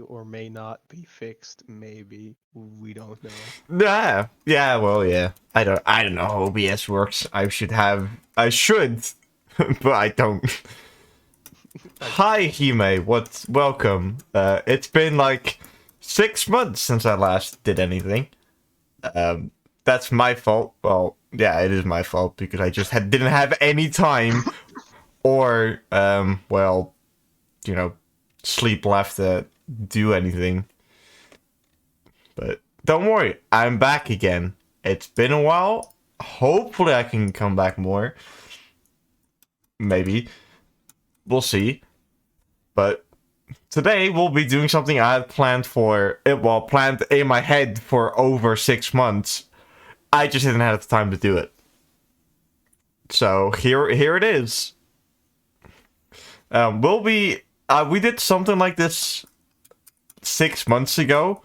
or may not be fixed. Maybe we don't know. Well, yeah. I don't know how OBS works. I should, but I don't. I, Hi, Hime. Welcome. It's been like 6 months since I last did anything. Um, that's my fault. Well, yeah, it is my fault because I just didn't have any time or, well, you know, sleep left to do anything. But don't worry, I'm back again. It's been a while. Hopefully, I can come back more. Maybe. We'll see. But today, we'll be doing something I had planned in my head for over 6 months. I just didn't have the time to do it. So here it is. We did something like this 6 months ago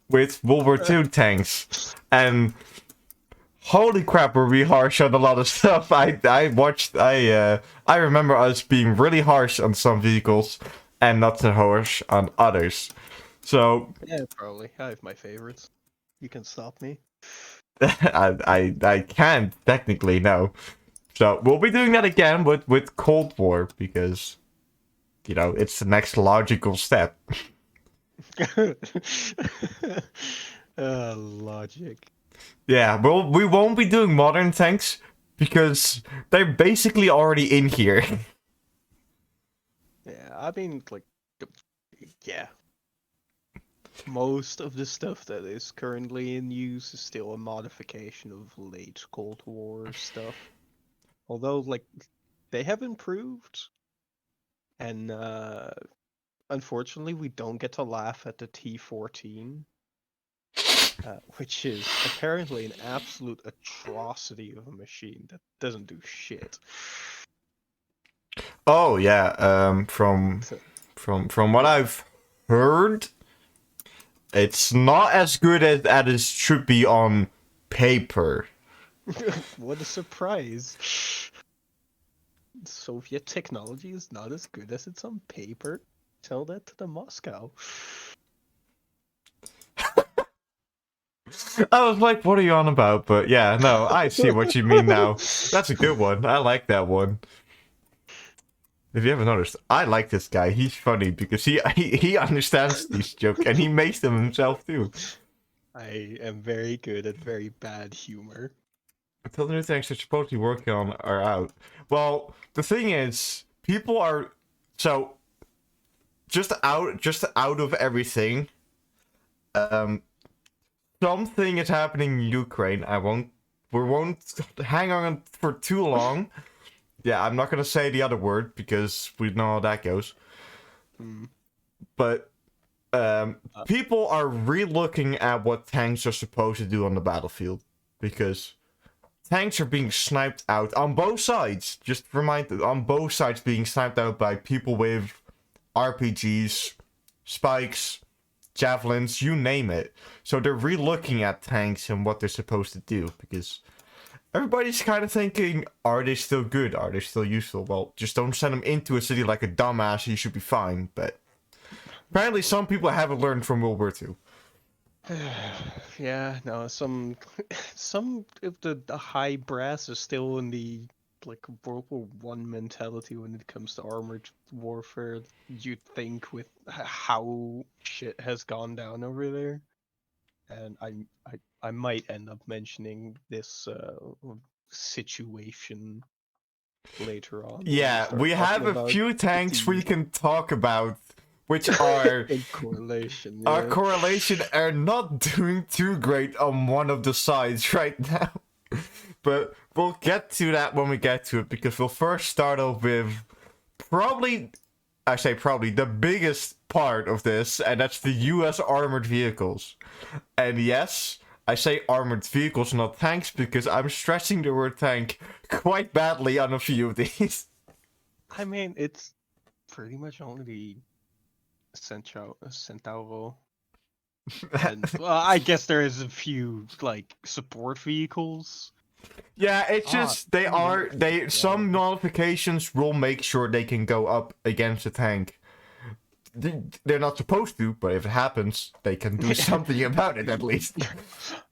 with World War II tanks, and holy crap, were we harsh on a lot of stuff. I remember us being really harsh on some vehicles and not so harsh on others. So yeah, probably. I have my favorites. You can stop me. I can't technically no. So we'll be doing that again with Cold War because it's the next logical step. Logic. Yeah, well, we won't be doing modern tanks because they're basically already in here. Yeah, I mean, like, yeah. Most of the stuff that is currently in use is still a modification of late Cold War stuff. Although, like, they have improved, and unfortunately, we don't get to laugh at the T-14, which is apparently an absolute atrocity of a machine that doesn't do shit. Oh yeah, So, from what I've heard, it's not as good as it should be on paper. what a surprise! Soviet technology is not as good as it's on paper. Tell that to the Moscow. I was like, what are you on about? But yeah, no, I see what you mean now. That's a good one. I like that one. If you haven't noticed, I like this guy. He's funny because he understands these jokes and he makes them himself too. I am very good at very bad humor. Until the new things they're supposed to be working on are out. Well, the thing is, people are so just out of everything. Um, something is happening in Ukraine. We won't hang on for too long. Yeah, I'm not gonna say the other word because we know how that goes. Hmm. But people are re-looking at what tanks are supposed to do on the battlefield because tanks are being sniped out on both sides. Just remind on both sides being sniped out by people with RPGs, spikes, javelins, you name it. So they're re-looking at tanks and what they're supposed to do because everybody's kind of thinking, are they still good? Are they still useful? Well, just don't send them into a city like a dumbass. You should be fine. But apparently, some people haven't learned from World War II. Yeah, no, some of the high brass is still in the like World War One mentality when it comes to armored warfare. You'd think with how shit has gone down over there, and I might end up mentioning this situation later on when we Yeah, start we talking have a about few tanks we the can talk about, which are in correlation. our Yeah. correlation are not doing too great on one of the sides right now. But we'll get to that when we get to it because we'll first start off with probably, I say probably, the biggest part of this, and that's the US armored vehicles. And yes, I say armored vehicles, not tanks, because I'm stressing the word tank quite badly on a few of these. I mean, it's pretty much only the Centauro. And well, I guess there is a few like support vehicles. Yeah, it's Ah, just some yeah. modifications will make sure they can go up against a tank. they're not supposed to, but if it happens, they can do something about it at least.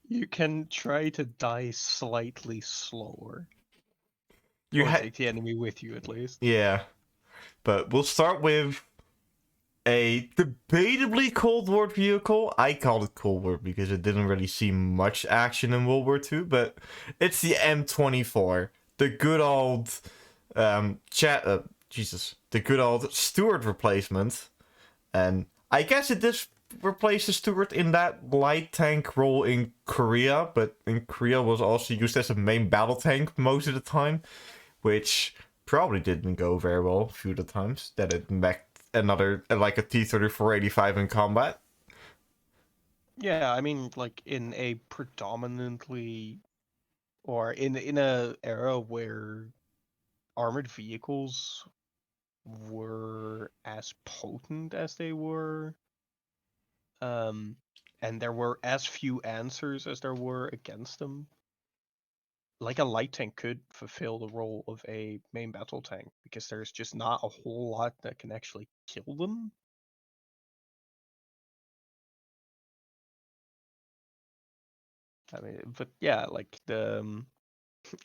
You can try to die slightly slower. You Or ha- take the enemy with you, at least. yeah, but we'll start with a debatably Cold War vehicle. I called it Cold War because it didn't really see much action in World War II, but it's the M24, the good old the good old Stuart replacement, and I guess it just replaces Stuart in that light tank role in Korea, but in Korea was also used as a main battle tank most of the time, which probably didn't go very well a few of the times that it met another like a T-34-85 in combat. Yeah, I mean, like in a predominantly, or in a era where armored vehicles were as potent as they were, and there were as few answers as there were against them. Like a light tank could fulfill the role of a main battle tank because there's just not a whole lot that can actually kill them. I mean, but yeah, like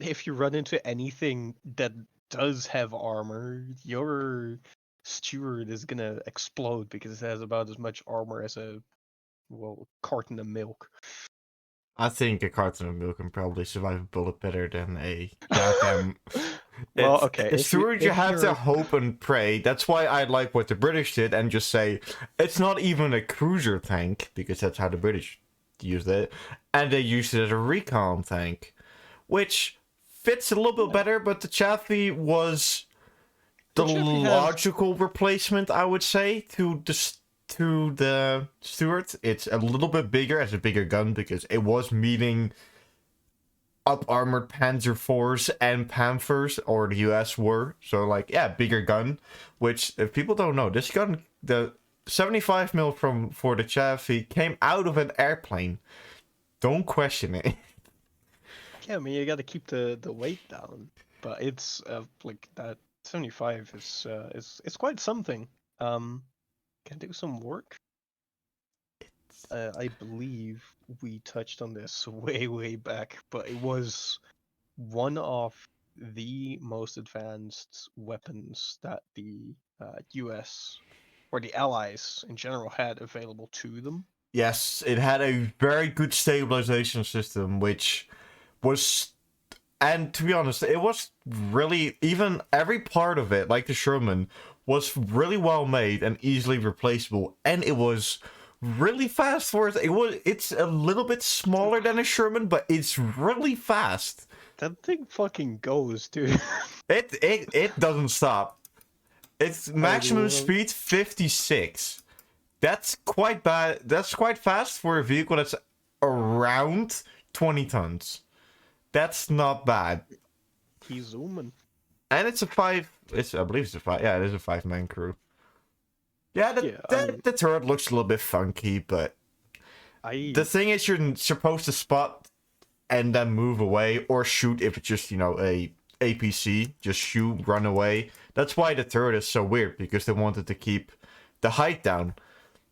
if you run into anything that does have armor, your Steward is gonna explode because it has about as much armor as a carton of milk. I think a carton of milk can probably survive a bullet better than a goddamn. Well, okay, It's Stuart, you have to you're hope and pray. That's why I like what the British did and just say it's not even a cruiser tank because that's how the British used it, and they used it as a recon tank, which fits a little bit better. But the Chaffee was the Chaffee has logical replacement, I would say, to the Stuart. It's a little bit bigger, as a bigger gun, because it was meeting up armored Panzer IVs and Panthers, or the US were. So, like, yeah, bigger gun. Which, if people don't know, this gun, the 75mm for the Chaffee, came out of an airplane. Don't question it. Yeah, I mean you got to keep the weight down, but it's like that 75 is quite something. Can do some work. I believe we touched on this way back, but it was one of the most advanced weapons that the U.S. or the Allies in general had available to them. Yes, it had a very good stabilization system, which was, and to be honest, it was really, even every part of it, like the Sherman, was really well made and easily replaceable, and it was really fast for it. It's a little bit smaller than a Sherman, but it's really fast. That thing fucking goes, dude. It doesn't stop. Its maximum speed 56. That's quite bad. That's quite fast for a vehicle that's around 20 tons. That's not bad. He's zooming. And it's a five. I believe it's a five. Yeah, it is a 5-man crew. Yeah, the turret looks a little bit funky, but the thing is, you're supposed to spot and then move away, or shoot if it's just a APC. Just shoot, run away. That's why the turret is so weird, because they wanted to keep the height down.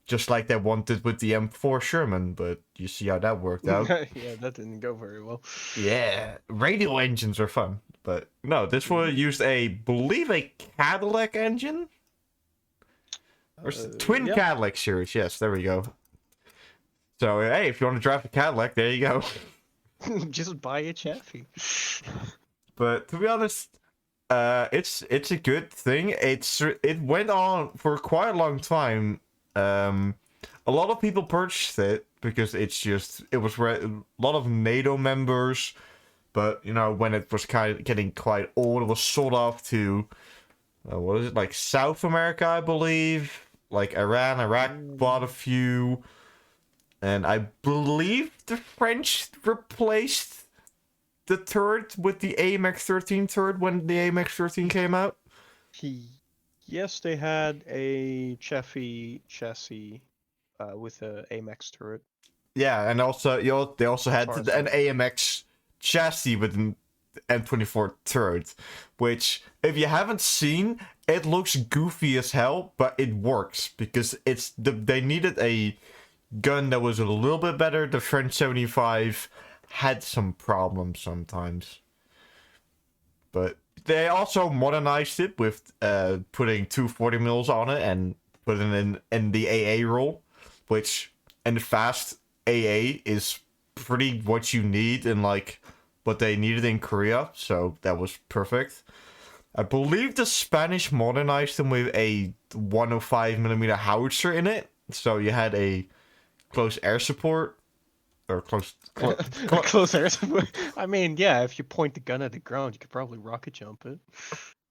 Just like they wanted with the M4 Sherman, but you see how that worked out. Yeah, that didn't go very well. Yeah, radial engines are fun, but no, this one used believe a Cadillac engine? Or twin Cadillac series, yes, there we go. So, hey, if you want to drive a Cadillac, there you go. Just buy a Chaffee. But to be honest, it's a good thing. It went on for quite a long time. A lot of people purchased it because it was a lot of NATO members, but when it was kind of getting quite old, it was sold off to what is it, like South America, I believe, like Iran, Iraq bought a few, and I believe the French replaced the turret with the AMX-13 turret when the AMX-13 came out. Yes, they had a Chaffee chassis with a AMX turret. Yeah, and also they also had an AMX chassis with M24 turret, which, if you haven't seen, it looks goofy as hell, but it works because they needed a gun that was a little bit better. The French 75 had some problems sometimes, but they also modernized it with putting two 40 mils on it and putting in the AA role, which in the fast AA is pretty what you need in like what they needed in Korea, so that was perfect. I believe the Spanish modernized them with a 105mm howitzer in it, so you had a close air support or close Close air support. I mean, yeah, if you point the gun at the ground, you could probably rocket jump it.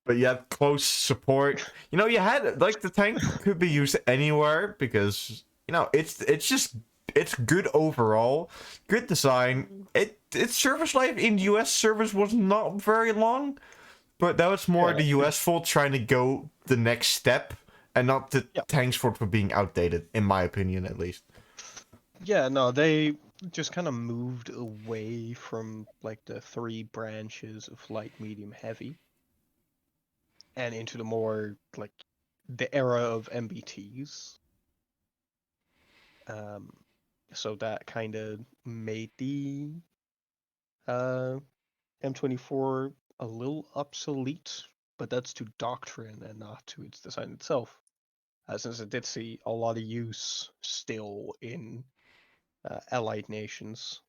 but you had close support. You know, you had like the tank could be used anywhere because you know it's good overall, good design. Its service life in US service was not very long, but that was more the US fault trying to go the next step and not the tank's fault for being outdated, in my opinion at least. Yeah, no, they just kind of moved away from like the three branches of light, medium, heavy, and into the more like the era of MBTs. So that kind of made the M24 a little obsolete, but that's to doctrine and not to its design itself. Since it did see a lot of use still in allied nations.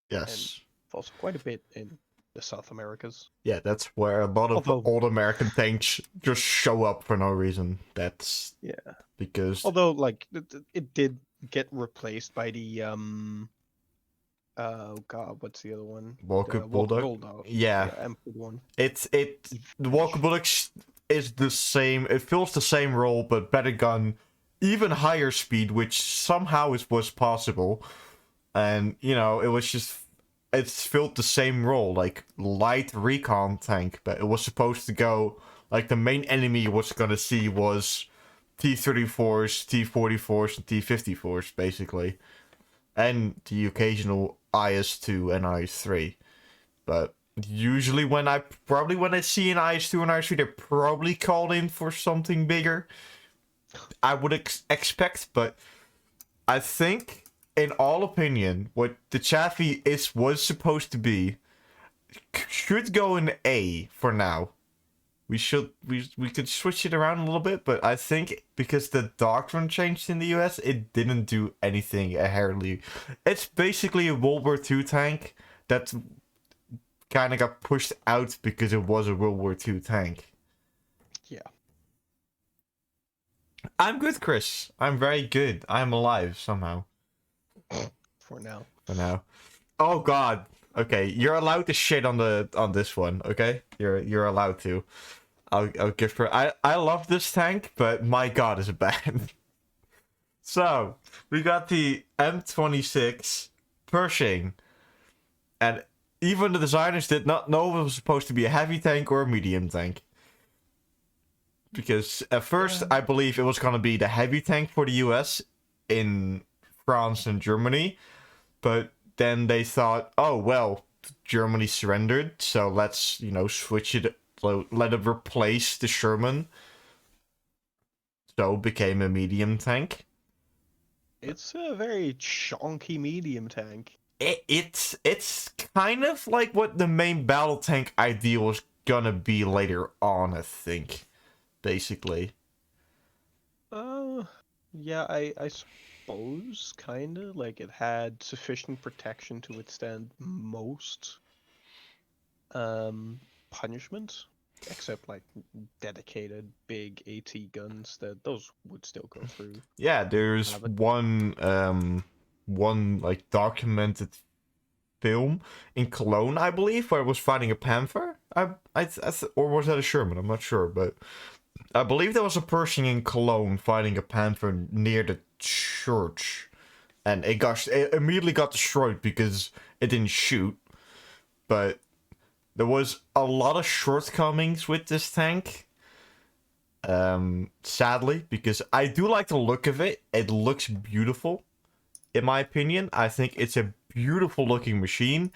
Yes. And also quite a bit in the South Americas. Yeah, that's where a lot of old American tanks just show up for no reason. That's because although like it did get replaced by the oh god, what's the other one? Walker Bulldog. Yeah, M1. The Walker Bulldog is the same. It fills the same role, but better gun, even higher speed, which somehow was possible. And you know, it's filled the same role, like light recon tank, but it was supposed to go like the main enemy you was gonna see was T-34s, T-44s, and T-54s basically, and the occasional IS-2 and IS-3. But usually when I see an IS-2 and IS-3, they're probably called in for something bigger. I would expect, but I think, in all opinion, what the Chaffee was supposed to be should go in A for now. We could switch it around a little bit, but I think because the doctrine changed in the US, it didn't do anything inherently. It's basically a World War II tank that kind of got pushed out because it was a World War II tank. Yeah. I'm good, Chris. I'm very good. I'm alive somehow. For now. Oh god. Okay, you're allowed to shit on this one, okay? You're allowed to. I'll give her. I love this tank, but my god, is it bad. So, we got the M26 Pershing. And even the designers did not know if it was supposed to be a heavy tank or a medium tank. Because at first, I believe it was going to be the heavy tank for the US in France and Germany. But then they thought, oh, well, Germany surrendered, so let's, switch it, let it replace the Sherman. So it became a medium tank. It's a very chunky medium tank. It's kind of like what the main battle tank idea was gonna be later on, I think, basically. Yeah, I suppose, kind of. Like, it had sufficient protection to withstand most punishment, except, like, dedicated big AT guns, those would still go through. Yeah, there's one like documented film in Cologne, I believe, where it was fighting a Panther. Or was that a Sherman? I'm not sure, but I believe there was a person in Cologne fighting a Panther near the church, and it immediately got destroyed because it didn't shoot. But there was a lot of shortcomings with this tank. Sadly, because I do like the look of it. It looks beautiful, in my opinion. I think it's a beautiful looking machine.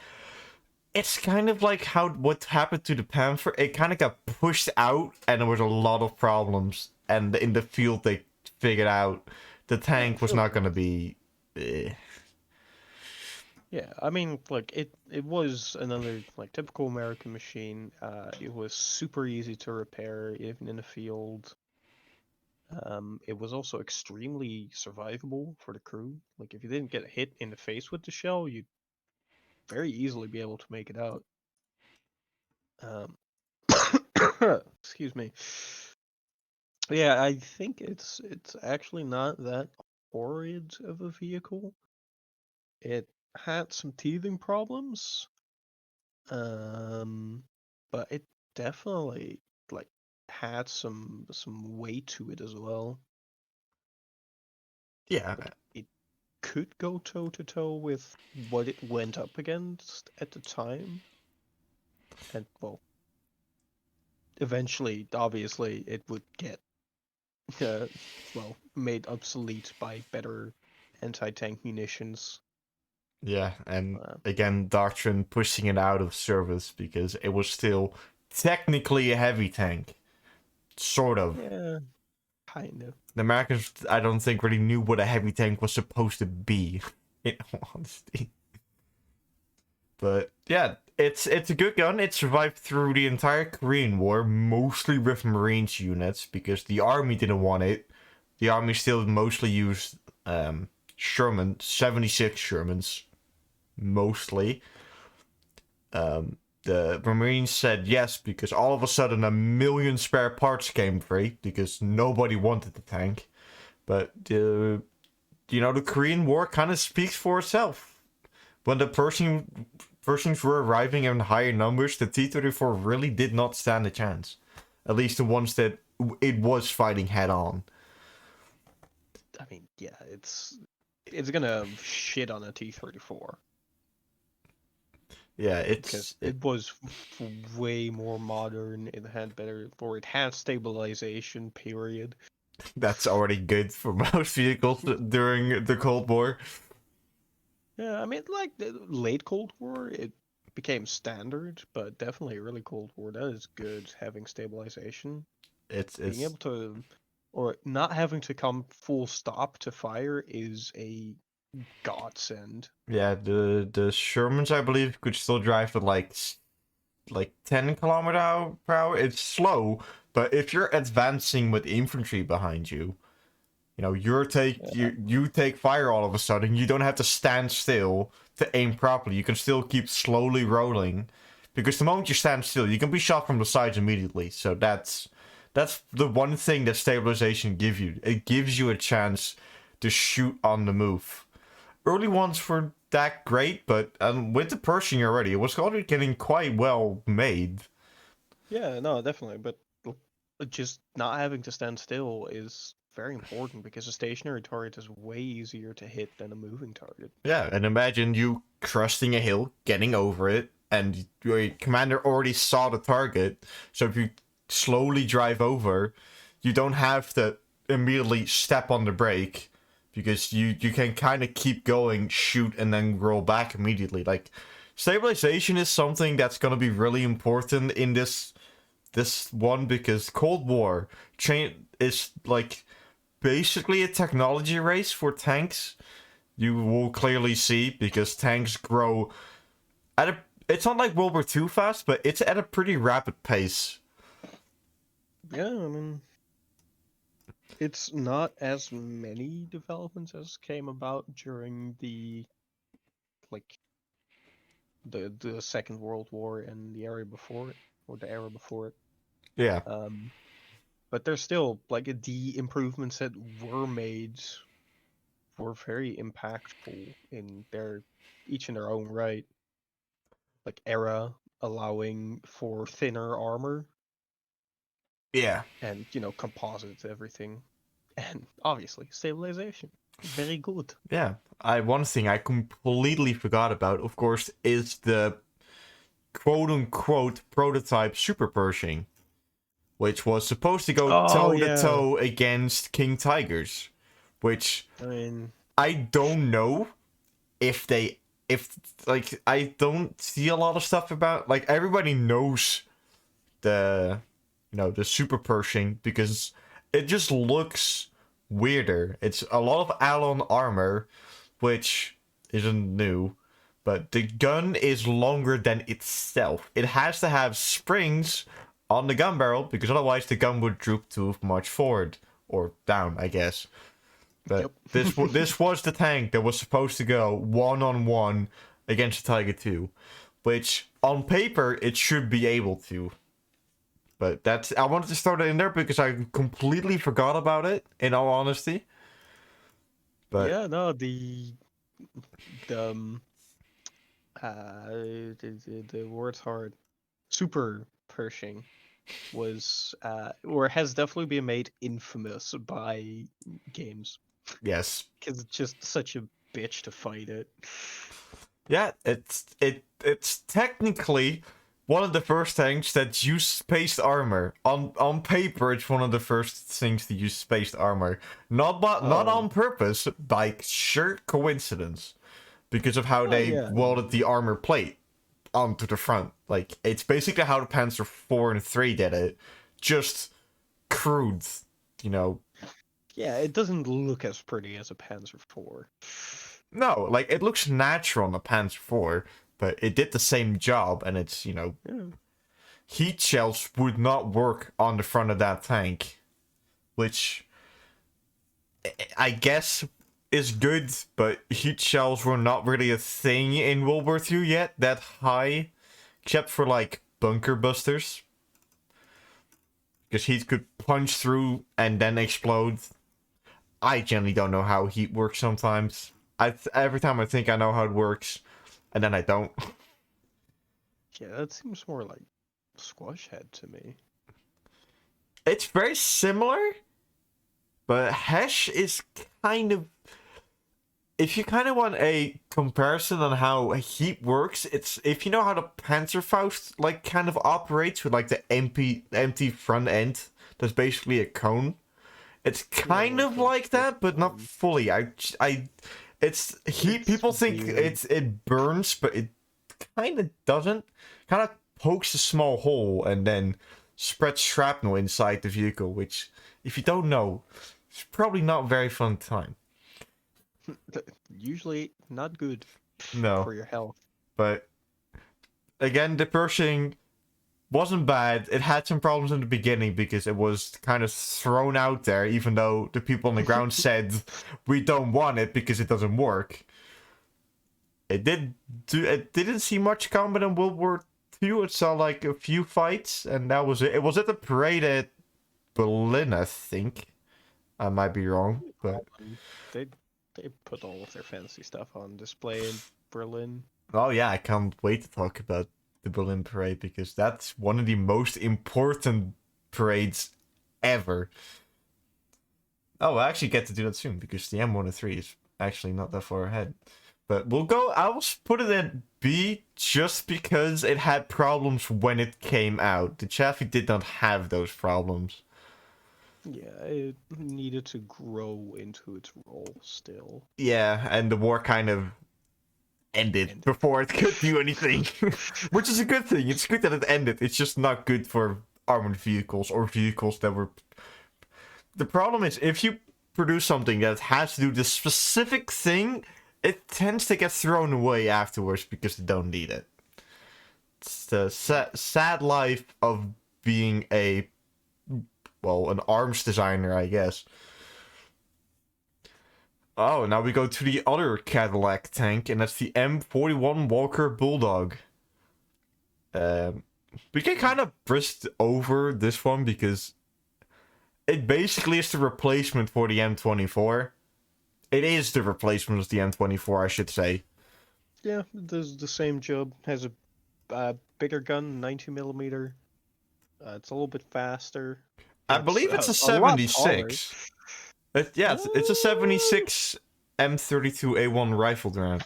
it's kind of like what happened to the Panther. It kind of got pushed out, and there was a lot of problems. And in the field, they figured out the tank was Sure. not gonna be. eh. Yeah, I mean, like it was another like typical American machine. It was super easy to repair even in the field. It was also extremely survivable for the crew. Like if you didn't get hit in the face with the shell, you'd very easily be able to make it out. Um, excuse me. Yeah, I think it's actually not that horrid of a vehicle. It had some teething problems, um, but it definitely like had some weight to it as well. Yeah, Like it could go toe to toe with what it went up against at the time, and well, eventually, obviously, it would get uh, well made obsolete by better anti-tank munitions. yeah, and Uh, again, Doctrine pushing it out of service because it was still technically a heavy tank, sort of. yeah, kind of. The Americans, I don't think, really knew what a heavy tank was supposed to be, in all honesty. But yeah, it's a good gun. It survived through the entire Korean War, mostly with Marines units because the army didn't want it. The army still mostly used Sherman, 76 Shermans, mostly. The Marines said yes because all of a sudden a million spare parts came free because nobody wanted the tank. But the Korean War kind of speaks for itself. When the Pershings were arriving in higher numbers, the T-34 really did not stand a chance. At least the ones that it was fighting head on. I mean, yeah, it's gonna shit on a T-34 Yeah, because it was way more modern. It had better, or it had stabilization. Period. that's already good for most vehicles during the Cold War. Yeah, I mean, like the late Cold War, it became standard, but definitely early Cold War, that is good having stabilization. Being It's able to, or not having to come full stop to fire is a godsend. yeah, the Shermans I believe could still drive at like 10 km per hour. It's slow, but if you're advancing with infantry behind you, Yeah, you take fire all of a sudden. You don't have to stand still to aim properly. You can still keep slowly rolling, because the moment you stand still, you can be shot from the sides immediately. So that's the one thing that stabilization gives you. It gives you a chance to shoot on the move. Early ones were that great, but with the Pershing already, it was already getting quite well made. yeah, no, definitely. But just not having to stand still is very important because a stationary target is way easier to hit than a moving target. Yeah, and imagine you cresting a hill, getting over it, and your commander already saw the target. So if you slowly drive over, you don't have to immediately step on the brake because you can kind of keep going, shoot, and then roll back immediately. Like, stabilization is something that's going to be really important in this one because Cold War is like basically a technology race for tanks. You will clearly see because tanks grow at a. It's not like World War II fast, but it's at a pretty rapid pace. Yeah, I mean, it's not as many developments as came about during the like the Second World War and the era before it, or the era before it. Yeah, Um, but there's still like the improvements that were made were very impactful in their each in their own right. Like era allowing for thinner armor yeah, and composites, everything, and obviously stabilization. Very good. yeah. One thing I completely forgot about, of course, is the quote unquote prototype Super Pershing, which was supposed to go Oh toe to yeah. toe against King Tigers, which I mean, I don't know if they if like I don't see a lot of stuff about like everybody knows the the super Pershing because it just looks weirder. It's a lot of Alon armor, which isn't new, but the gun is longer than itself. It has to have springs on the gun barrel because otherwise the gun would droop too much forward or down, I guess. But Yep. this was the tank that was supposed to go 1-on-1 against the Tiger 2, which on paper it should be able to. But I wanted to start it in there because I completely forgot about it, in all honesty. But yeah, no, the the word's hard. Super Pershing was or has definitely been made infamous by games yes. because it's just such a bitch to fight it. Yeah, it's technically one of the first tanks that use spaced armor. On paper, it's one of the first things to use spaced armor. Not on purpose, by sheer coincidence. Because of how they yeah. welded the armor plate onto the front. Like, it's basically how the Panzer 4 and 3 did it. Just crude, Yeah, it doesn't look as pretty as a Panzer IV. No, like, it looks natural on the Panzer 4, but it did the same job, and it's, Yeah. heat shells would not work on the front of that tank. Which, I guess, is good, but heat shells were not really a thing in World War II yet, that high. Except for, like, bunker busters. Because heat could punch through and then explode. I generally don't know how heat works sometimes. Every time I think I know how it works, and then I don't. Yeah, that seems more like Squash Head to me. It's very similar, but Hesh is kind of... If you kind of want a comparison on how heat works, it's if you know how the Panzerfaust like kind of operates with like the empty front end, that's basically a cone. It's kind of like that, but not fully. It's heat. People think it burns, but it kind of doesn't. Kind of pokes a small hole and then spreads shrapnel inside the vehicle, which, if you don't know, it's probably not a very fun time. Usually not good No. for your health. But again, the Pershing wasn't bad. It had some problems in the beginning because it was kind of thrown out there, even though the people on the ground said we don't want it because it doesn't work. It didn't see much combat in World War II. It saw like a few fights, and that was it. It was at the parade at Berlin, I think. I might be wrong, but They put all of their fancy stuff on display in Berlin. oh yeah, I can't wait to talk about the Berlin parade because that's one of the most important parades ever. Oh, we'll actually get to do that soon because the M103 is actually not that far ahead. But I'll put it at B just because it had problems when it came out. The Chaffee did not have those problems. Yeah, it needed to grow into its role still. Yeah, and the war kind of ended before it could do anything. Which is a good thing. It's good that it ended. It's just not good for armored vehicles or vehicles that were... The problem is, if you produce something that has to do this specific thing, it tends to get thrown away afterwards because they don't need it. It's the sad life of being an arms designer, I guess. Oh, now we go to the other Cadillac tank, and that's the M41 Walker Bulldog. We can kind of brisk over this one because it basically is the replacement for the M24. It is the replacement of the M24, I should say. Yeah, it does the same job. Has a bigger gun, 90mm. It's a little bit faster. I believe it's a 76. It's a 76 M32A1 rifled round.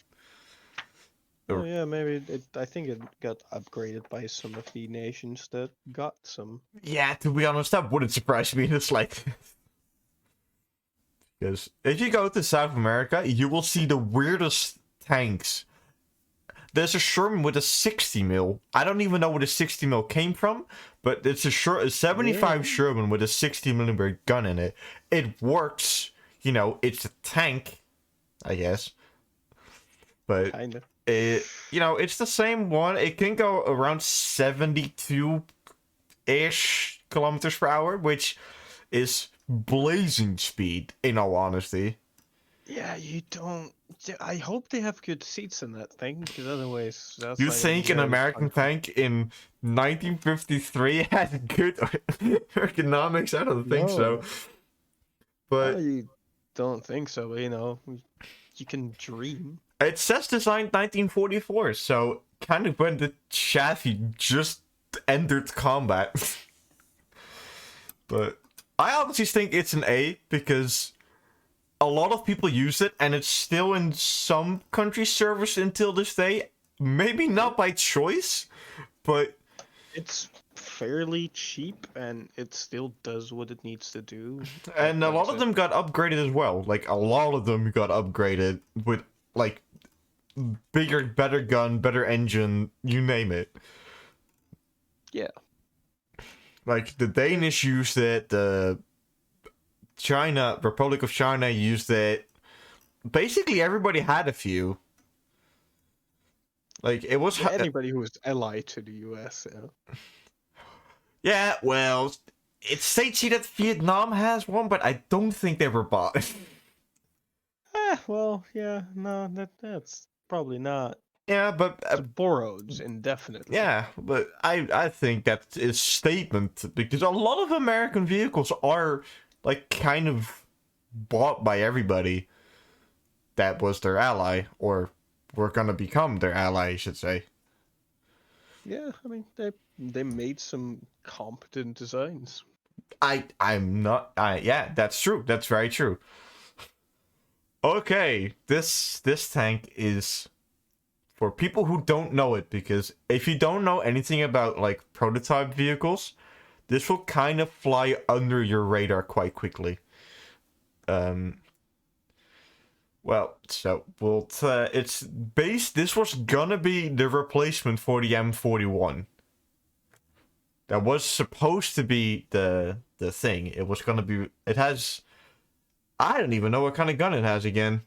Oh yeah, maybe I think it got upgraded by some of the nations that got some. Yeah, to be honest, that wouldn't surprise me in the slightest. Because if you go to South America, you will see the weirdest tanks there's a Sherman with a 60 mil. I don't even know where the 60 mil came from, but it's a 75 Yeah. Sherman with a 60 millimeter gun in it. It works. You know, it's a tank, I guess. But Kinda. it's the same one. It can go around 72-ish kilometers per hour, which is blazing speed, in all honesty. Yeah, you don't. I hope they have good seats in that thing, because otherwise, that's You like a think an very American tank in 1953 had good ergonomics? I don't think so. No. But You don't think so, but you can dream. it says designed 1944, so kind of when the chassis just entered combat. But I honestly think it's an A because a lot of people use it and it's still in some country service until this day. Maybe not by choice, but It's fairly cheap, and it still does what it needs to do. and a Like I lot of said, them got upgraded as well. Like a lot of them got upgraded with like bigger, better gun, better engine, you name it. yeah. Like the Danish used it, the Republic of China used it. Basically, everybody had a few. Like it was. Anybody who was allied to the US, Yeah, well, it states here that Vietnam has one, but I don't think they were bought. Well, yeah, no, that's probably not. Yeah, but It's borrowed indefinitely. yeah, but I think that is statement because a lot of American vehicles are like kind of bought by everybody that was their ally or were gonna become their ally, I should say. Yeah, I mean they made some competent designs. I'm not yeah, that's true. That's very true. Okay, this tank is for people who don't know it, because if you don't know anything about like prototype vehicles, this will kind of fly under your radar quite quickly. Well, so it's based. This was gonna be the replacement for the M41. That was supposed to be the thing. It was gonna be. It has. I don't even know what kind of gun it has again.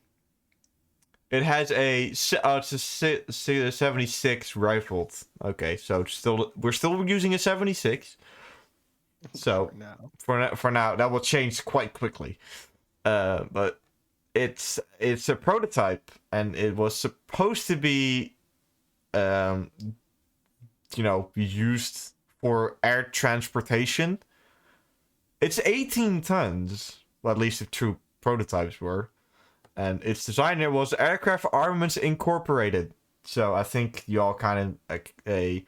It has it's a 76 rifled. Okay, so we're still using a 76. So for now that will change quite quickly. But it's a prototype and it was supposed to be used for air transportation. It's 18 tons. Well, at least the two prototypes were. And its designer was Aircraft Armaments Incorporated. So I think y'all kind of a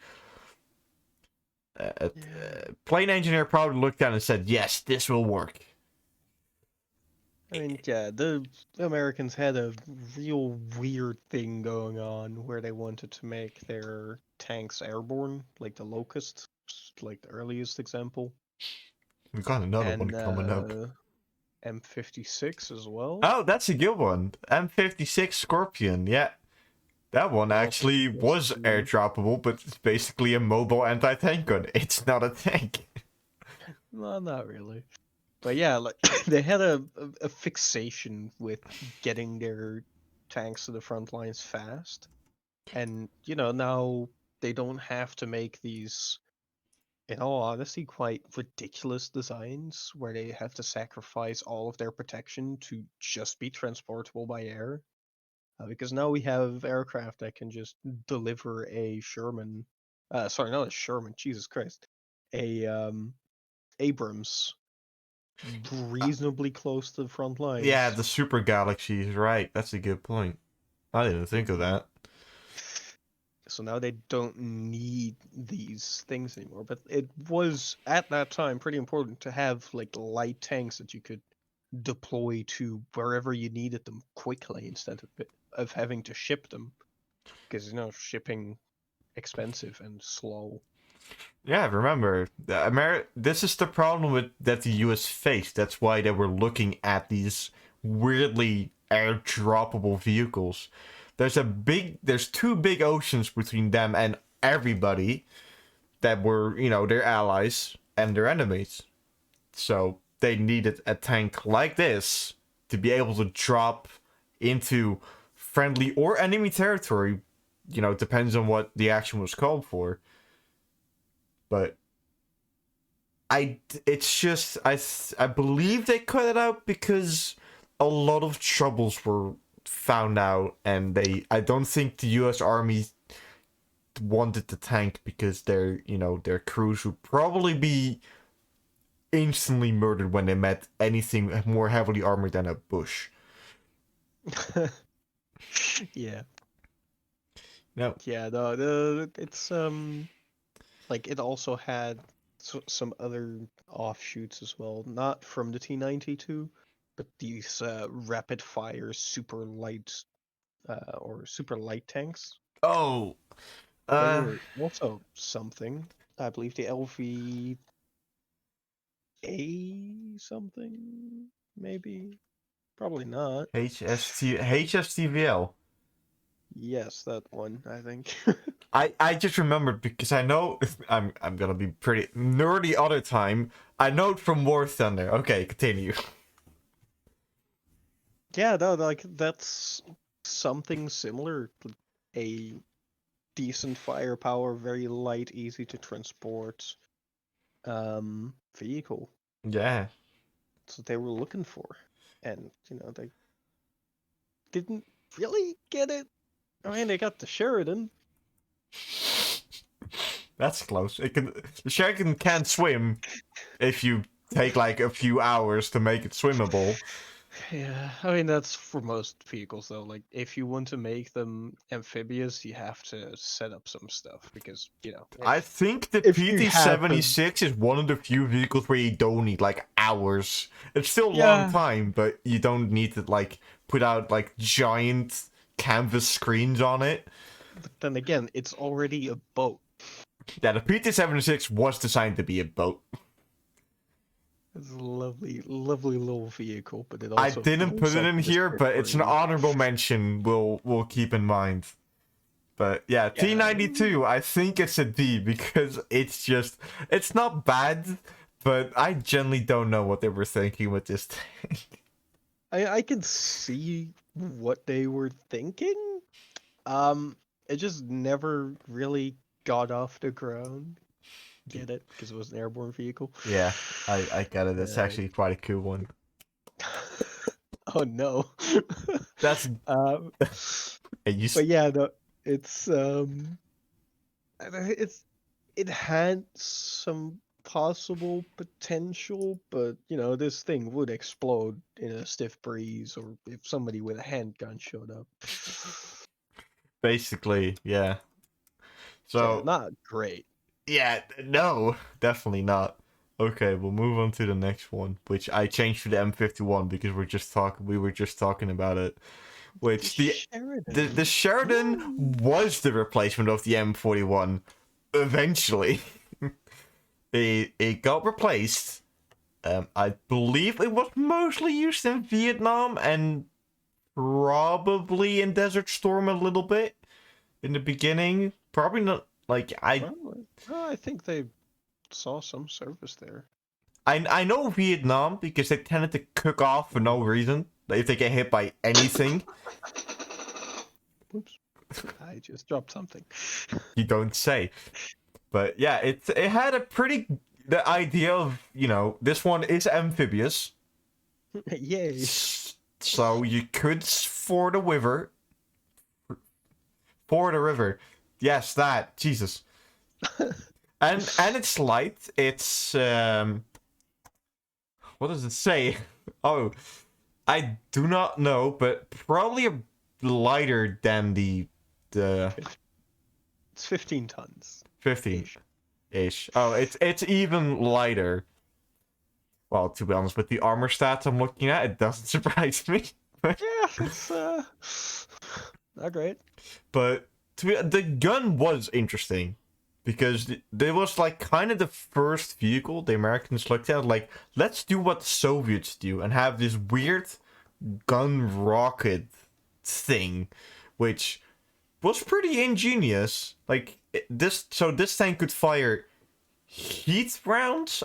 plane engineer probably looked at it and said, yes, this will work. I mean, yeah, the Americans had a real weird thing going on where they wanted to make their tanks airborne, like the Locust, like the earliest example. We got another one And coming up. M56 as well. Oh, that's a good one. M56 Scorpion, yeah. That one actually was airdroppable, but it's basically a mobile anti-tank gun. It's not a tank. No, not really. But yeah, like they had a fixation with getting their tanks to the front lines fast. And, now they don't have to make these, in all honesty, quite ridiculous designs where they have to sacrifice all of their protection to just be transportable by air. Because now we have aircraft that can just deliver a Sherman, sorry, not a Sherman, Jesus Christ, a Abrams reasonably close to the front lines. Yeah, the Super Galaxy is right. That's a good point. I didn't think of that. So now they don't need these things anymore. But it was, at that time, pretty important to have like light tanks that you could deploy to wherever you needed them quickly instead of having to ship them. Because, shipping expensive and slow. Yeah, remember, this is the problem that the US faced. That's why they were looking at these weirdly airdroppable vehicles. there's two big oceans between them and everybody that were, their allies and their enemies. So they needed a tank like this to be able to drop into friendly or enemy territory. Depends on what the action was called for. But it's just I believe they cut it out because a lot of troubles were found out, and I don't think the U.S. Army wanted the tank because their crews would probably be instantly murdered when they met anything more heavily armored than a bush. Yeah. No. Yeah, no, it's like it also had some other offshoots as well, not from the T-92, but these rapid fire super light or super light tanks. Oh. They were also something. I believe the LV A something, maybe. Probably not. HSTVL. Yes, that one, I think. I just remembered because I know I'm gonna be pretty nerdy other time. I know it from War Thunder. Okay, continue. Yeah, no, like that's something similar. A decent firepower, very light, easy to transport vehicle. Yeah. That's what they were looking for. And, they didn't really get it. I mean, they got the Sheridan. That's close. The Sheridan can't swim if you take like a few hours to make it swimmable. Yeah, I mean, that's for most vehicles, though. Like, if you want to make them amphibious, you have to set up some stuff because, I think the if you PT-76 is one of the few vehicles where you don't need like hours. It's still a long Yeah. time, but you don't need to like put out like giant canvas screens on it. But then again, it's already a boat. Yeah, the PT-76 was designed to be a boat. It's a lovely, lovely little vehicle, but it I also didn't put it in here, but it's an honorable mention we'll keep in mind. But yeah, T-92, I think it's a D because it's not bad, but I generally don't know what they were thinking with this tank. I can see what they were thinking. It just never really got off the ground. Get it? Because it was an airborne vehicle. Yeah, I get it. It's actually quite a cool one. Oh no. That's but yeah, no, it had some possible potential, but this thing would explode in a stiff breeze or if somebody with a handgun showed up. basically, yeah. So not great. Yeah, no, definitely not. Okay, we'll move on to the next one, which I changed to the M51 because we were just talking about it. Which the Sheridan was the replacement of the M41 eventually. it got replaced. I believe it was mostly used in Vietnam and probably in Desert Storm a little bit in the beginning. Probably not. Like I think they saw some service there. I know Vietnam because they tended to cook off for no reason if they get hit by anything. Oops, I just dropped something. You don't say. But yeah, it had the idea of this one is amphibious. Yay! So you could ford a river. Ford a river. Yes, that. Jesus. and it's light. It's what does it say? Oh, I do not know, but probably lighter than the It's 15 tons. 15 ish. Oh, it's even lighter. Well, to be honest, with the armor stats I'm looking at, it doesn't surprise me. Yeah, it's not great. But the gun was interesting because there was like kind of the first vehicle the Americans looked at, like, let's do what the Soviets do and have this weird gun rocket thing which was pretty ingenious. Like this tank could fire heat rounds,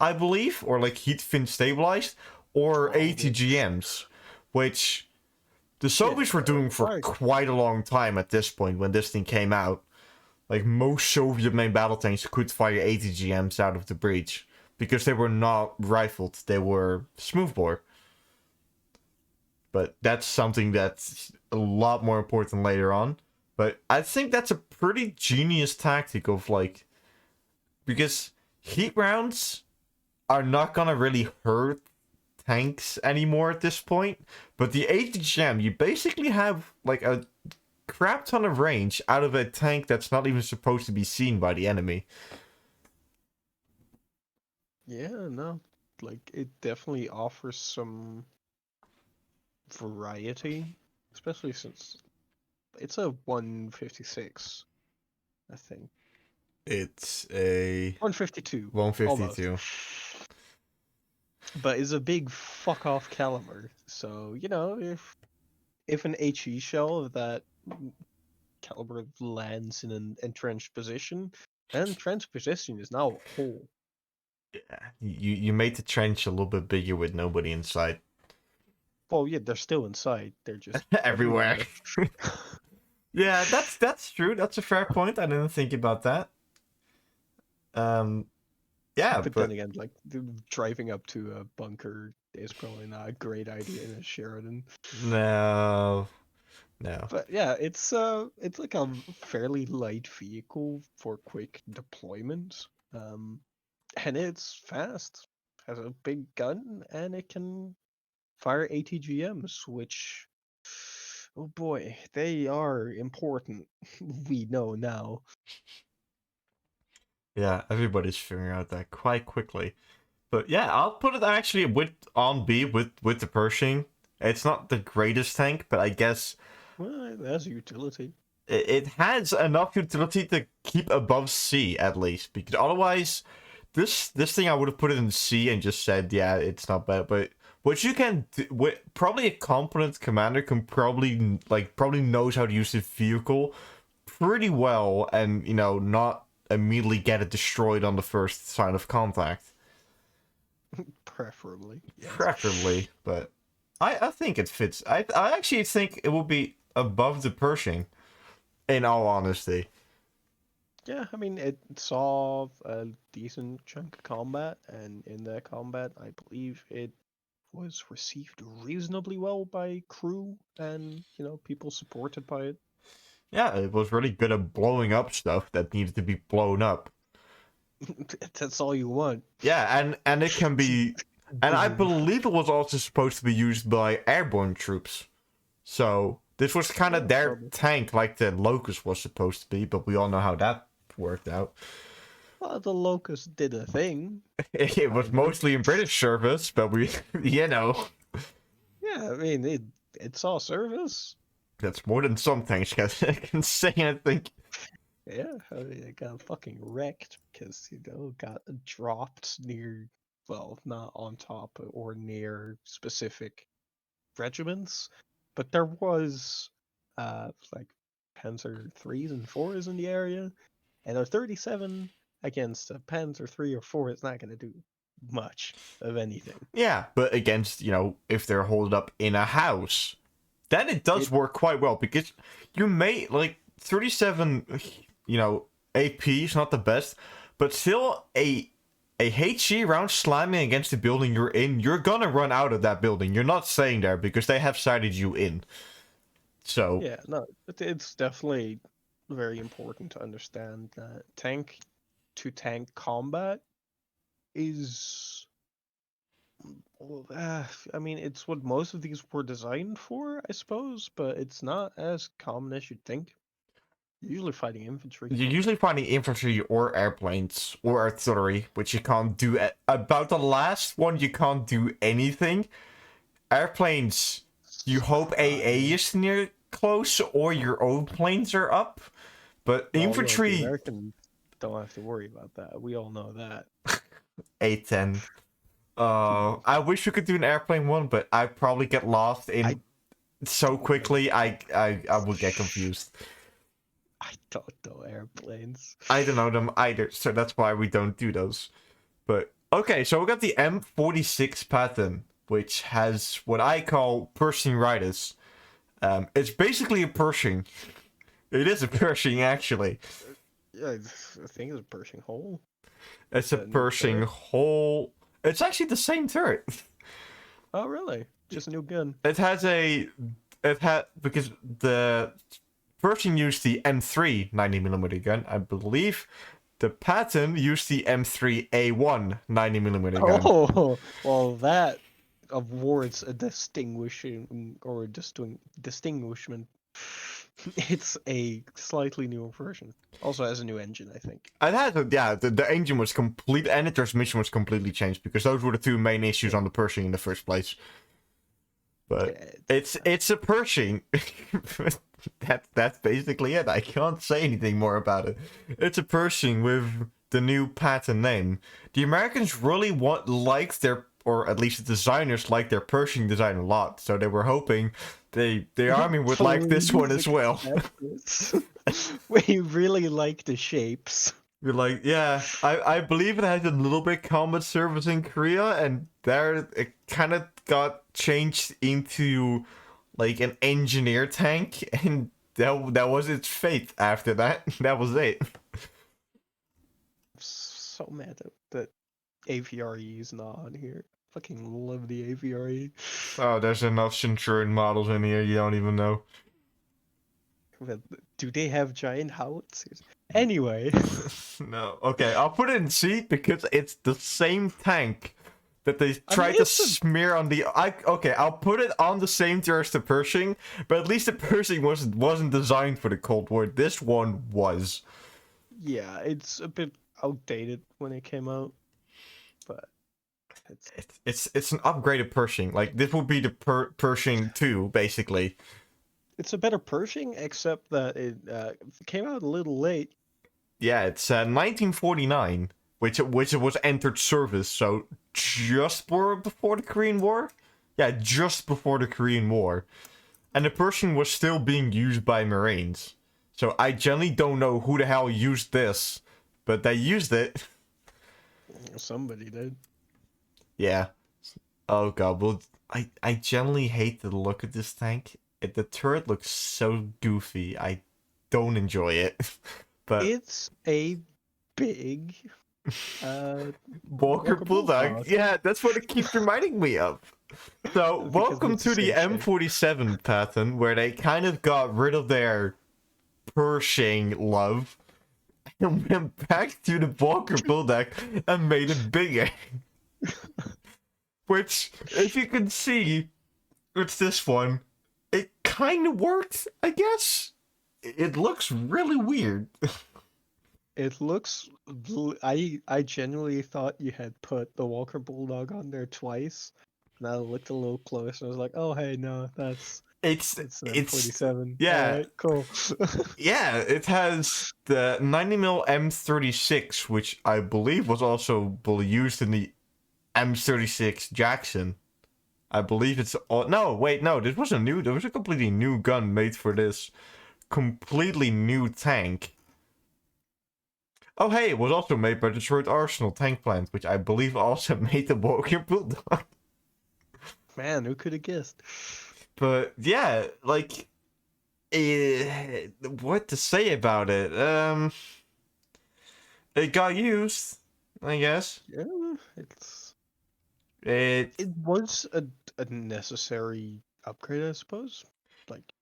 I believe, or like heat fin stabilized, or ATGMs, which the Soviets were doing for quite a long time at this point when this thing came out. Like most Soviet-made battle tanks could fire ATGMs out of the breach because they were not rifled; they were smoothbore. But that's something that's a lot more important later on. But I think that's a pretty genius tactic of like, because heat rounds are not gonna really hurt tanks anymore at this point. But the ATGM, you basically have like a crap ton of range out of a tank that's not even supposed to be seen by the enemy. Yeah, no, like it definitely offers some variety, especially since it's a 156, I think. It's a 152. 152. Almost. But it's a big fuck off caliber. So, you know, if an HE shell of that caliber lands in an entrenched position, then entrenched position is now a hole. Yeah, you made the trench a little bit bigger with nobody inside. Well, yeah, they're still inside. They're just everywhere. Yeah, that's true. That's a fair point. I didn't think about that. Yeah, but then again, like driving up to a bunker is probably not a great idea in a Sheridan. No. But yeah, it's like a fairly light vehicle for quick deployment. And it's fast, has a big gun, and it can fire ATGMs, which, oh boy, they are important. We know now. Yeah, everybody's figuring out that quite quickly. But yeah, I'll put it actually on B with the Pershing. It's not the greatest tank, but I guess Well, it has utility. It has enough utility to keep above C at least, because otherwise, this thing I would have put it in C and just said, yeah, it's not bad. But what you can do, probably a competent commander can probably knows how to use the vehicle pretty well, and you know, not immediately get it destroyed on the first sign of contact. Preferably. Yes. Preferably, but I think it fits. I actually think it will be above the Pershing, in all honesty. Yeah, I mean, it saw a decent chunk of combat, and in that combat, I believe it was received reasonably well by crew and, you know, people supported by it. Yeah, it was really good at blowing up stuff that needed to be blown up. That's all you want. Yeah, and it can be... And I believe it was also supposed to be used by airborne troops. So, this was kind of their tank, like the Locust was supposed to be, but we all know how that worked out. Well, the Locust did a thing. It was mostly in British service, but we, you know. Yeah, I mean, it saw service. That's more than some tanks can say, I think. Yeah, I mean, it got fucking wrecked because, you know, got dropped near, well, not on top or near specific regiments, but there was, like, Panzer 3s and 4s in the area, and a 37 against a Panzer 3 or 4 is not going to do much of anything. Yeah, but against, you know, if they're holed up in a house, then it does work quite well, because you may, like, 37, you know, AP is not the best, but still a HE round slamming against the building you're in, you're gonna run out of that building. You're not staying there because they have sighted you in. So... Yeah, no, it's definitely very important to understand that tank-to-tank combat is... I mean, it's what most of these were designed for, I suppose, but it's not as common as you'd think. You're usually fighting infantry. You're usually fighting infantry or airplanes or artillery, which you can't do. About the last one, you can't do anything. Airplanes, you hope AA is near close or your own planes are up. But well, infantry... The Americans don't have to worry about that. We all know that. A-10. I wish we could do an airplane one, but I'd probably get lost in... so quickly, I would get confused. I don't know airplanes. I don't know them either, so that's why we don't do those. But okay, so we got the M46 Patton, which has what I call Pershing-ritis. It's basically a Pershing. It is a Pershing, actually. Yeah, I think it's a Pershing hole. It's a Pershing hole. It's actually the same turret. Oh, really? Just a new gun. It has a. It had. Because the Pershing used the M3 90mm gun, I believe. The Patton used the M3A1 90mm gun. Oh, well, that awards a distinguishment. It's a slightly newer version. Also has a new engine, I think. It had, yeah, the engine was complete, and the transmission was completely changed, because those were the two main issues on the Pershing in the first place. But Yeah, it's a Pershing. That's basically it. I can't say anything more about it. It's a Pershing with the new Patton name. The Americans really liked their, or at least the designers liked their Pershing design a lot, so they were hoping the army would like this one as well. We really like the shapes. You're like, yeah, I believe it has a little bit combat service in Korea, and there it kind of got changed into like an engineer tank, and that was its fate after that. That was it. So mad that AVRE is not on here. Fucking love the AVRE. Oh, there's enough Centurion models in here, you don't even know. But do they have giant howitzers? Anyway. No. Okay, I'll put it in C because it's the same tank that they tried to smear on the. Okay, I'll put it on the same tier as the Pershing, but at least the Pershing wasn't designed for the Cold War. This one was. Yeah, it's a bit outdated when it came out, but it's an upgraded Pershing. Like this would be the Pershing 2, basically. It's a better Pershing, except that it came out a little late. Yeah, it's 1949, which it was entered service, so just before the Korean War. Yeah, just before the Korean War, and the Pershing was still being used by Marines. So I generally don't know who the hell used this, but they used it. Somebody did. Yeah. Oh god, well, I generally hate the look of this tank. The turret looks so goofy. I don't enjoy it. But it's a big Walker Bulldog. Yeah, that's what it keeps reminding me of. So, welcome to the M47 Patton, where they kind of got rid of their Pershing love and went back to the Walker Bulldog and made it bigger. Which, if you can see, it's this one. It kind of worked, I guess. It looks really weird. It looks. I genuinely thought you had put the Walker Bulldog on there twice. And I looked a little closer. I was like, "Oh, hey, no, it's an M47." Yeah, right, cool. Yeah, it has the 90mm M36, which I believe was also used in the M36 Jackson. I believe it's no, wait, no, this was there was a completely new gun made for this completely new tank. Oh hey, it was also made by Detroit Arsenal Tank Plant, which I believe also made the Walker Bulldog. Man, who could have guessed? But yeah, like, what to say about it? It got used, I guess. Yeah, it was a necessary upgrade, I suppose. Like,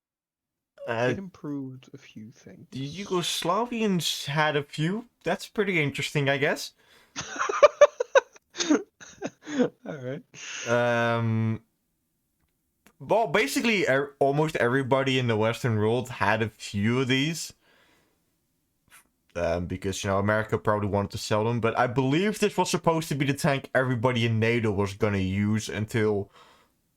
it improved a few things. The Yugoslavians had a few. That's pretty interesting, I guess. Alright. Well, basically, almost everybody in the Western world had a few of these. Because, America probably wanted to sell them. But I believe this was supposed to be the tank everybody in NATO was gonna use until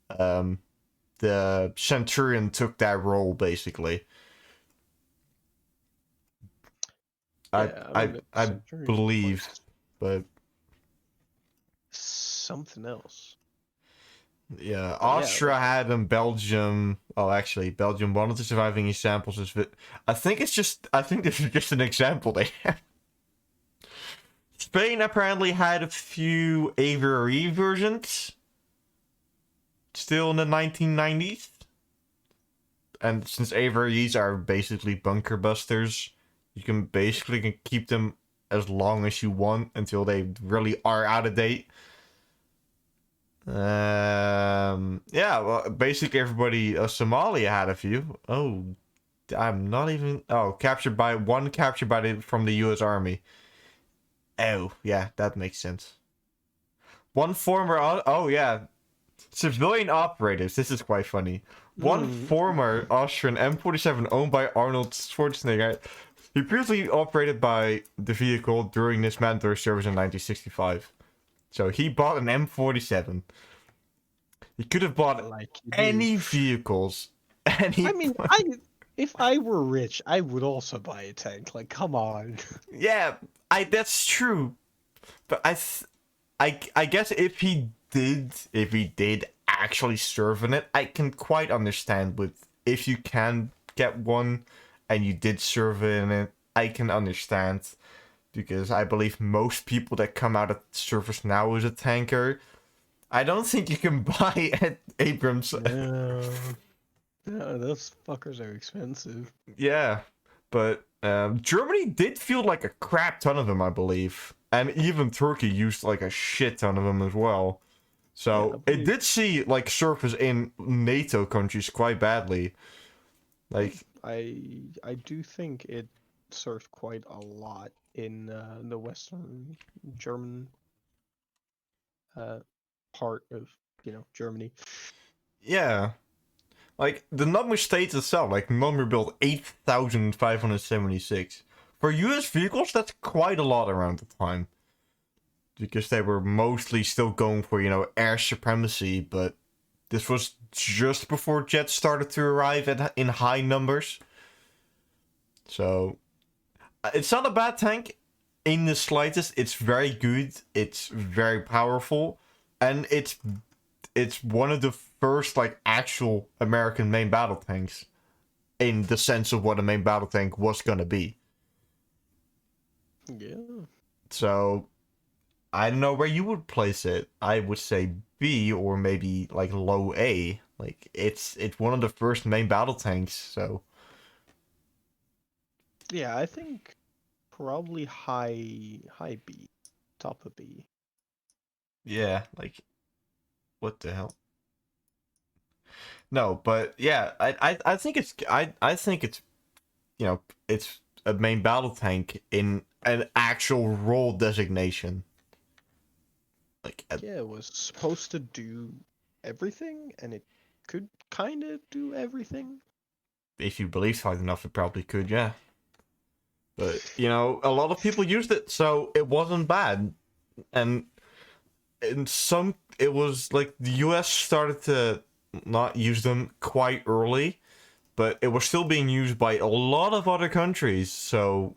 the Centurion took that role, basically. I believe, but something else. Yeah, But yeah, Austria had them. Belgium. Oh, actually, Belgium. One of the surviving examples is. I think it's just. I think this is just an example they have. Spain apparently had a few Avery versions. Still in the 1990s. And since Averys are basically bunker busters, you can basically keep them as long as you want until they really are out of date. Yeah, well, basically everybody. Somalia had a few. Oh, I'm not even. Oh, captured by from the U.S. Army. Oh, yeah, that makes sense. One former. Oh, yeah, civilian operators. This is quite funny. One former Austrian M47 owned by Arnold Schwarzenegger. He previously operated by the vehicle during his mandatory service in 1965. So he bought an M47. He could have bought like any vehicles. I mean, if I were rich, I would also buy a tank. Like, come on. Yeah, that's true. But I guess if he did actually serve in it, I can quite understand with if you can get one and you did serve in it, I can understand because I believe most people that come out of service now as a tanker, I don't think you can buy an Abrams. No, those fuckers are expensive. Yeah, but Germany did field like a crap ton of them, I believe, and even Turkey used like a shit ton of them as well. So Yeah, it did see like surface in NATO countries quite badly. Like I do think it served quite a lot in the Western German part of Germany. yeah, like the number states itself, like number built 8,576 for U.S. vehicles. That's quite a lot around the time because they were mostly still going for air supremacy, but this was just before jets started to arrive in high numbers. So it's not a bad tank in the slightest. It's very good. It's very powerful, and it's one of the first like actual American main battle tanks, in the sense of what a main battle tank was gonna be. Yeah. So I don't know where you would place it. I would say B or maybe like low A. Like it's one of the first main battle tanks. So Yeah, I think probably high B, top of B. yeah, like what the hell? No, but yeah, I think I think it's it's a main battle tank in an actual role designation. Like Yeah, it was supposed to do everything, and it could kind of do everything. if you believe hard enough, it probably could, yeah. But a lot of people used it, so it wasn't bad. And in some, it was like the U.S. started to not use them quite early, but it was still being used by a lot of other countries. So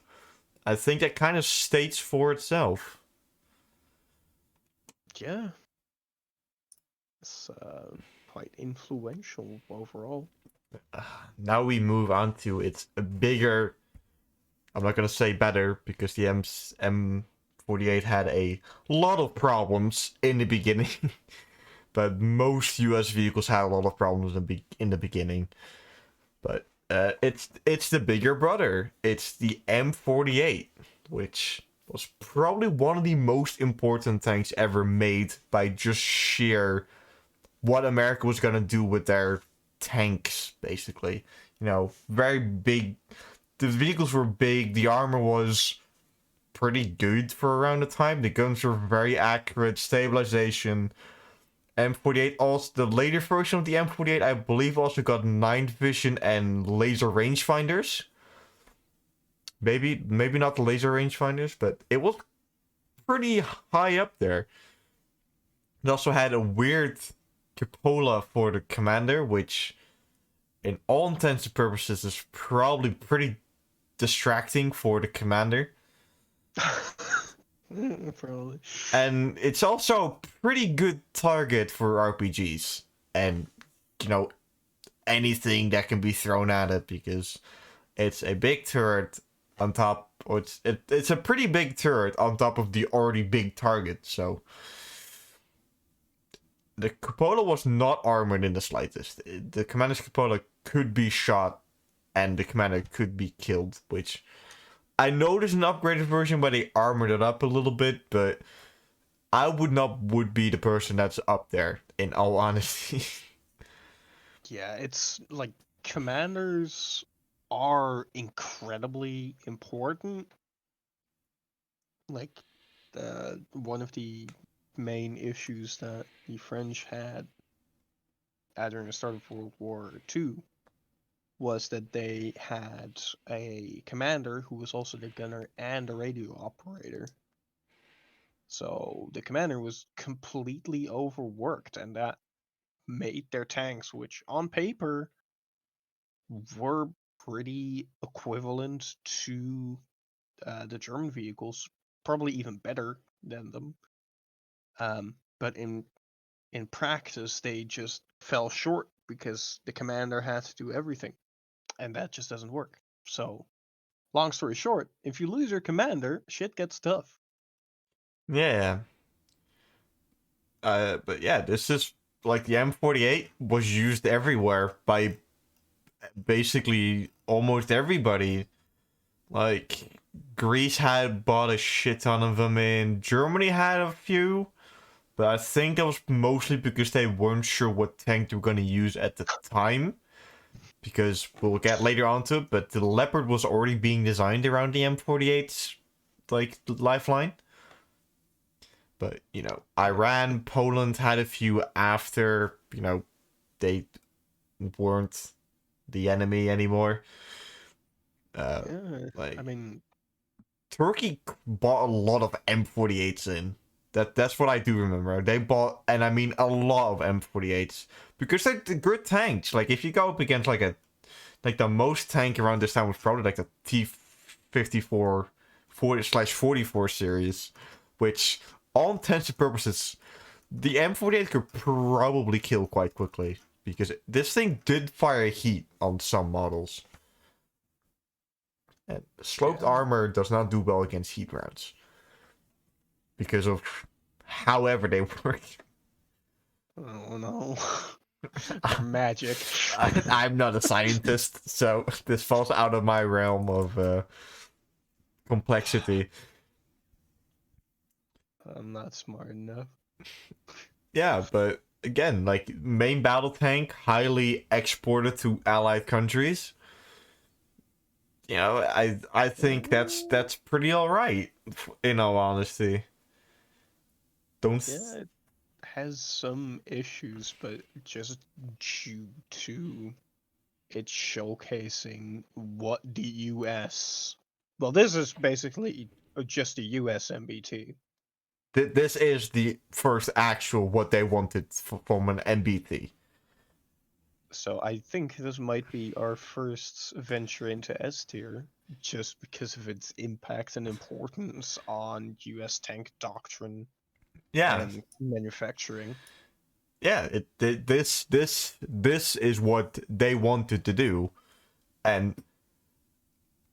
I think that kind of states for itself. Yeah. It's quite influential overall. Now we move on to its bigger. I'm not gonna say better because the M48 had a lot of problems in the beginning, but most U.S. vehicles had a lot of problems in the beginning. But it's the bigger brother. It's the M48, which was probably one of the most important tanks ever made by just sheer what America was gonna do with their tanks, basically. Very big. The vehicles were big. The armor was pretty good for around the time. The guns were very accurate. Stabilization. M48 also, the later version of the M48, I believe, also got night vision and laser rangefinders. Maybe not the laser rangefinders, but it was pretty high up there. It also had a weird cupola for the commander, which, in all intents and purposes, is probably pretty distracting for the commander. Probably. And it's also a pretty good target for RPGs. And, you know, anything that can be thrown at it, because it's a big turret on top, or it's a pretty big turret on top of the already big target. So the cupola was not armored in the slightest. The commander's cupola could be shot, and the commander could be killed. Which I know there's an upgraded version where they armored it up a little bit, but I would be the person that's up there. In all honesty. Yeah, it's like commanders are incredibly important. Like, one of the main issues that the French had during the start of World War II was that they had a commander who was also the gunner and a radio operator. So the commander was completely overworked, and that made their tanks, which on paper were pretty equivalent to the German vehicles, probably even better than them. But in practice, they just fell short because the commander had to do everything, and that just doesn't work. So, long story short, if you lose your commander, shit gets tough. Yeah. But yeah, this is like the M48 was used everywhere by basically almost everybody. Like Greece had bought a shit ton of them in. Germany had a few, but I think that was mostly because they weren't sure what tank they were gonna use at the time. Because we'll get later onto it, but the Leopard was already being designed around the M48's like lifeline. But you know, Iran, Poland had a few after, you know, they weren't the enemy anymore. Yeah, Like I mean, Turkey bought a lot of M48s in. That's what I do remember. They bought, and I mean a lot of M48s because they're good tanks. Like if you go up against like the most tank around this time was probably like the T-54 40/44 series, which all intents and purposes, the M48 could probably kill quite quickly because this thing did fire heat on some models. And sloped yeah, armor does not do well against heat rounds because of however they work. oh no, they're magic. I'm not a scientist, so this falls out of my realm of complexity. I'm not smart enough. Yeah, but again, like main battle tank, highly exported to allied countries. You know, I think that's pretty all right. In all honesty, don't. Yeah, it has some issues, but just due to it showcasing what the US. Well, this is basically just a US MBT. This is the first actual what they wanted from an MBT. So I think this might be our first venture into S tier, just because of its impact and importance on US tank doctrine Yeah, and manufacturing. yeah. This is what they wanted to do, and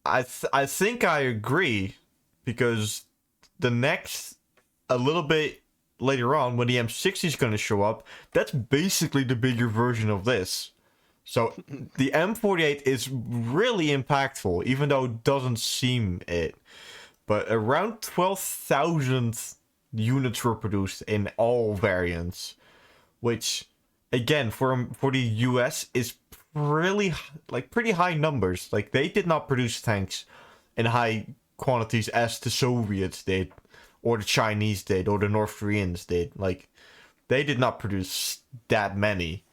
I think I agree because the next a little bit later on when the M60 is going to show up, that's basically the bigger version of this. So the M48 is really impactful, even though it doesn't seem it. But around 12,000 units were produced in all variants, which again for the US is really like pretty high numbers. Like they did not produce tanks in high quantities as the Soviets did, or the Chinese did, or the North Koreans did. Like they did not produce that many.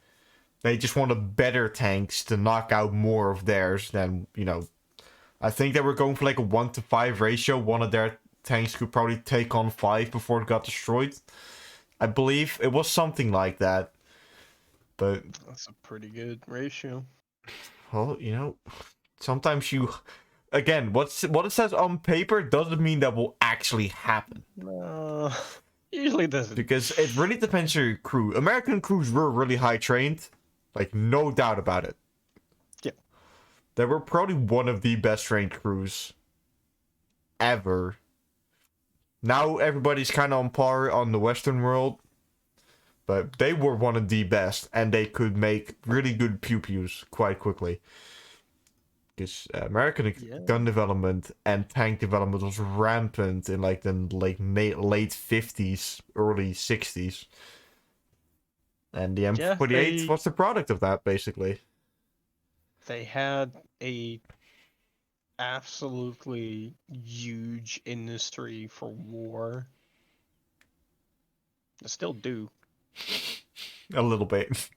They just wanted better tanks to knock out more of theirs than, you know. I think they were going for like a 1-to-5 ratio. One of their tanks could probably take on 5 before it got destroyed. I believe it was something like that. But, That's a pretty good ratio. well, you know, sometimes you again, what it says on paper doesn't mean that will actually happen. Usually doesn't. Because it really depends on your crew. American crews were really high trained, like no doubt about it. Yeah. They were probably one of the best trained crews ever. Now everybody's kind of on par on the Western world, but they were one of the best, and they could make really good pew-pews quite quickly. Because American gun development and tank development was rampant in like the late 50s, early 60s. And the M48 was the product of that, basically. They had a absolutely huge industry for war. They still do. A little bit.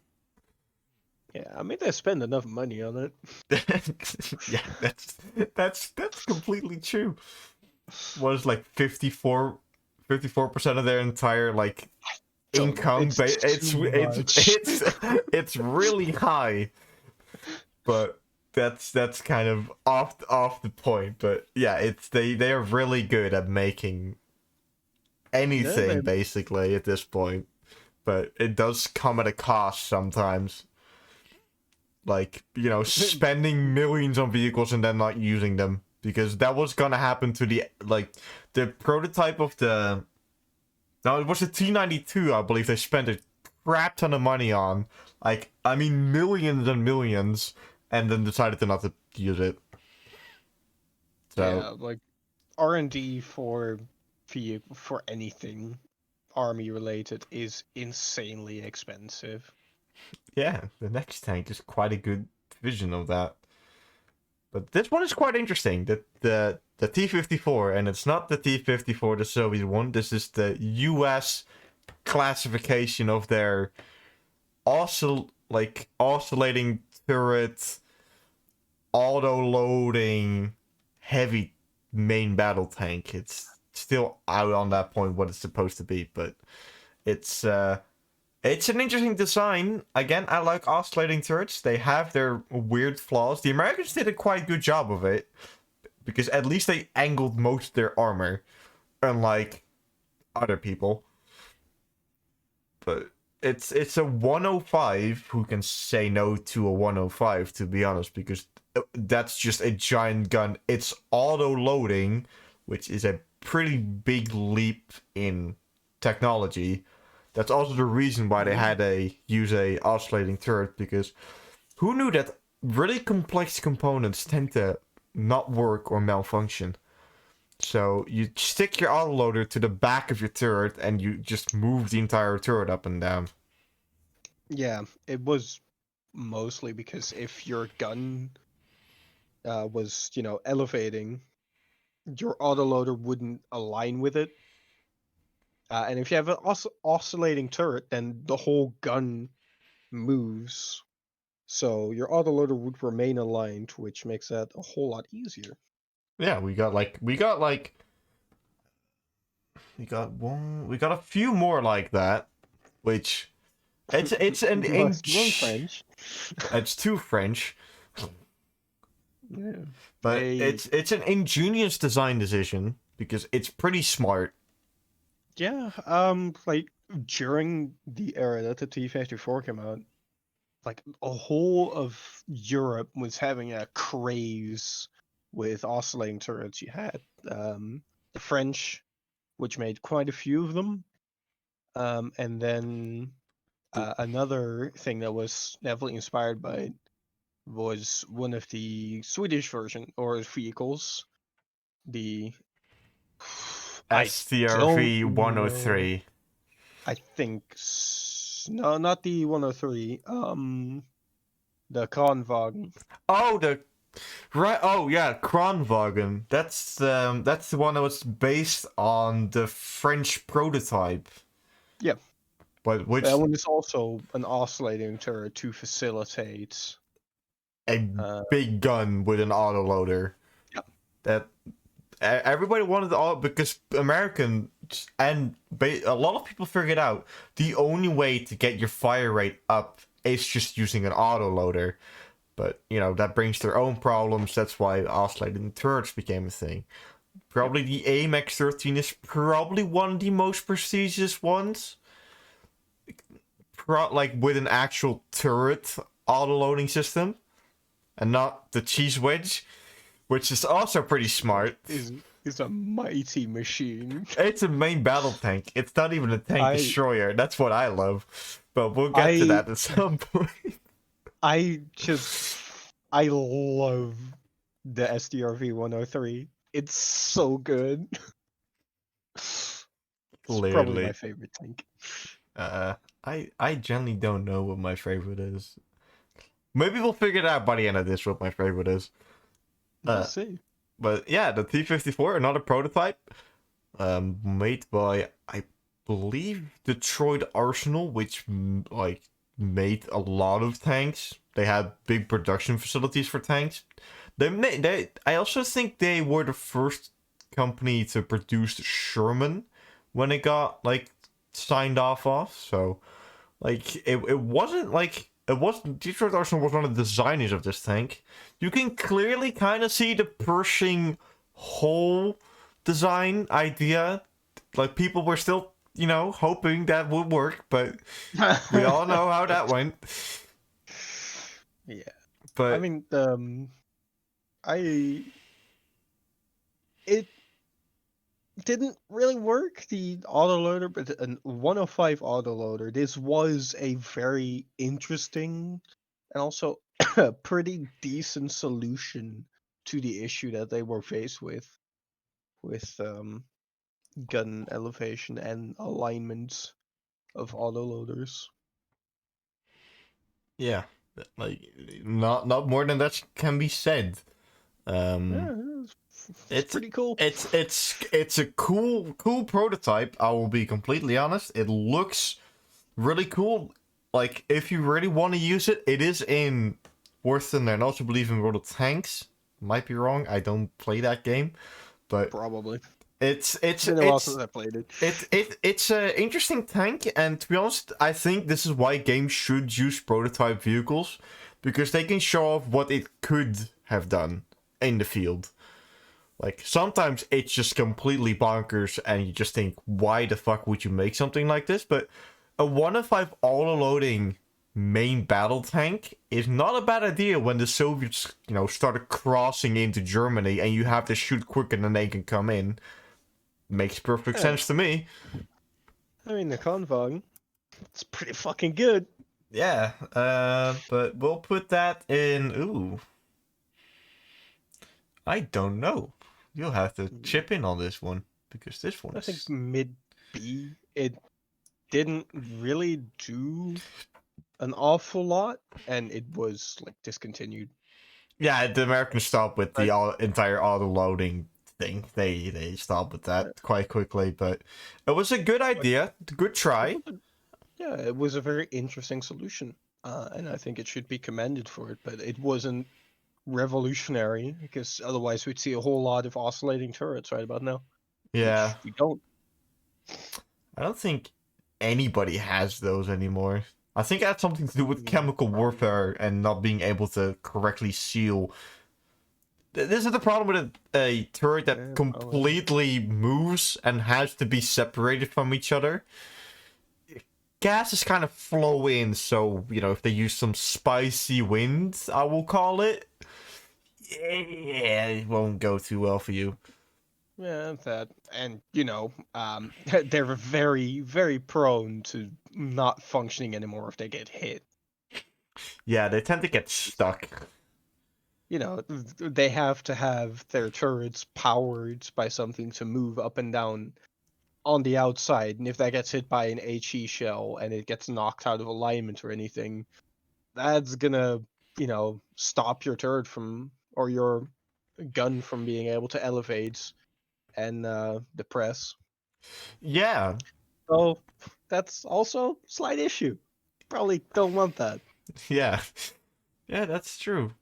Yeah, I mean they spend enough money on it. Yeah, that's completely true. Was like 54% of their entire like income. It's really high. But that's kind of off the point. But yeah, they are really good at making anything basically at this point. But it does come at a cost sometimes. Like, you know, spending millions on vehicles and then not using them. Because that was gonna happen to the prototype of the... No, it was the T-92, I believe they spent a crap ton of money on. Like, I mean millions and millions. And then decided to not to use it. So, yeah, like, R&D for anything army related is insanely expensive. Yeah, the next tank is quite a good vision of that. But this one is quite interesting. The T-54, and it's not the T-54, the Soviet one. This is the U.S. classification of their oscillating turret, auto-loading, heavy main battle tank. It's still out on that point what it's supposed to be, but it's an interesting design. Again, I like oscillating turrets. They have their weird flaws. The Americans did a quite good job of it, because at least they angled most of their armor, unlike other people. But it's a 105 who can say no to a 105, to be honest, because that's just a giant gun. It's auto-loading, which is a pretty big leap in technology. That's also the reason why they had use a oscillating turret, because who knew that really complex components tend to not work or malfunction. So you stick your autoloader to the back of your turret and you just move the entire turret up and down. Yeah, it was mostly because if your gun was, elevating, your autoloader wouldn't align with it. And if you have an oscillating turret, then the whole gun moves. So your autoloader would remain aligned, which makes that a whole lot easier. Yeah, we got a few more like that, which it's French. It's too French. Yeah. But it's an ingenious design decision because it's pretty smart. Yeah, like during the era that the T-54 came out, like a whole of Europe was having a craze with oscillating turrets. You had the French, which made quite a few of them, and then another thing that was heavily inspired by it was one of the Swedish version or vehicles, the STRV 103. I think no, not the 103. The Kranwagen. Oh, oh yeah, Kranwagen. That's the one that was based on the French prototype. Yeah. But which that one is also an oscillating turret to facilitate a big gun with an autoloader. Yeah. That everybody wanted all, because Americans and a lot of people figured out the only way to get your fire rate up is just using an autoloader. But, that brings their own problems. That's why oscillating turrets became a thing. Probably the AIM X13 is probably one of the most prestigious ones. With an actual turret auto-loading system. And not the cheese wedge, which is also pretty smart. Is a mighty machine. It's a main battle tank. It's not even a tank destroyer. That's what I love. But we'll get to that at some point. I love the SDRV 103. It's so good. It's probably my favorite tank. I generally don't know what my favorite is. Maybe we'll figure it out by the end of this what my favorite is. We'll see. But yeah, the T-54, another prototype, made by, I believe, Detroit Arsenal, which made a lot of tanks. They had big production facilities for tanks. I also think they were the first company to produce Sherman when it got signed off. So it wasn't Detroit Arsenal was one of the designers of this tank. You can clearly kind of see the Pershing whole design idea. People were still, hoping that would work, but we all know how that went. Yeah. But I mean, it didn't really work, the autoloader, but a 105 autoloader. This was a very interesting and also a pretty decent solution to the issue that they were faced with gun elevation and alignment of autoloaders. Yeah, not more than that can be said. It's pretty cool. It's a cool prototype. I will be completely honest. It looks really cool. If you really want to use it, it is in War Thunder and also believe in World of Tanks. Might be wrong. I don't play that game, but probably it's been a while since I played it. It's an interesting tank, and to be honest, I think this is why games should use prototype vehicles, because they can show off what it could have done in the field. Sometimes it's just completely bonkers, and you just think, why the fuck would you make something like this? But a 105 auto-loading main battle tank is not a bad idea when the Soviets, started crossing into Germany, and you have to shoot quicker than they can come in. Makes perfect sense to me. I mean, the Konvog, it's pretty fucking good. Yeah, but we'll put that in... Ooh. I don't know. You'll have to chip in on this one, because this one I think mid B. It didn't really do an awful lot, and it was discontinued. Yeah, the Americans stopped with the entire auto-loading thing. They stopped with that quite quickly, but it was a good idea, a good try. Yeah, it was a very interesting solution, and I think it should be commended for it, but it wasn't revolutionary, because otherwise we'd see a whole lot of oscillating turrets right about now. Yeah. We don't. I don't think anybody has those anymore. I think it had something to do with chemical warfare and not being able to correctly seal. This is the problem with a turret that completely moves and has to be separated from each other. Gases kind of flow in, so, if they use some spicy wind, I will call it, yeah, it won't go too well for you. Yeah, that, and, they're very, very prone to not functioning anymore if they get hit. Yeah, they tend to get stuck. They have to have their turrets powered by something to move up and down on the outside, and if that gets hit by an HE shell and it gets knocked out of alignment or anything, that's gonna, stop your turret from, or your gun from being able to elevate and depress. Yeah. So that's also a slight issue. Probably don't want that. Yeah. Yeah, that's true.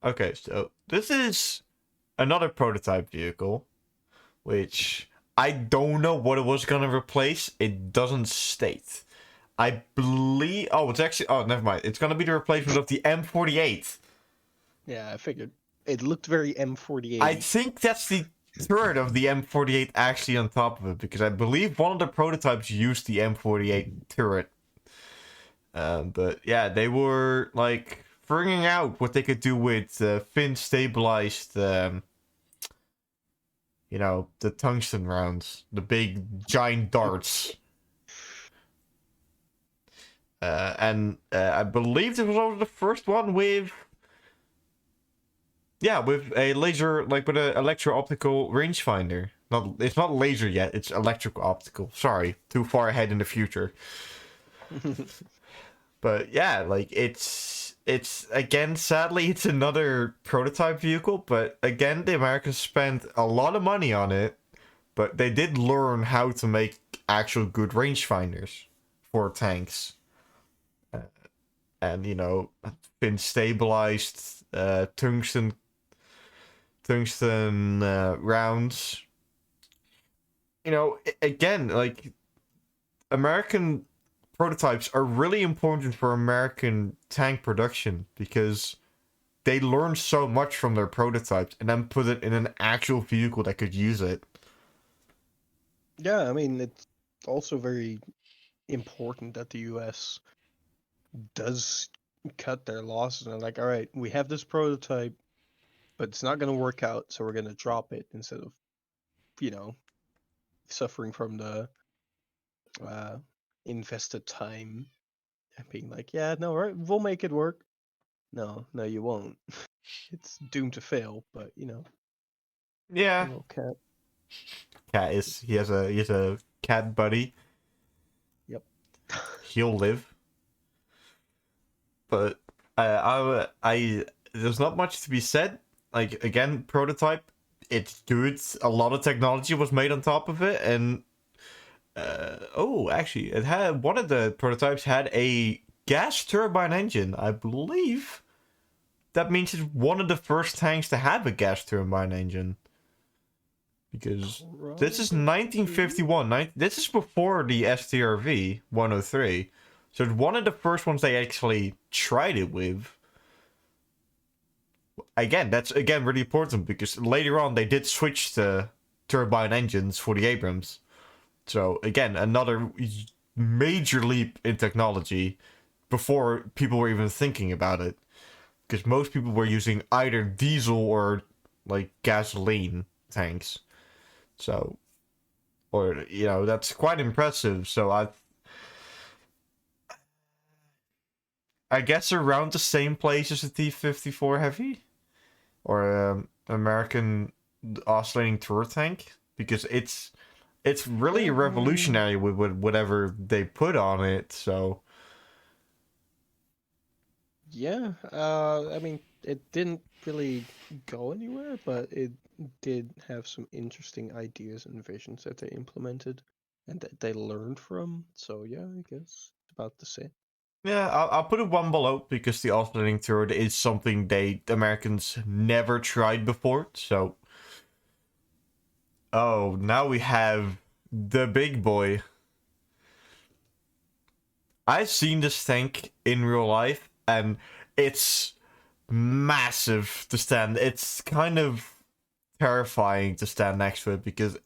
Okay, so this is another prototype vehicle, which I don't know what it was gonna replace. It doesn't state. I believe. Oh, it's actually. Oh, never mind. It's gonna be the replacement of the M48. Yeah, I figured. It looked very M48. I think that's the turret of the M48 actually on top of it, because I believe one of the prototypes used the M48 turret. But yeah, they were like figuring out what they could do with fin stabilized, the tungsten rounds, the big giant darts. And I believe this was also the first one with a laser, like with an electro-optical rangefinder. It's not laser yet, it's electric-optical. Sorry, too far ahead in the future. But yeah, like it's again, sadly, it's another prototype vehicle, but again, the Americans spent a lot of money on it, but they did learn how to make actual good rangefinders for tanks. And been stabilized tungsten rounds. Again, like American prototypes are really important for American tank production, because they learn so much from their prototypes and then put it in an actual vehicle that could use it. Yeah, I mean, it's also very important that the US does cut their losses. And they're like, all right, we have this prototype, but it's not going to work out, so we're going to drop it instead of, you know, suffering from the invested time and being like, yeah, no, right, we'll make it work. No, you won't. It's doomed to fail, but Yeah, little cat. he has a cat buddy. Yep. He'll live. But I there's not much to be said. Like, again, prototype, it's good. A lot of technology was made on top of it, and actually, it had one of the prototypes had a gas turbine engine, I believe. That means it's one of the first tanks to have a gas turbine engine. Because this is 1951. This is before the STRV 103. So it's one of the first ones they actually tried it with. Again, that's really important, because later on they did switch to turbine engines for the Abrams. So again, another major leap in technology before people were even thinking about it. Because most people were using either diesel or like gasoline tanks. So, or that's quite impressive. So I guess around the same place as the T-54 Heavy, or American oscillating turret tank, because it's really revolutionary with whatever they put on it. So yeah, I mean, it didn't really go anywhere, but it did have some interesting ideas and visions that they implemented and that they learned from. So yeah, I guess it's about the same. yeah, I'll put it one below, because the oscillating turret is something the Americans never tried before. So, oh, now we have the big boy. I've seen this tank in real life, and it's massive to stand. It's kind of terrifying to stand next to it, because,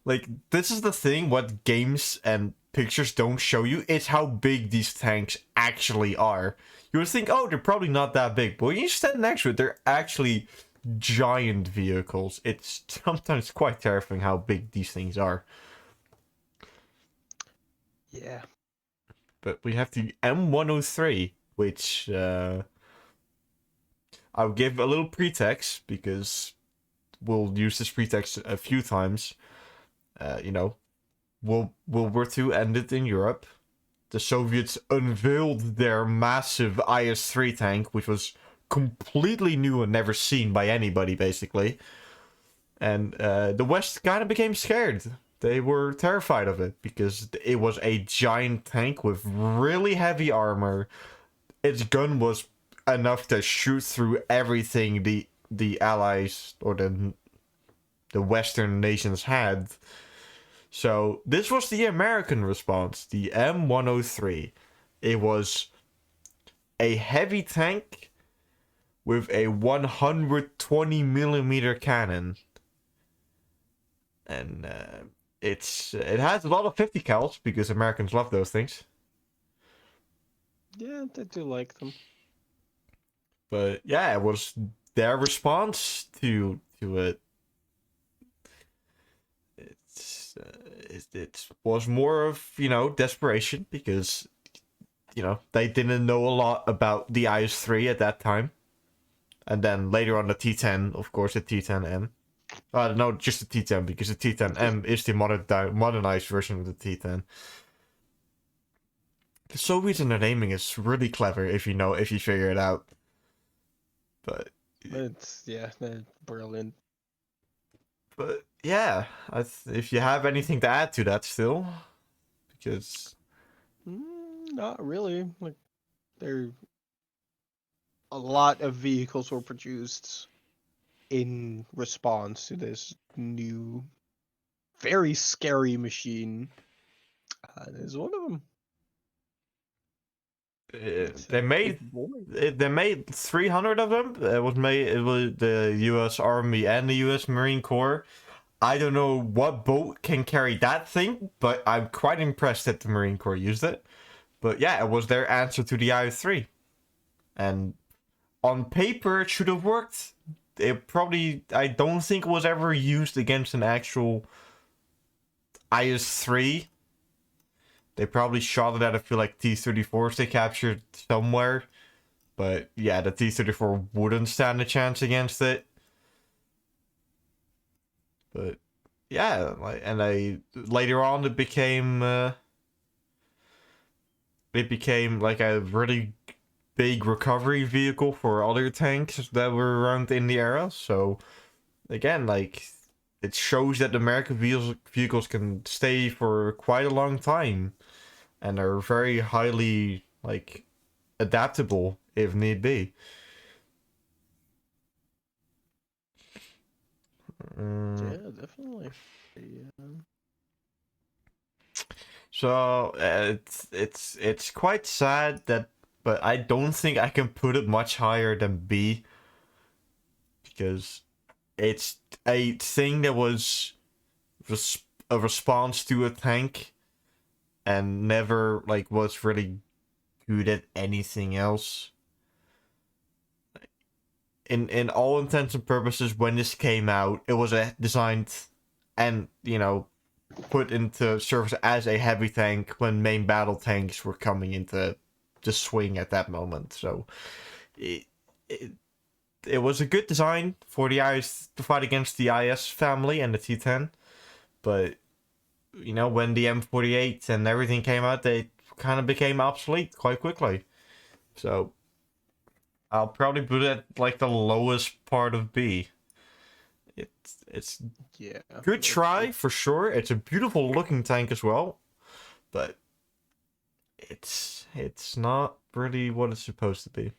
like, this is the thing, what games and pictures don't show you, is how big these tanks actually are. You would think, oh, they're probably not that big, but when you stand next to it, they're actually giant vehicles. It's sometimes quite terrifying how big these things are. Yeah. But we have the M103, which I'll give a little pretext, because we'll use this pretext a few times. World War II ended in Europe. The Soviets unveiled their massive IS-3 tank, which was completely new and never seen by anybody, basically. And the West kind of became scared. They were terrified of it, because it was a giant tank with really heavy armor. Its gun was enough to shoot through everything the Allies or the Western nations had. So this was the American response, the M103. It was a heavy tank with a 120 millimeter cannon, and it has a lot of 50 cals because Americans love those things. Yeah, I do like them. But yeah, it was their response to it. It was more of, desperation because, they didn't know a lot about the IS-3 at that time. And then later on the T-10, of course, the T-10M. No, just the T-10, because the T-10M is the modernized version of the T-10. The Soviets and their naming is really clever if you figure it out. But they're brilliant. But yeah, if you have anything to add to that still, because not really. Like, a lot of vehicles were produced in response to this new, very scary machine. Is one of them. They made 300 of them. It was the U.S. Army and the U.S. Marine Corps. I don't know what boat can carry that thing, but I'm quite impressed that the Marine Corps used it. But yeah, it was their answer to the IS-3, and on paper it should have worked. I don't think it was ever used against an actual IS-3. They probably shot it at a few like T-34s they captured somewhere. But yeah, the T-34 wouldn't stand a chance against it. But yeah, later on it became like a really big recovery vehicle for other tanks that were around in the era. So again, it shows that American vehicles can stay for quite a long time and are very highly adaptable if need be. Yeah, definitely. Yeah. So it's quite sad but I don't think I can put it much higher than B, because it's a thing that was a response to a tank and never was really good at anything else. In all intents and purposes, when this came out, it was designed and put into service as a heavy tank when main battle tanks were coming into the swing at that moment. So it was a good design for the IS to fight against the IS family and the T-10, but when the M48 and everything came out, they kind of became obsolete quite quickly. So I'll probably put it at the lowest part of B. It's Yeah. Good try for sure. It's a beautiful looking tank as well, but it's not really what it's supposed to be.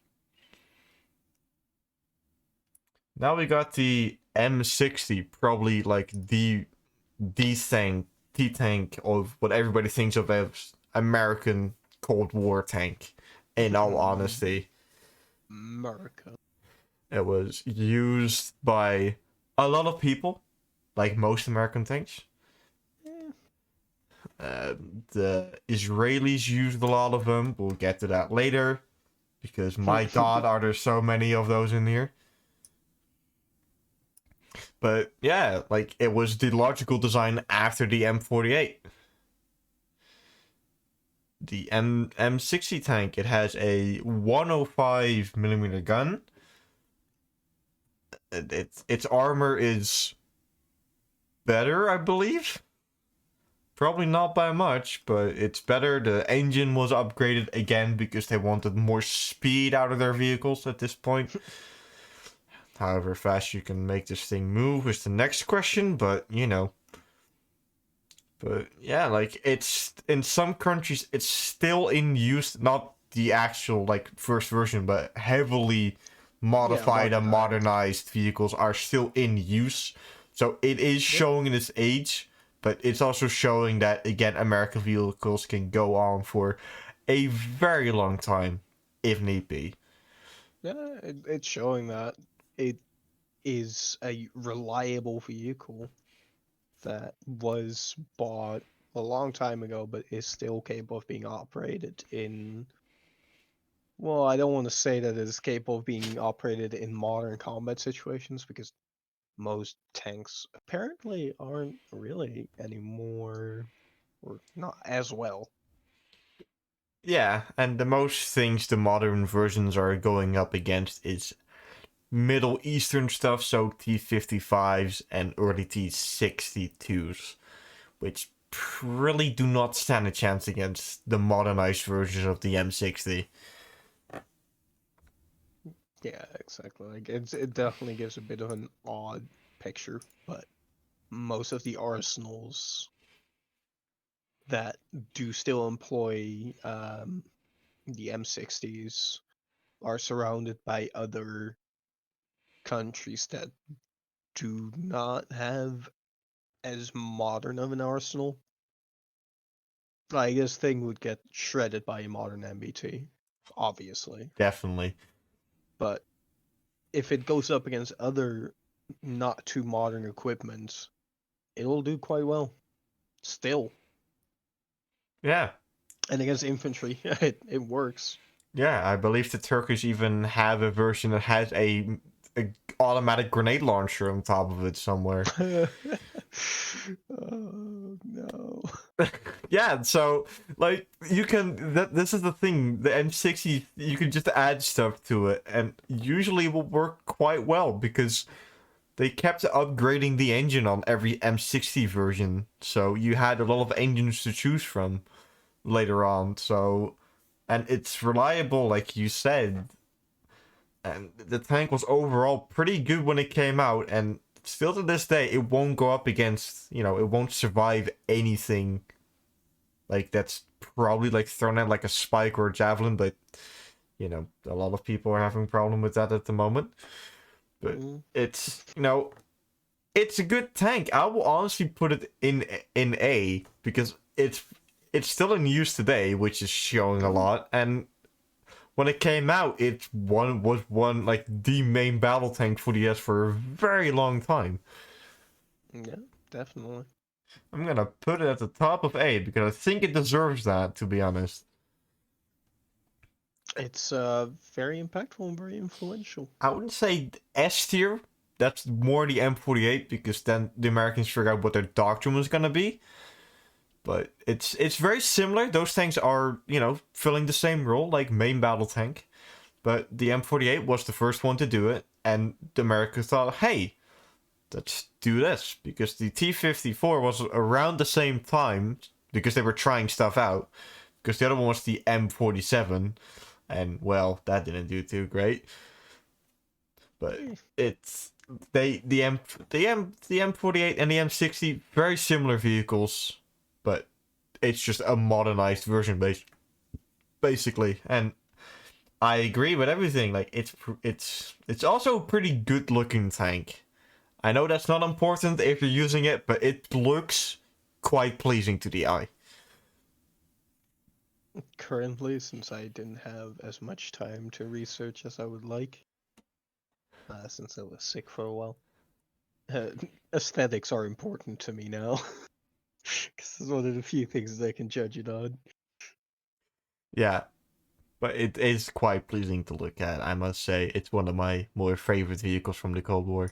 Now we got the M60, probably the T-tank of what everybody thinks of as American Cold War tank. In all honesty, America. It was used by a lot of people, like most American tanks. The Israelis used a lot of them. We'll get to that later, because my god, are there so many of those in here. But yeah, it was the logical design after the M48. The M60 tank, it has a 105 millimeter gun. Its armor is better, I believe. Probably not by much, but it's better. The engine was upgraded again because they wanted more speed out of their vehicles at this point. However fast you can make this thing move is the next question, but But yeah, it's in some countries it's still in use, not the actual first version, but heavily modified and modernized vehicles are still in use. So it is showing in its age, but it's also showing that, again, American vehicles can go on for a very long time, if need be. Yeah, it's showing that it is a reliable vehicle that was bought a long time ago, but is still capable of being operated in. Well, I don't want to say that it's capable of being operated in modern combat situations because most tanks apparently aren't really anymore, or not as well. Yeah, and the most things the modern versions are going up against is Middle Eastern stuff, so T-55s and early T-62s, which really do not stand a chance against the modernized versions of the M60. Yeah, exactly. Like it definitely gives a bit of an odd picture, but most of the arsenals that do still employ the M60s are surrounded by other countries that do not have as modern of an arsenal. Like this thing would get shredded by a modern MBT, obviously. Definitely. But if it goes up against other not too modern equipment, it'll do quite well. Still. Yeah. And against infantry, it works. Yeah, I believe the Turkish even have a version that has a automatic grenade launcher on top of it somewhere. Oh no. Yeah, so like you can this is the thing, the M60 you can just add stuff to it and usually it will work quite well because they kept upgrading the engine on every M60 version. So you had a lot of engines to choose from later on. So and it's reliable like you said. And the tank was overall pretty good when it came out, and still to this day, it won't go up against, it won't survive anything like that's probably like thrown at like a spike or a javelin, but a lot of people are having a problem with that at the moment. But it's it's a good tank. I will honestly put it in A because it's still in use today, which is showing a lot, and when it came out, it was one like the main battle tank for the S for a very long time. Yeah, definitely. I'm gonna put it at the top of A because I think it deserves that, to be honest. It's very impactful and very influential. I wouldn't say S tier. That's more the M48 because then the Americans figure out what their doctrine was gonna be. But it's very similar. Those tanks are, filling the same role, like main battle tank. But the M48 was the first one to do it, and the Americans thought, hey, let's do this. Because the T-54 was around the same time, because they were trying stuff out. Because the other one was the M47, and, well, that didn't do too great. But it's... the M48 and the M60, very similar vehicles, but it's just a modernized version, basically. And I agree with everything. Like it's also a pretty good looking tank. I know that's not important if you're using it, but it looks quite pleasing to the eye. Currently, since I didn't have as much time to research as I would like, since I was sick for a while, aesthetics are important to me now. Because it's one of the few things that I can judge it on. Yeah, but it is quite pleasing to look at. I must say, it's one of my more favorite vehicles from the Cold War.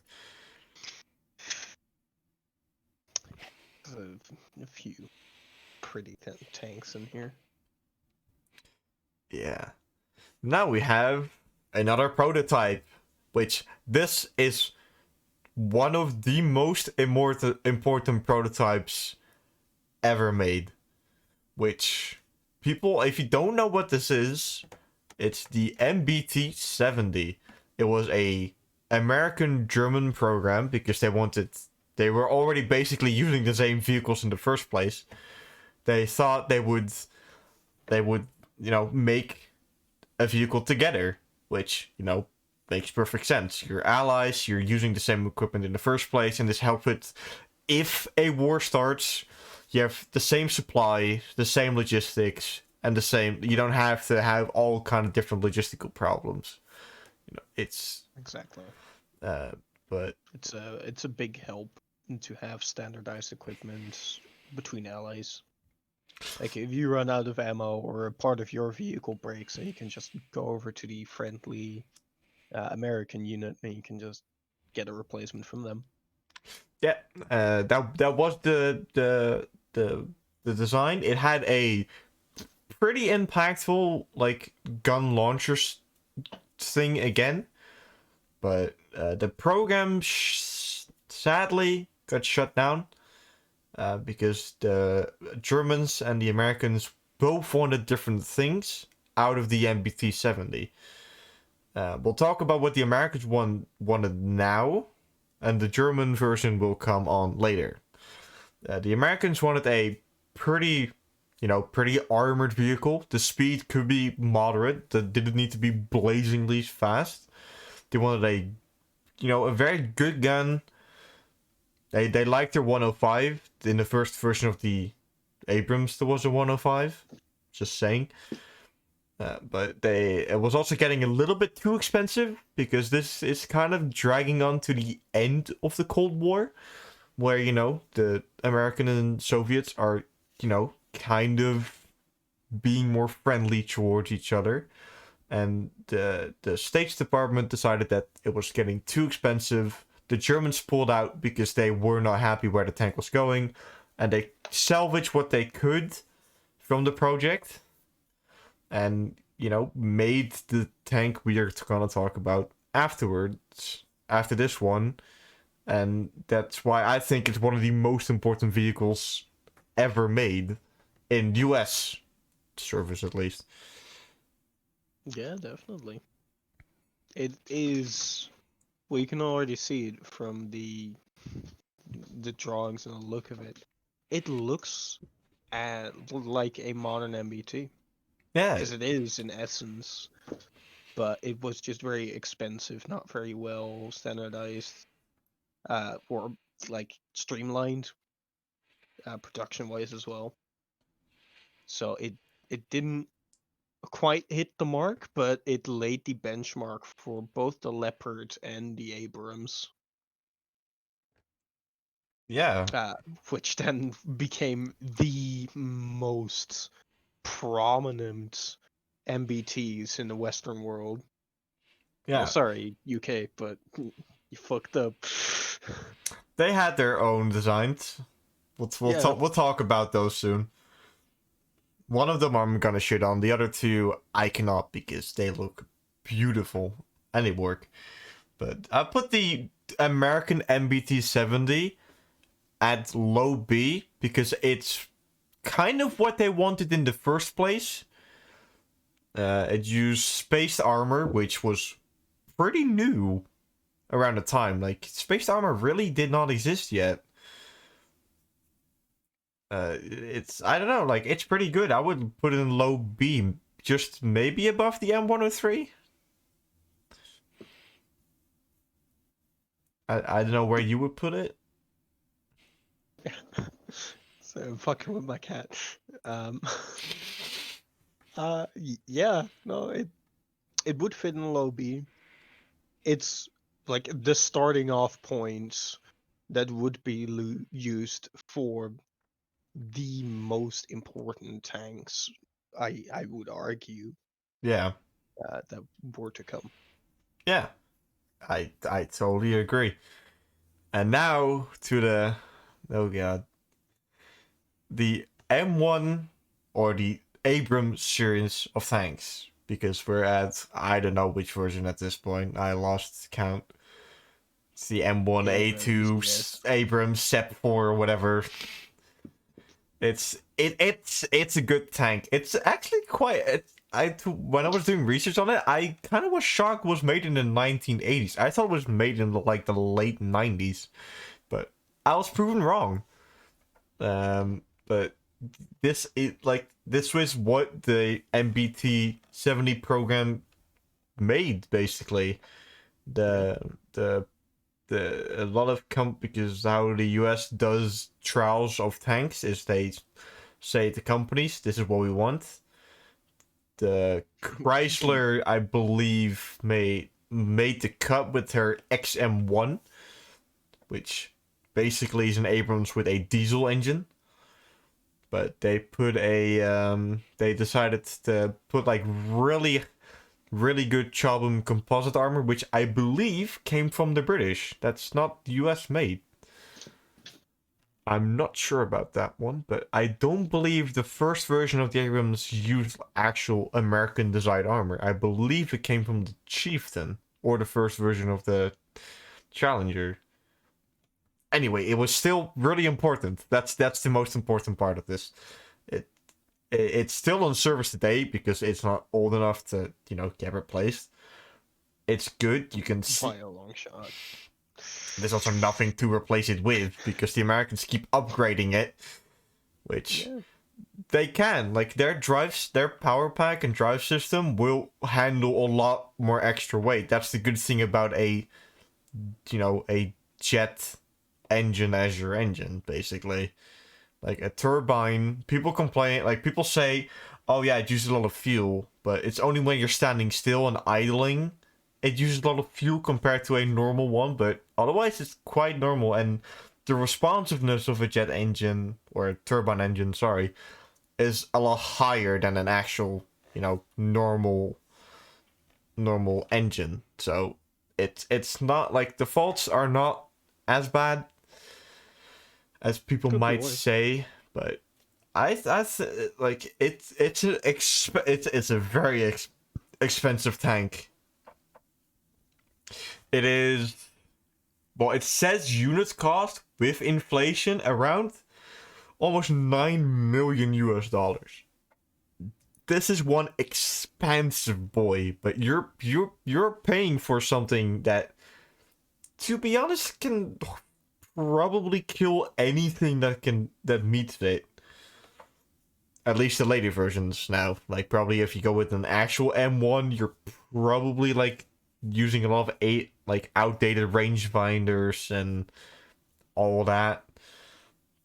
A few pretty tanks in here. Yeah. Now we have another prototype, which this is one of the most important prototypes ever made. Which people, if you don't know what this is, it's the MBT-70. It was a American-German program because they were already basically using the same vehicles in the first place. They thought they would make a vehicle together, which, makes perfect sense. You're allies, you're using the same equipment in the first place, and this helps with if a war starts, you have the same supply, the same logistics, and the same. You don't have to have all kind of different logistical problems. It's Exactly. but It's a big help to have standardized equipment between allies. Like if you run out of ammo or a part of your vehicle breaks, and you can just go over to the friendly American unit and you can just get a replacement from them. yeah, that was the design. It had a pretty impactful like gun launchers thing again, but the program sadly got shut down because the Germans and the Americans both wanted different things out of the MBT-70. We'll talk about what the Americans wanted now, and the German version will come on later. The Americans wanted a pretty armored vehicle. The speed could be moderate. That didn't need to be blazingly fast. They wanted a very good gun. They liked their 105. In the first version of the Abrams, there was a 105. Just saying. But it was also getting a little bit too expensive because this is kind of dragging on to the end of the Cold War, where the American and Soviets are kind of being more friendly towards each other, and the States Department decided that it was getting too expensive. The Germans pulled out because they were not happy where the tank was going, and they salvaged what they could from the project, and made the tank we are gonna talk about afterwards, after this one. And that's why I think it's one of the most important vehicles ever made in US service, at least. Yeah, definitely. It is. Well, you can already see it from the drawings and the look of it. It looks like a modern MBT, Yeah, because it is in essence, but it was just very expensive, not very well standardized, or like streamlined, production-wise as well. So it didn't quite hit the mark, but it laid the benchmark for both the Leopard and the Abrams. yeah, Which then became the most prominent MBTs in the Western world. Oh, yeah. sorry, UK, but you fucked up. They had their own designs. Yeah, We'll talk about those soon. One of them I'm gonna shit on. The other two I cannot because they look beautiful and they work. But I put the American MBT-70 at low B because it's kind of what they wanted in the first place. It used spaced armor, which was pretty new around the time. Like, spaced armor really did not exist yet. It's, I don't know, like, it's pretty good. I would put it in low B, just maybe above the M103. I don't know where you would put it. so I'm fucking with my cat. Um, yeah, no, it would fit in low B. It's like the starting off points that would be used for the most important tanks, I would argue, Yeah, that were to come. yeah, I totally agree. And now to the, oh god, the M1 or the Abrams series of tanks, because we're at, I don't know which version at this point. I lost count. It's the M1, A2, Yes. Abrams, SEP4, or whatever. It's a good tank. It's actually quite. When I was doing research on it, I kind of was shocked it was made in the 1980s. I thought it was made in like the late 90s, but I was proven wrong. But this was what the MBT-70 program made, basically. The a lot of because how the US does trials of tanks is they say to companies, this is what we want. The Chrysler, I believe, made the cut with her XM1, which basically is an Abrams with a diesel engine. But they put they decided to put like really good Chobham composite armor, which I believe came from the British. That's not US made. I'm not sure about that one, but I don't believe the first version of the Abrams used actual American designed armor. I believe it came from the Chieftain, or the first version of the Challenger. Anyway, it was still really important. That's the most important part of this. It's still on service today because it's not old enough to, get replaced. It's good. You can see. By a long shot. There's also nothing to replace it with because the Americans keep upgrading it, which they can. Like their power pack and drive system will handle a lot more extra weight. That's the good thing about a jet engine as your engine, basically. Like a turbine, people complain, like people say, oh yeah, it uses a lot of fuel, but it's only when you're standing still and idling it uses a lot of fuel compared to a normal one, but otherwise it's quite normal. And the responsiveness of a jet engine, or a turbine engine, sorry, is a lot higher than an actual, normal engine. So it's not like the faults are not as bad as people might say, but like it's a very expensive tank. It is, well, it says unit cost with inflation around almost $9 million US. This is one expensive boy, but you're paying for something that, to be honest, can probably kill anything that meets it. At least the later versions now. Like probably if you go with an actual M1, you're probably like using a lot of outdated rangefinders and all that.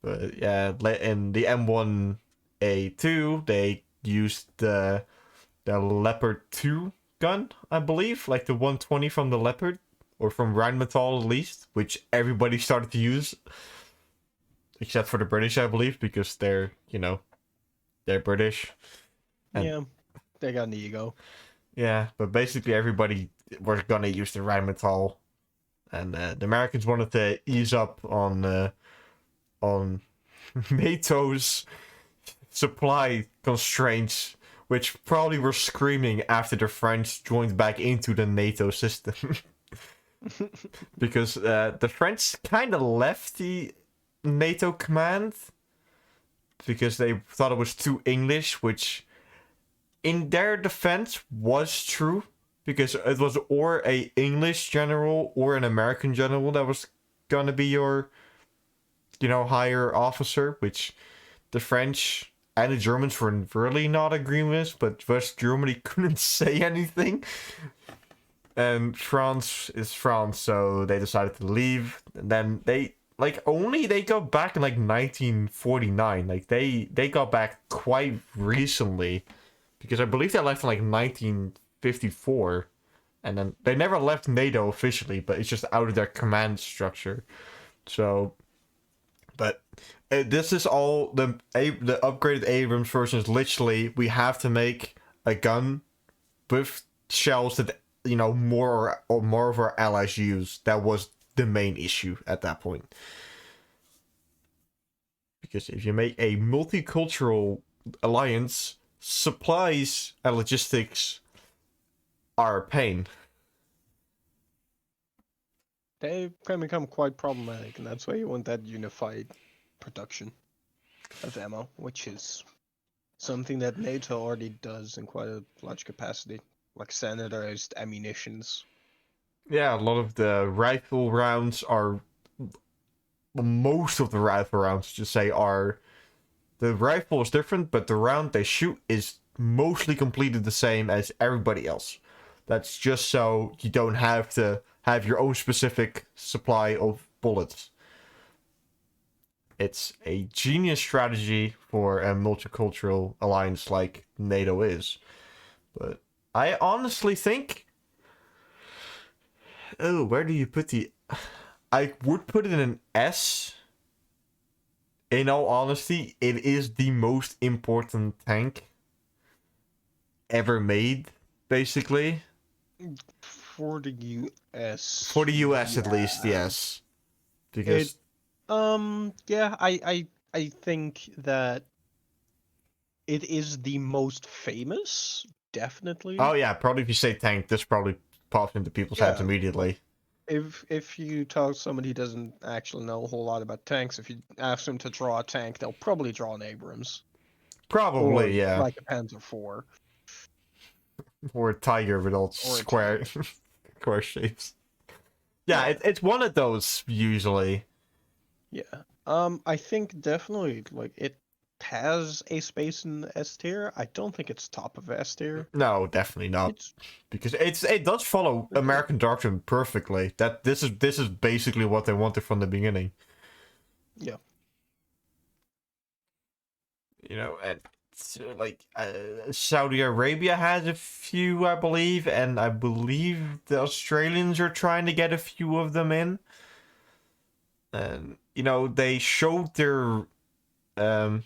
But yeah, in the M1A2, they used the Leopard 2 gun, I believe, like the 120 from the Leopard, or from Rheinmetall at least, which everybody started to use, except for the British, I believe, because they're British. And yeah, they got an ego. Yeah, but basically everybody was gonna use the Rheinmetall, and the Americans wanted to ease up on NATO's supply constraints, which probably were screaming after the French joined back into the NATO system. Because the French kind of left the NATO command because they thought it was too English, which in their defense was true, because it was or a English general or an American general that was gonna be your higher officer, which the French and the Germans were really not agreeing with, but West Germany couldn't say anything. And France is France, so they decided to leave. And then they got back in 1949. Like they got back quite recently, because I believe they left in 1954, and then they never left NATO officially, but it's just out of their command structure. So, but this is all the upgraded Abrams version is literally we have to make a gun with shells that more of our allies use. That was the main issue at that point. Because if you make a multicultural alliance, supplies and logistics are a pain. They can become quite problematic, and that's why you want that unified production of ammo, which is something that NATO already does in quite a large capacity. Like standardized ammunitions. Yeah, a lot of the rifle rounds are... Most of the rifle rounds, just say, are... The rifle is different, but the round they shoot is mostly completed the same as everybody else. That's just so you don't have to have your own specific supply of bullets. It's a genius strategy for a multicultural alliance like NATO is. But I honestly think... Oh, where do you put the... I would put it in an S. In all honesty, it is the most important tank ever made, basically. For the US. For the US, at least, yes. Because... Yeah, I think that it is the most famous, definitely. Oh yeah, probably if you say tank, this probably pops into people's heads immediately. If you tell somebody who doesn't actually know a whole lot about tanks, if you ask them to draw a tank, they'll probably draw an Abrams. Probably, Or, yeah. like a Panzer IV. Or a tiger with all square shapes. Yeah, it's one of those, usually. Yeah. I think definitely, like, it has a space in S tier. I don't think it's top of S tier. No, definitely not. Because it does follow American doctrine perfectly. That this is basically what they wanted from the beginning. Yeah. You know, and like Saudi Arabia has a few, I believe, and I believe the Australians are trying to get a few of them in. And you know, they showed their like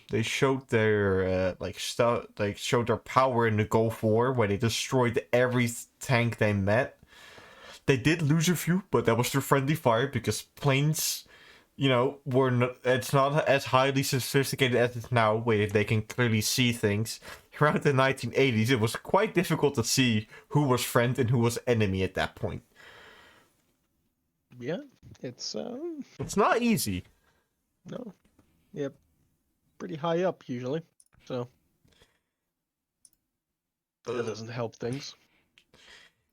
stuff, like showed their power in the Gulf War where they destroyed every tank they met. They did lose a few, but that was through friendly fire because planes, you know, it's not as highly sophisticated as it's now, where they can clearly see things. Around the 1980s, it was quite difficult to see who was friend and who was enemy at that point. Yeah, it's not easy. No. Yep. Pretty high up usually. So that doesn't help things.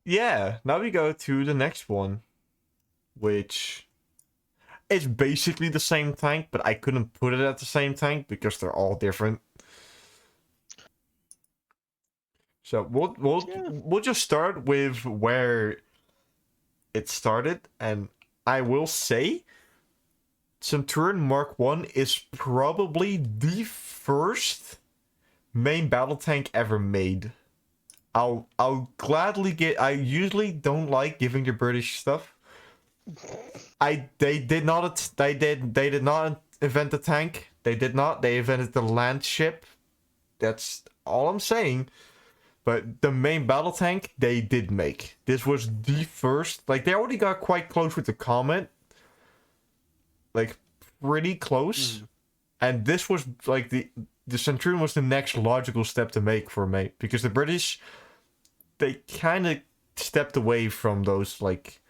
Yeah, now we go to the next one, which is basically the same tank, but I couldn't put it at the same tank because they're all different. So we'll just start with where it started, and I will say Centurion Mark 1 is probably the first main battle tank ever made. I'll gladly get. I usually don't like giving the British stuff. They did not invent the tank. They did not. They invented the land ship. That's all I'm saying. But the main battle tank they did make. This was the first. Like, they already got quite close with the Comet. Like, pretty close. And this was like the Centurion was the next logical step to make for me, because the British, they kind of stepped away from those like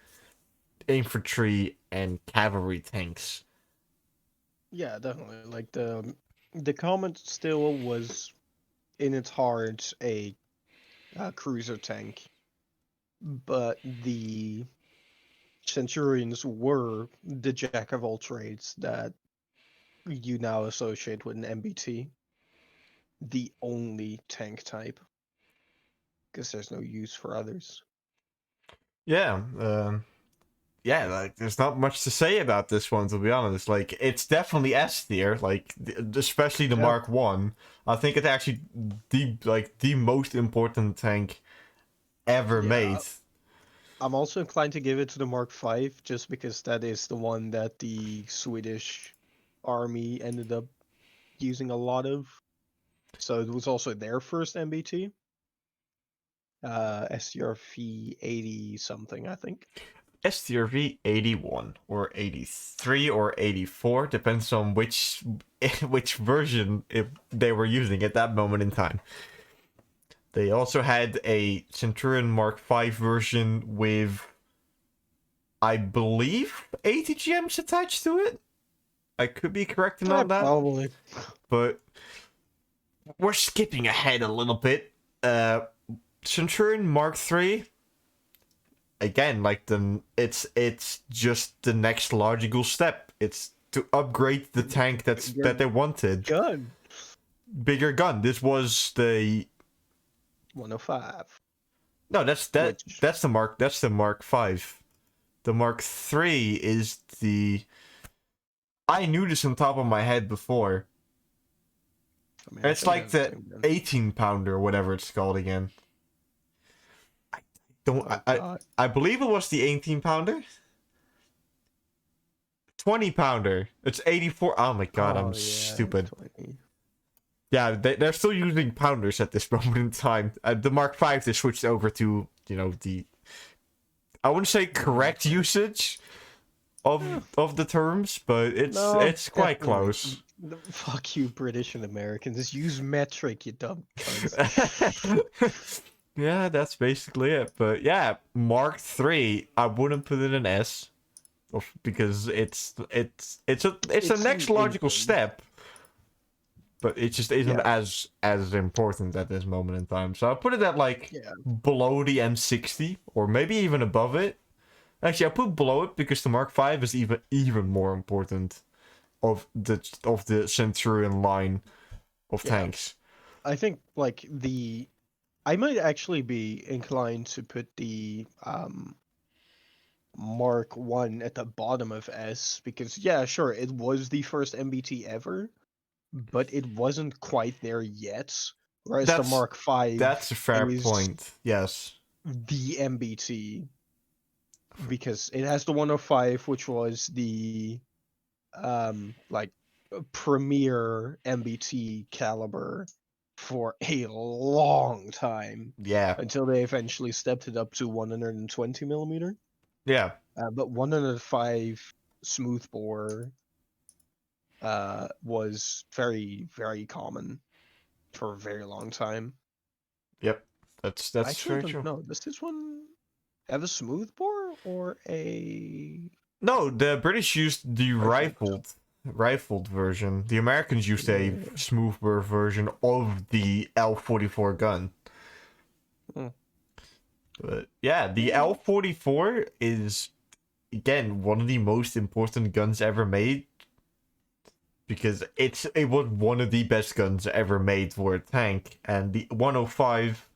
infantry and cavalry tanks. Yeah, definitely. Like the Comet still was in its heart a cruiser tank, but the Centurions were the jack of all trades that you now associate with an MBT. The only tank type, because there's no use for others. Yeah, like there's not much to say about this one, to be honest. Like, it's definitely S tier, like especially the Mark 1. I think it's actually the most important tank ever made. I'm also inclined to give it to the Mark 5 just because that is the one that the Swedish army ended up using a lot of. So it was also their first MBT. STRV 80 something, I think. STRV 81 or 83 or 84, depends on which version they were using at that moment in time. They also had a Centurion Mark 5 version with, I believe, ATGMs attached to it. I could be correcting on that. Probably. But we're skipping ahead a little bit. Centurion Mark 3. Again, like it's just the next logical step. It's to upgrade the tank that they wanted. Gun. Bigger gun. This was the 105. No, that's the Mark 5. The Mark III is the. I knew this on top of my head before. I mean, I It's think like that's the the same gun. 18-pounder, whatever it's called again. I don't. Oh god. I believe it was the 18-pounder. 20-pounder. It's 84. Oh my god, I'm Oh yeah, stupid. 20. Yeah, they're still using pounders at this moment in time. The Mark V, they switched over to, the. I wouldn't say correct usage Eh, of the terms, but no, it's quite definitely. close. Fuck you, British and Americans. Use metric, you dumb cunts. Yeah, that's basically it. But yeah, Mark III, I wouldn't put it in S, because it's a It's next an logical inkling. step, but it just isn't Yeah, as important at this moment in time. So I put it at like yeah, below the M60, or maybe even above it. Actually, I put below it because the Mark V is even more important of the Centurion line of yeah. tanks. I think like I might actually be inclined to put the Mark 1 at the bottom of S because yeah, sure, it was the first MBT ever, but it wasn't quite there yet. Whereas the That's Mark 5 that's a fair is point. Yes. the MBT because it has the 105, which was the like premier MBT caliber for a long time Yeah. until they eventually stepped it up to 120 millimeter. Yeah. But 105 smoothbore was very very common for a very long time. Yep. I That's actually very don't true. know. Does this one have a smoothbore or a? No, the British used the Okay. rifled version. The Americans used a Yeah. smoother version of the L44 gun. Hmm. But yeah, the Yeah. L44 is again one of the most important guns ever made, because it was one of the best guns ever made for a tank. And the 105,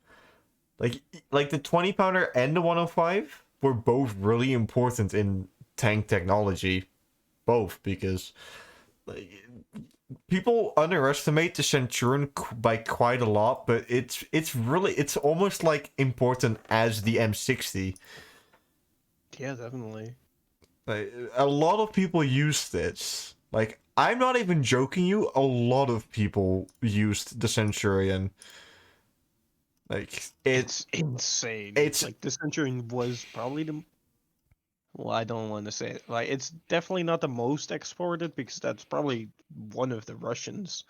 like the 20-pounder and the 105 were both really important in tank technology, both because like, people underestimate the Centurion by quite a lot, but it's almost like important as the M60. Yeah, definitely. Like, a lot of people use this. Like, I'm not even joking you. A lot of people used the Centurion. Like It's insane. it's Like the Centurion was probably the well, I don't want to say it. Like it's definitely not the most exported because that's probably one of the Russians,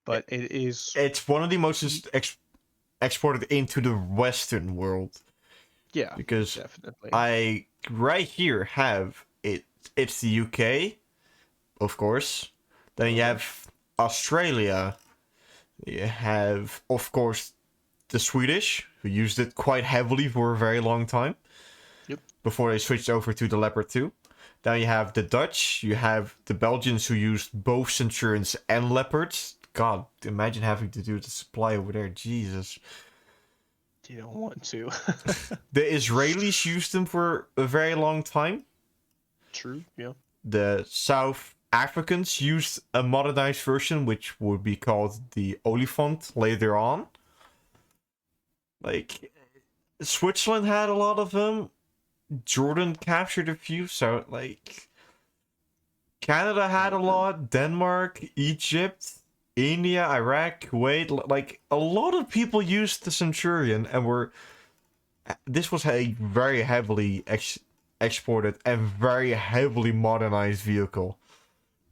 but it is it's one of the most exported into the Western world, yeah, because definitely. I right here have it. It's the UK, of course. Then you Uh-huh. have Australia. You have, of course, the Swedish, who used it quite heavily for a very long time Yep. before they switched over to the Leopard 2. Then you have the Dutch, you have the Belgians who used both Centurions and Leopards. God, imagine having to do the supply over there. Jesus. You don't want to. The Israelis used them for a very long time. True. Yeah. The South Africans used a modernized version, which would be called the Olifant later on. Like, Switzerland had a lot of them. Jordan captured a few, so like Canada had a lot, Denmark, Egypt, India, Iraq, Kuwait, like a lot of people used the Centurion and were this was a very heavily exported and very heavily modernized vehicle.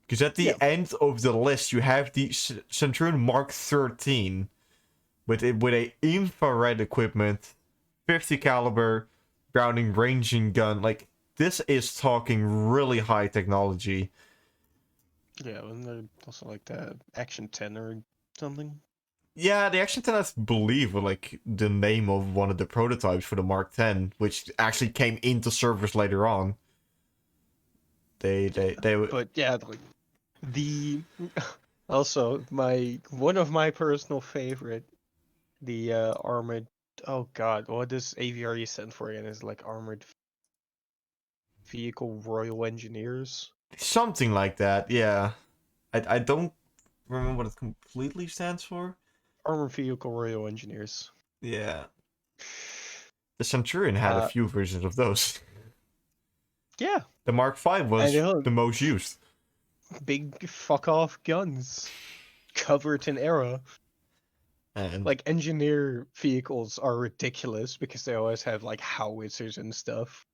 Because at the Yeah. end of the list you have the Centurion Mark 13 with a infrared equipment, 50 caliber Browning ranging gun. Like, this is talking really high technology. Yeah. And they're also like the Action 10 or something. Yeah, the Action 10, I believe, were like the name of one of the prototypes for the Mark 10, which actually came into service later on. They were. But yeah, like the also my one of my personal favorite, the armored. Oh God, what does AVRE stand for again? Is like armored Vehicle Royal Engineers. Something like that, yeah. I don't remember what it completely stands for. Armored Vehicle Royal Engineers. Yeah. The Centurion had a Uh, few versions of those. yeah, The Mark V was I know. the most used. Big fuck off guns, covered in arrow. And Like engineer vehicles are ridiculous because they always have like howitzers and stuff.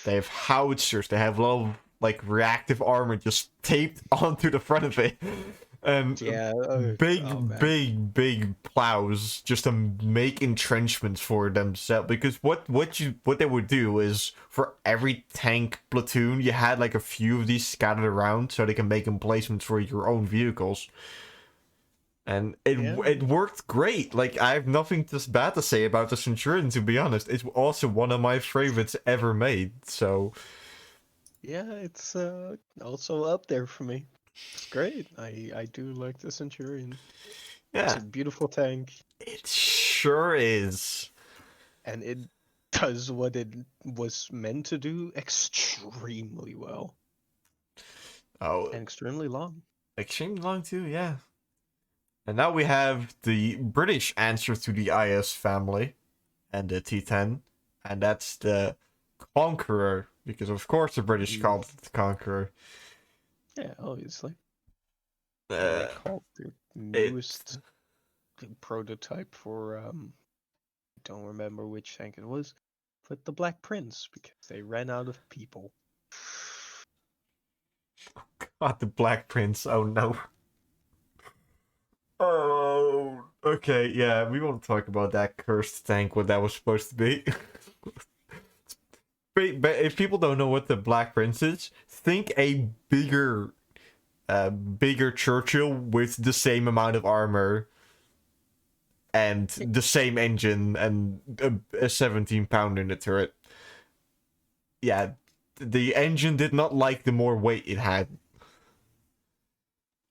they have howitzers. They have little like reactive armor just taped onto the front of it, and Yeah. big, Oh, man. big plows just to make entrenchments for themselves. Because what they would do is for every tank platoon, you had like a few of these scattered around so they can make emplacements for your own vehicles. And it worked great. Like, I have nothing bad to say about the Centurion, to be honest. It's also one of my favorites ever made, so... Yeah, it's also up there for me. It's great. I do like the Centurion. It's Yeah, a beautiful tank, it sure is. and it does what it was meant to do extremely well Oh, and extremely long. extremely long too, yeah. And now we have the British answer to the IS family and the T10, and that's the Conqueror, because of course the British called it the Conqueror. Yeah, obviously. Uh, They called the newest prototype for I don't remember which tank it was, but the Black Prince because they ran out of people. God, the Black Prince, oh no. Oh, okay, yeah, we won't talk about that cursed tank, what that was supposed to be. But if people don't know what the Black Prince is, think a bigger Churchill with the same amount of armor and the same engine and a 17-pounder in the turret. Yeah, the engine did not like the more weight it had.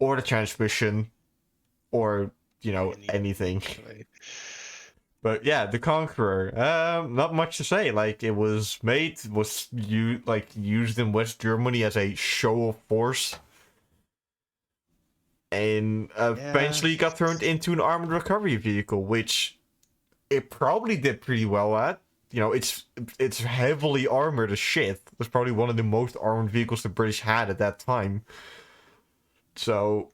Or the transmission. Or, anything. But yeah, the Conqueror. Not much to say. Like, it was used in West Germany as a show of force. And eventually got turned into an armored recovery vehicle, which it probably did pretty well at. It's heavily armored as shit. It's probably one of the most armored vehicles the British had at that time. So,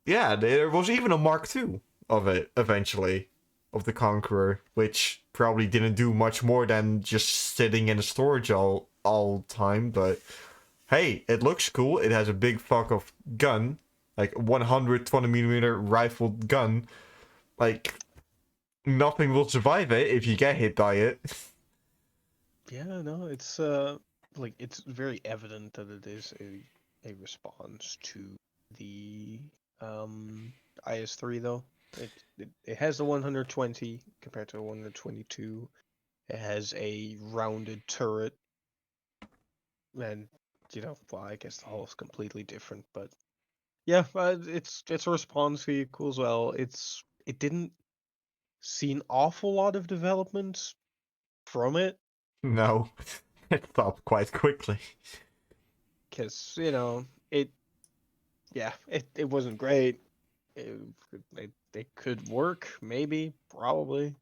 yeah, there was even a Mark II of it, eventually, of the Conqueror, which probably didn't do much more than just sitting in a storage all time, but hey, it looks cool. It has a big fuck of gun, like 120mm rifled gun. Like, nothing will survive it if you get hit by it. Yeah, no, it's it's very evident that it is a response to the IS-3 though. It has the 120 compared to the 122. It has a rounded turret, and well, I guess the hull is completely different, but yeah, it's a response vehicle as well. It didn't see an awful lot of development from it. No, it stopped quite quickly. Because it wasn't great. It could work, maybe, probably.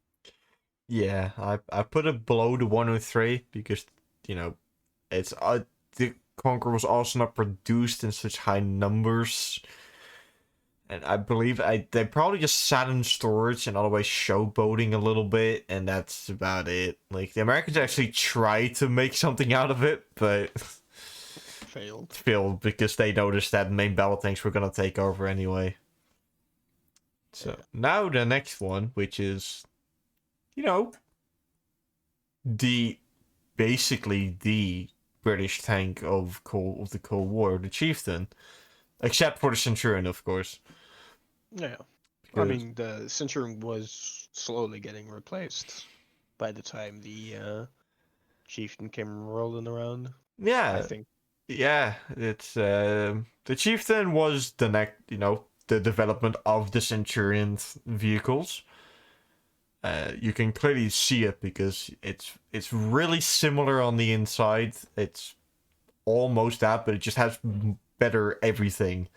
Yeah, I put it below the 103 because it's the Conqueror was also not produced in such high numbers. And I believe they probably just sat in storage and otherwise showboating a little bit, and that's about it. Like, the Americans actually tried to make something out of it, but failed because they noticed that main battle tanks were gonna take over anyway. So now the next one, which is, basically the British tank of the Cold War, the Chieftain, except for the Centurion, of course. Yeah. I mean, the Centurion was slowly getting replaced by the time the Chieftain came rolling around. Yeah, I think. Yeah, it's the Chieftain was the next, the development of the Centurion's vehicles. You can clearly see it because it's really similar on the inside. It's almost that, but it just has better everything.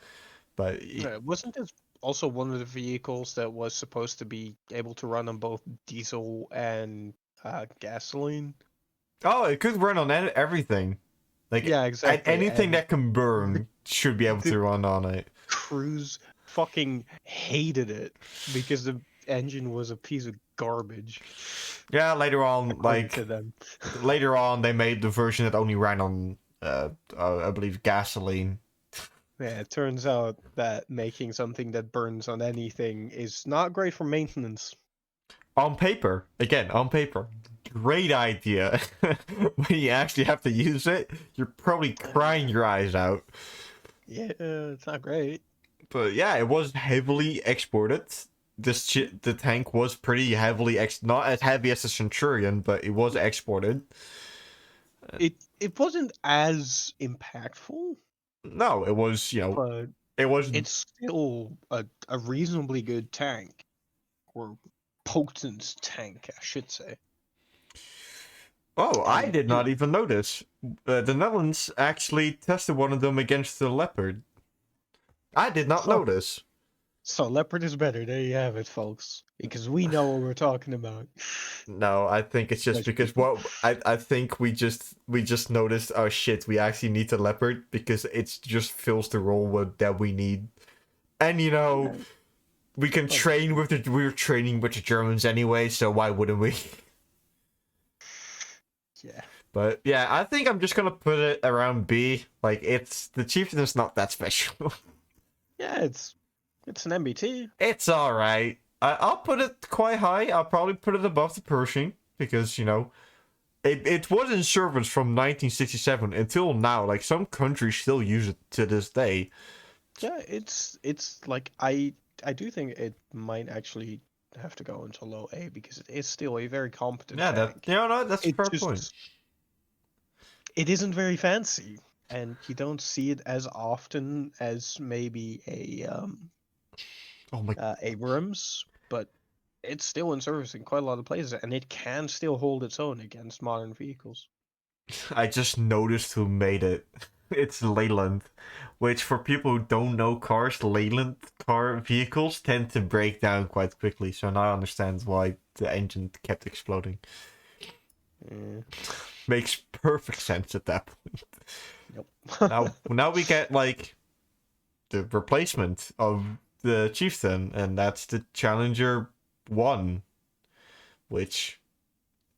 But Wasn't this also one of the vehicles that was supposed to be able to run on both diesel and gasoline? oh, it could run on everything. Like Yeah, exactly. anything And that can the, burn should be able the to run on it. crews fucking hated it because the engine was a piece of garbage, Yeah, later on, according to like them. later on, they made the version that only ran on, I believe, gasoline. Yeah, it turns out that making something that burns on anything is not great for maintenance. On paper, again, on paper, great idea. When you actually have to use it, you're probably crying your eyes out. Yeah, it's not great. But yeah, it was heavily exported. The tank was pretty heavily not as heavy as the Centurion, but it was exported. It wasn't as impactful, No, it was but it was. it's still a reasonably good tank, or potent tank, I should say. Oh, I And did not even notice. The Netherlands actually tested one of them against the Leopard. I did not notice. so Leopard is better. There you have it, folks. Because we know what we're talking about. No, I think it's just Dutch because people. I think we just noticed. Oh shit, we actually need the Leopard because it just fills the role that we need. And Yeah, we can well, train with the we were training with the Germans anyway, so why wouldn't we? yeah. But yeah, I think I'm just gonna put it around B. Like it's the Chieftain's not that special. Yeah, it's an MBT. It's all right. I'll put it quite high. I'll probably put it above the Pershing because it was in service from 1967 until now. Like some countries still use it to this day. Yeah, it's like I do think it might actually have to go into low A because it is still a very competent Yeah, tank. no, that's a It fair point. just it isn't very fancy, and you don't see it as often as maybe a Oh my! Abrams, but it's still in service in quite a lot of places, and it can still hold its own against modern vehicles. I just noticed who made it. It's Leyland, which for people who don't know cars, Leyland car vehicles tend to break down quite quickly. So now I understand why the engine kept exploding. Mm, Makes perfect sense at that point. nope. Now we get like the replacement of the Chieftain, and that's the Challenger 1, which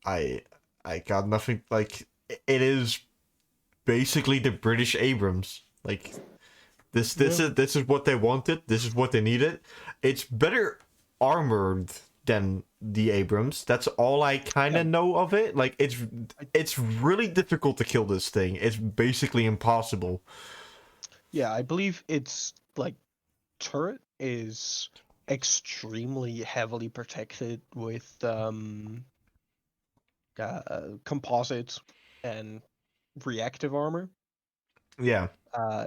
I I got nothing like it is basically the British Abrams. Like Yeah. this is what they wanted, this is what they needed. It's better armored than the Abrams. That's all I kind Yeah, of know of it. Like it's really difficult to kill this thing. It's basically impossible. yeah, I believe its like turret is extremely heavily protected with composites and reactive armor. Yeah.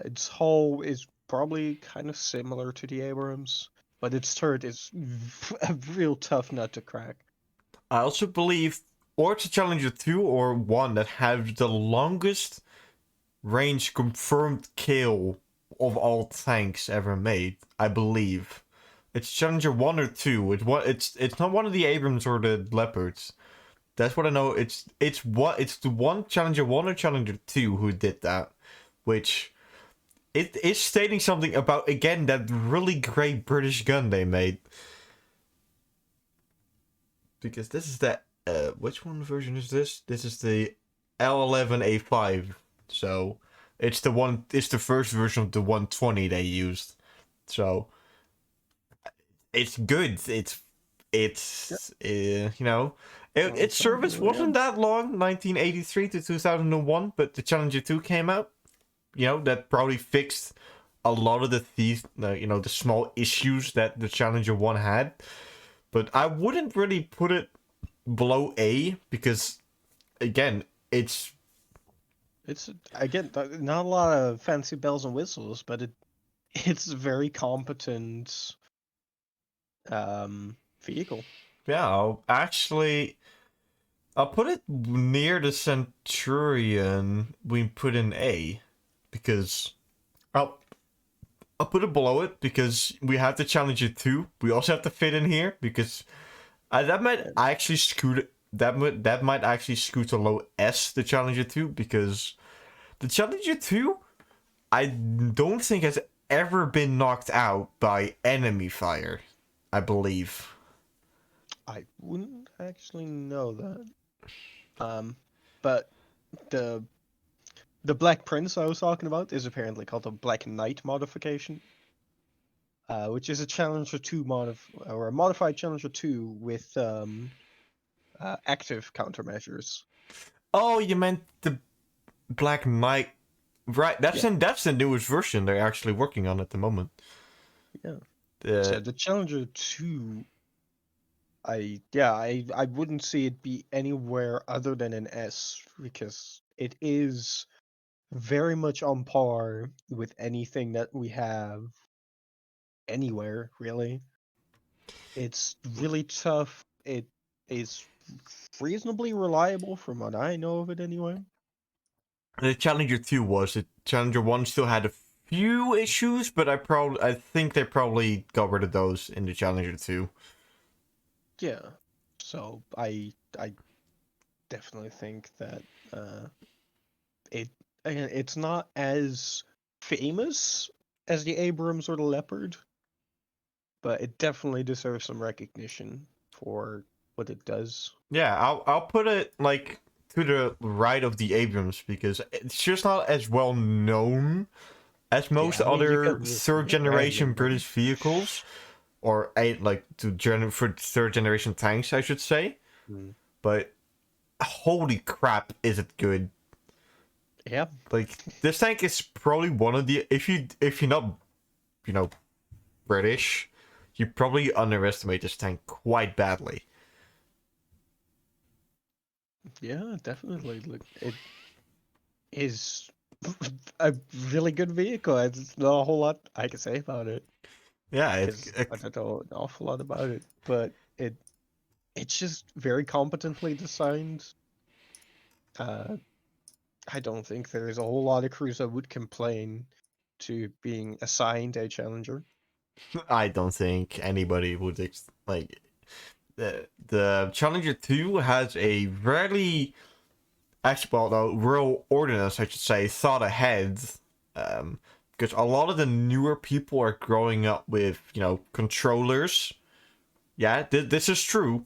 Its hull is probably kind of similar to the Abrams, but its turret is a real tough nut to crack. I also believe or it's a Challenger 2 or 1 that has the longest range confirmed kill of all tanks ever made, I believe. It's Challenger 1 or 2. It's not one of the Abrams or the Leopards. That's what I know. It's the one Challenger 1 or Challenger 2 who did that, which it is stating something about again that really great British gun they made. Because this is the which one version is this? This is the L11A5. So it's the first version of the 120 they used. So it's good. It's its service wasn't that long, 1983 to 2001, but the Challenger 2 came out. That probably fixed a lot of the small issues that the Challenger 1 had. But I wouldn't really put it below A because again, it's again not a lot of fancy bells and whistles, but it's a very competent vehicle. Yeah, I'll put it near the Centurion. We put in A because I'll I'll put it below it because we have the Challenger 2. We also have to fit in here because that might And actually scoot. That might actually scoot to low S the Challenger 2 because the Challenger 2 I don't think has ever been knocked out by enemy fire. I believe. I wouldn't actually know that. But the the Black Prince I was talking about is apparently called a Black Knight modification, which is a Challenger 2 or a modified Challenger 2 with active countermeasures. Oh, you meant the Black Knight, right? Yeah, That's the newest version they're actually working on at the moment. yeah. So The the Challenger 2, I wouldn't see it be anywhere other than an S because it is very much on par with anything that we have anywhere, really. It's really tough. It is reasonably reliable from what I know of it anyway. the Challenger 2 was it. Challenger 1 still had a few issues, but I think they probably got rid of those in the Challenger 2. Yeah. So I definitely think that it again it's not as famous as the Abrams or the Leopard, but it definitely deserves some recognition for what it does. Yeah, I'll put it like to the right of the Abrams because it's just not as well known as most Yeah, I mean you other got third the generation Dragon. British vehicles, or like for third generation tanks, I should say. Mm. But holy crap, is it good? Yeah, Like this tank is probably one of the if you're not British, you probably underestimate this tank quite badly. yeah, definitely. Look, it is a really good vehicle. There's not a whole lot I can say about it Yeah, because I don't know an awful lot about it, but it's just very competently designed. Uh, I don't think there's a whole lot of crews that would complain to being assigned a challenger. I don't think anybody would like the Challenger 2 has a really actually well no real ordinance I should say thought ahead because a lot of the newer people are growing up with controllers. Yeah, this is true.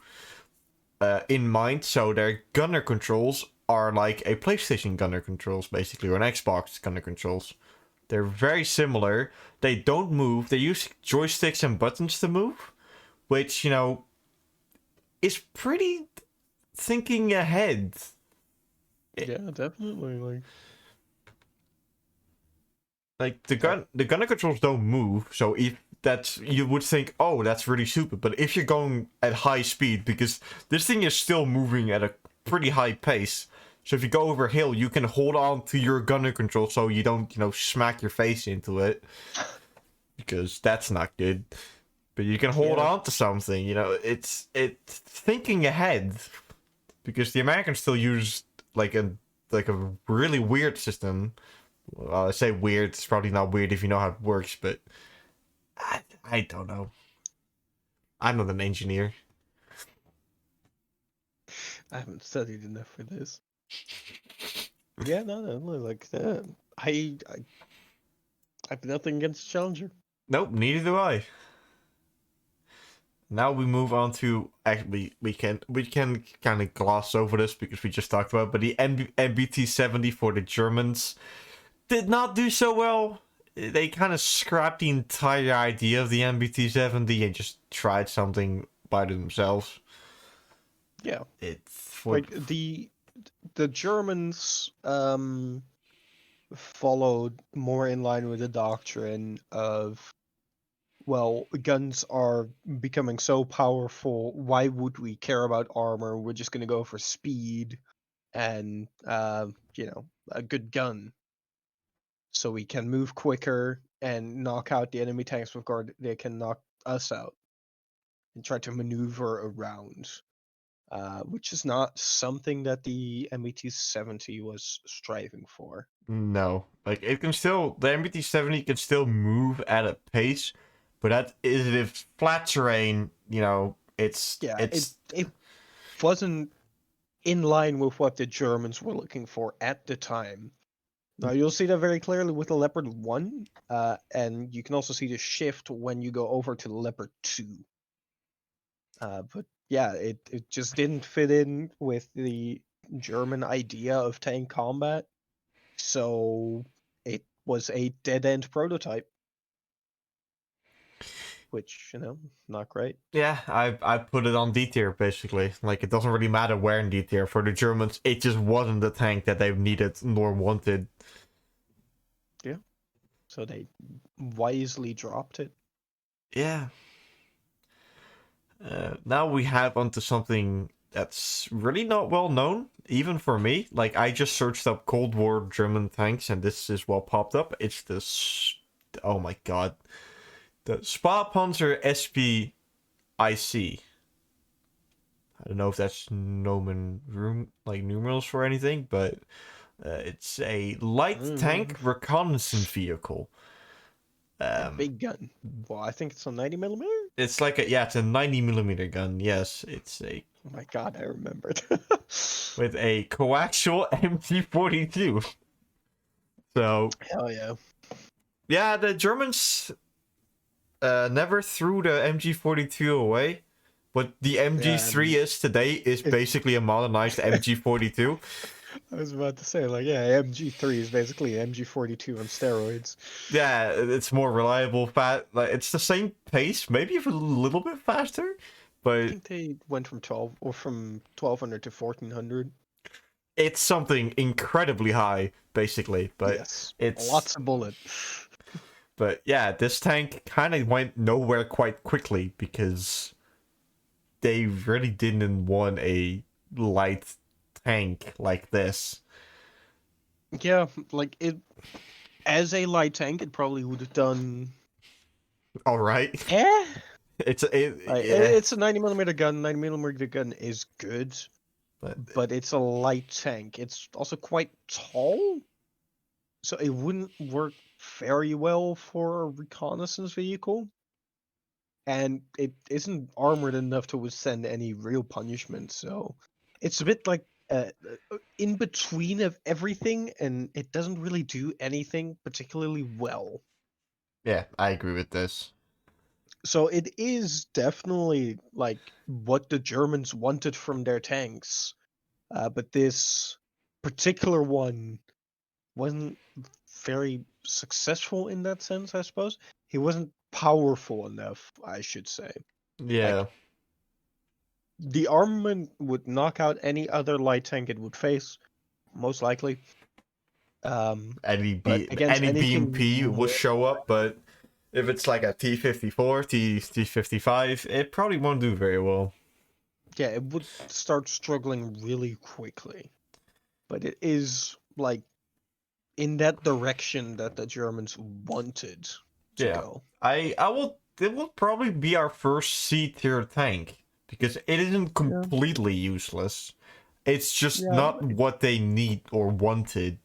In mind, so their gunner controls are like a PlayStation gunner controls, basically, or an Xbox gunner controls. They're very similar. They don't move. They use joysticks and buttons to move, which is pretty thinking ahead. Yeah, definitely. Like Uh, the gunner controls don't move, so if that's you would think, oh, that's really stupid. But if you're going at high speed, because this thing is still moving at a pretty high pace, so if you go over a hill, you can hold on to your gunner control so you don't smack your face into it, because that's not good. But you can hold yeah, on to something. It's thinking ahead, because the Americans still use like a really weird system. Well, I say weird. It's probably not weird if you know how it works, but I don't know. I'm not an engineer. I haven't studied enough for this. Yeah, no, like I have nothing against challenger. Nope, neither do I. Now we move on to actually we can kind of gloss over this because we just talked about it, but the MBT 70 for the Germans did not do so well. They kind of scrapped the entire idea of the MBT 70 and just tried something by themselves. Yeah, It's for like the Germans followed more in line with the doctrine of, well, guns are becoming so powerful, why would we care about armor? We're just gonna go for speed and a good gun, so we can move quicker and knock out the enemy tanks before they can knock us out. and try to maneuver around, which is not something that the MBT-70 was striving for. No, like it can still the MBT-70 can still move at a pace, but that is if flat terrain. Yeah, It's it wasn't in line with what the Germans were looking for at the time. Now you'll see that very clearly with the Leopard 1, and you can also see the shift when you go over to the Leopard 2. But yeah, it just didn't fit in with the German idea of tank combat, so it was a dead-end prototype, which, not great. yeah. I put it on D tier basically. Like it doesn't really matter where in D tier for the Germans. It just wasn't the tank that they needed nor wanted. Yeah. So they wisely dropped it. Yeah. Now we have onto something that's really not well known, even for me. Like, I just searched up Cold War German tanks, and this is what popped up. It's this. Oh my god. The Spa-Panzer SPIC. I don't know if that's numerals or anything, but it's a light tank reconnaissance vehicle. Big gun. Well, I think it's a 90 mm. It's like it's a 90 mm gun. Yes, it's a Oh my god, I remembered. with a coaxial MG42. So Hell yeah. yeah, the Germans never threw the MG42 away. What the MG3 is today is basically a modernized MG42. I was about to say, like, yeah, MG3 is basically MG42 on steroids. Yeah, it's more reliable. It's the same pace, maybe even a little bit faster. I But think they went from 1200 to 1400. it's something incredibly high, basically. But Yes, it's lots of bullet. But yeah, this tank kind of went nowhere quite quickly because they really didn't want a light tank like this. Yeah, like it as a light tank, it probably would have done. All right, Eh. it's It's a 90 mm gun. 90 mm gun is good, but it's a light tank. It's also quite tall, so it wouldn't work very well for a reconnaissance vehicle. And it isn't armored enough to withstand any real punishment, so it's a bit like in between of everything, and it doesn't really do anything particularly well. yeah, I agree with this. So it is definitely like what the Germans wanted from their tanks, but this particular one wasn't very successful in that sense, I suppose. He wasn't powerful enough, I should say. Yeah, Like, the armament would knock out any other light tank it would face, most likely. But against any anything BMP will more, show up, but if it's like a T54, T55, it probably won't do very well. yeah, it would start struggling really quickly. But it is like in that direction that the Germans wanted to go. It will probably be our first C tier tank because it isn't completely useless. It's just not what they need or wanted.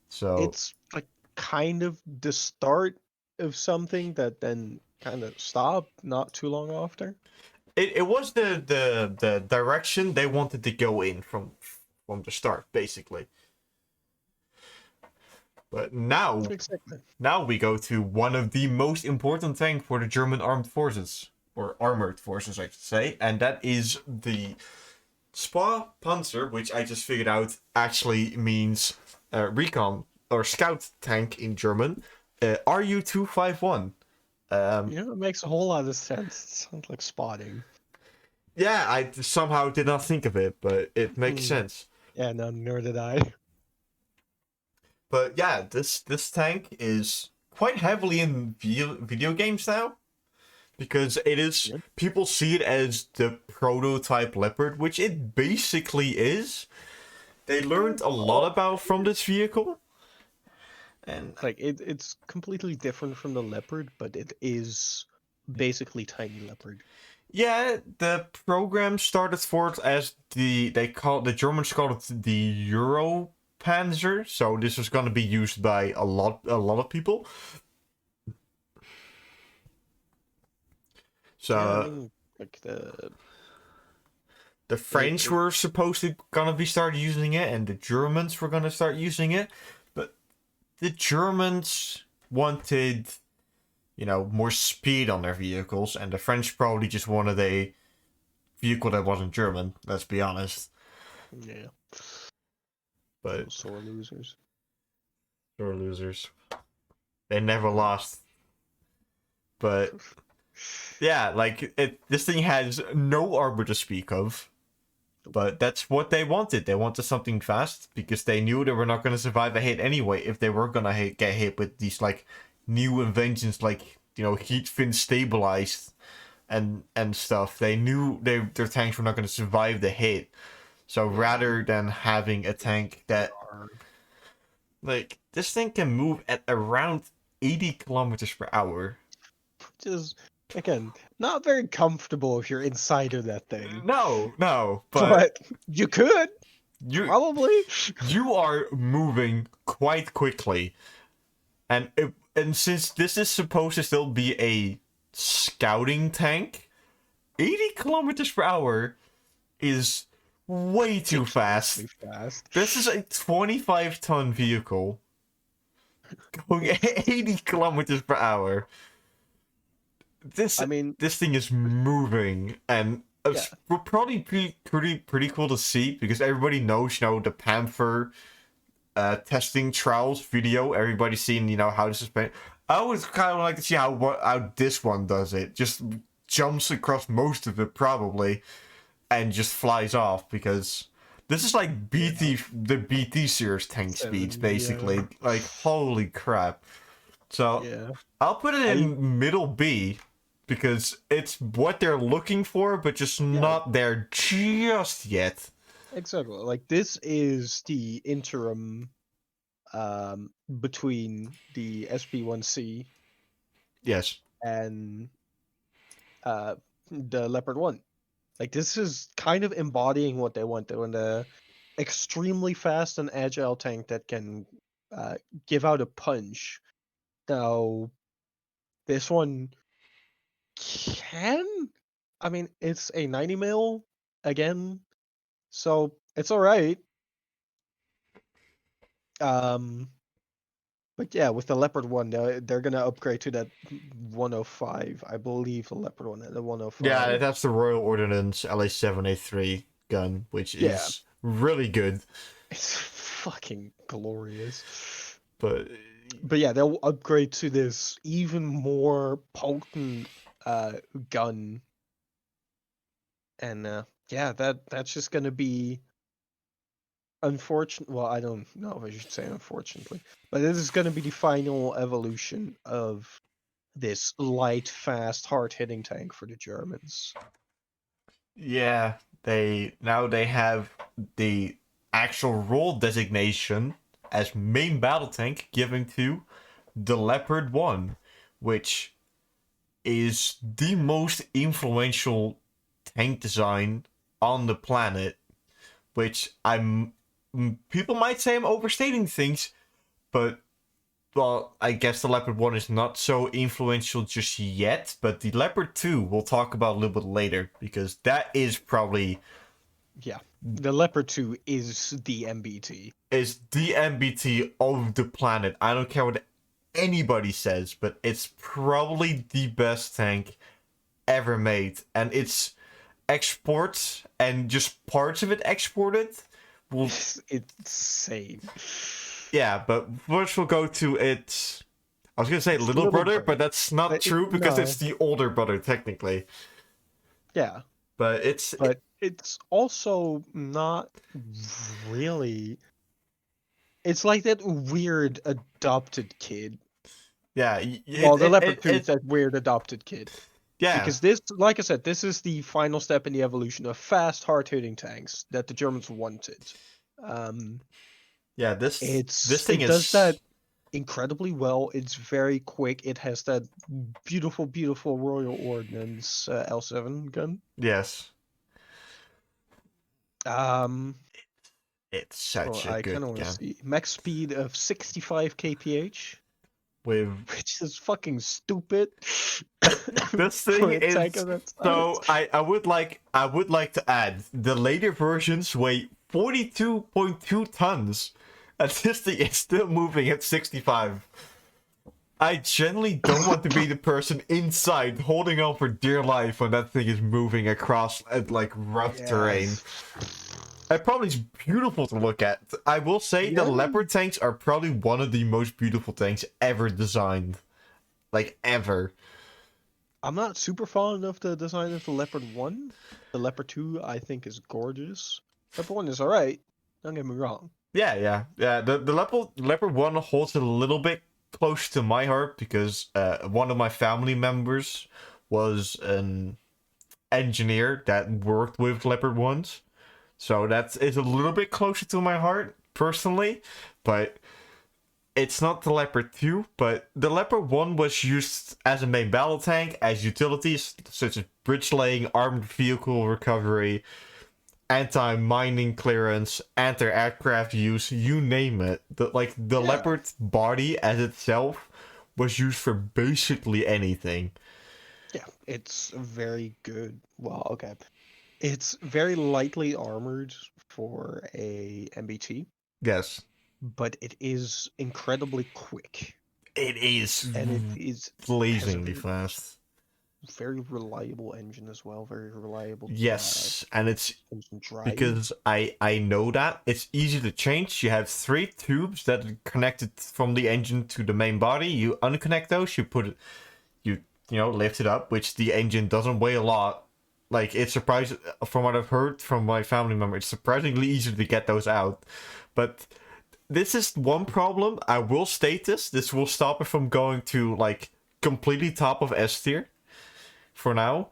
So it's like kind of the start of something that then kind of stopped not too long after. it was the direction they wanted to go in from the start, basically. But now we go to one of the most important tanks for the German armed forces, or armored forces, I should say, and that is the Spa-Panzer, which I just figured out actually means recon or scout tank in German, RU-251. It makes a whole lot of sense. It sounds like spotting. Yeah, I somehow did not think of it, but it makes sense. Yeah, no, nor did I. But yeah, this tank is quite heavily in video games now, because it is people see it as the prototype Leopard, which it basically is. They learned a lot about from this vehicle, and like it's completely different from the Leopard, but it is basically tiny Leopard. Yeah, the program started forth as the Germans called it the Europanzer, so this was going to be used by a lot of people. So Yeah, I mean, like the French were supposed to gonna be start using it, and the Germans were gonna start using it, but the Germans wanted, more speed on their vehicles, and the French probably just wanted a vehicle that wasn't German. Let's be honest. yeah, But sore losers. they're losers. They never lost. But yeah, like this thing has no armor to speak of. But that's what they wanted. They wanted something fast because they knew they were not going to survive a hit anyway if they were going to get hit with these like new inventions like, heat fin stabilized and stuff. They knew their tanks were not going to survive the hit. So rather than having a tank that, like, this thing can move at around 80 kilometers per hour. Which is, again, not very comfortable if you're inside of that thing. No, but you could. You Probably. You are moving quite quickly. And since this is supposed to still be a scouting tank, 80 kilometers per hour is way too fast. This is a 25-ton vehicle going 80 kilometers per hour. This thing is moving, and it's probably pretty cool to see because everybody knows, the Panther testing trials video. Everybody's seen, how this is playing. I always kind of like to see how this one does it. Just jumps across most of it probably, and just flies off because this is like the BT series tank speeds basically. Yeah. Like holy crap! So I'll put it in middle B because it's what they're looking for, but just not there just yet. Exactly. Like this is the interim between the SP1C and the Leopard 1. Like this is kind of embodying what they want. They want a extremely fast and agile tank that can give out a punch. Now this one can, I mean, it's a 90 mil again, so it's all right. But yeah, with the Leopard 1, they're gonna upgrade to that 105, I believe. The Leopard 1 the 105. Yeah, that's the Royal Ordnance LA7A3 gun, which is really good. It's fucking glorious. But yeah, they'll upgrade to this even more potent gun, and that's just gonna be unfortunate. Well, I don't know if I should say unfortunately, but this is gonna be the final evolution of this light, fast, hard-hitting tank for the Germans. Yeah, they have the actual role designation as main battle tank given to the Leopard 1, which is the most influential tank design on the planet, which people might say I'm overstating things, but well, I guess the Leopard 1 is not so influential just yet, but the Leopard 2 we'll talk about a little bit later, because that is probably... Yeah, the Leopard 2 is the MBT. Is the MBT of the planet. I don't care what anybody says, but it's probably the best tank ever made. And its exports, and just parts of it exported, will... It's insane. Yeah, but first we'll go to its... I was going to say little brother, but that's not true because it's the older brother, technically. Yeah. But it's also not really... It's like that weird adopted kid. Yeah. The Leopard 2 is that weird adopted kid. Yeah. Because this, like I said, this is the final step in the evolution of fast, hard-hitting tanks that the Germans wanted. Yeah, this thing does that incredibly well. It's very quick. It has that beautiful, beautiful Royal Ordnance L7 gun. Yes. Um, It's such a I good kind of want to gun. see max speed of 65 kph, With which is fucking stupid this for thing a tank is of that size. so I would like to add the later versions weigh 42.2 tons. And this thing is still moving at 65. I generally don't want to be the person inside holding on for dear life when that thing is moving across like rough terrain. It probably is beautiful to look at. I will say the Yeah. Leopard tanks are probably one of the most beautiful tanks ever designed. Like, ever. I'm not super fond of the design of the Leopard 1. The Leopard 2, I think, is gorgeous. Leopard 1 is alright, don't get me wrong. Yeah. The Leopard 1 holds a little bit close to my heart because one of my family members was an engineer that worked with Leopard 1s. So that is a little bit closer to my heart, personally. But it's not the Leopard 2, but the Leopard 1 was used as a main battle tank, as utilities such as bridge laying, armored vehicle recovery, anti-mining clearance, anti-aircraft use, you name it. The Yeah. Leopard body as itself was used for basically anything. Yeah, it's very good. Well, okay. It's very lightly armored for a MBT, Yes. but it is incredibly quick, It is and has a blazingly fast. very reliable engine as well. Very reliable Yes, and it's engine drive. because I know that it's easy to change. You have 3 tubes that are connected from the engine to the main body. You unconnect those, you lift it up, which the engine doesn't weigh a lot. Like, it's surprising, from what I've heard from my family member, it's surprisingly easy to get those out. But this is one problem. I will state this. This will stop it from going to, like, completely top of S tier for now.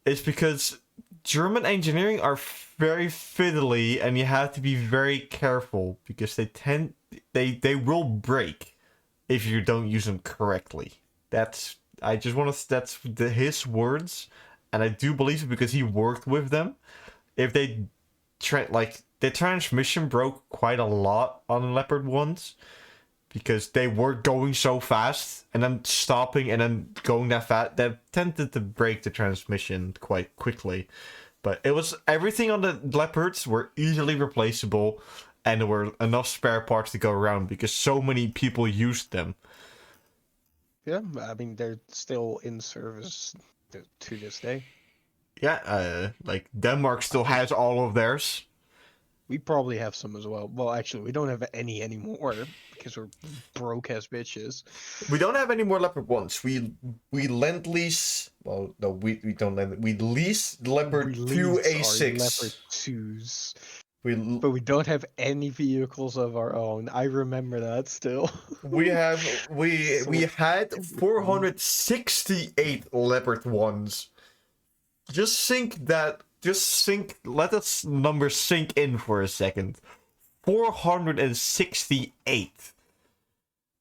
Is because German engineering are very fiddly, and you have to be very careful because they will break if you don't use them correctly. That's his words, and I do believe it because he worked with them. If they the transmission broke quite a lot on the Leopard ones because they were going so fast and then stopping and then going that fast, that tended to break the transmission quite quickly. But it was everything on the Leopards were easily replaceable, and there were enough spare parts to go around because so many people used them. Yeah, I mean they're still in service to this day. Yeah, like Denmark still has all of theirs. We probably have some as well. Well, actually, we don't have any anymore because we're broke as bitches. We don't have any more Leopard ones. We lend lease. Well, no, we don't lend. We lease Leopard 2 A6. Leopard 2s. We But we don't have any vehicles of our own. I remember that still. we had 468 Leopard ones. Let this number sink in for a second. 468.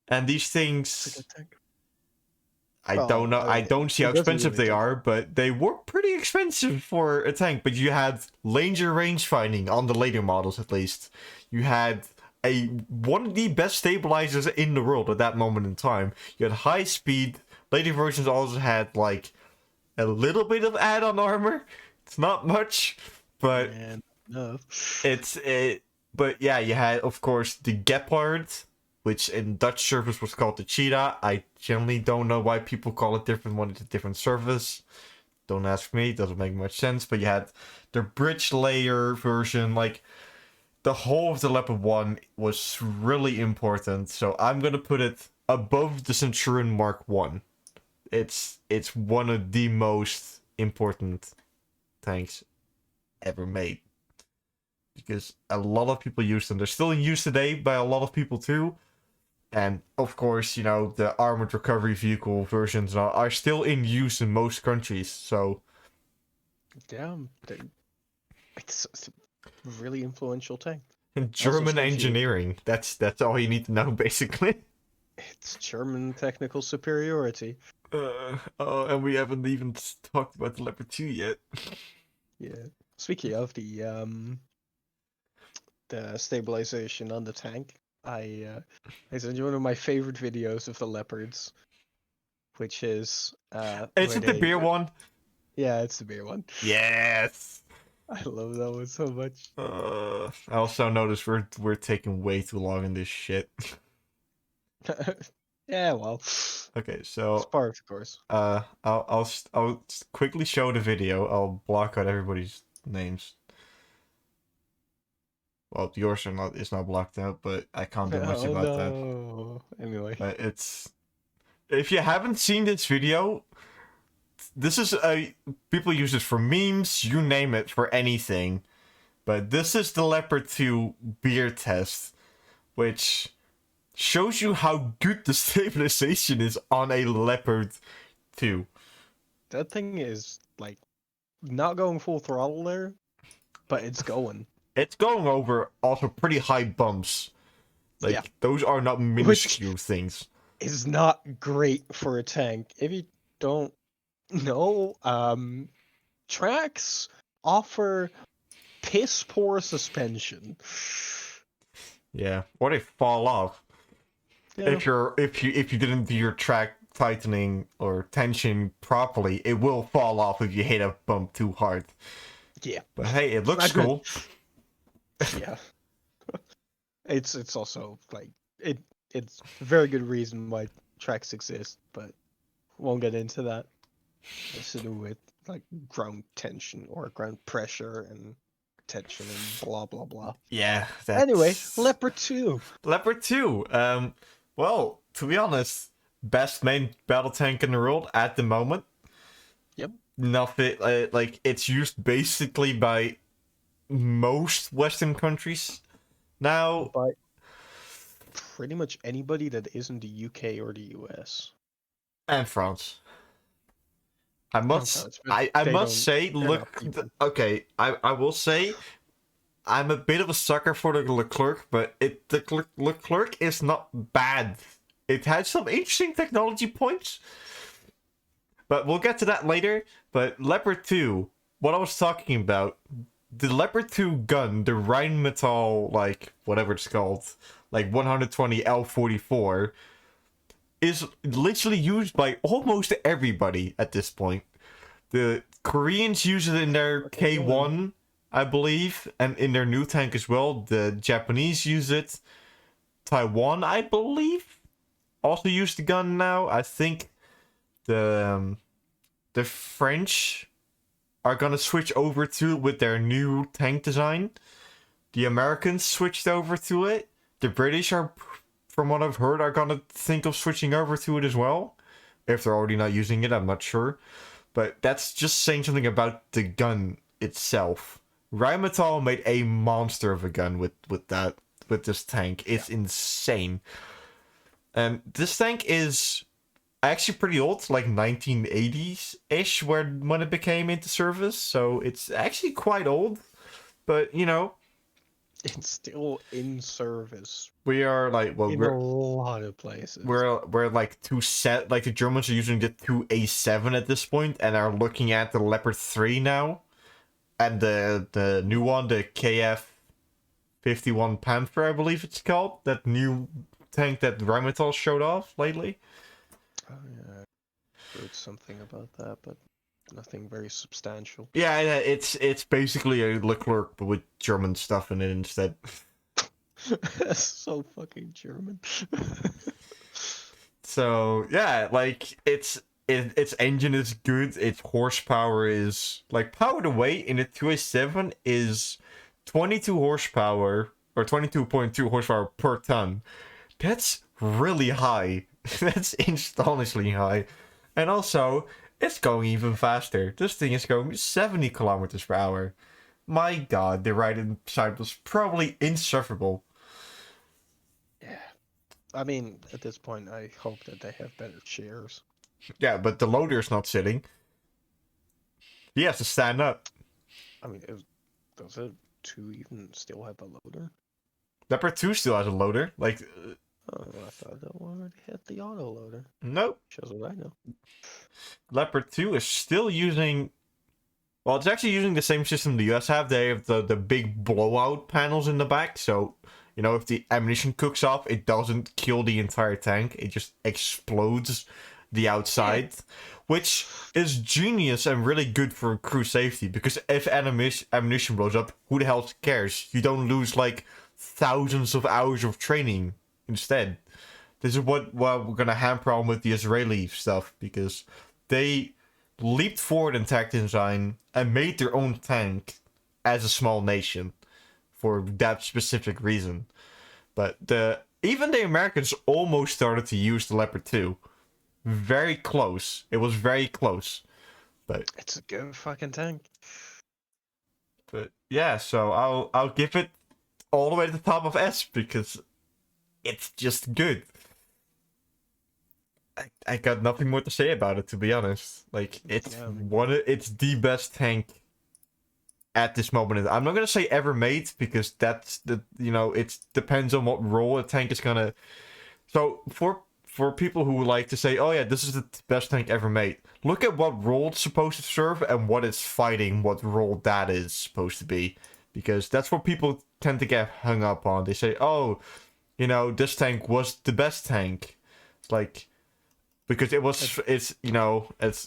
And these things, I don't know. I don't see how expensive they are, but they were pretty expensive for a tank. But you had laser range finding on the later models, at least. You had one of the best stabilizers in the world at that moment in time. You had high speed. Later versions also had like a little bit of add-on armor. It's not much, but But yeah, you had of course the Gepard, which in Dutch service was called the Cheetah. I generally don't know why people call it different when it's a different service. Don't ask me, it doesn't make much sense. But you had the bridge layer version, like the whole of the Leopard 1 was really important. So I'm gonna put it above the Centurion Mark 1. It's one of the most important tanks ever made. Because a lot of people use them. They're still in use today by a lot of people too. And of course, the armored recovery vehicle versions are still in use in most countries. So yeah, it's a really influential tank. German engineering. That's all you need to know basically. It's German technical superiority. Oh, and we haven't even talked about the Leopard 2 yet. Yeah. Speaking of the stabilization on the tank, I sent you one of my favorite videos of the leopards, which is Is where it the they beer one? yeah, it's the beer one. Yes. I love that one so much. I also noticed we're taking way too long in this shit. Yeah, well, Okay, it's so part of the course. I'll quickly show the video. I'll block out everybody's names. Well, yours are not is not blocked out, but I can't do much Oh about that. no. Anyway. But it's if you haven't seen this video, this is a people use this for memes, you name it, for anything. But this is the Leopard 2 beer test, which shows you how good the stabilization is on a Leopard 2. That thing is like not going full throttle there, but it's going. It's going over also pretty high bumps. Like, Yeah. those are not Which minuscule things. is not great for a tank. If you don't know, tracks offer piss poor suspension. Yeah, or they fall off. Yeah. If you didn't do your track tightening or tension properly, it will fall off if you hit a bump too hard. Yeah. But hey, it looks Not good. cool. Yeah. It's also like it's a very good reason why tracks exist, but won't get into that. It's to do with like ground tension or ground pressure and tension and blah blah blah. Yeah. That's... Anyway, Leopard 2. Leopard 2. Well, to be honest, best main battle tank in the world at the moment. Yep. Nothing like it's used basically by most Western countries now. But pretty much anybody that isn't the UK or the US. And France. I must France, but I they must don't- say, they're look, not people. okay, I will say I'm a bit of a sucker for the Leclerc, but the Leclerc is not bad. It has some interesting technology points, but we'll get to that later. But Leopard 2, what I was talking about, the Leopard 2 gun, the Rheinmetall, like whatever it's called, like 120 L44, is literally used by almost everybody at this point. The Koreans use it in their K1, I believe, and in their new tank as well. The Japanese use it. Taiwan, I believe, also use the gun now. I think the French are gonna switch over to it with their new tank design. The Americans switched over to it. The British are, from what I've heard, are gonna think of switching over to it as well. If they're already not using it, I'm not sure. But that's just saying something about the gun itself. Rheinmetall made a monster of a gun with this tank. It's insane. And this tank is actually pretty old, like 1980s-ish when it became into service. So it's actually quite old. But, you know, It's still in service we are like, well, in a lot of places. we're like like the Germans are using the 2A7 at this point and are looking at the Leopard 3 now. And the new one, the KF-51 Panther, I believe it's called. That new tank that Rheinmetall showed off lately. Oh, yeah, I heard something about that, but nothing very substantial. Yeah, it's basically a Leclerc but with German stuff in it instead. So fucking German. So yeah, like its engine is good. Its horsepower is like power to weight in a 2A7 is 22 horsepower or 22.2 horsepower per ton. That's really high. That's astonishingly high. And also, it's going even faster. This thing is going 70 kilometers per hour. My god, the ride inside was probably insufferable. Yeah. I mean, at this point, I hope that they have better chairs. Yeah, but the loader's not sitting. He has to stand up. I mean, does it 2 even still have a loader? Leopard 2 still has a loader. Like, Oh, I thought that already hit the autoloader. Nope. Shows what I know. Leopard 2 is still using. Well, it's actually using the same system the US have. They have the big blowout panels in the back, so if the ammunition cooks off, it doesn't kill the entire tank. It just explodes the outside, which is genius and really good for crew safety. Because if ammunition blows up, who the hell cares? You don't lose like thousands of hours of training instead. This is what we're gonna hamper on with the Israeli stuff, because they leaped forward in tech design and made their own tank as a small nation for that specific reason. But even the Americans almost started to use the Leopard 2. Very close. It was very close. But It's a good fucking tank. But yeah, so I'll give it all the way to the top of S because it's just good. I got nothing more to say about it, to be honest. Like, it's it's the best tank at this moment. I'm not gonna say ever made, because that's it depends on what role a tank is gonna. So for people who like to say, oh yeah, this is the best tank ever made, look at what role it's supposed to serve and what it's fighting, what role that is supposed to be, because that's what people tend to get hung up on. They say, oh, this tank was the best tank. It's like, because it's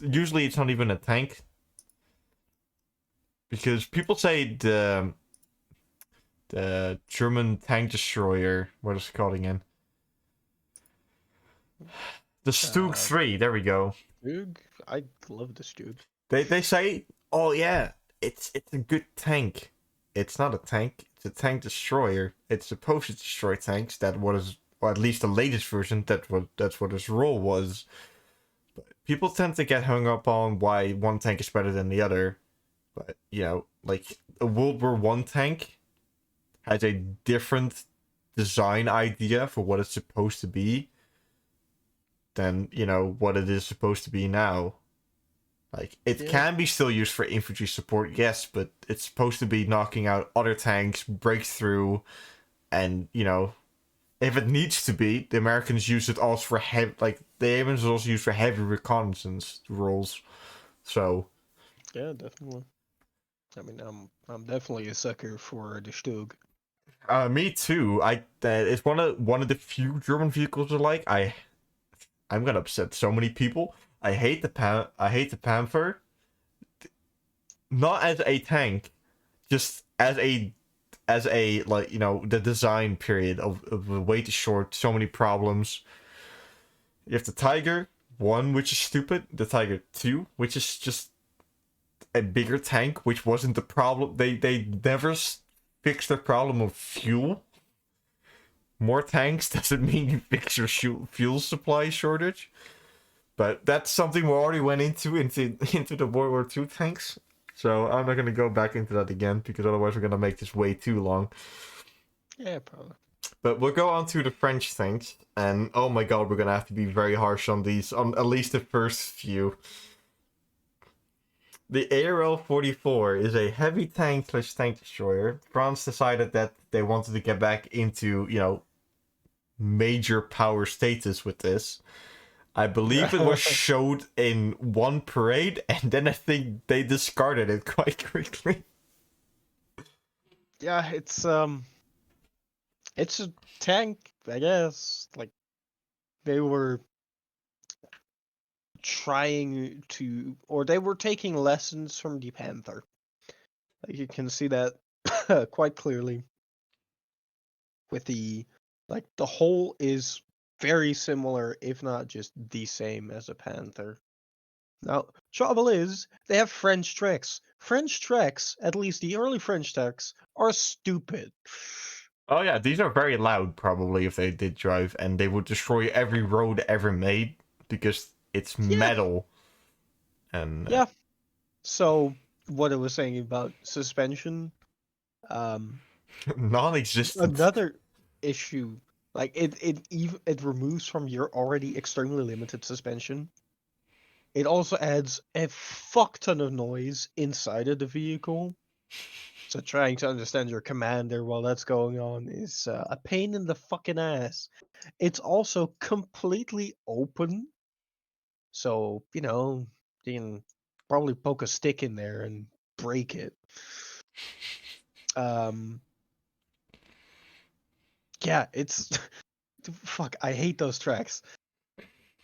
usually it's not even a tank. Because people say the German tank destroyer, what is it called again? The Stug 3, there we go. Stug? I love the Stug. They say, oh yeah, it's a good tank. It's not a tank, it's a tank destroyer. It's supposed to destroy tanks. Or at least the latest version, that's what his role was. But people tend to get hung up on why one tank is better than the other. But, like a World War I tank has a different design idea for what it's supposed to be than, what it is supposed to be now. Like, it can be still used for infantry support, yes, but it's supposed to be knocking out other tanks, breakthrough, and, if it needs to be, the Americans use it also for the Abrams is also used for heavy reconnaissance roles. So. Yeah, definitely. I mean, I'm definitely a sucker for the Stug. Me too. It's one of the few German vehicles I like. I'm gonna upset so many people. I hate the Panther. Not as a tank, just as a the design period of way too short, so many problems. You have the Tiger 1, which is stupid. The Tiger 2, which is just a bigger tank, which wasn't the problem. They never fixed the problem of fuel. More tanks doesn't mean you fix your fuel supply shortage. But that's something we already went into the World War II tanks. So I'm not going to go back into that again, because otherwise we're going to make this way too long. Yeah, probably. But we'll go on to the French tanks. And oh my god, we're going to have to be very harsh on these, on at least the first few. The ARL-44 is a heavy tank / tank destroyer. France decided that they wanted to get back into, major power status with this. I believe it was showed in one parade, and then I think they discarded it quite quickly. Yeah, it's a tank, I guess. Like, they were trying to, or they were taking lessons from the Panther. Like, you can see that quite clearly with the hull is very similar, if not just the same as a Panther. Now, trouble is, they have French tracks. French tracks, at least the early French tracks, are stupid. Oh yeah, these are very loud, probably, if they did drive, and they would destroy every road ever made, because it's metal. And yeah. So, what I was saying about suspension, non-existent. another issue, like it removes from your already extremely limited suspension. It also adds a fuck ton of noise inside of the vehicle. So trying to understand your commander while that's going on is a pain in the fucking ass. It's also completely open, so you can probably poke a stick in there and break it. Um, yeah, it's fuck. I hate those tracks.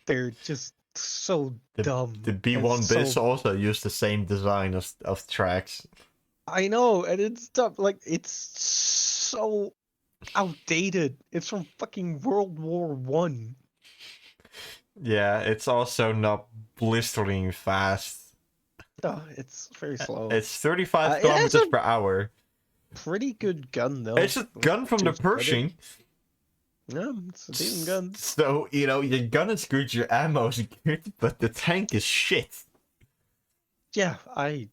They're just so The dumb and B1 Bis so. also used the same design of tracks. I know, and it's dumb. Like it's so outdated. It's from fucking World War One. Yeah, it's also not blistering fast. Oh, it's very slow. It's 35 It has kilometers a per hour. pretty good gun though. It's a gun from To the its credit. Pershing. Yeah, it's a decent gun. So, your gun is good, your ammo is good, but the tank is shit. Yeah, I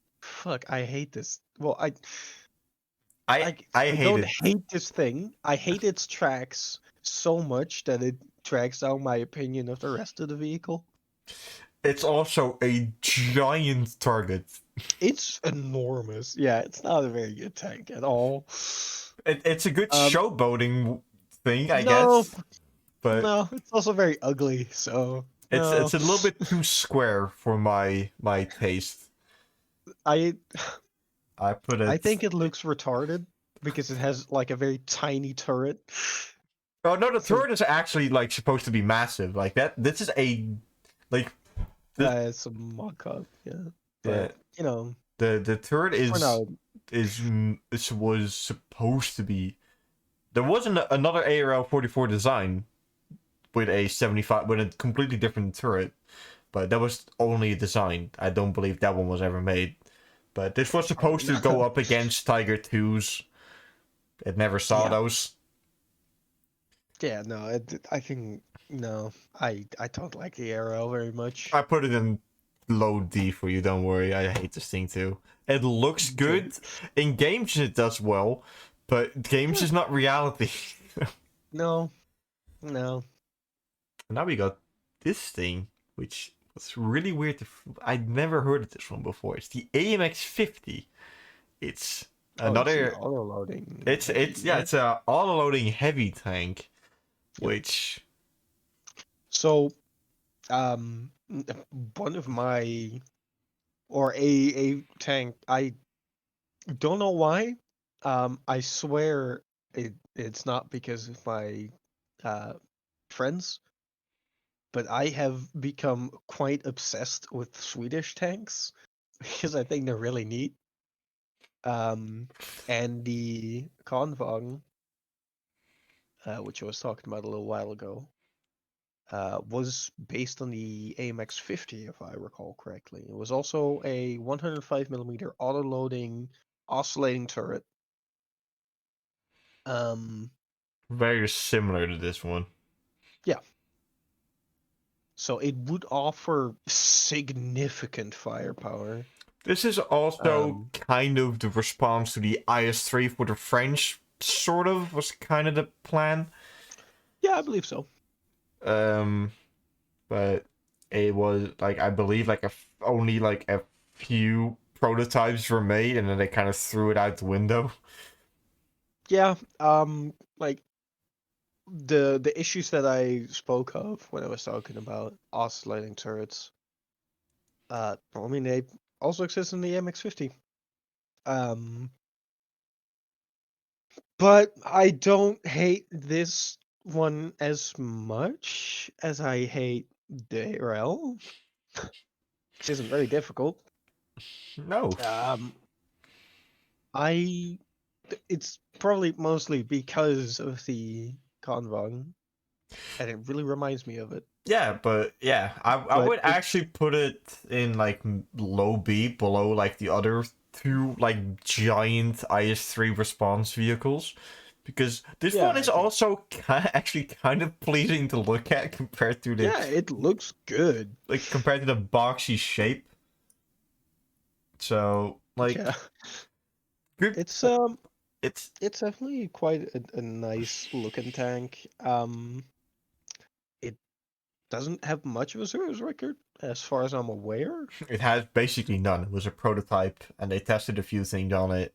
hate this. Well, I I I hate don't it. hate this thing. I hate its tracks so much that it drags down my opinion of the rest of the vehicle. It's also a giant target. It's enormous. Yeah, it's not a very good tank at all. It's a good Um, showboating thing, I no, guess, but no, it's also very ugly. So it's no, a little bit too square for my taste. I I put I it. think it looks retarded because it has like a very tiny turret. Oh no, the So turret is actually like supposed to be massive. Like that. This is a like the it's a mock-up, yeah. yeah But you know, the turret for now, was supposed to be. There was another ARL 44 design with a 75 with a completely different turret, but that was only a design. I don't believe that one was ever made. But this was probably supposed to not. go up against Tiger 2s. It never saw Yeah, those. yeah. No, I think no. I don't like the arrow very much. I put it in low D for you, don't worry. I hate this thing too. It looks Okay. good. In games it does well, but games Yeah. is not reality. No, no. Now we got this thing, which was really weird. I'd never heard of this one before. It's the AMX 50. It's Oh, it's the another. auto loading It's heavy. yeah, Yeah. it's a auto loading heavy tank, Yep. which So, one of my or a tank. I don't know why. I swear it's not because of my uh friends, but I have become quite obsessed with Swedish tanks because I think they're really neat. And the Konvang, which I was talking about a little while ago, was based on the AMX 50, if I recall correctly. It was also a 105 millimeter auto-loading oscillating turret. Um, very similar to this one. yeah, so it would offer significant firepower. This is also Um, kind of the response to the IS-3 for the French, sort of, was kind of the plan. yeah, I believe so. Um, but it was, like, I believe, like, only, like, a few prototypes were made, and then they kind of threw it out the window. Yeah, like the issues that I spoke of when I was talking about oscillating turrets, I mean they also exist in the MX-50. Um, but I don't hate this one as much as I hate the ARL, which isn't very difficult. No. Um, I it's probably mostly because of the Convong, and it really reminds me of it. Yeah, but yeah, I But would it's actually put it in like low B, below like the other two like giant IS-3 response vehicles, because this yeah, one I is think also actually kind of pleasing to look at compared to the yeah, it looks good. compared to the boxy shape. So Yeah, like good. it's It's it's definitely quite a nice looking tank. It doesn't have much of a service record, as far as I'm aware. It has basically none. It was a prototype, and they tested a few things on it.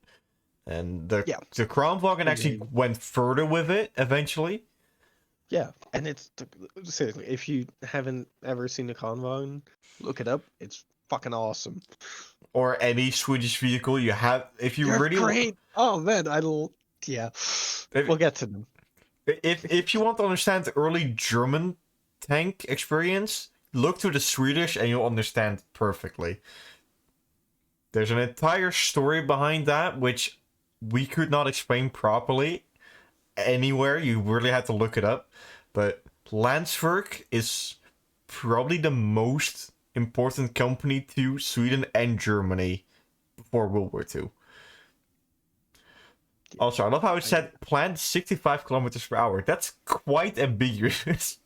And Yeah, the Kronwagen actually name. went further with it eventually. Yeah, and it's seriously, if you haven't ever seen the Kanban, look it up. It's fucking awesome. Or any Swedish vehicle you have. If you They're really great. Oh man, yeah. We'll get to them. if you want to understand the early German tank experience, look to the Swedish and you'll understand perfectly. There's an entire story behind that which we could not explain properly anywhere. You really had to look it up. But Landsverk is probably the most important company to Sweden and Germany before World War II. Also, I love how it said planned 65 kilometers per hour. That's quite ambiguous.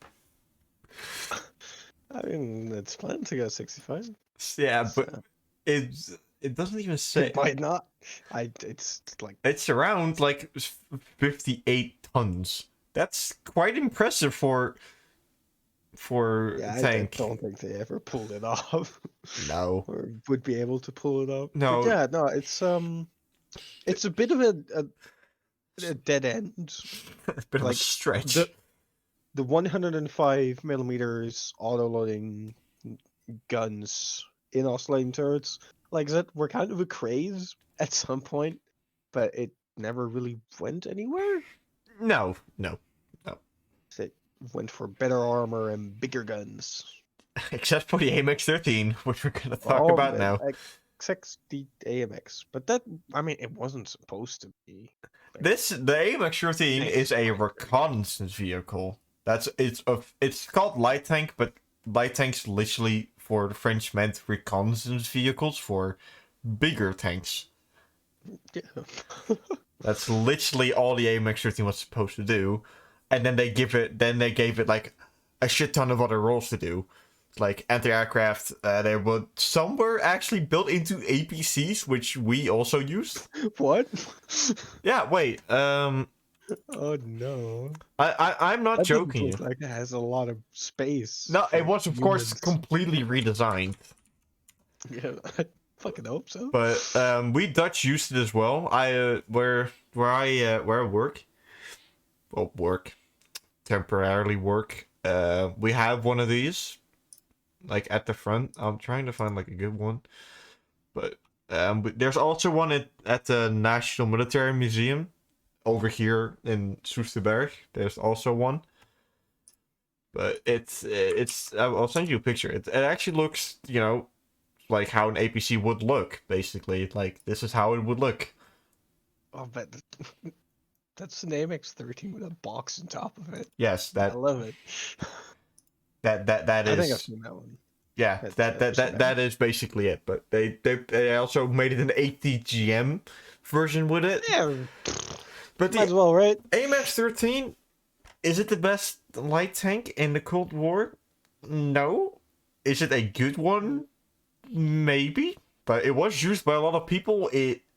I mean, it's planned to go 65. Yeah, but it doesn't even say. It might not. It's like It's around like 58 tons. That's quite impressive for yeah. tank. I don't think they ever pulled it off. No. Or would be able to pull it off. No. But yeah, no. It's a bit of a dead end. It's a bit of a Like, stretch. The 105 millimeters auto loading guns in oscillating turrets, like that, were kind of a craze at some point, but it never really went anywhere. No. It went for better armor and bigger guns. Except for the AMX-13, which we're gonna talk about now. Except the AMX, but that, I mean, it wasn't supposed to be. The AMX-13 is a reconnaissance vehicle. It's called light tank, but light tank's literally for the French meant reconnaissance vehicles for bigger tanks. Yeah. That's literally all the AMX-13 was supposed to do, and then they gave it like a shit ton of other roles to do, like anti-aircraft. Some were actually built into APCs, which we also used. What? Yeah, wait. Oh no! I'm not That doesn't joking. look like it has a lot of space. No, it for was of course humans. completely redesigned. Yeah, I fucking hope so. But we Dutch used it as well. Where I work, temporarily work. We have one of these, like at the front. I'm trying to find like a good one, but there's also one at the National Military Museum over here in Soesterberg. There's also one, but it's I'll send you a picture. It actually looks, like how an APC would look, basically. Like, this is how it would look. Oh, but that's an AMX-13 with a box on top of it. Yes, I love it. that I is. think I've seen that one. Yeah, that is basically it. But they also made it an ATGM version with it. Yeah, but might as well, right? AMX-13, is it the best light tank in the Cold War? No. Is it a good one? Maybe, but it was used by a lot of people.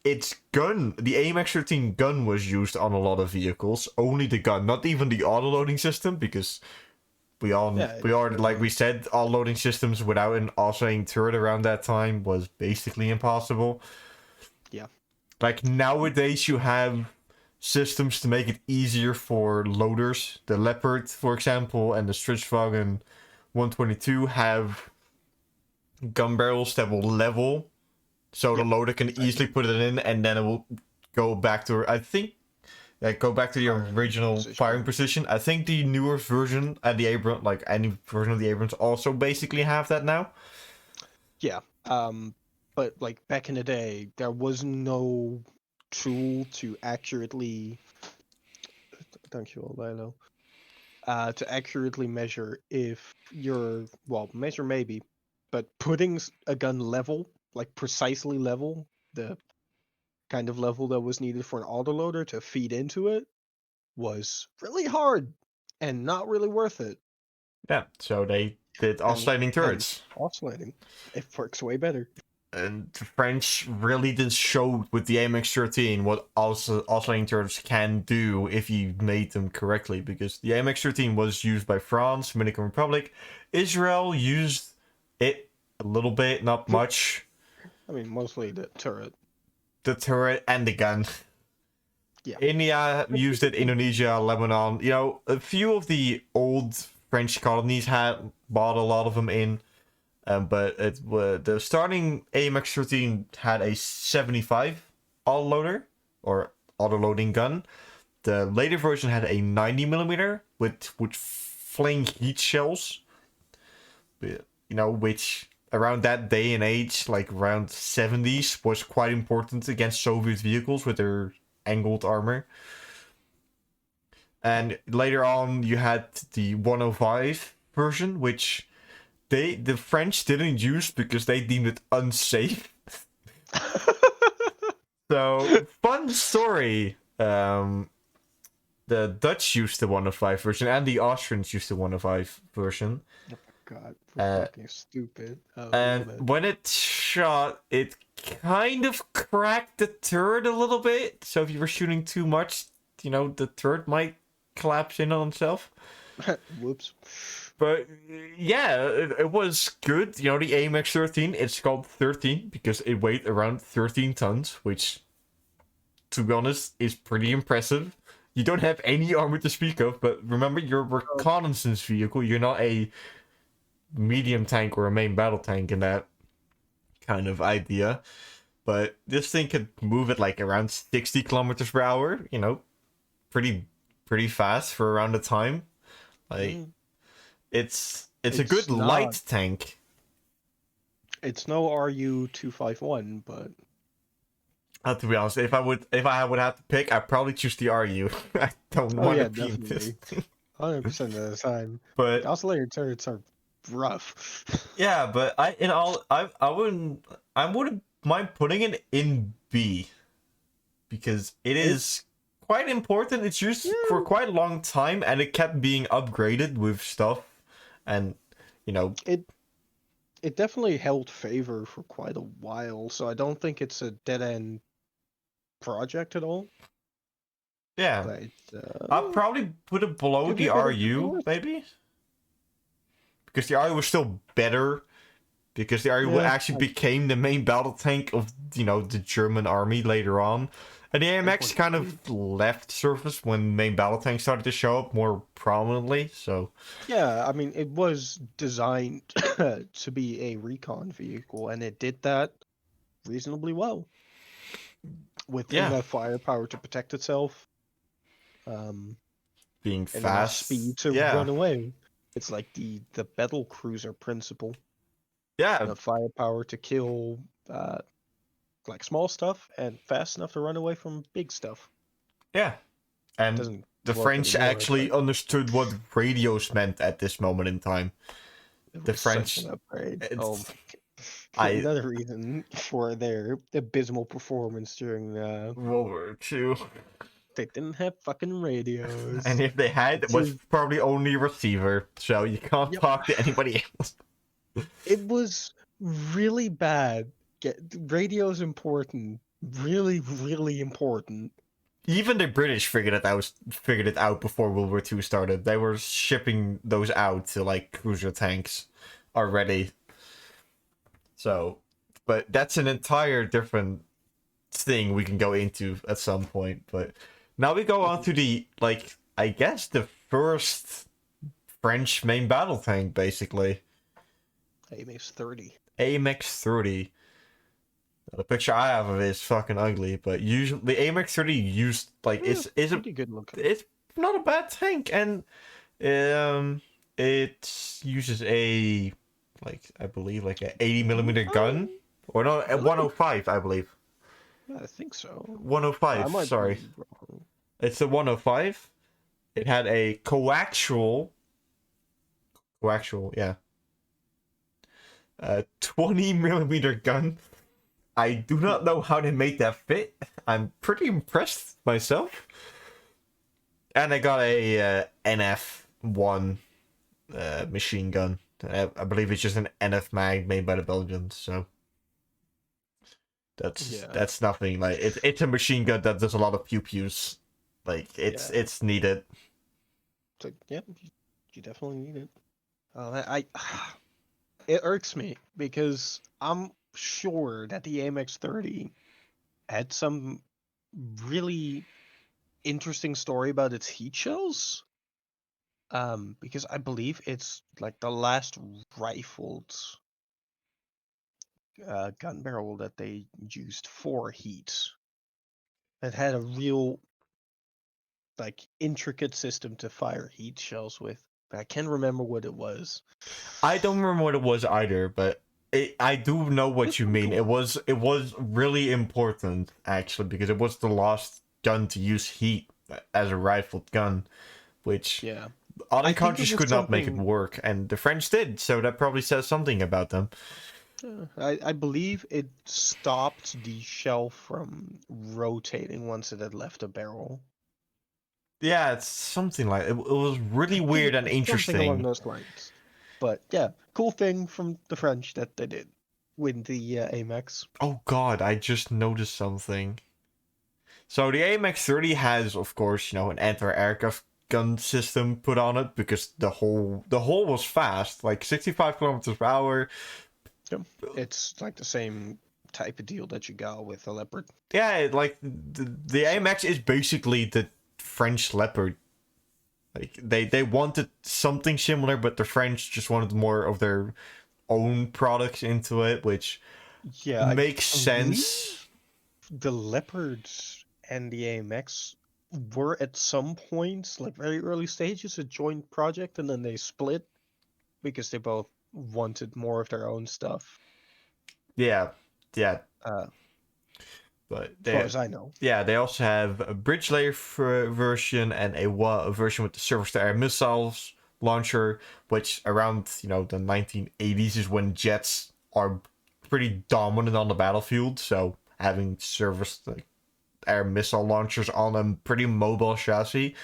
Its gun, the AMX-13 gun, was used on a lot of vehicles. Only the gun, not even the auto-loading system, because we are like we said, auto-loading systems without an oscillating turret around that time was basically impossible. Yeah. Like nowadays, you have systems to make it easier for loaders. The Leopard, for example, and the Stridswagen 122 have gun barrels that will level, so the loader can easily put it in, and then it will go back to the original firing position. I think the newer version and the Abrams, like any version of the Abrams, also basically have that now. Yeah. But like back in the day, there was no tool to accurately. Thank you, Lilo. To accurately measure if measure maybe, but putting a gun level, like precisely level, the kind of level that was needed for an autoloader to feed into it, was really hard and not really worth it. Yeah, so they did oscillating turrets. Oscillating. It works way better. and the French really did show with the AMX-13 what oscillating turrets can do if you made them correctly, because the AMX-13 was used by France, Dominican Republic, Israel used it a little bit, not much. I mean, mostly the turret. The turret and the gun. Yeah. India used it, Indonesia, Lebanon. You know, a few of the old French colonies had bought a lot of them in. But the starting AMX-13 had a 75 autoloader, or autoloading gun. The later version had a 90mm with flaying heat shells. You know, which around that day and age, like around 70s, was quite important against Soviet vehicles with their angled armor. And later on, you had the 105 version, which the French didn't use because they deemed it unsafe. So, fun story. The Dutch used the 105 version, and the Austrians used the 105 version. Oh my god, we're fucking stupid. And when it shot, it kind of cracked the turret a little bit. So if you were shooting too much, you know, the turret might collapse in on itself. Whoops. But yeah, it was good. You know, the AMX-13, it's called 13 because it weighed around 13 tons, which, to be honest, is pretty impressive. You don't have any armor to speak of, but remember, you're a reconnaissance vehicle. You're not a medium tank or a main battle tank in that kind of idea. But this thing could move at like around 60 kilometers per hour. You know, pretty fast for around the time. Like, it's a good light tank. It's no RU-251, but to be honest, if I would have to pick, I'd probably choose the RU. I don't want to be in this. 100% of the time. But oscillator turrets are rough. yeah, but I wouldn't mind putting it in B, because it is quite important. It's used for quite a long time, and it kept being upgraded with stuff, and you know, it definitely held favor for quite a while. So I don't think it's a dead end project at all. Yeah, but, I'll probably put it below the RU, maybe, because the RU was still better. Because the RU actually became the main battle tank of, you know, the German army later on. And the AMX kind of left surface when main battle tanks started to show up more prominently, so... Yeah, I mean, it was designed to be a recon vehicle, and it did that reasonably well. With enough firepower to protect itself. Being fast. Speed to run away. It's like the battle cruiser principle. Yeah. The firepower to kill like small stuff and fast enough to run away from big stuff. Yeah. And the French actually understood what radios meant at this moment in time. The French. Such an upgrade. Another reason for their abysmal performance during World War II. They didn't have fucking radios. And if they had, it was probably only a receiver, so you can't talk to anybody else. It was really bad. Radio's important. Really, really important. Even the British figured it out before World War II started. They were shipping those out to like cruiser tanks already. So, but that's an entire different thing we can go into at some point. But now we go on to the, like, I guess the first French main battle tank, basically. AMX-30. AMX-30. The picture I have of it is fucking ugly, but usually the AMX-30 used, like, is pretty good looking. It's not a bad tank, and it uses a, like, I believe, like an 80mm gun, or no, a 105, I believe. Yeah, I think so. 105, sorry. It's a 105. It had a coaxial, yeah. 20mm gun. I do not know how they made that fit. I'm pretty impressed myself. And I got a NF1 machine gun. I believe it's just an NF mag made by the Belgians, so... That's Yeah. that's nothing. Like it's a machine gun that does a lot of pew pews. Like it's needed. So yeah, you definitely need it. It irks me because I'm sure that the AMX 30 had some really interesting story about its heat shells. Because I believe it's like the last rifled gun barrel that they used for heat. That had a real like intricate system to fire heat shells with. But I can't remember what it was. I don't remember what it was either, but I do know what It's you pretty mean. cool. It was really important actually because it was the last gun to use heat as a rifled gun, which Yeah. other I think it countries was could not make it something. work, and the French did. So that probably says something about them. I believe it stopped the shell from rotating once it had left a barrel. Yeah, it's something like it was really I weird think and it's something along interesting. those lines. But yeah, cool thing from the French that they did with the Amex. Oh God, I just noticed something. So the AMX 30 has, of course, an anti-aircraft gun system put on it because the whole was fast, like 65 kilometers per hour. Yep. It's like the same type of deal that you got with the Leopard. Yeah, like the So AMX is basically the French Leopard. Like they wanted something similar, but the French just wanted more of their own products into it, which yeah, I makes believe sense. the Leopards and the AMX were at some points, like very early stages, a joint project, and then they split because they both wanted more of their own stuff. Yeah, yeah, Uh, but as far as I know. they also have a bridge layer version and a version with the surface-to-air missiles launcher, which around the 1980s is when jets are pretty dominant on the battlefield. So having surface-to-air missile launchers on a pretty mobile chassis,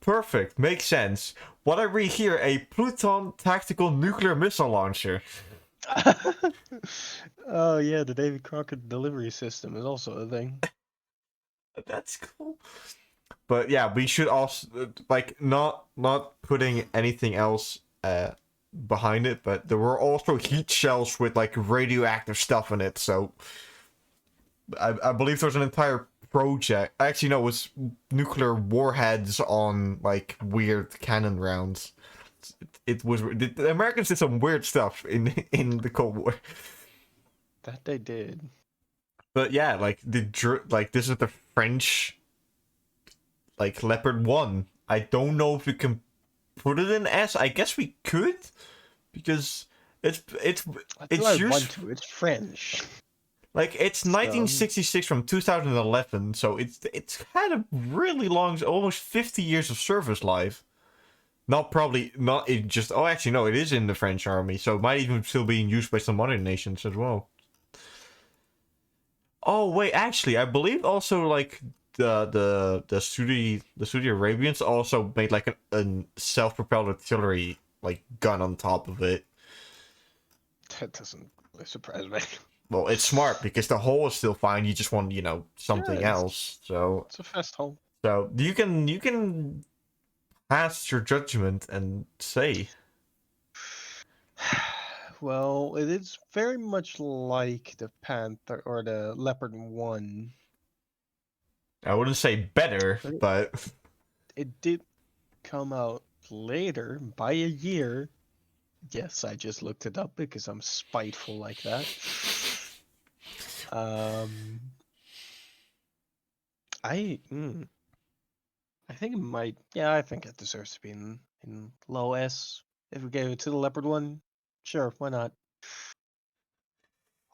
perfect, makes sense. What I read here, a Pluton tactical nuclear missile launcher. Oh yeah, the David Crockett delivery system is also a thing. That's cool. But yeah, we should also like not putting anything else behind it, but there were also heat shells with like radioactive stuff in it. So I believe there's an entire project. Actually, no, it was nuclear warheads on like weird cannon rounds. It was the Americans did some weird stuff in the Cold War. That they did. But yeah, like this is the French like Leopard 1. I don't know if we can put it in S. I guess we could because it's it's I do I it's want used to. It's French. like it's So 1966 from 2011, so it's had a really long, almost 50 years of service life. Not probably not it just oh actually no, it is in the French army, so it might even still be used by some other nations as well. Oh wait, actually, I believe also like the Saudi Arabians also made like a self-propelled artillery like gun on top of it. that doesn't really surprise me. Well, it's smart because the hull is still fine. You just want Yeah, something else. So it's a fast home. you can pass your judgment and say Well, it is very much like the Panther or the Leopard 1. I wouldn't say better, But but it did come out later by a year. Yes, I just looked it up because I'm spiteful like that. Um, I I think it might. Yeah, I think it deserves to be in low S. If we gave it to the Leopard 1, sure, why not?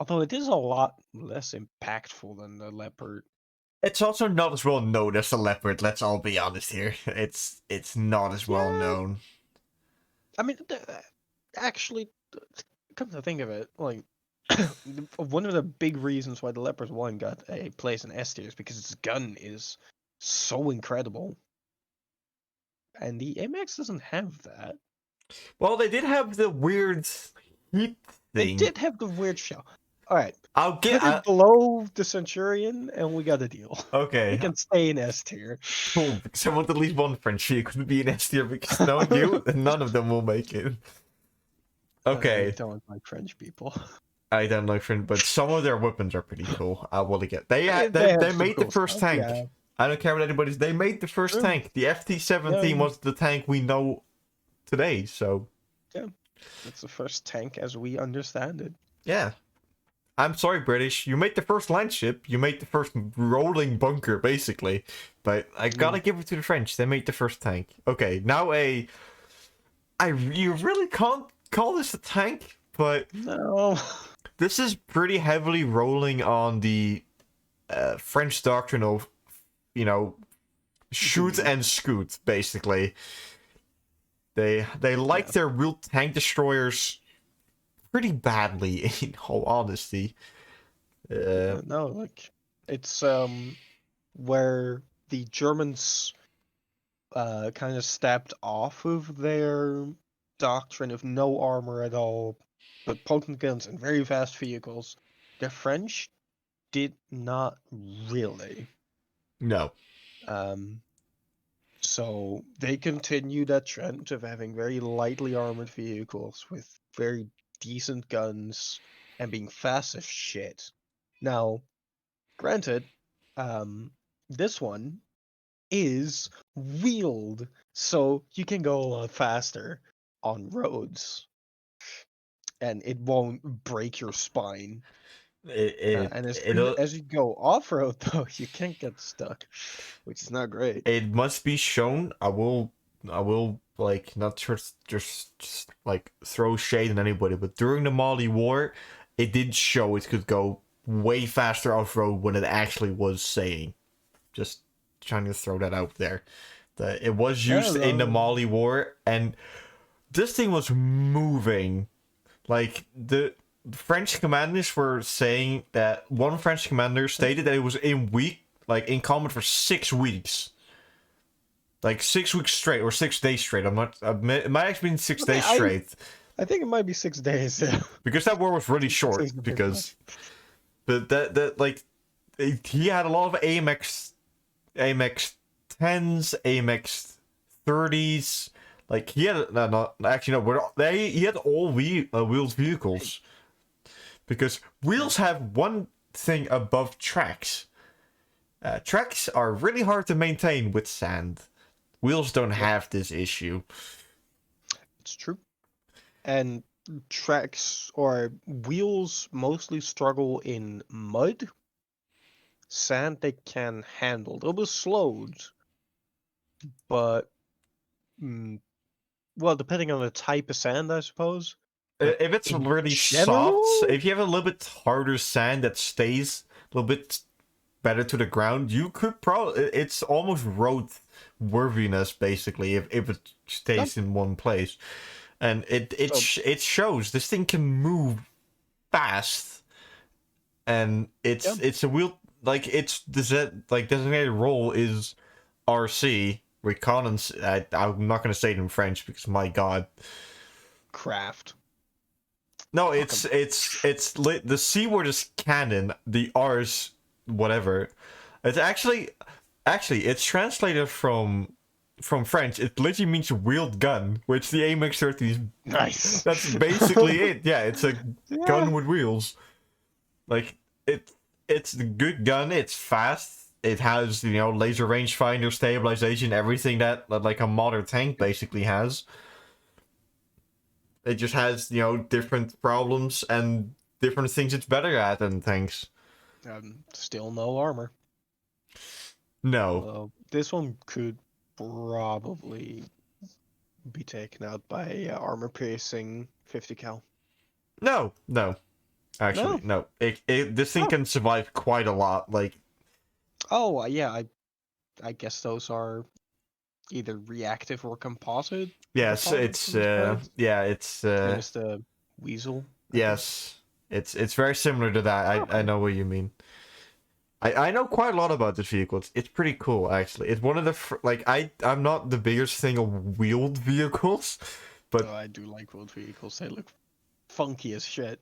Although it is a lot less impactful than the Leopard. it's also not as well known as the Leopard. Let's all be honest here. It's not as well Yeah, known. I mean, actually, come to think of it, like one of the big reasons why the Leopard 1 got a place in S tier is because its gun is so incredible, and the AMX doesn't have that. Well, they did have the weird heat It thing. did have the weird shell. All right. I'll get. Put it below the Centurion, and we got a deal. Okay. It can stay in S tier. Cool. Because I want at least one French vehicle to be in S tier. Because knowing you, none of them will make it. I Okay. don't like French people. I don't know French, but some of their weapons are pretty cool. I will get. They have made some the first cool stuff, tank. yeah. I don't care what anybody's. They made the first Sure. tank. The FT-17 Yeah. was the tank we know today. So It's the first tank as we understand it. yeah. I'm sorry, British. You made the first land ship. You made the first rolling bunker, basically. But I gotta give it to the French. They made the first tank. Okay, now you really can't call this a tank, but No. this is pretty heavily rolling on the French doctrine of, shoot and scoot, basically. They like their wheeled tank destroyers pretty badly, in all honesty. No, like it's where the Germans kind of stepped off of their doctrine of no armor at all, but potent guns and very fast vehicles. The French did not really. No. So they continue that trend of having very lightly armored vehicles with very decent guns and being fast as shit. Now, granted, this one is wheeled, so you can go a lot faster on roads, and it won't break your spine. And as you go off road, though, you can't get stuck, which is not great. It must be shown. I will like not just like throw shade on anybody, but during the Mali War, it did show it could go way faster off road when it actually was saying. Just trying to throw that out there. It was used in the Mali War, and this thing was moving. Like the French commanders were saying that one French commander stated that it was in combat for 6 weeks. Like 6 weeks straight, or 6 days straight. It might actually be 6 days straight. I think it might be 6 days. Yeah. Because that war was really short. Because he had a lot of AMX 10s, AMX 30s. Like he had he had all wheeled vehicles. Because wheels have one thing above tracks. Tracks are really hard to maintain with sand. Wheels don't have this issue. It's true. And tracks or wheels mostly struggle in mud. Sand they can handle. They'll be slowed. But, well, depending on the type of sand, I suppose. If it's really soft, if you have a little bit harder sand that stays a little bit better to the ground, you could probably... It's almost road worthiness, basically, if it stays in one place. And it shows. This thing can move fast. And it's a wheel... Like, its designated role is RC, reconnaissance... I'm not going to say it in French, because my god. Craft. No, it's the C word is cannon, the R's whatever. It's actually it's translated from French. It literally means wheeled gun, which the AMX-30 is. Nice. That's basically it. Yeah, it's a gun with wheels. Like it's a good gun. It's fast. It has laser rangefinder, stabilization, everything that like a modern tank basically has. It just has, different problems and different things it's better at than tanks. Still no armor. No. This one could probably be taken out by armor-piercing 50 cal. No. Actually, no. This thing can survive quite a lot. Like. Oh, yeah. I guess those are either reactive or composite. Yes, it's the weasel. Yes, it's very similar to that. I know what you mean. I know quite a lot about this vehicle. It's pretty cool, actually. It's one of the I'm not the biggest thing of wheeled vehicles, but I do like wheeled vehicles. They look funky as shit.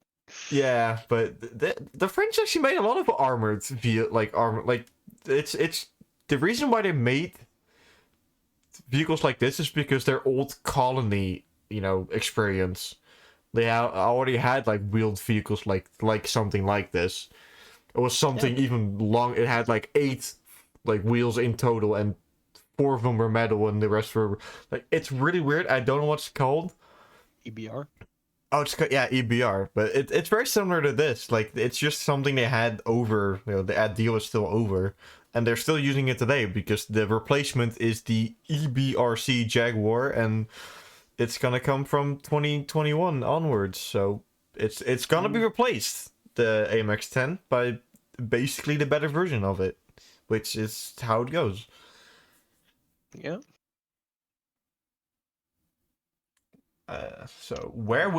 Yeah, but the French actually made a lot of armored armor. Like it's the reason why they made vehicles like this is because their old colony, experience. They already had like wheeled vehicles like something like this. It was Yeah, something even long. It had like 8 like wheels in total, and 4 of them were metal, and the rest were like. It's really weird. I don't know what it's called. EBR. Oh, yeah, EBR, but it's very similar to this. Like, it's just something they had over. The deal is still over, and they're still using it today because the replacement is the EBRC Jaguar, and it's gonna come from 2021 onwards. So it's gonna be replaced, the AMX 10, by basically the better version of it, which is how it goes. Yeah. So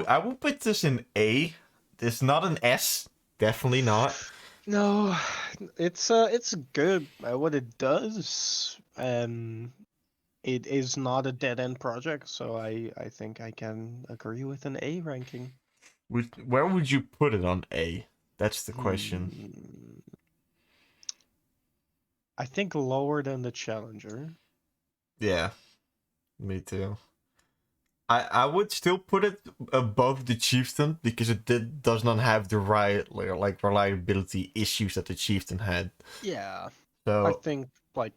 I will put this in A. It's not an S. Definitely not. No, it's good at what it does. It is not a dead end project, so I think I can agree with an A ranking. Where would you put it on A? That's the question. Hmm. I think lower than the Challenger. Yeah, me too. I would still put it above the Chieftain because does not have the reliability issues that the Chieftain had. Yeah, I So think like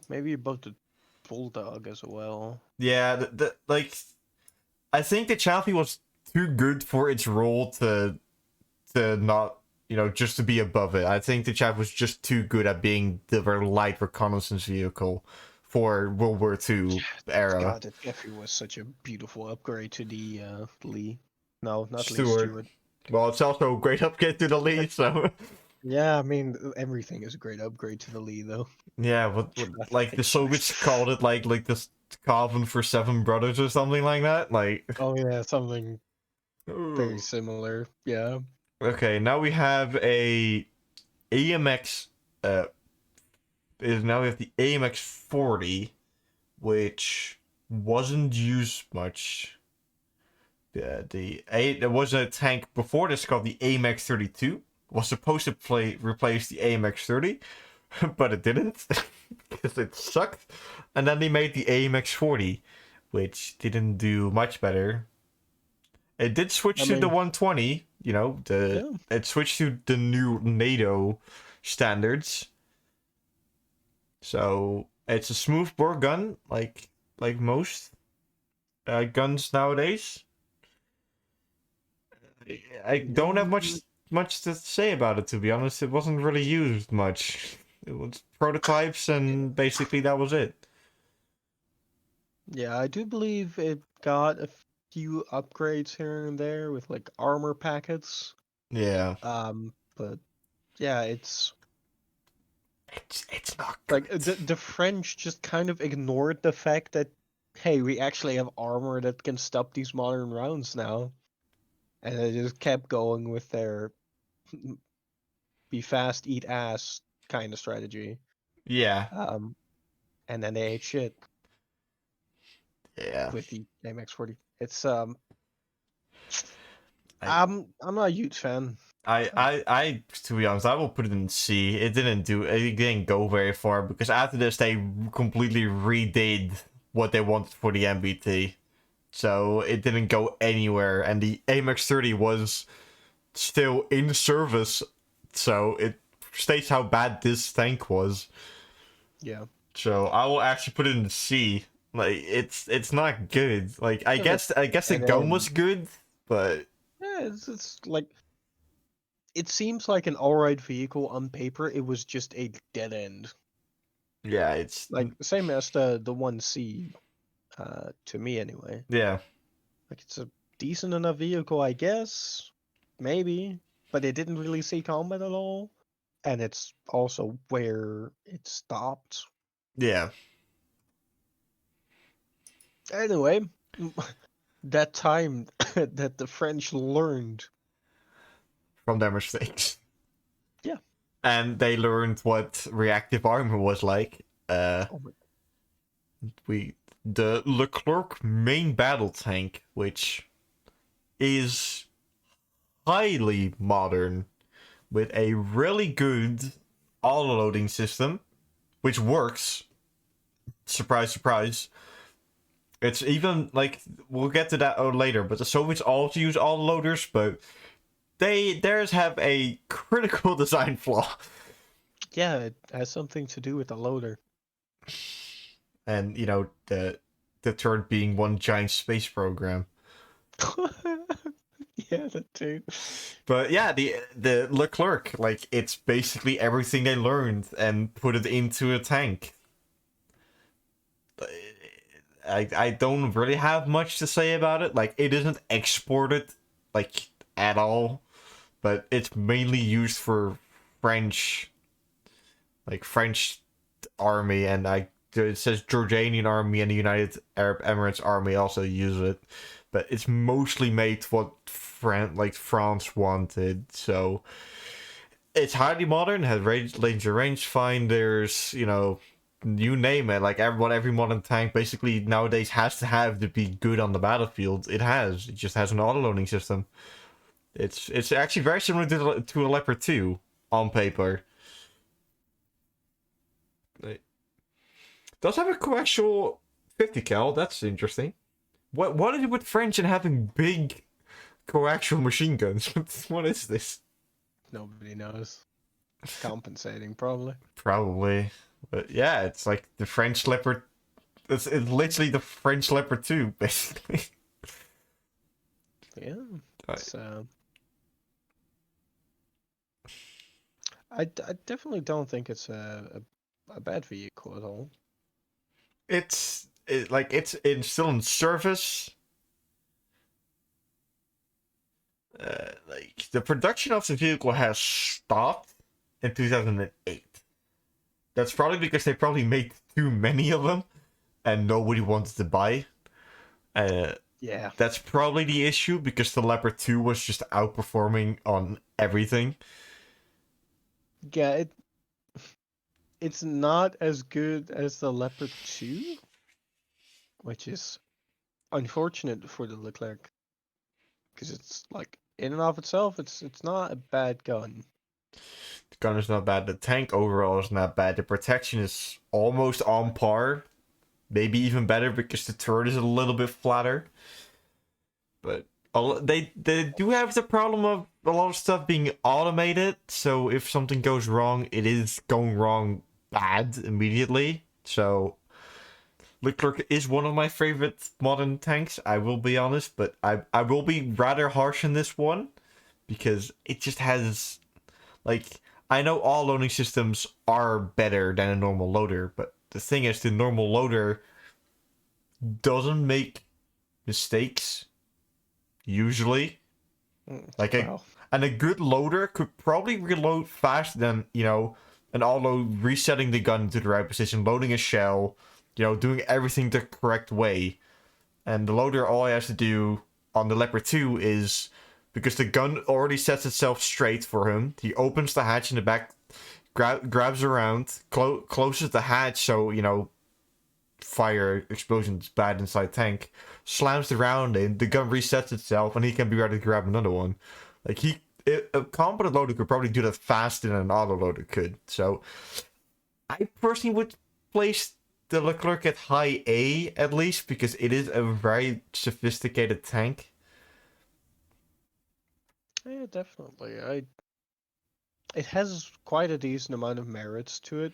maybe above the Bulldog as well. yeah, I think the Chaffee was too good for its role to not, just to be above it. I think the Chaff was just too good at being the very light reconnaissance vehicle for World War II era. God, that Jeffrey was such a beautiful upgrade to the Lee. No, not Lee Stewart. Stewart. Well, it's also a great upgrade to the lead, so Yeah, I mean everything is a great upgrade to the Lee though. yeah. What like the Soviets called it like this Calvin for 7 brothers or something like that. Like, Oh yeah, something very similar. Yeah. okay, now we have a AMX. Is now we have the AMX 40, which wasn't used much. There was a tank before this called the AMX 32. Was supposed to replace the AMX 30, but it didn't because it sucked. And then they made the AMX 40, which didn't do much better. It did switch I to the mean, 120. yeah. It switched to the new NATO standards. So it's a smooth bore gun, like most guns nowadays. I don't have much to say about it, to be honest. It wasn't really used much. It was prototypes, and basically that was it. Yeah, I do believe it got a few upgrades here and there with like armor packets. Yeah, But yeah, it's it's not like good. the French just kind of ignored the fact that hey, we actually have armor that can stop these modern rounds now, and they just kept going with their be fast, eat ass kind of strategy. Yeah, Um, and then they ate shit yeah. with the MX40. It's I, I'm not a huge fan. to be honest, I will put it in C. It didn't go very far because after this they completely redid what they wanted for the MBT. So it didn't go anywhere, and the AMX 30 was still in service, so it states how bad this tank was. Yeah. So I will actually put it in C. Like, it's not good. Like, I Look, guess the and gun then was good, but yeah, it's like it seems like an alright vehicle on paper. It was just a dead end. yeah, it's Like same as the 1C, to me anyway. yeah, Like it's a decent enough vehicle, I guess. Maybe. But it didn't really see combat at all. And it's also where it stopped. yeah. Anyway, that time that the French learned. From their mistakes, Yeah. and they learned what reactive armor was like. Oh my, The Leclerc main battle tank, which is highly modern with a really good auto-loading system, which works. Surprise, surprise. It's even, like, we'll get to that later, but the Soviets also use auto-loaders, but theirs have a critical design flaw. Yeah, it has something to do with the loader. And, you know, the turret being one giant space program. Yeah, that too. But yeah, the Leclerc, like, it's basically everything they learned and put it into a tank. I don't really have much to say about it. Like, it isn't exported, like, at all, but it's mainly used for French, like, French army, and it says Jordanian army and the United Arab Emirates army also use it, but it's mostly made what France wanted. So it's highly modern, has laser rangefinders, you know, you name it. Like every modern tank basically nowadays has to have to be good on the battlefield. It just has an auto loading system. It's actually very similar to a Leopard 2 on paper. It does have a coaxial 50 cal. That's interesting. What is it with French and having big coaxial machine guns? What is this? Nobody knows. Compensating, probably. Probably. But yeah, it's like the French Leopard. It's literally the French Leopard 2, basically. Yeah. It's, I definitely don't think it's a bad vehicle at all. It's still in service. Like the production of the vehicle has stopped in 2008. That's probably because they probably made too many of them, and nobody wanted to buy. Yeah. That's probably the issue, because the Leopard 2 was just outperforming on everything. Yeah, it's not as good as the Leopard 2, which is unfortunate for the Leclerc, because it's like in and of itself, it's not a bad gun. The gun is not bad. The tank overall is not bad. The protection is almost on par, maybe even better because the turret is a little bit flatter. But they do have the problem of a lot of stuff being automated. So if something goes wrong, it is going wrong bad immediately. So Leclerc is one of my favorite modern tanks, I will be honest, but I will be rather harsh in this one because it just has, like, I know all loading systems are better than a normal loader, but the thing is, the normal loader doesn't make mistakes usually. Like a good loader could probably reload faster than, you know, an auto resetting the gun to the right position, loading a shell, you know, doing everything the correct way. And the loader, all he has to do on the Leopard 2 is, because the gun already sets itself straight for him, he opens the hatch in the back, grabs around, closes the hatch so, you know, fire explosions bad inside tank, slams the round in, the gun resets itself, and he can be ready to grab another one. Like, a competent loader could probably do that faster than an auto loader could. So I personally would place the Leclerc at high A at least, because it is a very sophisticated tank. Yeah, definitely. It has quite a decent amount of merits to it.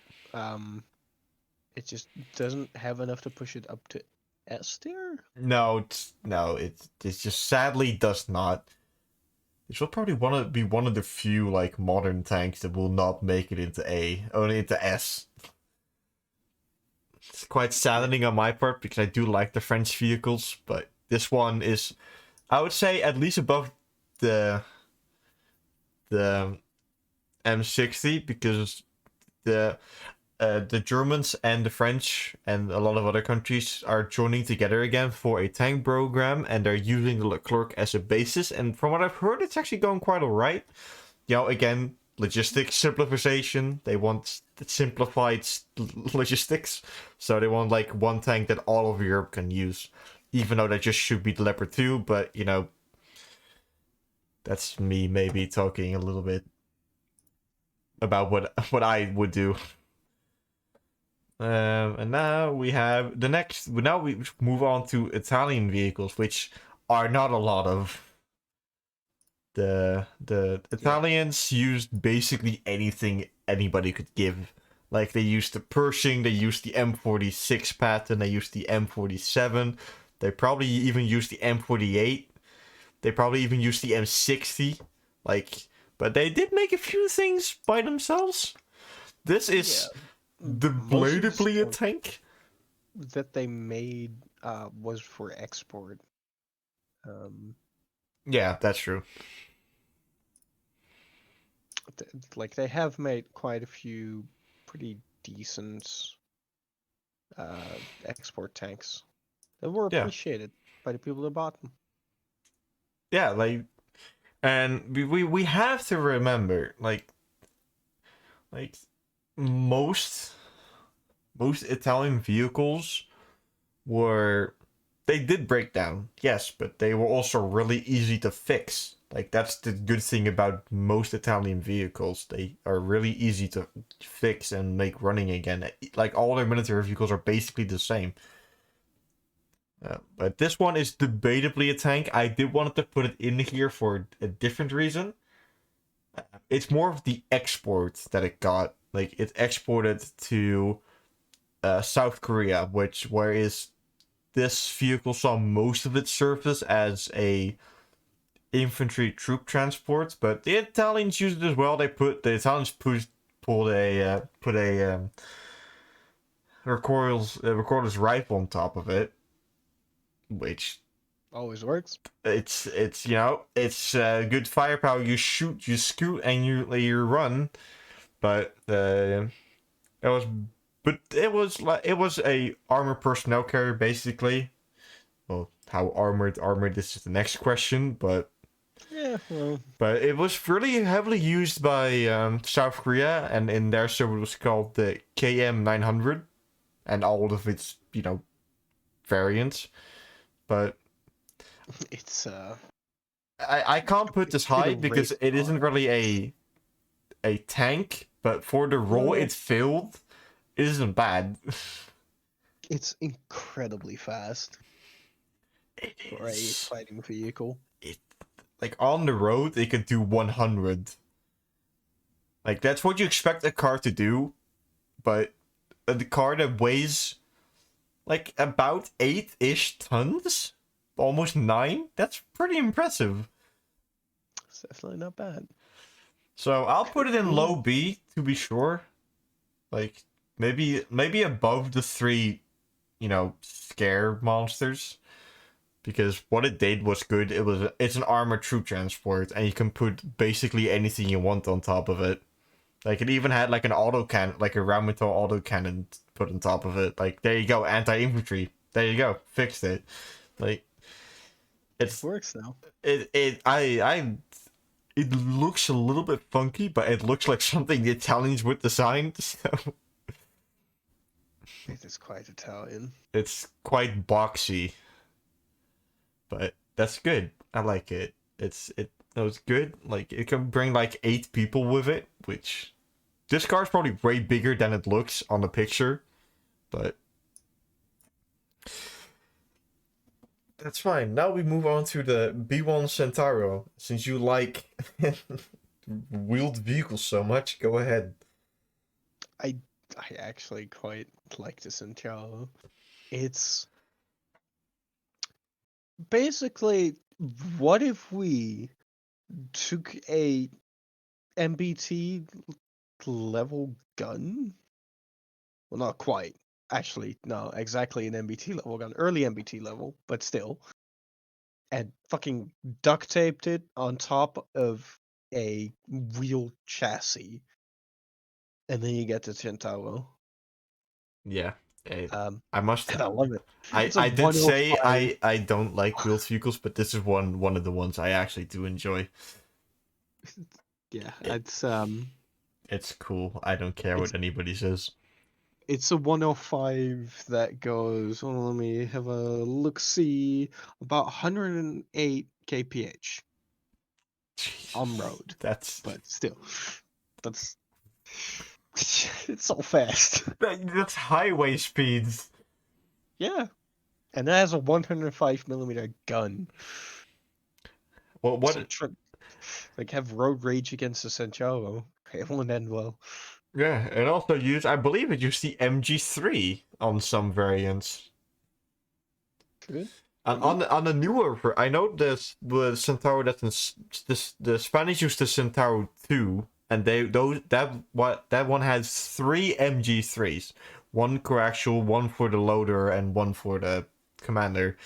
It just doesn't have enough to push it up to S tier. No, it just sadly does not. This will probably want to be one of the few like modern tanks that will not make it into A, only into S. It's quite saddening on my part because I do like the French vehicles, but this one is, I would say, at least above the M60, because the Germans and the French and a lot of other countries are joining together again for a tank program, and they're using the Leclerc as a basis. And from what I've heard, it's actually going quite alright. You know, again, logistics simplification. They want simplified logistics, so they want like one tank that all of Europe can use, even though that just should be the Leopard 2. But you know, That's me maybe talking a little bit about what I would do. And now we have the next. Now we move on to Italian vehicles, which are not a lot of. The Yeah. Italians used basically anything anybody could give. Like they used the Pershing, they used the M46 pattern, they used the M47. They probably even used the M48. They probably even used the M60. Like, but they did make a few things by themselves. This is Yeah. Most of the deblatably a stuff tank. that they made was for export. Um, Yeah, that's true. like they have made quite a few pretty decent export tanks that were Yeah, appreciated by the people that bought them. yeah, like, and we have to remember, like most Italian vehicles were they did break down, yes, but they were also really easy to fix. Like that's the good thing about most Italian vehicles. They are really easy to fix and make running again. Like all their military vehicles are basically the same. But this one is debatably a tank. I did want to put it in here for a different reason. It's more of the export that it got. Like it exported to South Korea, whereas this vehicle saw most of its service as a infantry troop transport, but the Italians used it as well. The Italians pulled a recorder's rifle on top of it, which Always works. it's it's good firepower. You shoot, you scoot, and you run. But it was it was a armored personnel carrier basically. Well, how armored this is the next question, Yeah, well, but it was really heavily used by South Korea, and in their server it was called the KM 900, and all of its variants. But it's I can't put this in a high because race it isn't car. really a tank, but for the role Well, it filled, it isn't bad. it's incredibly fast It for a is. fighting vehicle. It like on the road it could do 100. Like that's what you expect a car to do, but the car that weighs like about 8-ish tons, almost 9. That's pretty impressive. It's definitely not bad. So I'll put it in Yeah. low B to be sure. Like maybe above the 3, scare monsters. Because what it did was good. It's an armored troop transport, and you can put basically anything you want on top of it. Like it even had like an autocannon, like a Raumenthal autocannon put on top of it. Like there you go, anti-infantry. There you go, fixed it. Like It it's works now. it looks a little bit funky, but it looks like something the Italians would design. So It is quite Italian. it's quite boxy, but that's good. I like it. It was good. Like it can bring like 8 people with it, which this car's probably way bigger than it looks on the picture, but that's fine. Now we move on to the B1 Centauro. Since you like wheeled vehicles so much, go ahead. I I actually quite like the Centauro. It's basically, what if we took a MBT level gun? Well, not quite. Actually, no, exactly an MBT level gun. Early MBT level, but still. And fucking duct taped it on top of a wheel chassis. And then you get the Centauro. Yeah, eh, Um, I must. and I love it. I It's a I did say 105. I don't like wheeled vehicles, but this is one of the ones I actually do enjoy. Yeah, It it's cool. I don't care it's what anybody says. it's a 105 that goes, well, let me have a look see, about 108 kph. on road, That's but still, that's it's so fast. that's highway speeds. Yeah, and it has a 105 millimeter gun. Well, So what? like have road rage against the Centauro. It won't end well. Yeah, it also used. I believe it used the MG3 on some variants. Good. And on the newer, I know the Centauro that's the Spanish used the Centauro 2, and that one has 3 MG3s, one coaxial, one for the loader, and one for the commander,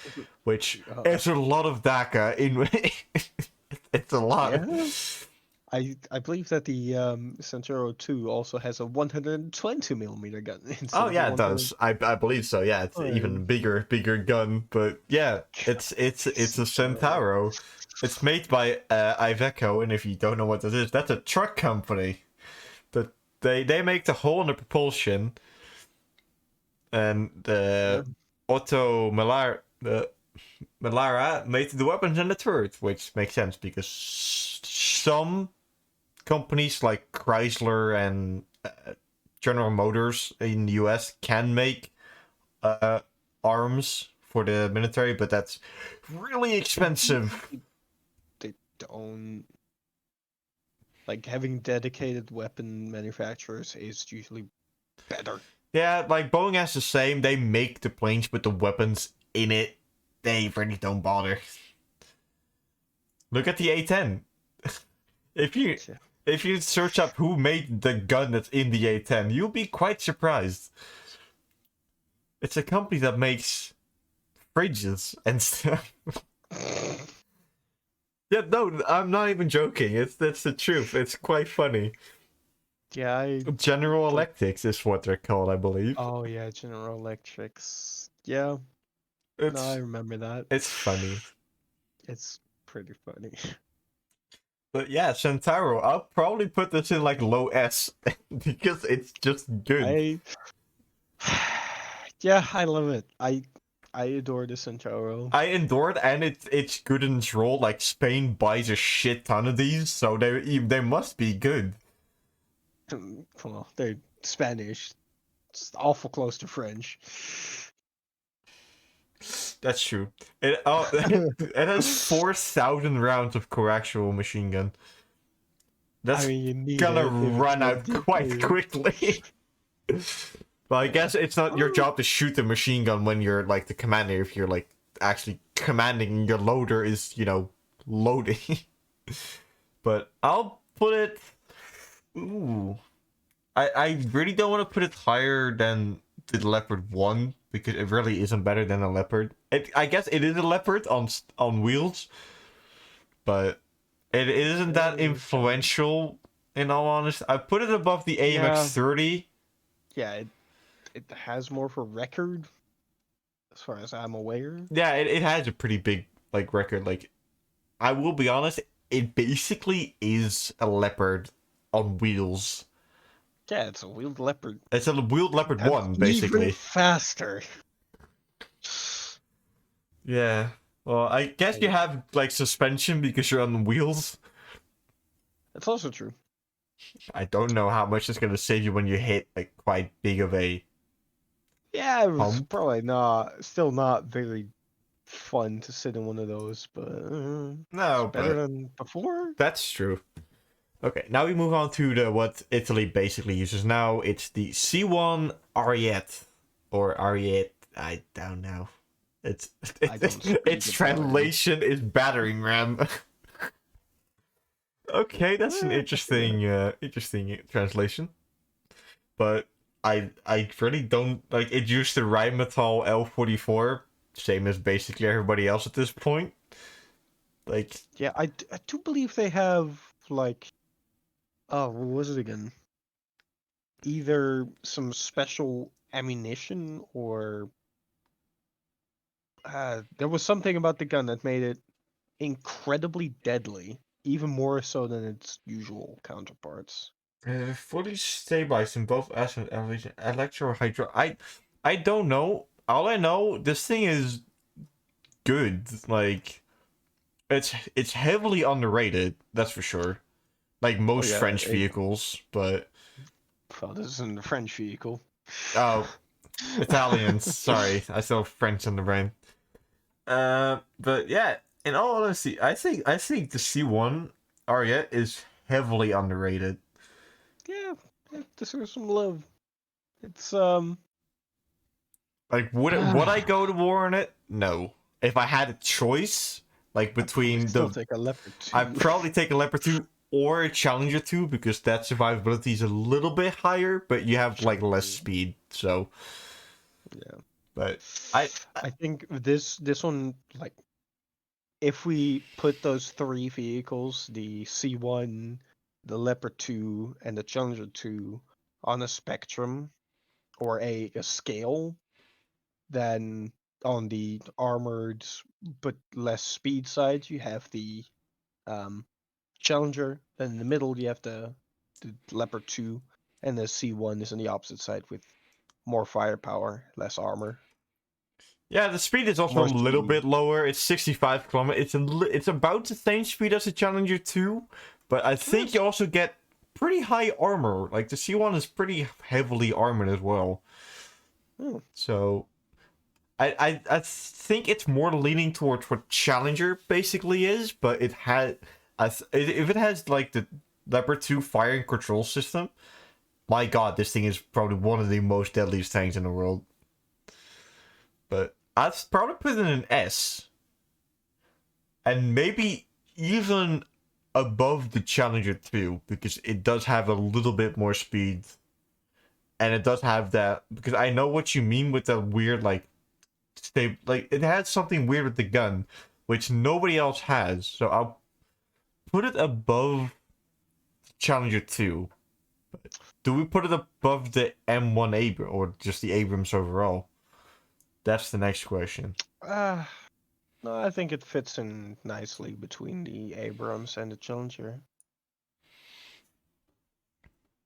which is a lot of DACA in. It's a lot. Yeah. I believe that the Centauro 2 also has a 120 millimeter gun instead Oh of yeah, a it does. I believe so. Yeah, it's even bigger gun. But yeah, it's a Centauro. It's made by Iveco, and if you don't know what that is, that's a truck company. That they make the hull and the propulsion, and Yeah. Otto Melara made the weapons and the turret, which makes sense because some companies like Chrysler and General Motors in the US can make arms for the military, but that's really expensive. They don't like having dedicated weapon manufacturers is usually better. Yeah, like Boeing has the same. They make the planes, but the weapons in it, they really don't bother. Look at the A-10. if you search up who made the gun that's in the A-10, you'll be quite surprised. It's a company that makes fridges and stuff. Yeah, no, I'm not even joking. That's the truth. It's quite funny. Yeah, General Electrics is what they're called, I believe. oh yeah, General Electrics. Yeah, no, I remember that. It's funny. It's pretty funny. But yeah, Centauro, I'll probably put this in like low S because it's just good. Yeah, I love it. I adore the Centauro. I endure it, and it's good in its role. Like Spain buys a shit ton of these, so they must be good. Well, they're Spanish. It's awful close to French. That's true. It has 4,000 rounds of coaxial machine gun. That's gonna run out quite quickly. Well, I guess it's not your job to shoot the machine gun when you're like the commander. If you're like actually commanding, your loader is loading. But I'll put it. Ooh, I really don't want to put it higher than the Leopard 1 because it really isn't better than a Leopard. I guess it is a Leopard on wheels, but it isn't that influential. In all honesty, I put it above the AMX 30. Yeah, it has more for record, as far as I'm aware. Yeah, it has a pretty big record. Like, I will be honest, it basically is a Leopard on wheels. Yeah, it's a wheeled Leopard. It's a wheeled Leopard 1, basically. Even faster. Yeah. Well, I guess you have suspension because you're on wheels. That's also true. I don't know how much it's gonna save you when you hit quite big of a. Yeah, it was probably still not very fun to sit in one of those, but no, better than before. That's true. Okay, now we move on to what Italy basically uses now. It's the C1 Ariete or Ariete. I don't know. Its translation is battering ram. Okay, that's an interesting translation. But I really don't like it. Used the Rheinmetall L44, same as basically everybody else at this point. Yeah, I do believe they have what was it again? Either some special ammunition or there was something about the gun that made it incredibly deadly, even more so than its usual counterparts. Fully stabilized in both acid and electro hydro. I don't know. All I know, this thing is good. Like, it's heavily underrated, that's for sure. Like Oh most yeah, French vehicles, but well, this isn't a French vehicle. oh, Italians. Sorry, I still have French in the brain. But yeah, in all honesty, I think the C1 Ariete is heavily underrated. Yeah, it deserves some love. It's Like, would I go to war on it? No. If I had a choice, like I'd probably between still the, take a Leopard I'd 2. probably take a Leopard 2 or a Challenger 2 because that survivability is a little bit higher, but you have like less speed. So, Yeah. but I I think this one, like, if we put those three vehicles, the C1, the Leopard 2, and the Challenger 2, on a spectrum or a scale, then on the armored but less speed side, you have the um, Challenger. Then in the middle, you have the Leopard 2, and the C1 is on the opposite side with more firepower, less armor, yeah, the speed is also a more little speed. bit lower. It's 65 kilometers. It's about the same speed as the Challenger 2, but I think Yes. you also get pretty high armor. Like the C1 is pretty heavily armored as well. Hmm. So I think it's more leaning towards what Challenger basically is, but it had if it has like the Leopard 2 firing control system, my god, this thing is probably one of the most deadliest tanks in the world. But I'd probably put it in an S, and maybe even above the Challenger 2 because it does have a little bit more speed, and it does have that because I know what you mean with the weird like like it has something weird with the gun, which nobody else has. So I'll put it above Challenger 2. Do we put it above the M1 Abrams or just the Abrams overall? That's the next question. Uh, no, I think it fits in nicely between the Abrams and the Challenger.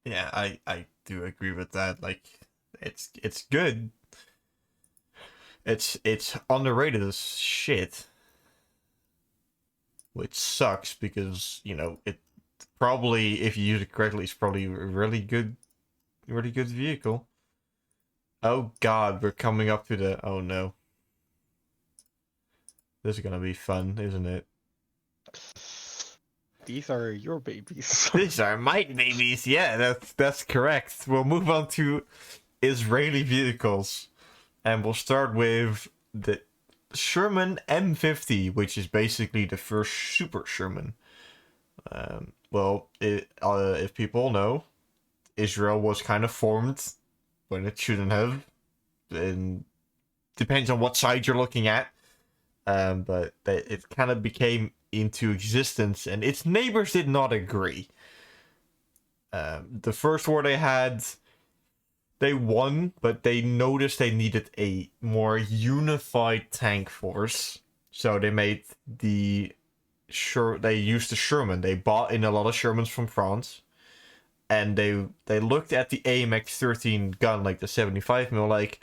Yeah, I do agree with that. Like it's good. It's underrated as shit, which sucks because, it probably, if you use it correctly, it's probably a really good vehicle. Oh god, we're coming up to the, oh no. This is gonna be fun, isn't it? These are your babies. These are my babies. Yeah, that's correct. We'll move on to Israeli vehicles, and we'll start with the Sherman M50, which is basically the first Super Sherman. Well, if people know, Israel was kind of formed when it shouldn't have, and depends on what side you're looking at. But it kind of became into existence, and its neighbors did not agree. The first war they had, they won, but they noticed they needed a more unified tank force, so they made they used the Sherman. They bought in a lot of Shermans from France, and they looked at the AMX 13 gun, like the 75 mil, like,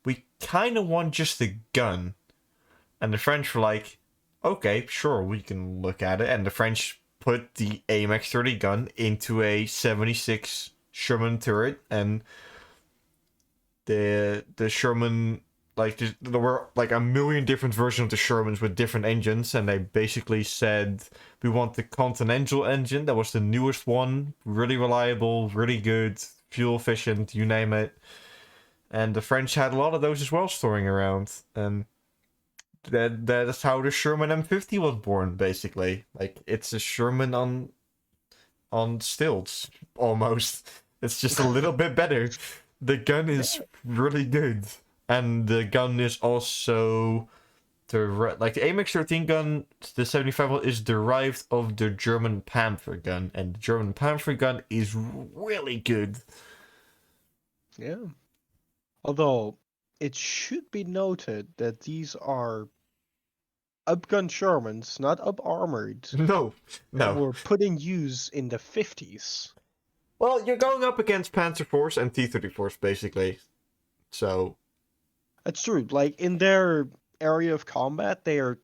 we kind of want just the gun. And the French were like, okay, sure, we can look at it. And the French put the AMX 30 gun into a 76 Sherman turret, and the Sherman, like, there were like a million different versions of the Shermans with different engines, and they basically said, we want the Continental engine. That was the newest one, really reliable, really good, fuel efficient, you name it. And the French had a lot of those as well storing around, and that's how the Sherman M50 was born, basically. Like, it's a Sherman on stilts, almost. It's just a little bit better. The gun is Yeah. really good, and the gun is also like the AMX 13 gun, the 75 is derived of the German Panther gun, and the German Panther gun is really good. Yeah. Although it should be noted that these are upgun Shermans, not up armored, No, that no. were put in use in the 50s. Well, you're going up against Panzer Force and T-34, basically. So, That's true. Like in their area of combat, they are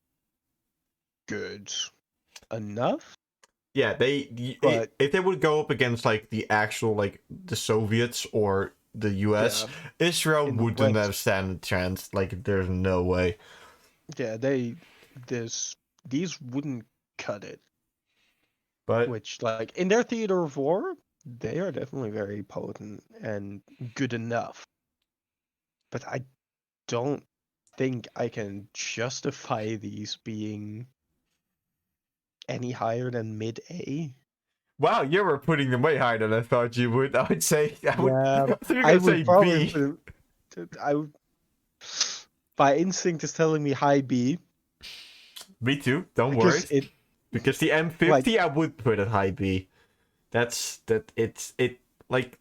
good enough. Yeah, But if they would go up against like the actual like the Soviets or the U.S., yeah, Israel in the wouldn't West, have stand a chance. Like, there's no way. yeah, these wouldn't cut it. But Which, like, in their theater of war, they are definitely very potent and good enough. But I don't think I can justify these being any higher than mid A. wow, you were putting them way higher than I thought you would. I would say I would. Yeah, I thought you were I gonna say would probably B. put I would. My instinct is telling me high B Me too. Don't worry. because it Because the like M50, I would put at high B. It like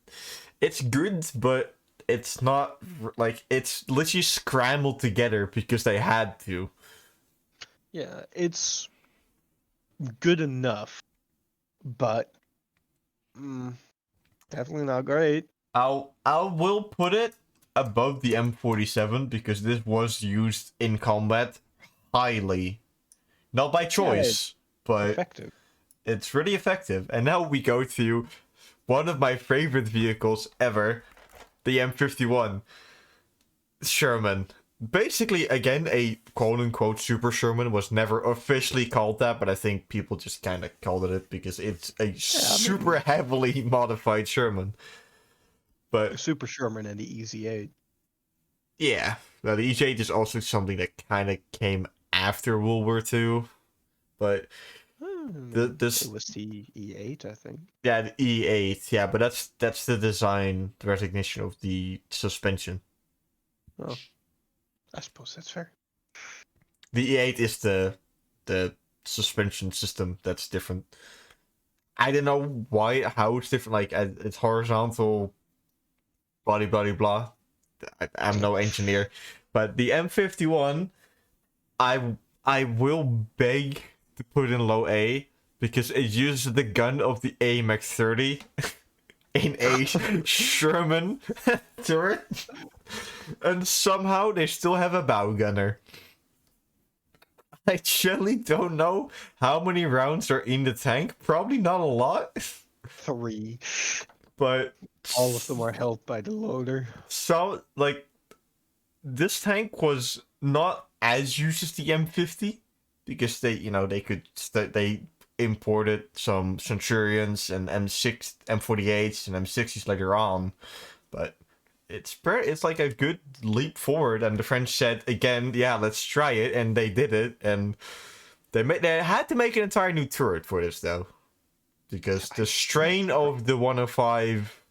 it's good, but it's not like it's literally scrambled together because they had to. yeah, it's good enough, but definitely not great. I will put it above the M47 because this was used in combat highly, not by Yeah, it's choice, but effective. it's really effective. And now we go to one of my favorite vehicles ever, the M51 Sherman. Basically, again, a quote-unquote Super Sherman. Was never officially called that, but I think people just kind of called it because it's a super heavily modified Sherman. But Super Sherman and the Easy 8. yeah, now the EJ is also something that kind of came after World War II. But this It was the E8, I think. yeah, the E8, yeah, but that's the design, the recognition of the suspension. Oh, I suppose that's fair. The E8 is the suspension system that's different. I don't know how it's different. Like, it's horizontal, blah blah blah. I'm no engineer, but the M51, I will beg to put in low A because it uses the gun of the AMX 30 in a Sherman turret, and somehow they still have a bow gunner. I actually don't know how many rounds are in the tank. Probably not a lot. 3. But all of them are held by the loader. So, like, this tank was not as used as the M50 because they imported some Centurions and M48s and M60s later on, but it's like a good leap forward. And the French said again, yeah, let's try it, and they did it, and they had to make an entire new turret for this though, because the strain of the 105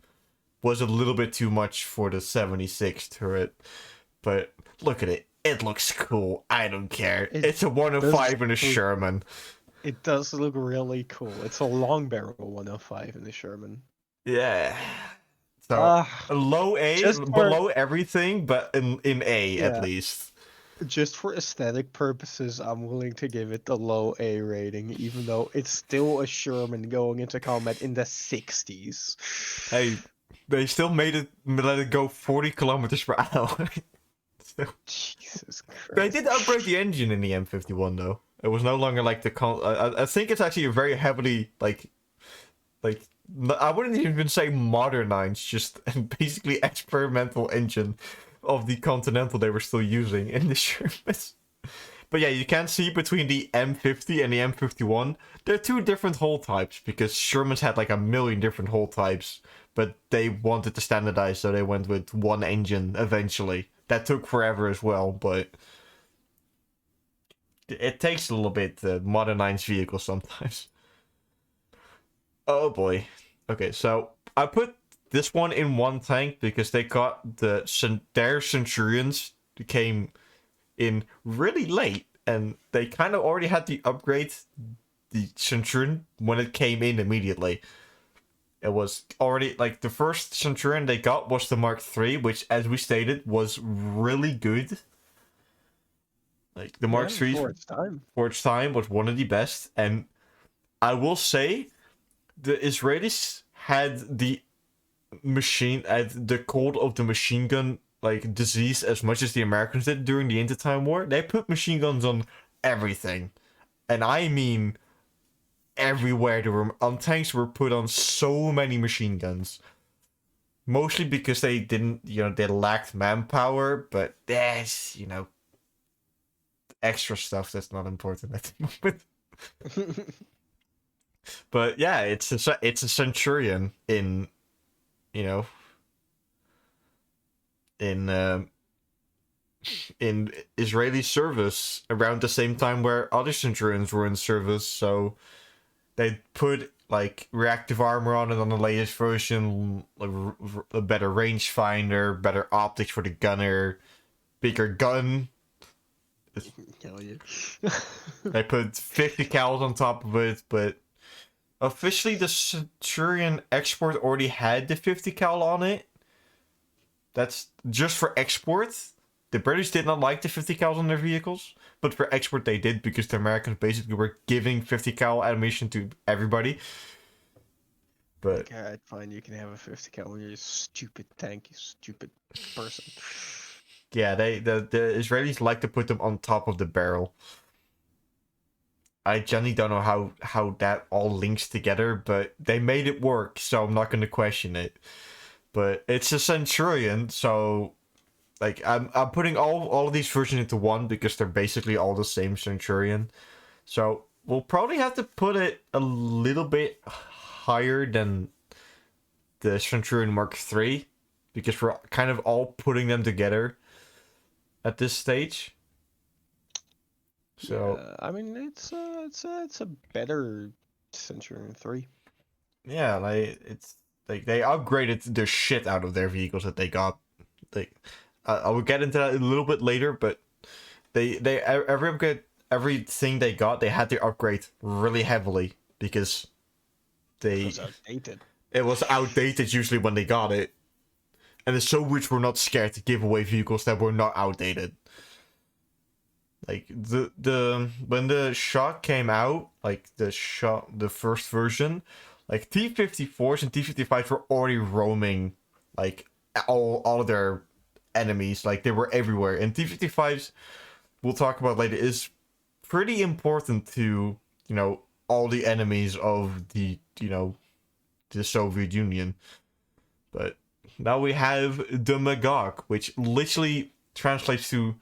was a little bit too much for the 76 turret. But look at it. It looks cool. I don't care. It's a 105 and a Sherman. It does look really cool. It's a long barrel 105 in the Sherman. Yeah. So low A, below everything, but in A at least. Just for aesthetic purposes, I'm willing to give it the low A rating, even though it's still a Sherman going into combat in the 60s. Hey, they still let it go 40 kilometers per hour. So, Jesus Christ. They did upgrade the engine in the M51 though. It was no longer like I think it's actually a very heavily like I wouldn't even say modernized, just basically experimental engine of the Continental they were still using in the Shermans. But yeah, you can see between the M50 and the M51, they're two different hull types because Shermans had like a million different hull types, but they wanted to standardize, so they went with one engine eventually. That took forever as well, but it takes a little bit to modernize vehicles sometimes. Oh boy. Okay, so I put this one in one tank because they got their Centurions came in really late, and they kind of already had the upgrade, the Centurion, when it came in immediately. It was already, like, the first Centurion they got was the Mark III, which, as we stated, was really good. Like, the Mark III for its time was one of the best, and I will say, the Israelis had the code of the machine gun, like, disease as much as the Americans did during the intertime war. They put machine guns on everything. and I mean everywhere. There were on tanks were put on so many machine guns. Mostly because they didn't, they lacked manpower, but there's, extra stuff that's not important at the moment. But yeah, it's a centurion in, you know, in Israeli service around the same time where other centurions were in service. So they put like reactive armor on it on the latest version, like a better rangefinder, better optics for the gunner, bigger gun. Hell yeah. They put 50 cals on top of it, but officially the Centurion export already had the 50 cal on it. That's just for export. The British did not like the 50 cals on their vehicles, but for export they did because the Americans basically were giving 50 cal ammunition to everybody. But God, fine, you can have a 50 cal when you're a stupid tank, you stupid person. yeah, the Israelis like to put them on top of the barrel. I generally don't know how that all links together, but they made it work, so I'm not going to question it. But it's a Centurion, so like I'm putting all of these versions into one because they're basically all the same Centurion. So we'll probably have to put it a little bit higher than the Centurion Mark III because we're kind of all putting them together at this stage. So yeah, I mean, it's a better Centurion 3. yeah, like it's like they upgraded the shit out of their vehicles that they got. Like I will get into that a little bit later, but they everything they got, they had to upgrade really heavily because It was outdated. it was outdated usually when they got it, and the Soviets were not scared to give away vehicles that were not outdated. Like the when the Shock came out, like the first version, like T-54s and T-55s were already roaming, like all of their enemies, like they were everywhere. And T-55s, we'll talk about later, is pretty important to all the enemies of the the Soviet Union. But now we have the Magog, which literally translates to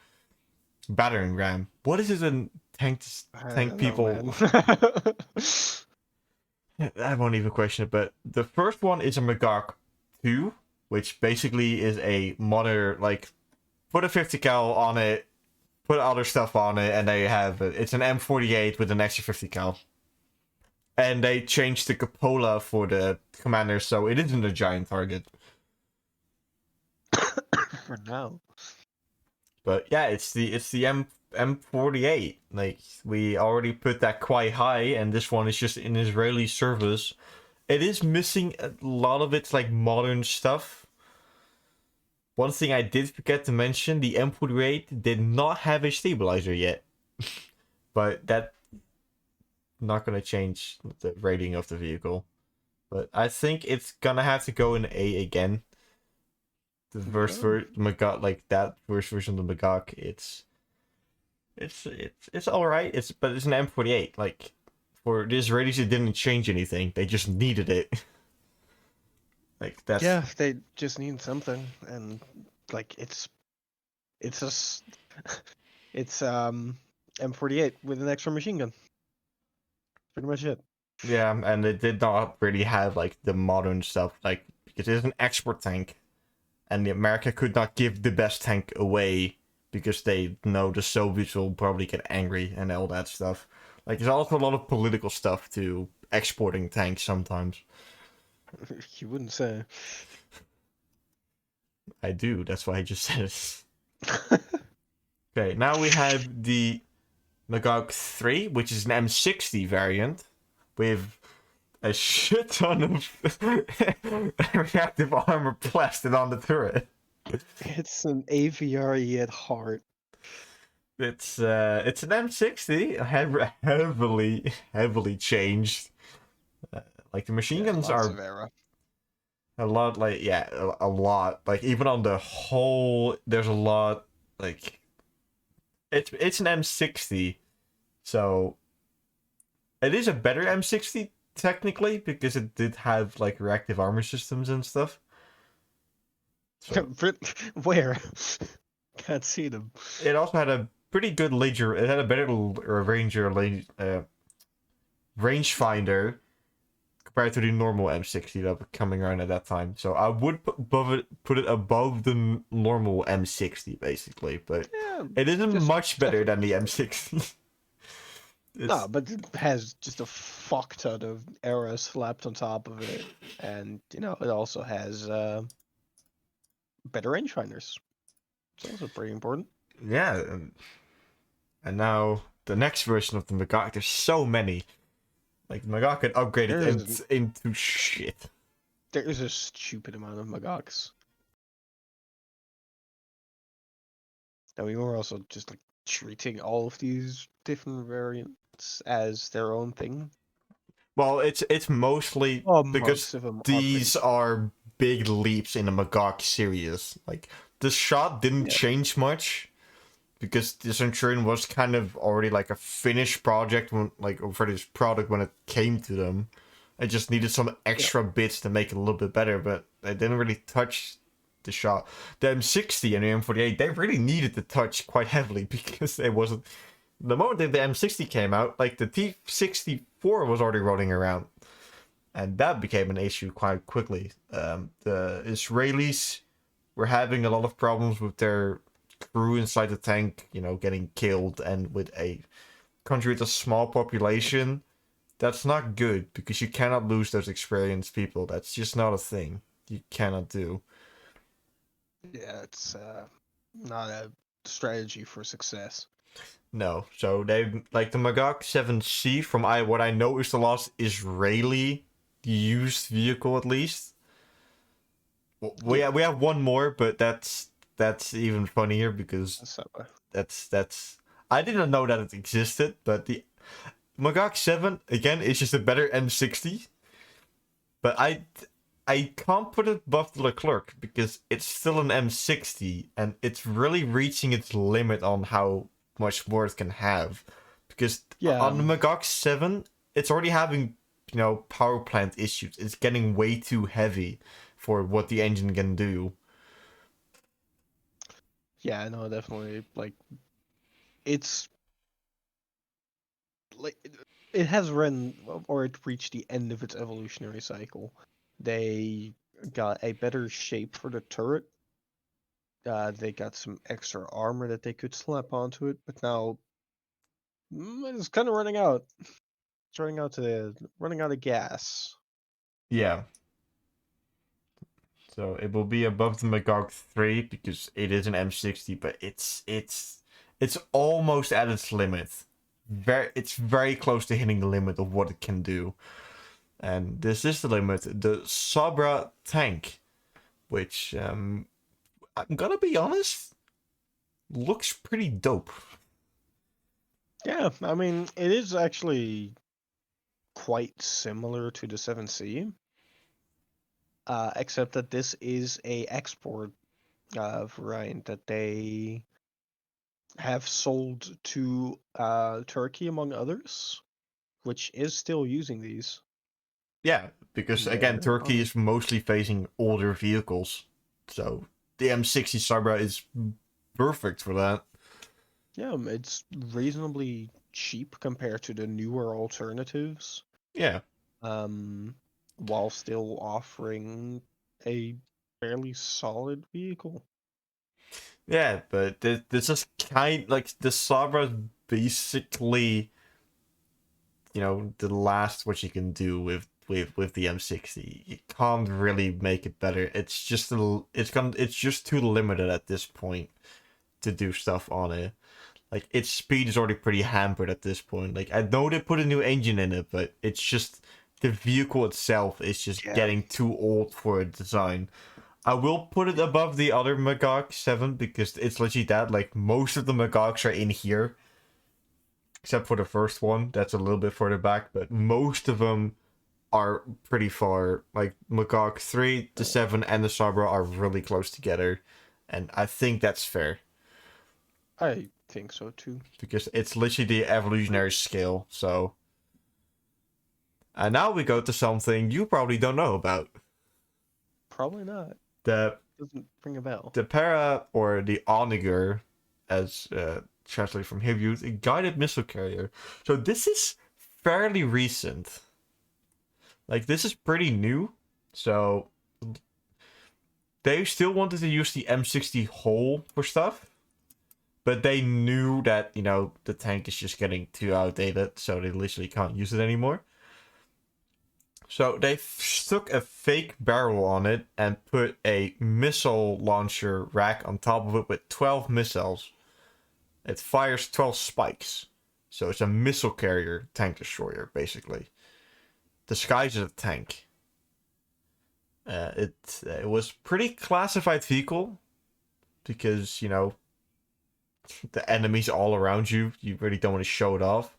battering ram. What is it in tank people? I won't even question it, but the first one is a Magog 2, which basically is a modern, like, put a 50 cal on it, put other stuff on it, and they have it. It's an M48 with an extra 50 cal. And they changed the cupola for the commander, so it isn't a giant target. For now. But yeah, it's the M48. Like we already put that quite high, and this one is just in Israeli service. It is missing a lot of its like modern stuff. One thing I did forget to mention: the M48 did not have a stabilizer yet, but that not gonna change the rating of the vehicle. But I think it's gonna have to go in A again. The first Magog, like that first version of the Magog, it's all right. But it's an M48. Like for the Israelis, it didn't change anything. They just needed it. Like that's Yeah, they just need something, and like it's M48 with an extra machine gun. Pretty much it. yeah, and it did not really have like the modern stuff. Like because it is an export tank. And the America could not give the best tank away because they know the Soviets will probably get angry and all that stuff. Like, there's also a lot of political stuff to exporting tanks sometimes. You wouldn't say. I do, that's why I just said it. Okay, now we have the Magog 3, which is an M60 variant with a shit ton of reactive armor plastered on the turret. It's an AVRE at heart. It's an M60, heavily changed. Like the machine guns are a lot, like a lot. Like even on the whole, there's a lot. Like it's an M60, so It is a better M60 technically because it did have like reactive armor systems and stuff. So Where? Can't see them. it also had a pretty good laser. It had a better rangefinder compared to the normal M60 that was coming around at that time. So I would put it above the normal M60 basically, but Yeah, it isn't just much better than the M60. no, but it has just a fuck ton of arrows slapped on top of it, and it also has better rangefinders. It's also pretty important. Yeah, and now the next version of the Magog, there's so many. Like Magog could upgrade it into shit. There is a stupid amount of Magogs. I mean, we're also just like treating all of these different variants as their own thing. Well, it's mostly because Most of them these are big leaps in the Magog series. Like the shot didn't change much because the Centurion was kind of already like a finished project for this product when it came to them. It just needed some extra bits to make it a little bit better, but they didn't really touch the shot. The M60 and the M48, they really needed to touch quite heavily because it wasn't. The moment that the M60 came out, like the T64 was already running around, and that became an issue quite quickly. The Israelis were having a lot of problems with their crew inside the tank, getting killed, and with a country with a small population, that's not good because you cannot lose those experienced people. That's just not a thing. You cannot do. Yeah, it's not a strategy for success. No, so they like the Magog 7C from what I know is the last Israeli used vehicle at least. We have one more, but that's even funnier because that's I didn't know that it existed, but the Magog 7 again is just a better M60. But I can't put it above the Leclerc because it's still an M60 and it's really reaching its limit on how much more it can have. Because on the Magog 7, it's already having, power plant issues. It's getting way too heavy for what the engine can do. Yeah, no, definitely. Like, it's like it has run or it reached the end of its evolutionary cycle. They got a better shape for the turret. They got some extra armor that they could slap onto it, but now it's kind of running out. It's running out of gas. Yeah. So it will be above the Magog 3 because it is an M60, but it's almost at its limit. It's very close to hitting the limit of what it can do. And this is the limit. The Sabra tank, which I'm gonna be honest, looks pretty dope. Yeah, I mean, it is actually quite similar to the 7C, except that this is a export variant that they have sold to Turkey, among others, which is still using these. Yeah, because again, Turkey is mostly facing older vehicles, so the M60 Sabra is perfect for that. Yeah, it's reasonably cheap compared to the newer alternatives. Yeah. While still offering a fairly solid vehicle. Yeah, but this is like the Sabra is basically, the last what you can do with the M60. You can't really make it better. It's just too limited at this point to do stuff on it. Like its speed is already pretty hampered at this point. Like I know they put a new engine in it, but it's just the vehicle itself is just getting too old for a design. I will put it above the other Magog 7 because it's legit that. Like most of the Magogs are in here. Except for the first one, that's a little bit further back, but most of them are pretty far. Like Magog 3, the 7, and the Sabra are really close together. And I think that's fair. I think so too. Because it's literally the evolutionary scale, so. And now we go to something you probably don't know about. Probably not. The Doesn't ring a bell. the Para, or the Onager, as translated from Hebrew, a guided missile carrier. So this is fairly recent. Like, this is pretty new. So they still wanted to use the M60 hull for stuff. But they knew that, you know, the tank is just getting too outdated, so they literally can't use it anymore. So they stuck a fake barrel on it and put a missile launcher rack on top of it with 12 missiles. It fires 12 spikes. So it's a missile carrier tank destroyer, basically. Disguised as a tank. It was pretty classified vehicle. Because, you know, the enemies all around you. You really don't want to show it off.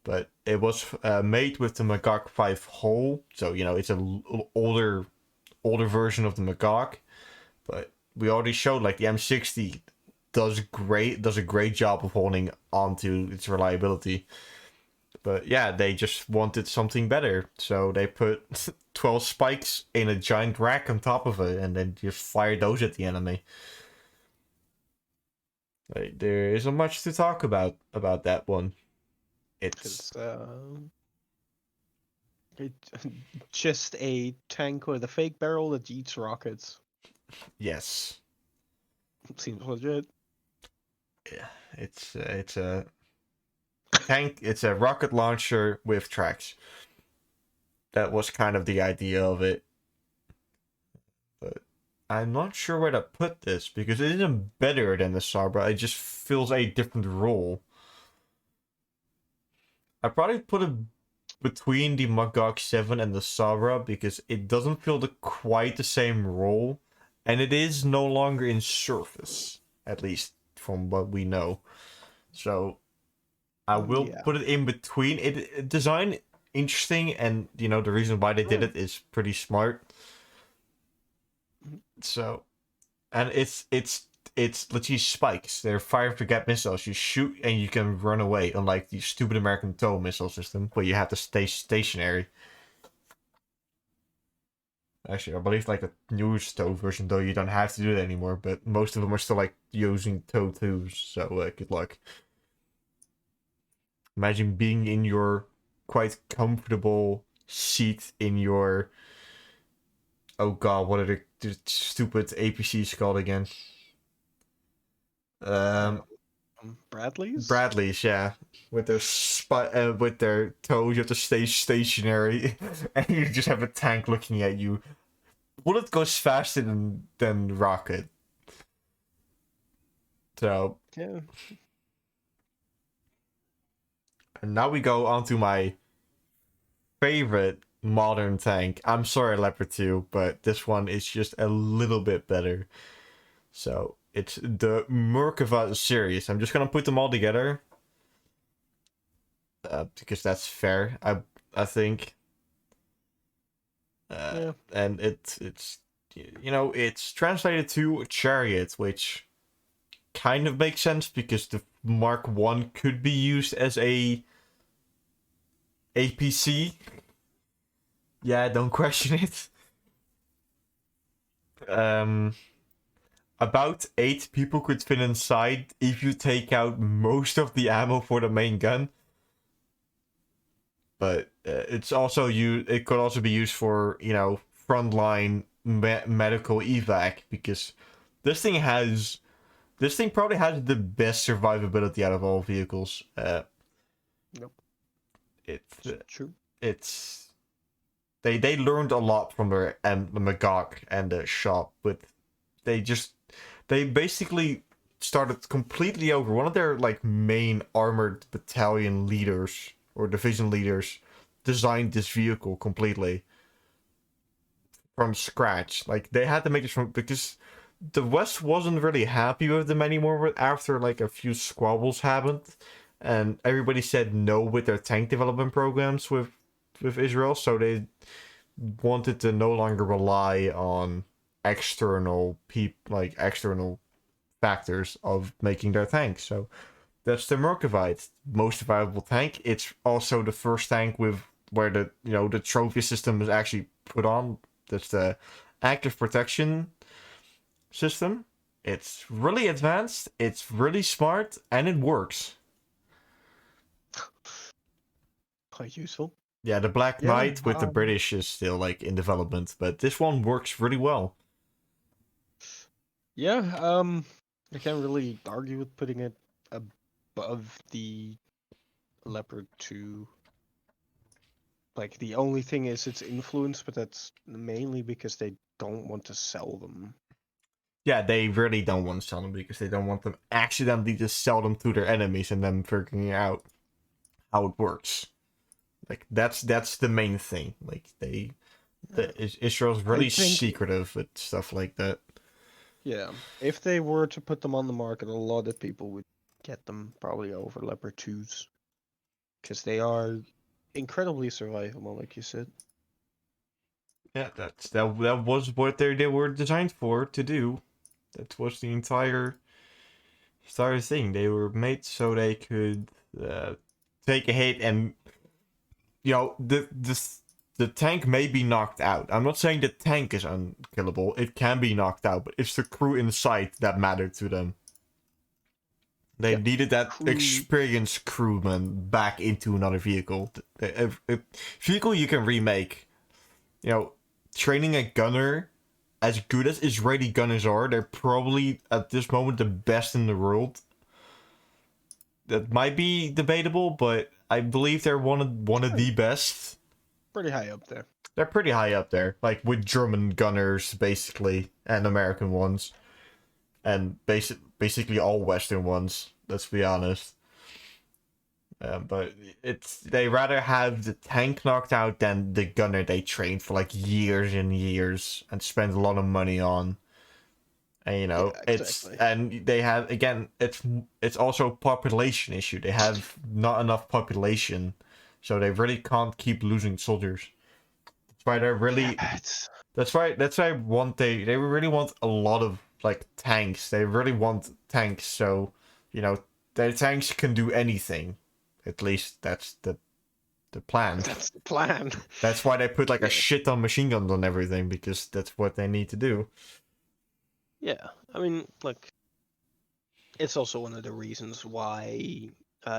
But it was made with the Magog 5 hull. So, you know, it's an older version of the Magog. But we already showed, like, the M60 does a great job of holding onto its reliability. But yeah, they just wanted something better. So they put 12 spikes in a giant rack on top of it and then just fired those at the enemy. Like, there isn't much to talk about that one. It's just a tank with a fake barrel that eats rockets. yes. Seems legit. Yeah, it's a tank. It's a rocket launcher with tracks. That was kind of the idea of it. But I'm not sure where to put this because it isn't better than the Sabra. It just fills a different role. I probably put it between the Magog 7 and the Sabra because it doesn't fill quite the same role, and it is no longer in surface, at least from what we know. So I will put it in between. It design interesting, and you know the reason why they did it is pretty smart. So, and it's literally spikes. They're fire forget missiles. You shoot and you can run away, unlike the stupid American TOW missile system where you have to stay stationary. Actually, I believe like the newest TOW version, though, you don't have to do that anymore, but most of them are still like using TOW 2s, so good luck. Imagine being in your quite comfortable seat in your... Oh god, what are the stupid APCs called again? Bradleys? Bradleys, yeah. With their with their toes, you have to stay stationary, and you just have a tank looking at you. Bullet goes faster than rocket. So yeah. And now we go on to my favorite modern tank. I'm sorry, Leopard 2, but this one is just a little bit better. So it's the Merkava series. I'm just gonna put them all together because that's fair. I think. And it's you know, it's translated to chariot, which kind of makes sense because the Mark 1 could be used as a APC. Yeah, don't question it. About 8 people could fit inside if you take out most of the ammo for the main gun. But it's also it could also be used for, you know, frontline medical evac, because this thing probably has the best survivability out of all vehicles. Nope. It's true. It's they learned a lot from the Magog and the shop, but they basically started completely over. One of their like main armored battalion leaders or division leaders designed this vehicle completely from scratch. Like, they had to make this because the West wasn't really happy with them anymore after like a few squabbles happened, and everybody said no with their tank development programs with Israel, so they wanted to no longer rely on external factors of making their tanks. So that's the Merkavite, most valuable tank. It's also the first tank with where the trophy system is actually put on. That's the active protection system. It's really advanced, it's really smart, and it works. Quite useful. Yeah, the Black Yeah, Knight with the British is still like in development, but this one works really well. Yeah, I can't really argue with putting it above the Leopard 2. Like, the only thing is its influence, but that's mainly because they don't want to sell them. Yeah, they really don't want to sell them because they don't want them accidentally to sell them to their enemies and them figuring out how it works. Like that's the main thing. Like Israel's I really think, secretive with stuff like that. yeah, if they were to put them on the market, a lot of people would get them probably over Leopard 2s. Because they are incredibly survivable, like you said. Yeah, that was what they were designed for to do. That was the entire thing. They were made so they could take a hit and the tank may be knocked out. I'm not saying the tank is unkillable. It can be knocked out, but it's the crew inside that mattered to them. They Yep. needed that experienced crewman back into another vehicle. A vehicle you can remake. Training a gunner as good as Israeli gunners are, they're probably at this moment the best in the world. That might be debatable, but I believe they're one of the best. Pretty high up there. They're pretty high up there, like with German gunners basically, and American ones, and basically all Western ones. Let's be honest. But they rather have the tank knocked out than the gunner they trained for like years and years and spend a lot of money on. And Yeah, it's exactly. and they have again it's also a population issue. They have not enough population, so they really can't keep losing soldiers. That's why they're really Yeah, that's why they really want a lot of like tanks. They really want tanks, so their tanks can do anything. At least that's the plan. that's the plan. That's why they put like Yeah. a shit ton machine guns on everything, because that's what they need to do. Yeah, I mean, look, it's also one of the reasons why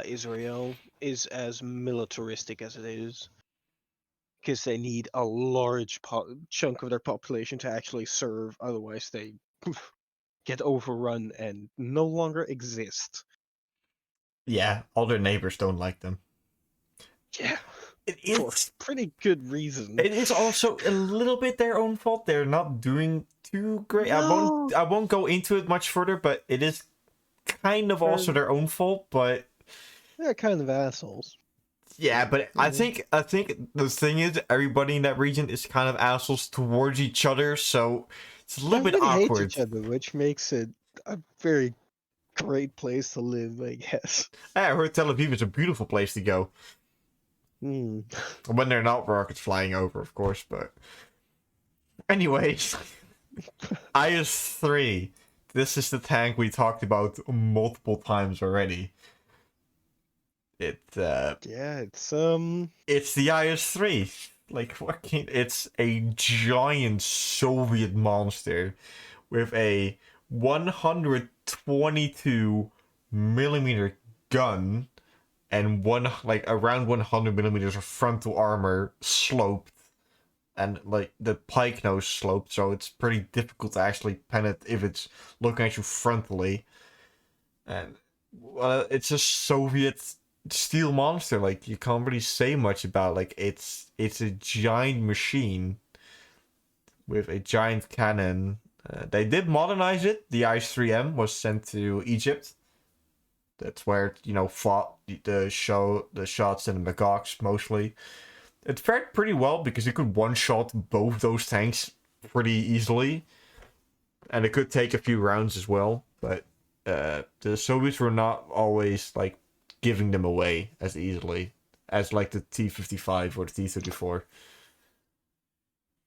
Israel is as militaristic as it is. Because they need a large chunk of their population to actually serve, otherwise they get overrun and no longer exist. Yeah, all their neighbors don't like them. Yeah, It for is. pretty good reason. It is also a little bit their own fault. They're not doing too great. No, I won't go into it much further, but it is kind of also their own fault. But they're kind of assholes. yeah, but I think the thing is, everybody in that region is kind of assholes towards each other, so it's a little bit Everybody hates awkward. each other, which makes it a very great place to live, I guess. I heard Tel Aviv is a beautiful place to go. Hmm. When they're not rockets flying over, of course, but anyways. IS-3. This is the tank we talked about multiple times already. Yeah, it's It's the IS-3. Like fucking it's a giant Soviet monster with a 122 millimeter gun and around 100 millimeters of frontal armor sloped, and like the pike nose sloped, so it's pretty difficult to actually penetrate if it's looking at you frontally. And it's a Soviet steel monster. Like you can't really say much about. Like it's a giant machine with a giant cannon. They did modernize it. The IS-3M was sent to Egypt. That's where fought the shots and the McGawks mostly. It fared pretty well because it could one-shot both those tanks pretty easily. And it could take a few rounds as well. But the Soviets were not always like giving them away as easily as like the T-55 or the T-34.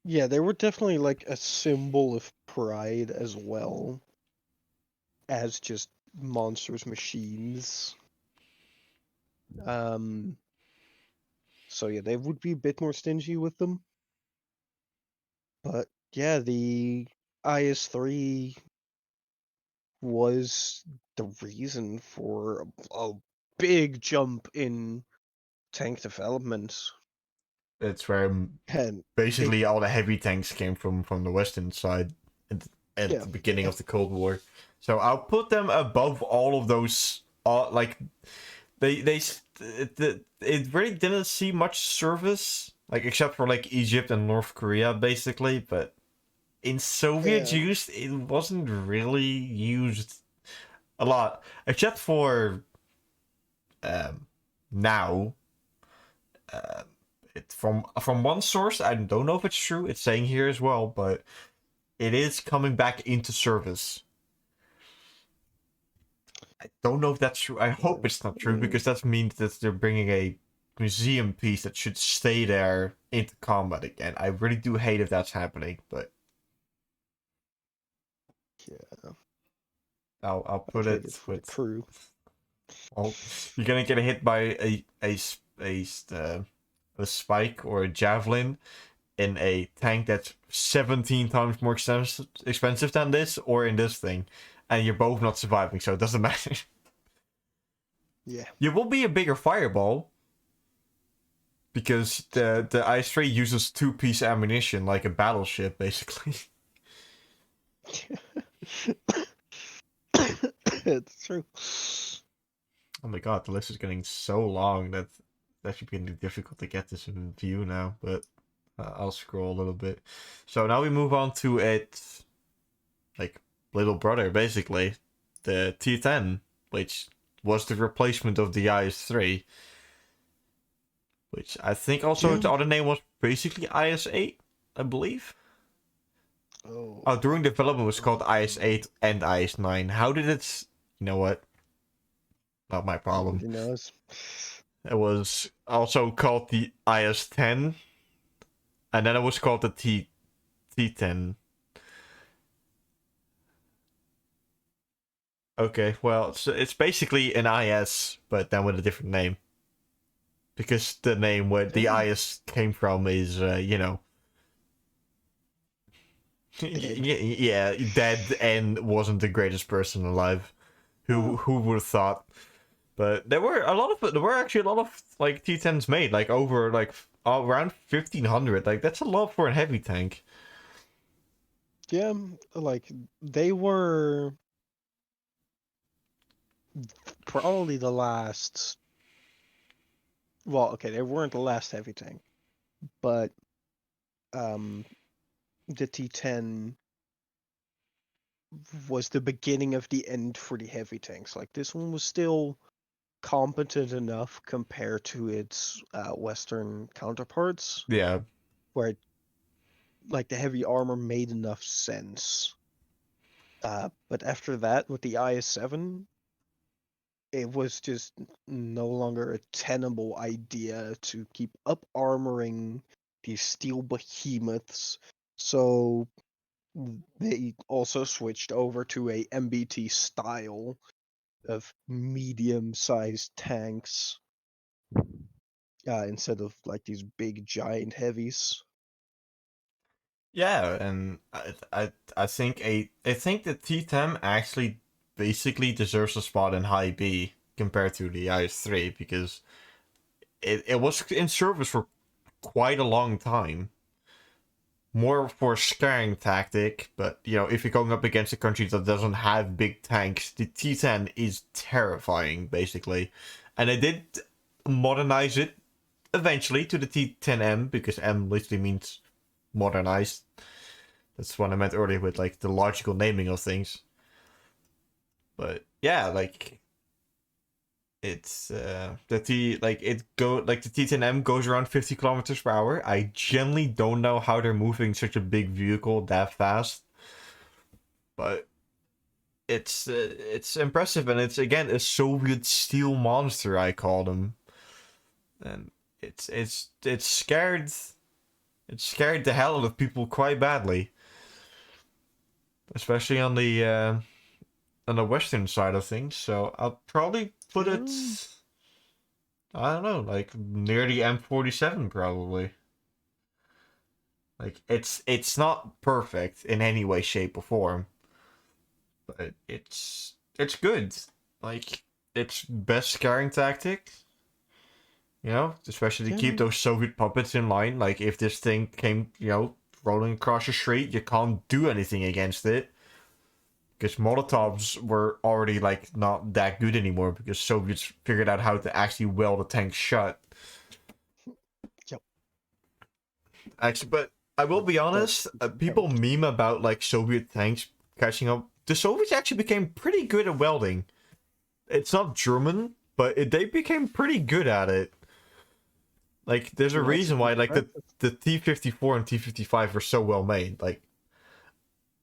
yeah, they were definitely like a symbol of pride as well as just monstrous machines. So yeah, they would be a bit more stingy with them. But yeah, the IS-3 was the reason for a big jump in tank development. It's where And it, basically all the heavy tanks came from the western side at yeah, the beginning of the Cold War. So I'll put them above all of those. Like it really didn't see much service, like except for like Egypt and North Korea, basically. But in Soviet yeah, use, it wasn't really used a lot, except for now. Uh, it from one source, I don't know if it's true. It's saying here as well, but it is coming back into service. I don't know if that's true. I hope it's not true because that means that they're bringing a museum piece that should stay there into combat again. I really do hate if that's happening, but yeah. I'll I'd put hate it it for the with. crew. Well, you're gonna get hit by a spike or a javelin in a tank that's 17 times more expensive than this, or in this thing, and you're both not surviving, so it doesn't matter. Yeah. You will be a bigger fireball because the IS-3 uses 2-piece ammunition like a battleship, basically. It's true. Oh my god, the list is getting so long that should be difficult to get this in view now, but I'll scroll a little bit. So now we move on to its like little brother, basically, the T10, which was the replacement of the IS-3, which I think also Yeah. the other name was basically IS-8, I believe. Oh. Oh, during development it was called IS-8 and IS-9. How did it? You know what? Not my problem. Nobody knows. It was also called the IS-10, and then it was called the T10. Okay, well, it's basically an IS, but then with a different name. Because the name where the Yeah. IS came from is, Dead. yeah, dead and wasn't the greatest person alive. Oh. Who would have thought? But there were actually a lot of like T10s made, like over like around 1,500. Like that's a lot for a heavy tank. Yeah, like they were probably the last. Well, okay, they weren't the last heavy tank, but um, the T10 was the beginning of the end for the heavy tanks. Like this one was still competent enough compared to its Western counterparts, Yeah, where like the heavy armor made enough sense. But after that, with the IS-7, it was just no longer a tenable idea to keep up armoring these steel behemoths. So they also switched over to a MBT style of medium-sized tanks instead of like these big giant heavies. yeah, and I think I think the T10 actually basically deserves a spot in high B compared to the IS-3 because it was in service for quite a long time. More for a scaring tactic, but you know, if you're going up against a country that doesn't have big tanks, the T10 is terrifying, basically. And they did modernize it eventually to the T10M because M literally means modernized. That's what I meant earlier with like the logical naming of things. But yeah, like it's the T10M goes around 50 kilometers per hour. I generally don't know how they're moving such a big vehicle that fast, but it's impressive, and it's again a Soviet steel monster, I call them, and it's scared the hell out of people quite badly, especially on the western side of things. So I'll probably put it Yeah. I don't know, like near the M47 probably. Like it's not perfect in any way, shape, or form, but it's good. Like it's best scaring tactic. You know, especially to keep Yeah, those Soviet puppets in line. Like if this thing came, rolling across the street, you can't do anything against it. Because Molotovs were already like not that good anymore because Soviets figured out how to actually weld the tank shut. yep. Actually, but I will be That honest, people tank. meme about like Soviet tanks catching up. The Soviets actually became pretty good at welding. It's not German, but they became pretty good at it. Like, there's a No, it's reason why like the impressive. the T-54 and T-55 were so well made. Like,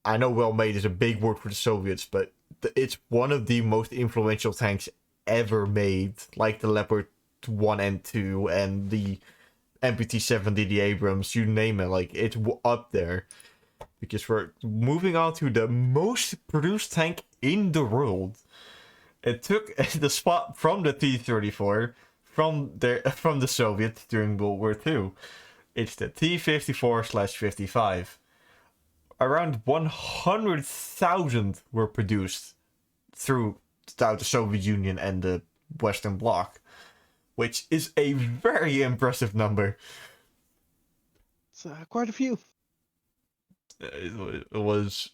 I know well made is a big word for the Soviets, but it's one of the most influential tanks ever made. Like the Leopard 1 and 2 and the MPT-70, the Abrams, you name it. Like, it's up there. Because we're moving on to the most produced tank in the world. It took the spot from the T-34 from the Soviets during World War II. It's the T-54/55. Around 100,000 were produced throughout the Soviet Union and the Western Bloc, which is a very impressive number. It's quite a few. It was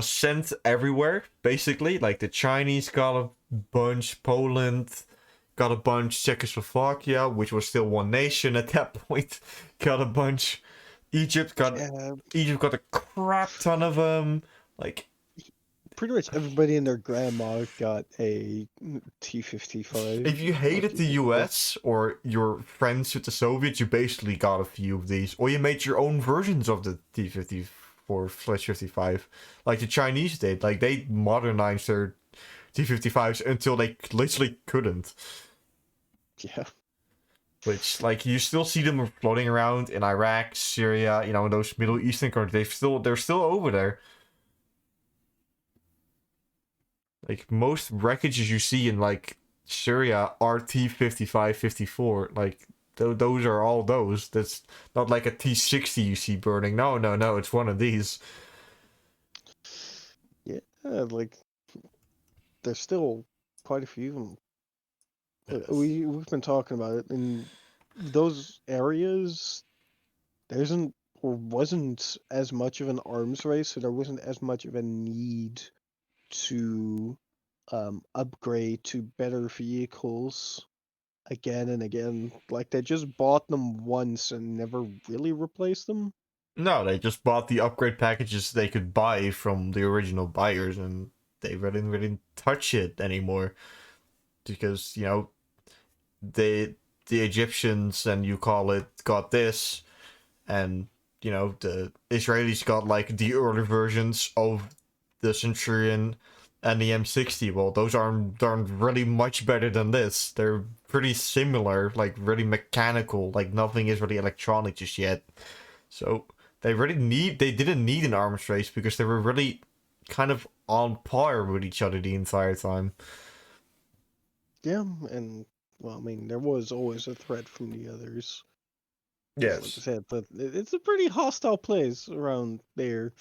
sent everywhere basically. Like the Chinese got a bunch, Poland got a bunch, Czechoslovakia, which was still one nation at that point, got a bunch. Egypt got Yeah, Egypt got a crap ton of them. Like pretty much everybody and their grandma got a T-55 if you or hated the T-54. US or you're friends with the Soviets, you basically got a few of these. Or you made your own versions of the T-54/55. Like the Chinese did. Like they modernized their T-55s until they literally couldn't. Yeah. Which, like, you still see them floating around in Iraq, Syria, in those Middle Eastern countries. They're still over there. Like most wreckages you see in like Syria are T-55, 54. Like those are all those. That's not like a T-60 you see burning. No, no, no. It's one of these. Yeah, like there's still quite a few of them. Yes. We've been talking about it in those areas. There isn't or wasn't as much of an arms race, so there wasn't as much of a need to upgrade to better vehicles again and again. Like they just bought them once and never really replaced them. No, they just bought the upgrade packages they could buy from the original buyers, and they really didn't touch it anymore because they the Egyptians and you call it got this, and the Israelis got like the early versions of the Centurion and the M60. Well, those aren't really much better than this. They're pretty similar, like really mechanical. Like nothing is really electronic just yet. So they didn't need an arms race because they were really kind of on par with each other the entire time. Yeah, and well, I mean, there was always a threat from the others. Because, like I Yes. said, but it's a pretty hostile place around there.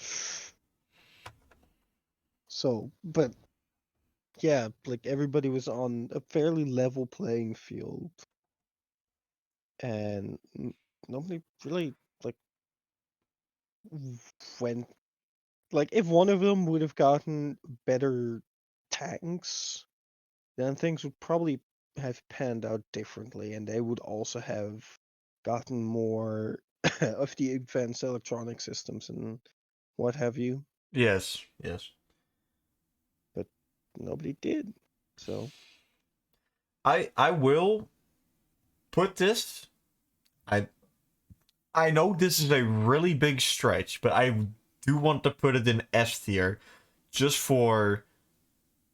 So, but yeah, like everybody was on a fairly level playing field, and nobody really like went. Like, if one of them would have gotten better tanks, then things would probably have panned out differently, and they would also have gotten more of the advanced electronic systems and what have you. Yes. Yes. But nobody did. So I will put this. I I know this is a really big stretch, but I do want to put it in S tier just for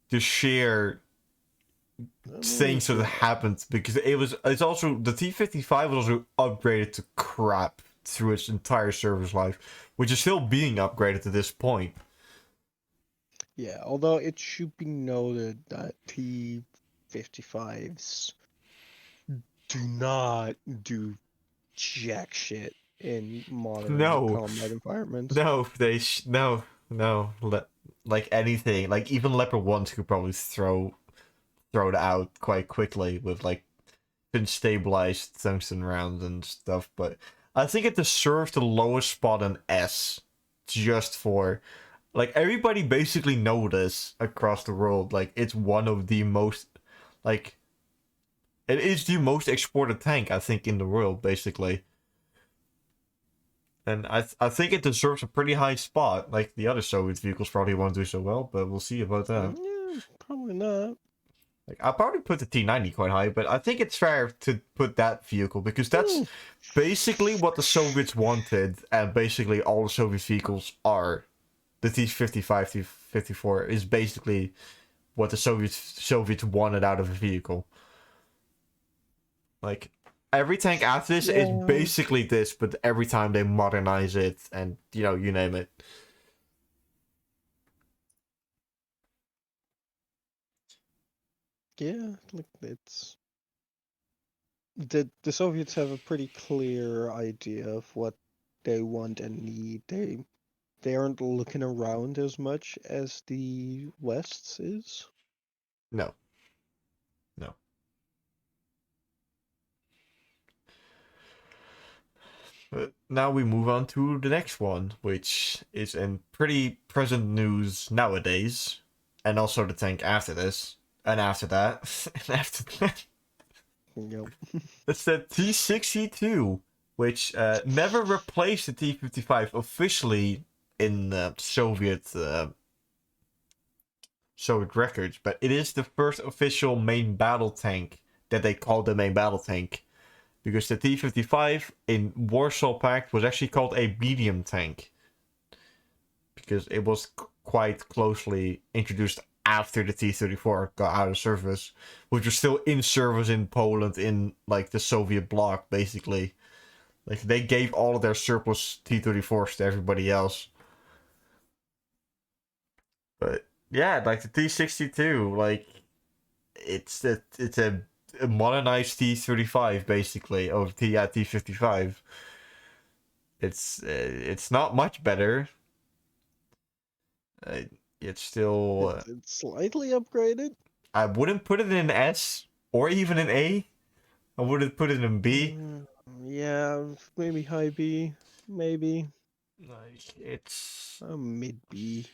the sheer me things that too. happened because it's also the T-55 was also upgraded to crap through its entire service life, which is still being upgraded to this point. Yeah, although it should be noted that T-55s do not do jack shit in modern No, combat environments. no, no. Like anything, like even Leopard ones could probably throw it out quite quickly with like been stabilized tungsten rounds and stuff. But I think it deserves the lowest spot in S, just for like everybody basically know this across the world. Like it's one of the most like it is the most exported tank I think in the world basically. And I think it deserves a pretty high spot. Like the other Soviet vehicles probably won't do so well, but we'll see about that. Yeah, probably not. Like I'll probably put the T90 quite high, but I think it's fair to put that vehicle because that's basically what the Soviets wanted, and basically all the Soviet vehicles are. The T-55, T-54 is basically what the Soviets wanted out of a vehicle. Like every tank after this is Yeah. basically this, but every time they modernize it, and you name it. Yeah, look, it's the Soviets have a pretty clear idea of what they want and need. They aren't looking around as much as the West is. No, no. But now we move on to the next one, which is in pretty present news nowadays, and also the tank after this, and after that, and after that. Yep. It's the T-62, which never replaced the T-55 officially in Soviet records, but it is the first official main battle tank that they called the main battle tank. Because the T-55 in Warsaw Pact was actually called a medium tank. Because it was quite closely introduced after the T-34 got out of service, which was still in service in Poland in like the Soviet bloc, basically. Like they gave all of their surplus T-34s to everybody else. But yeah, like the T-62, like it's a modernized T-35 basically, or T-55. It's not much better. Uh, it's still It's slightly upgraded. I wouldn't put it in S or even in A. I wouldn't put it in B. Yeah, maybe high B, maybe Like it's mid B.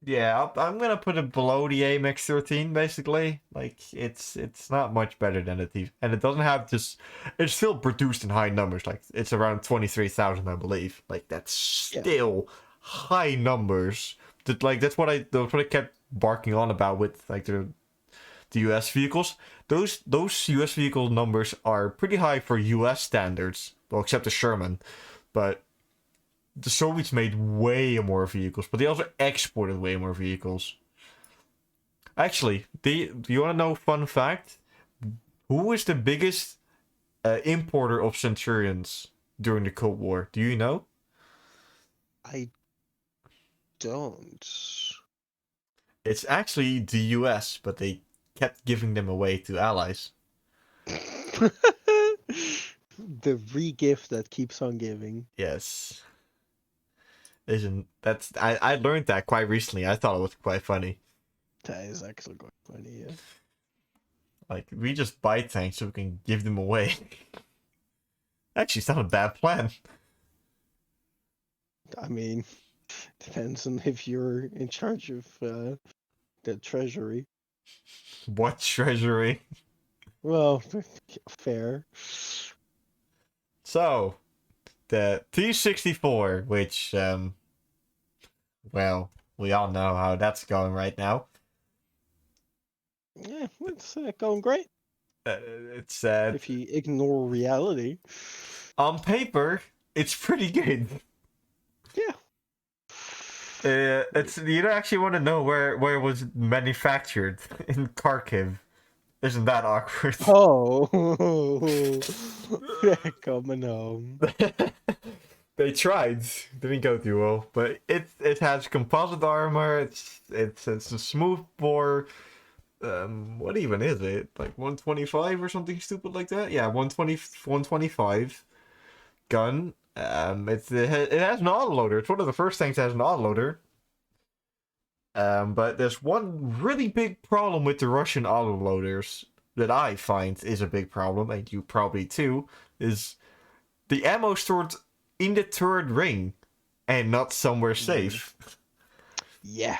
yeah, I'm gonna put it below the AMX-13 basically. Like it's not much better than the T, and it doesn't have just. It's still produced in high numbers. Like it's around 23,000, I believe. Like that's still high numbers. That's what I kept barking on about with like the US vehicles. Those US vehicle numbers are pretty high for US standards. Well, except the Sherman, but the Soviets made way more vehicles, but they also exported way more vehicles. Actually, do you want to know a fun fact? Who is the biggest importer of Centurions during the Cold War? Do you know? I don't. It's actually the US, but they kept giving them away to allies. The re-gift that keeps on giving. Yes. Isn't that's I learned that quite recently. I thought it was quite funny. That is actually quite funny, yeah. Like we just buy tanks so we can give them away. Actually, it's not a bad plan. I mean, depends on if you're in charge of the treasury. What treasury? Well, fair. So, the T-64, which well, we all know how that's going right now. Yeah, it's going great. It's If you ignore reality. on paper, it's pretty good. Yeah. It's you don't actually want to know where it was manufactured in Kharkiv. Isn't that awkward? Oh, coming home. They tried, didn't go too well, but it has composite armor. It's a smooth bore. what even is it? Like 125 or something stupid like that? Yeah, 120, 125 gun. It has an autoloader. It's one of the first tanks that has an autoloader. But there's one really big problem with the Russian autoloaders that I find is a big problem, and you probably too, is the ammo stored in the turret ring and not somewhere safe. Yeah.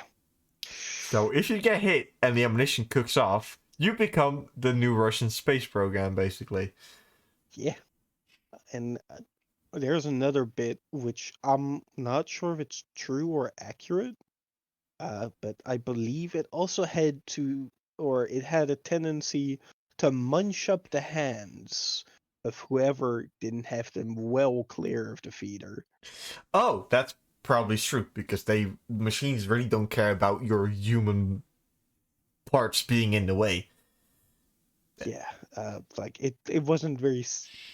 So if you get hit and the ammunition cooks off, you become the new Russian space program, basically. Yeah. And there's another bit which I'm not sure if it's true or accurate, but I believe it also had it had a tendency to munch up the hands of whoever didn't have them well clear of the feeder. Oh, that's probably true because machines really don't care about your human parts being in the way. Yeah, like it wasn't very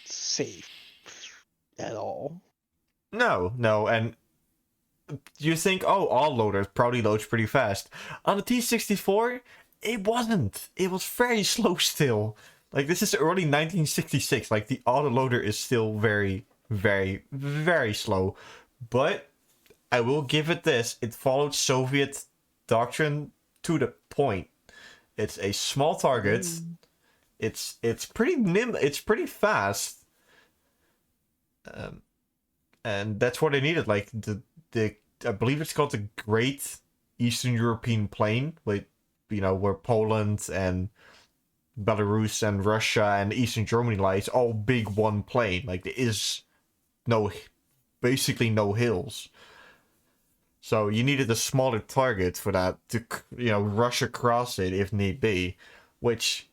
safe at all. No, and you think, oh, all loaders probably loads pretty fast. On the T64, it wasn't. It was very slow still. Like, this is early 1966. Like, the autoloader is still very, very, very slow. But I will give it this. It followed Soviet doctrine to the point. It's a small target. It's pretty it's pretty fast. And that's what they needed. Like, the I believe it's called the Great Eastern European Plain, with where Poland and Belarus and Russia and Eastern Germany lies, all big one plain. Like, there is basically no hills. So you needed a smaller target for that to rush across it if need be, which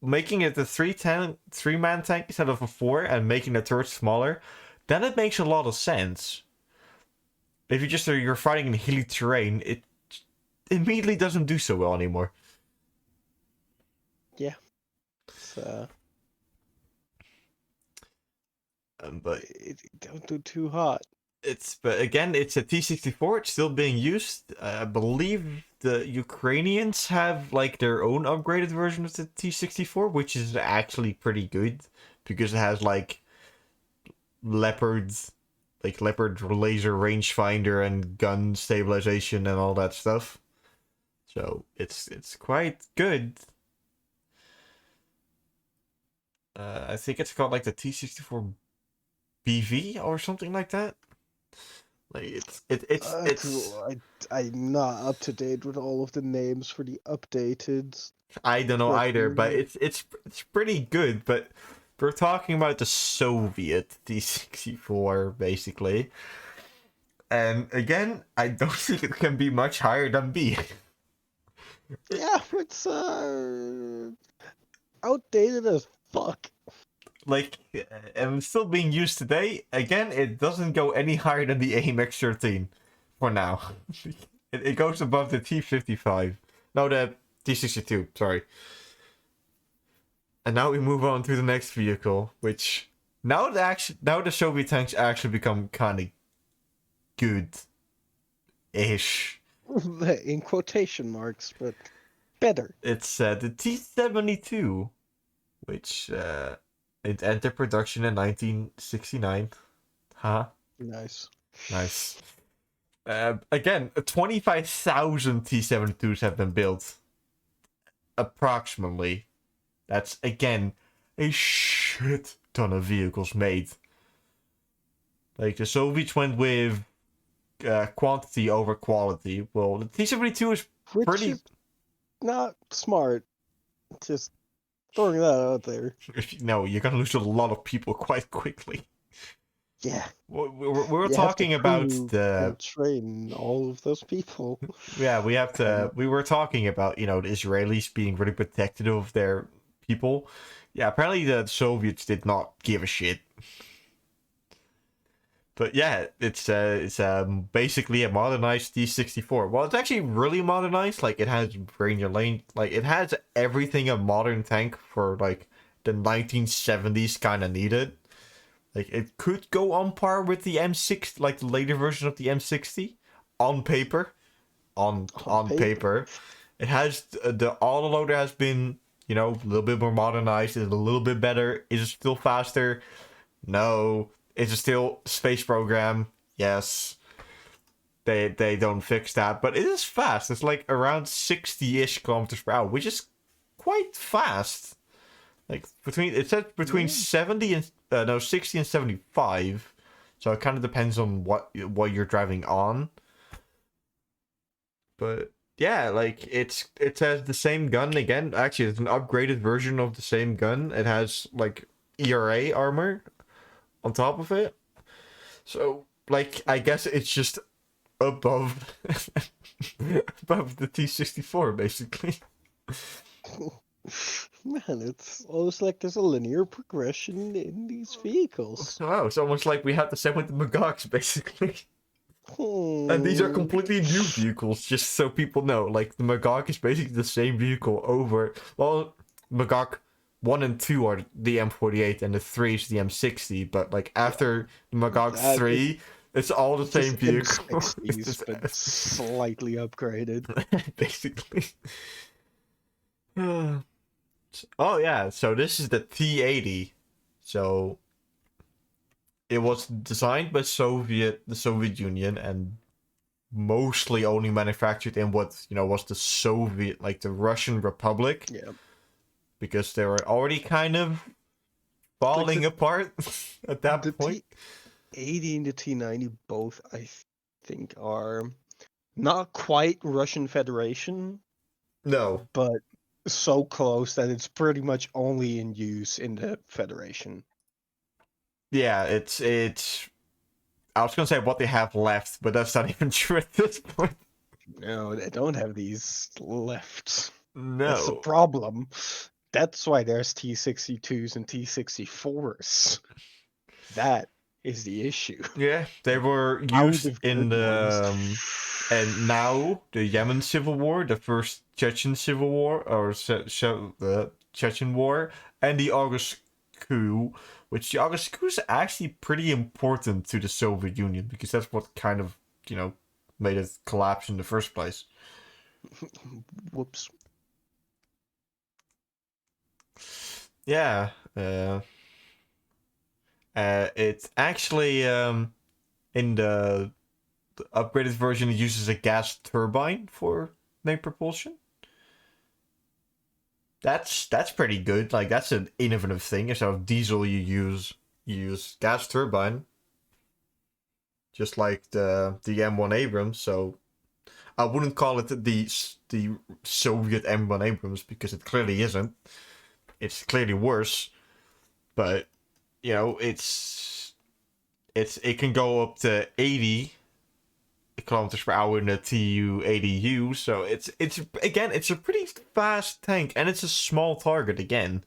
making it a three-man tank instead of a 4 and making the turret smaller, then it makes a lot of sense. If you're fighting in hilly terrain, it immediately doesn't do so well anymore. Yeah. But it don't do too hot. But again, it's a T64. It's still being used. I believe the Ukrainians have like their own upgraded version of the T64, which is actually pretty good because it has like leopard laser rangefinder and gun stabilization and all that stuff. So it's quite good. I think it's called like the T64 BV or something like that. Like I'm not up to date with all of the names for the updated. I don't know either, but it's pretty good. But we're talking about the Soviet T64 basically, and again, I don't think it can be much higher than B. Yeah, it's outdated as fuck. Like, and still being used today. Again, it doesn't go any higher than the AMX-13 for now. It goes above the T55. No, the T62, sorry. And now we move on to the next vehicle, which now the Soviet tanks actually become kind of good-ish. In quotation marks, but better. It's the T-72, which it entered production in 1969. Huh? Nice. Again, 25,000 T-72s have been built. Approximately. That's, again, a shit ton of vehicles made. Like, the Soviets went with quantity over quality. Well, the T-72 is pretty... Is not smart. Just throwing that out there. No, you're gonna lose a lot of people quite quickly. Yeah. We're talking about the train all of those people. Yeah, we have to. We were talking about the Israelis being really protective of their people. Yeah, apparently the Soviets did not give a shit. But yeah, it's basically a modernized T-64. Well, it's actually really modernized. Like, it has Ranger lane. Like, it has everything a modern tank for like the 1970s kind of needed. Like, it could go on par with the M60, like the later version of the M60, on paper. On paper. It has the autoloader has been, you know, a little bit more modernized. Is it a little bit better? Is it still faster? No. Is it still space program? Yes. They don't fix that, but it is fast. It's like around 60-ish kilometers per hour, which is quite fast. Like it says between 70 and 60 and 75. So it kind of depends on what you're driving on. But yeah, like it has the same gun again. Actually, it's an upgraded version of the same gun. It has like ERA armor on top of it. So like I guess it's just above above the T-64 basically. Man, it's almost like there's a linear progression in these vehicles. Wow, it's almost like we had the same with the Magog's basically. And these are completely new vehicles, just so people know. Like, the Magog is basically the same vehicle over... Well, Magog 1 and 2 are the M48, and the 3 is the M60, but, like, after the Magog 3, it's all the same vehicle. M60s, but slightly upgraded. Basically. Oh, yeah, so this is the T-80. So... It was designed by the Soviet Union, and mostly only manufactured in what, you know, was the Soviet, like the Russian Republic. Yeah. Because they were already kind of falling apart at that point. The T-80 and the T-90 both, I think, are not quite Russian Federation. No. But so close that it's pretty much only in use in the Federation. Yeah, it's I was gonna say what they have left, but that's not even true at this point. No, they don't have these left. No. That's the problem. That's why there's T-62s and T-64s. That is the issue. Yeah, they were used in the... and now, the Yemen Civil War, the first Chechen Civil War, or the Chechen War, and the August Coup, which the August Coup is actually pretty important to the Soviet Union, because that's what kind of, you know, made it collapse in the first place. Whoops. Yeah, it's actually, in the upgraded version, it uses a gas turbine for main propulsion. That's pretty good. Like, that's an innovative thing. Instead of diesel, you use gas turbine, just like the M1 Abrams. So I wouldn't call it the Soviet M1 Abrams, because it clearly isn't. It's clearly worse, but you know, it can go up to 80 kilometers per hour in the Tu-80U, so it's a pretty fast tank, and it's a small target again.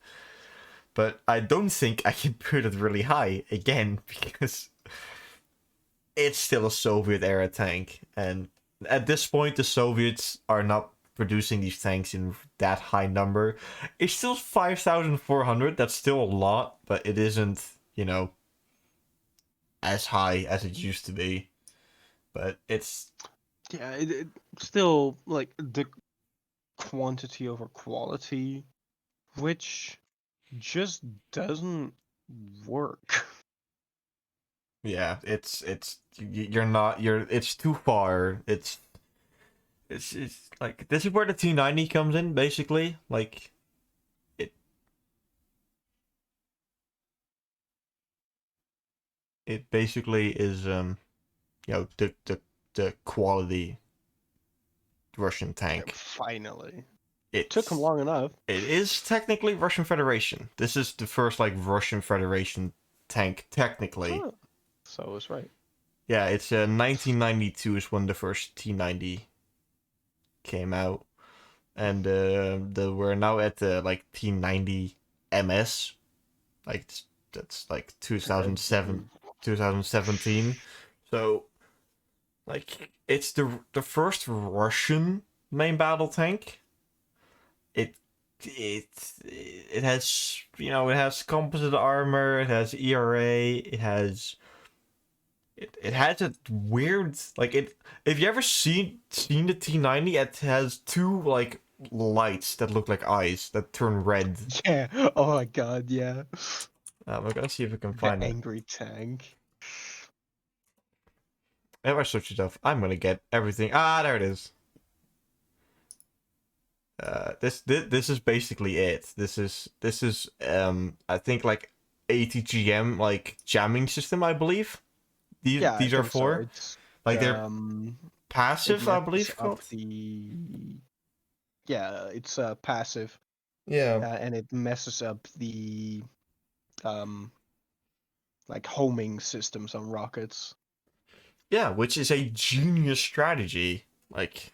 But I don't think I can put it really high again, because it's still a Soviet era tank, and at this point the Soviets are not producing these tanks in that high number. It's still 5,400. That's still a lot, but it isn't, you know, as high as it used to be. But it's... Yeah, it still, like, the quantity over quality, which just doesn't work. Yeah, it's too far. It's like, this is where the T-90 comes in, basically. Like, it basically is, you know, the quality Russian tank. Yeah, finally. It took them long enough. It is technically Russian Federation. This is the first, like, Russian Federation tank, technically. Huh. So I was right. Yeah, it's 1992 is when the first T-90 came out, and we're now at the, like, T-90 MS, like, that's like 2017. So, like, it's the first Russian main battle tank. It has, you know, it has composite armor, it has ERA, it it has a weird like it. If you ever seen the T90, it has two like lights that look like eyes that turn red. Yeah. Oh my god, yeah. I'm gonna see if I can The find it. angry tank. If I search it up, I'm gonna get everything. Ah, there it is. This is basically it. This is I think like ATGM like jamming system, I believe. Yeah, I These are think so. for It's like they're it passive, I messes believe up called. the it's passive, Yeah. and it messes up the um like homing systems on rockets. Yeah, which is a genius strategy. Like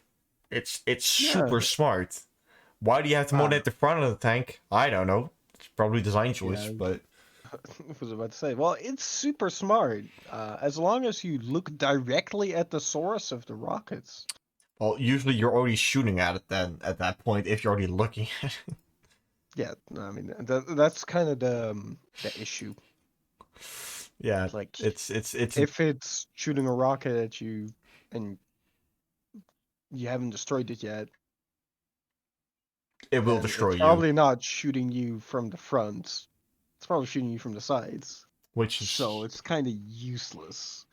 it's super Yeah, smart. Why do you have to mount uh, at the front of the tank? I don't know. It's probably design choice, yeah. but I was about to say, well, it's super smart. As long as you look directly at the source of the rockets. well, usually you're already shooting at it then at that point if you're already looking at it. Yeah, I mean that's kind of the issue. Yeah, Like, it's if it's shooting a rocket at you and you haven't destroyed it yet, it will then destroy it's you, probably not shooting you from the front. It's probably shooting you from the sides. which So is it's kind of useless.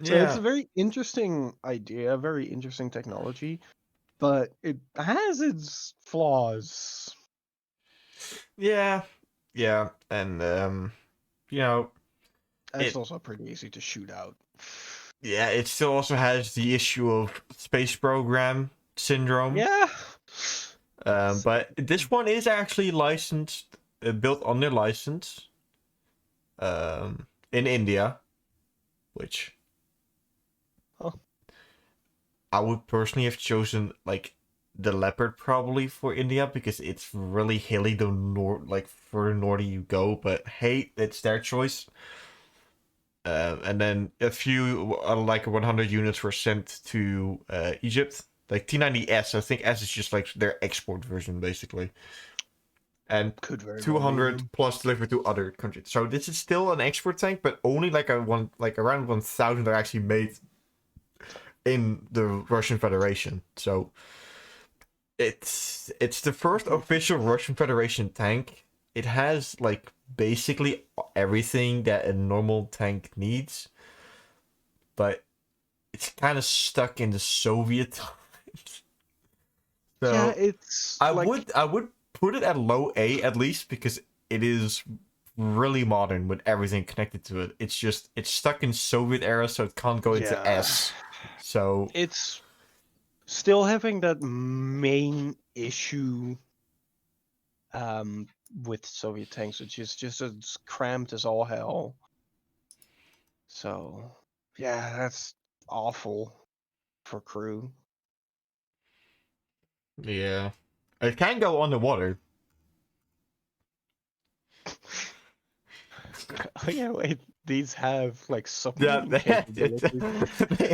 So it's yeah, a very interesting idea, very interesting technology, but it has its flaws. yeah, yeah, and you know, And it's it also pretty easy to shoot out. yeah, it still also has the issue of space program syndrome. Yeah. But this one is actually licensed, built under license, in India, which Oh, I would personally have chosen like the Leopard probably for India because it's really hilly the like further north you go. But hey, it's their choice. And then a few like 100 units were sent to Egypt. Like T90S, I think S is just like their export version basically. And could very well be. 200 plus delivered to other countries. So this is still an export tank, but only like around 1,000 are actually made in the Russian Federation. So it's the first official Russian Federation tank. It has like basically everything that a normal tank needs, but it's kind of stuck in the Soviet times. Yeah, So it's I like would put it at low A at least because it is really modern with everything connected to it. It's stuck in Soviet era, so it can't go into yeah, S. So it's still having that main issue with Soviet tanks, which is just as cramped as all hell. So yeah, that's awful for crew. yeah, it can go underwater. Oh yeah, wait, these have like Yeah, submarine capabilities.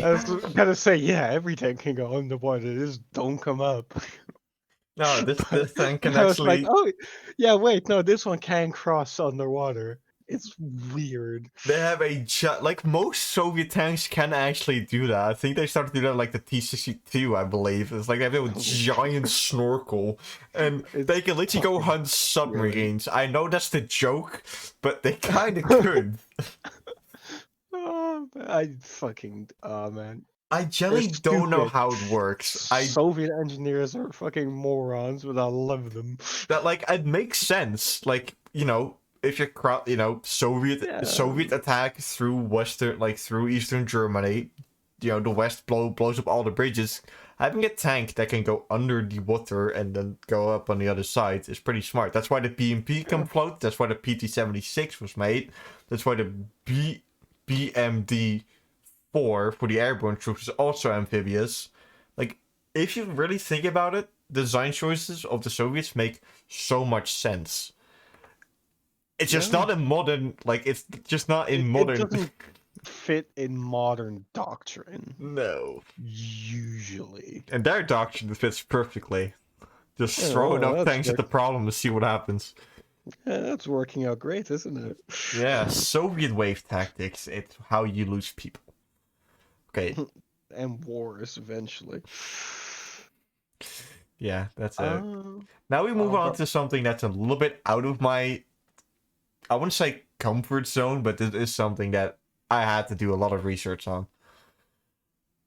I was gonna say, yeah, every tank can go underwater. Just don't come up. no, But this thing can I was like, actually. oh, yeah, wait, no, this one can cross underwater. It's weird. They have like most Soviet tanks can actually do that. I think they started to do that like the T-62, I believe. It's like they have a Holy giant shit. snorkel, and It's they can literally go fucking hunt scary. submarines. I know that's the joke, but they kind of could. Oh, I fucking, oh man. I They're generally don't know stupid. how it works. Soviet engineers are fucking morons, but I love them. That like it makes sense. Like if you're Yeah. Soviet attack through western like through Eastern Germany, the West blows up all the bridges. Having a tank that can go under the water and then go up on the other side is pretty smart. That's why the PMP can float. That's why the PT-76 was made. That's why the BMD-4 for the airborne troops is also amphibious. Like, if you really think about it, the design choices of the Soviets make so much sense. It's just Yeah. not in modern, like, it's just not in It modern. doesn't fit in modern doctrine, No. usually. And their doctrine fits perfectly. Just Yeah, throw well, enough that's tanks at good. the problem and see what happens. Yeah, that's working out great, isn't it? Yeah, Soviet wave tactics. It's how you lose people. Okay, And wars eventually. yeah, that's a. Uh, Now we move on but to something that's a little bit out of my, I wouldn't say comfort zone, but this is something that I had to do a lot of research on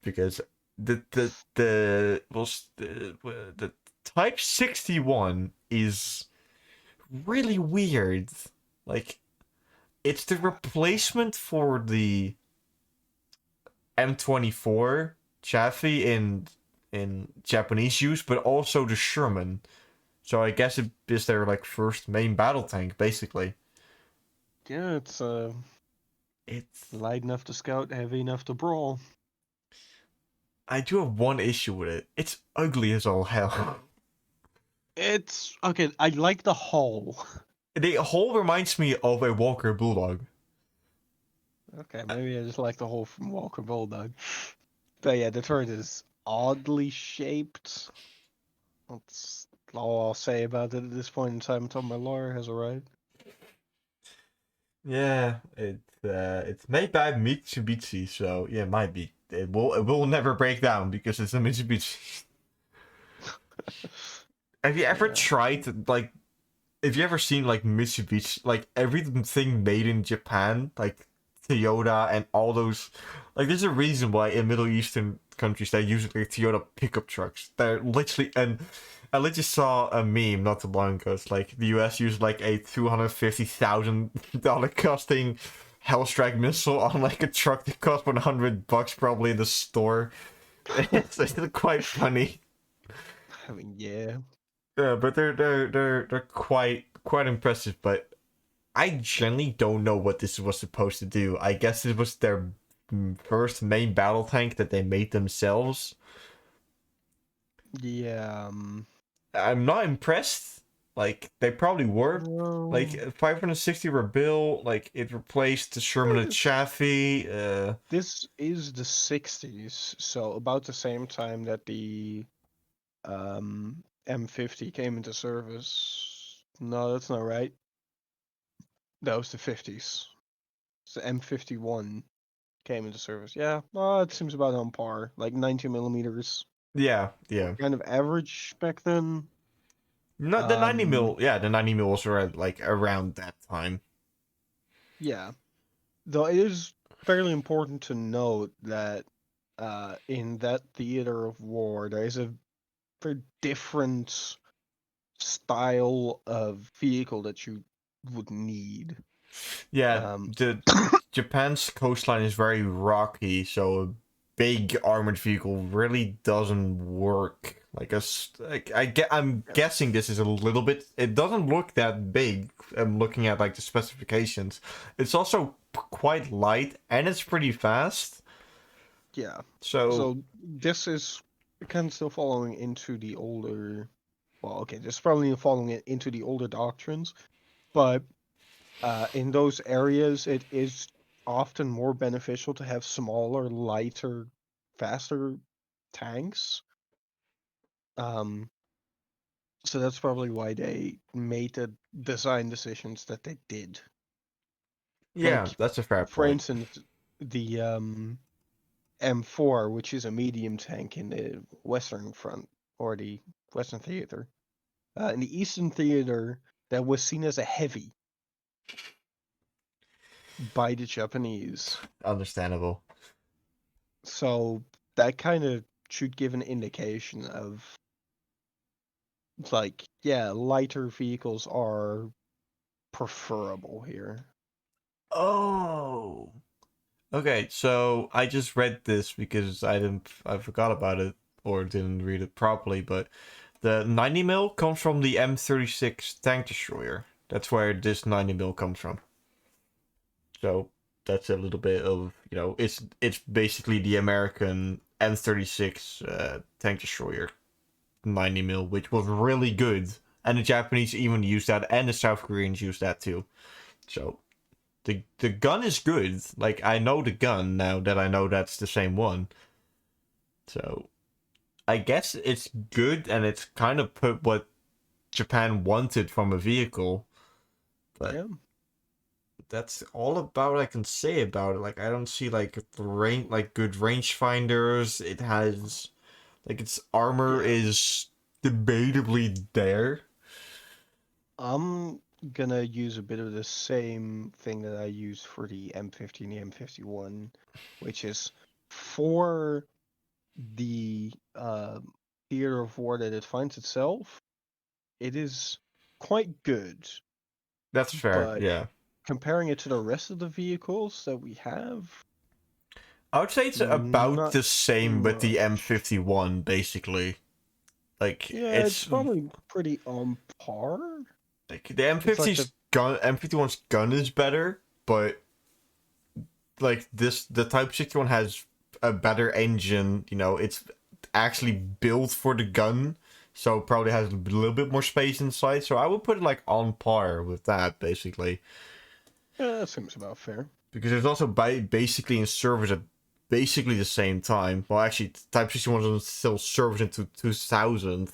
because the Type 61 is really weird. Like it's the replacement for the M24 Chaffee in Japanese use, but also the Sherman. So I guess it is their like first main battle tank, basically. yeah, it's It's light enough to scout, heavy enough to brawl. I do have one issue with it. It's ugly as all hell. It's okay. I like the hull. The whole reminds me of a Walker Bulldog. Okay, maybe I just like the hull from Walker Bulldog. But yeah, the turret is oddly shaped. That's all I'll say about it at this point in time until my lawyer has arrived. Yeah, it's made by Mitsubishi, so yeah, it might be. It will never break down because it's a Mitsubishi. Have you ever Yeah. tried to, like have you ever seen like Mitsubishi, like everything made in Japan, like Toyota and all those, like there's a reason why in Middle Eastern countries they use like Toyota pickup trucks. They're literally, and I literally saw a meme not too long ago. It's like the US used like a $250,000 costing Hellstrike missile on like a truck that cost $100 probably in the store. It's quite funny. I mean, yeah. Yeah, but they're quite impressive. But I generally don't know what this was supposed to do. I guess it was their first main battle tank that they made themselves. Yeah. I'm not impressed. Like they probably were. Like No. 560 were built. Like it replaced the Sherman and Chaffee. This is the 60s, so about the same time that the M50 came into service. No, that's not right. That was the 50s. So M51 came into service. Yeah, it seems about on par. Like 90 millimeters. Yeah, yeah. Kind of average back then. Not the 90 Um, mil. Yeah, the 90 mil was like around that time. yeah. Though it is fairly important to note that in that theater of war, there is a very different style of vehicle that you would need. Yeah, Um, the Japan's coastline is very rocky, so a big armored vehicle really doesn't work. I'm guessing this is a little bit. It doesn't look that big. I'm looking at like the specifications. It's also quite light and it's pretty fast. yeah. So So this is kind of still following into the older. Well, okay, this is probably following it into the older doctrines, but in those areas, it is often more beneficial to have smaller, lighter, faster tanks. Um, so that's probably why they made the design decisions that they did. yeah, Like, that's a fair for point. instance, the M4, which is a medium tank in the Western Front or the Western Theater. In the Eastern Theater, that was seen as a heavy by the Japanese. Understandable. So that kind of should give an indication of, like, yeah, lighter vehicles are preferable here. Oh. Okay, so I just read this because I forgot about it or didn't read it properly, but the 90 mil comes from the M36 tank destroyer. That's where this 90 mil comes from. So that's a little bit of, it's basically the American M36 tank destroyer 90 mil, which was really good. And the Japanese even used that, and the South Koreans used that too. So the gun is good. Like I know the gun now that I know that's the same one. So I guess it's good, and it's kind of put what Japan wanted from a vehicle. But Yeah. that's all about what I can say about it. Like, I don't see like good range finders. It has like its armor Yeah. is debatably there. I'm gonna use a bit of the same thing that I use for the M50 and the M51, which is for the theater of war that it finds itself, it is quite good, That's fair. but Yeah, comparing it to the rest of the vehicles that we have, I would say it's about not the same with the much. M51, basically. Like Yeah, it's it's probably pretty on par. like the It's like the M51's gun is better, but like the Type 61 has a better engine. You know, it's actually built for the gun, so it probably has a little bit more space inside. So I would put it like on par with that, basically, yeah, that seems about fair. because it's also basically in service at basically the same time. Well, actually, Type 61 was still service into 2000,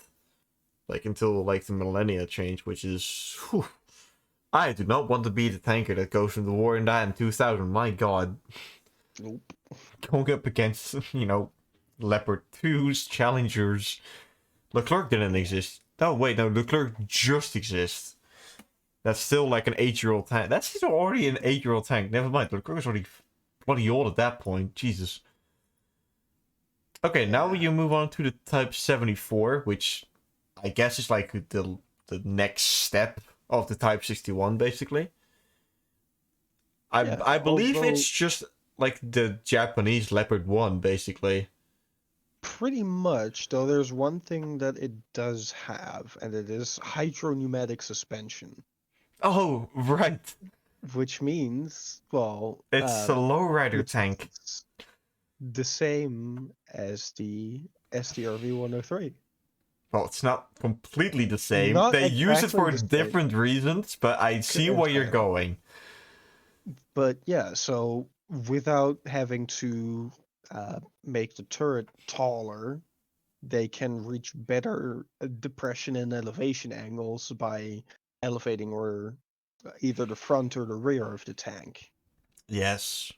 like until like the millennia change, which is. Whew, I do not want to be the tanker that goes from the war in that in 2000. My God. Nope. Going up against, Leopard 2's Challengers. Leclerc didn't exist. No, wait, no, Leclerc just exists. That's still like an 8-year-old tank. That's still already an 8-year-old tank. Never mind, Leclerc is already bloody old at that point. Jesus. Okay, now Yeah. you move on to the Type 74, which I guess is like the next step of the Type 61, basically. Yeah. I believe Although it's just like the Japanese Leopard 1, basically. pretty much, though there's one thing that it does have, and it is hydropneumatic suspension, Oh, right. which means, well, It's a lowrider it's tank. the same as the STRV 103. Well, it's not completely the same. Not They use it exactly for the same, different reasons, but I see where you're entirely. going. But yeah, so without having to make the turret taller, they can reach better depression and elevation angles by elevating or either the front or the rear of the tank. Yes.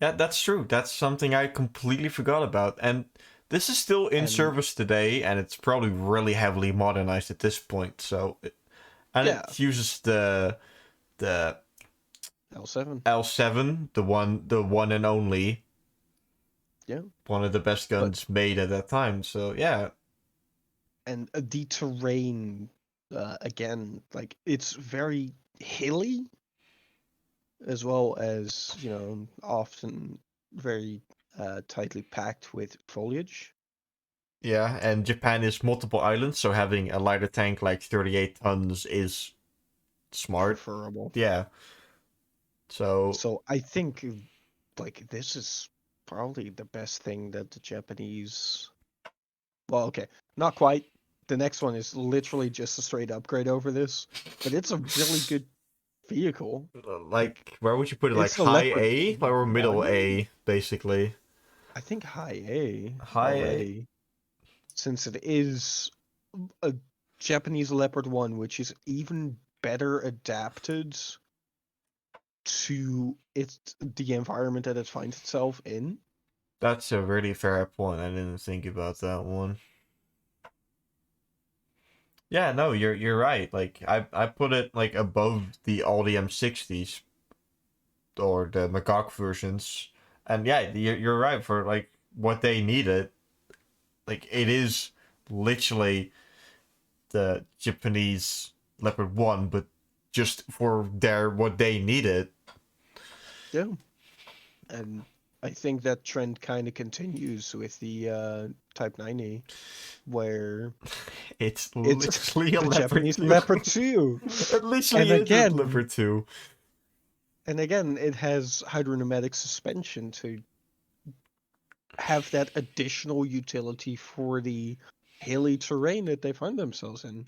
Yeah, that's true. That's something I completely forgot about. And this is still in And service today, and it's probably really heavily modernized at this point. And yeah, it uses the L7. L7, the one and only, Yeah. one of the best But guns made at that time. So yeah, and the terrain again, like it's very hilly as well as, often very tightly packed with foliage. yeah. And Japan is multiple islands, so having a lighter tank like 38 tons is smart. Preferable. Yeah. So So I think like this is probably the best thing that the Japanese. Well, okay, not quite. The next one is literally just a straight upgrade over this, but it's a really good vehicle. Like where would you put it? Like it's a high Leopard A or middle 1. A, basically. I think high A High A. already, since it is a Japanese Leopard 1, which is even better adapted to the environment that it finds itself in. That's a really fair point. I didn't think about that one. Yeah, no, you're right. Like I put it like above the all the M60s or the Magog versions, and yeah, you're right for like what they needed. Like it is literally the Japanese Leopard 1, but just for their what they needed. Yeah. And I think that trend kind of continues with the Type 90, where It's it's literally a the Leopard Japanese 2. Leopard 2. It literally And is a again, Leopard 2. it has hydropneumatic suspension to have that additional utility for the hilly terrain that they find themselves in.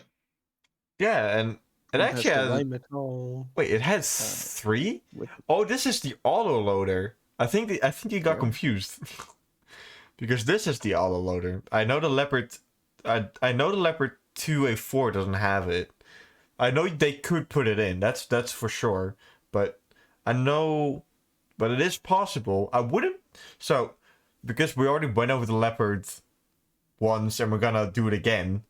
Yeah, and it It has actually the has. Rheinmetall Wait, it has uh, 3? with Oh, this is the auto loader. I think you got yeah. confused. Because this is the auto loader. I know the Leopard 2A4 doesn't have it. I know they could put it in. That's for sure. But I know, but it is possible. I wouldn't. So because we already went over the leopard once, and we're gonna do it again,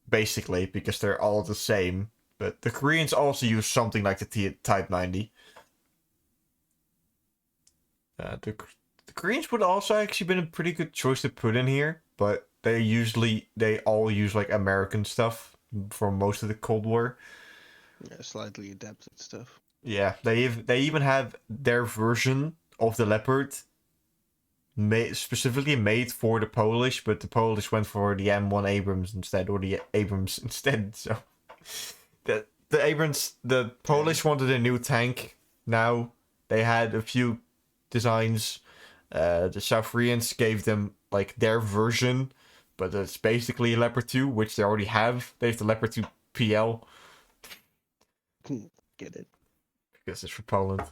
basically because they're all the same. But the Koreans also use something like the Type 90. The Koreans would also actually been a pretty good choice to put in here, but they all use like American stuff for most of the Cold War. Yeah, slightly adapted stuff. Yeah, they even have their version of the Leopard specifically made for the Polish, but the Polish went for the M1 Abrams instead, or the Abrams instead. So the Polish wanted a new tank. Now they had a few designs. The South Koreans gave them like their version, but it's basically Leopard 2, which they already have. They have the Leopard 2 PL Get it? because it's for Poland.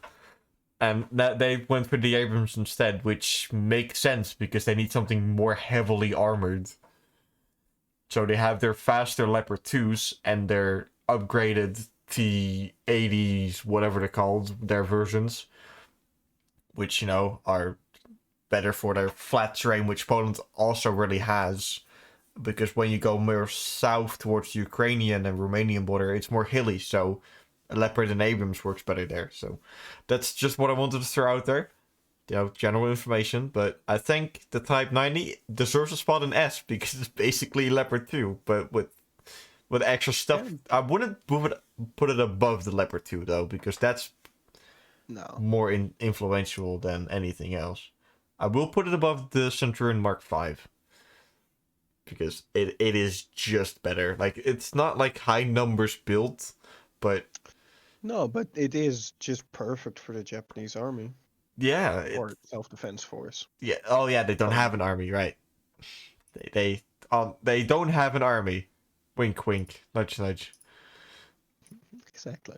And that they went for the Abrams instead, which makes sense because they need something more heavily armored. So they have their faster Leopard 2s and their upgraded T80s, whatever they're called, their versions, which, you know, are better for their flat terrain, which Poland also really has. Because when you go more south towards the Ukrainian and Romanian border, it's more hilly, so Leopard and Abrams works better there. So that's just what I wanted to throw out there. You know, general information, but I think the Type 90 deserves a spot in S because it's basically Leopard 2, but with extra stuff. Yeah. I wouldn't put it above the Leopard 2 though, because that's No. more influential than anything else. I will put it above the Centurion Mark V because it is just better. Like it's not like high numbers built, but No, but it is just perfect for the Japanese army yeah, or self-defense force. yeah. Oh yeah, they don't have an army, right? They don't have an army. Wink, wink, nudge, nudge. Exactly.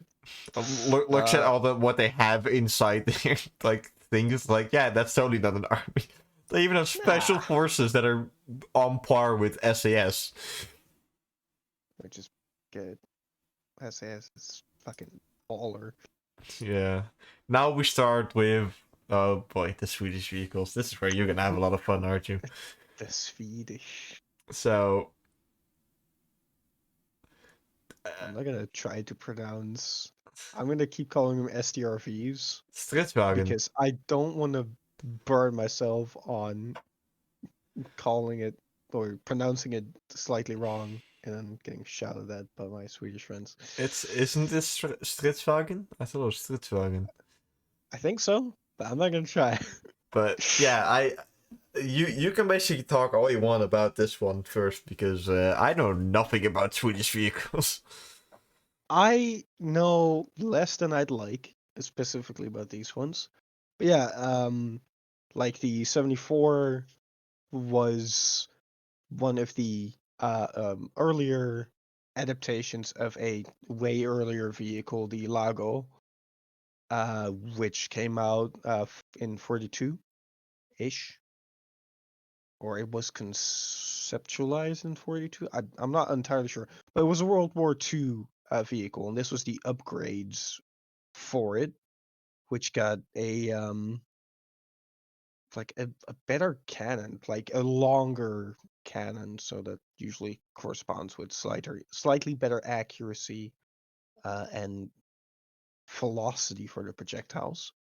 Looks at Uh, all the what they have inside their like things. Like, yeah, that's totally not an army. They even have special nah. forces that are on par with SAS. Which is good. SAS is fucking baller. Yeah. Now we start with oh boy, the Swedish vehicles. This is where you're gonna have a lot of fun, aren't you? The Swedish. So I'm not gonna try to pronounce. I'm gonna keep calling them SDRVs Stridswagen. because I don't want to burn myself on calling it or pronouncing it slightly wrong and then getting shouted at by my Swedish friends. Isn't this Stridswagen? I thought it was Stridswagen. I think so, but I'm not gonna try. But yeah, you can basically talk all you want about this one first because I know nothing about Swedish vehicles. I know less than I'd like, specifically about these ones. But yeah, like the 74 was one of the earlier adaptations of a way earlier vehicle, the Lago, which came out in 42-ish, or it was conceptualized in 42. I'm not entirely sure, but it was a World War II vehicle, and this was the upgrades for it, which got a like a better cannon, like a longer cannon, so that usually corresponds with slightly better accuracy and velocity for the projectiles.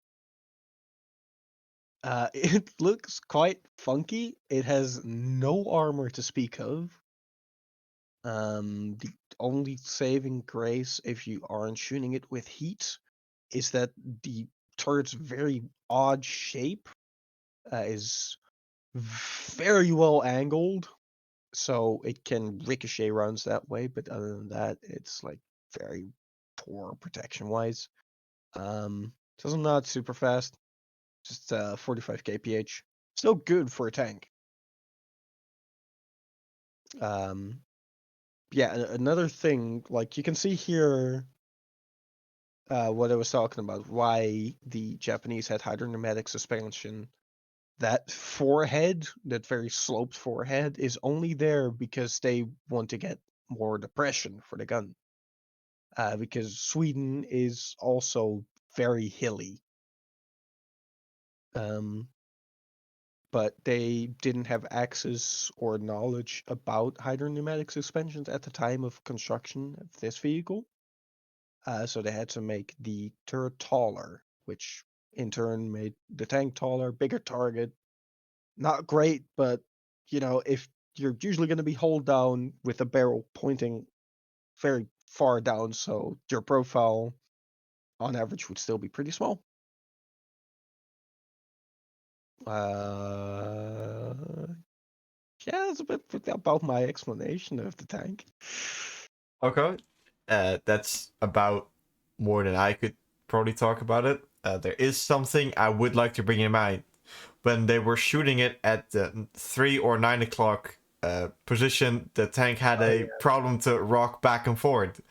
It looks quite funky. It has no armor to speak of. The only saving grace, if you aren't shooting it with heat, is that the turret's very odd shape is very well angled, so it can ricochet rounds that way. But other than that, it's like very poor protection wise. It's also not super fast, just 45 kph. Still good for a tank. Um, yeah, another thing, like you can see here, what I was talking about, why the Japanese had hydropneumatic suspension. That forehead, that very sloped forehead, is only there because they want to get more depression for the gun. because Sweden is also very hilly. But they didn't have access or knowledge about hydropneumatic suspensions at the time of construction of this vehicle. So they had to make the turret taller, which in turn made the tank taller, bigger target. Not great, but if you're usually going to be hulled down with a barrel pointing very far down, so your profile on average would still be pretty small. Uh, yeah, that's a bit about my explanation of the tank. Okay. That's about more than I could probably talk about it. There is something I would like to bring in mind. When they were shooting it at the 3 or 9 o'clock position, the tank had a problem to rock back and forth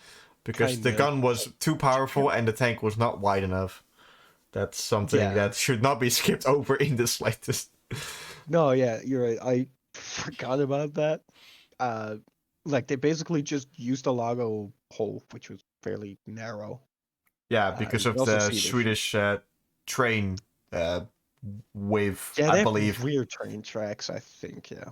because the gun was too powerful and the tank was not wide enough. That's something that should not be skipped over in the slightest. No, yeah, you're right. I forgot about that. Like they basically just used a Lago hole, which was fairly narrow. Yeah, because You can of also the see this. Swedish train wave, Yeah, I they have believe. weird train tracks, I think. Yeah.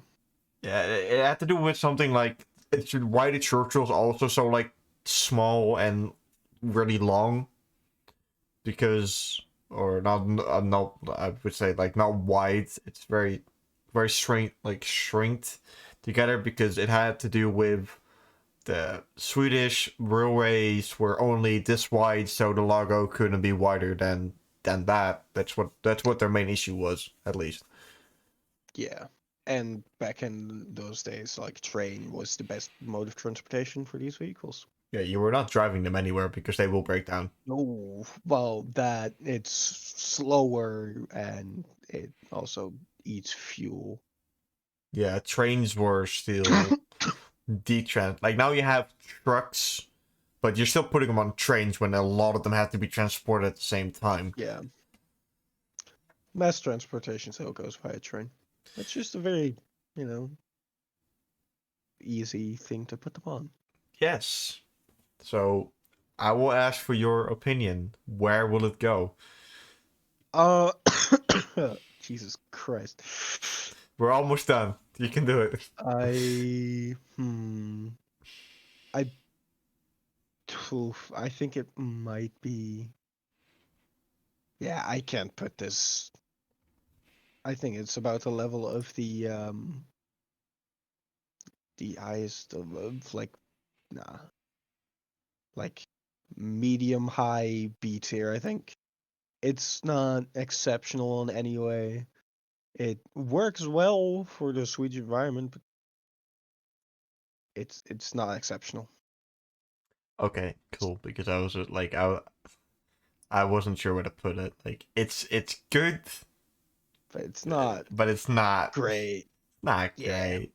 Yeah, it had to do with something like why the church was also so like small and really long, because or not I would say like not wide. It's very shrinked together because it had to do with the Swedish railways were only this wide, so the logo couldn't be wider than that. That's what their main issue was, at least. Yeah. And back in those days, like train was the best mode of transportation for these vehicles. Yeah, you were not driving them anywhere because they will break down. No, well, that it's slower and it also eats fuel. Yeah, trains were still like now you have trucks, but you're still putting them on trains when a lot of them have to be transported at the same time. Yeah. Mass transportation still goes via train. It's just a very, you know, easy thing to put them on. Yes. So I will ask for your opinion. Where will it go? Uh, Jesus Christ. We're almost done. You can do it. I I I think it might be. Yeah, I can't put this. I think it's about the level of the highest of like nah, like medium high B tier, I think. It's not exceptional in any way. It works well for the Swedish environment, but it's not exceptional. Okay, cool. Because I was like I wasn't sure where to put it. Like it's good, But it's not but it's not great. Yeah. great.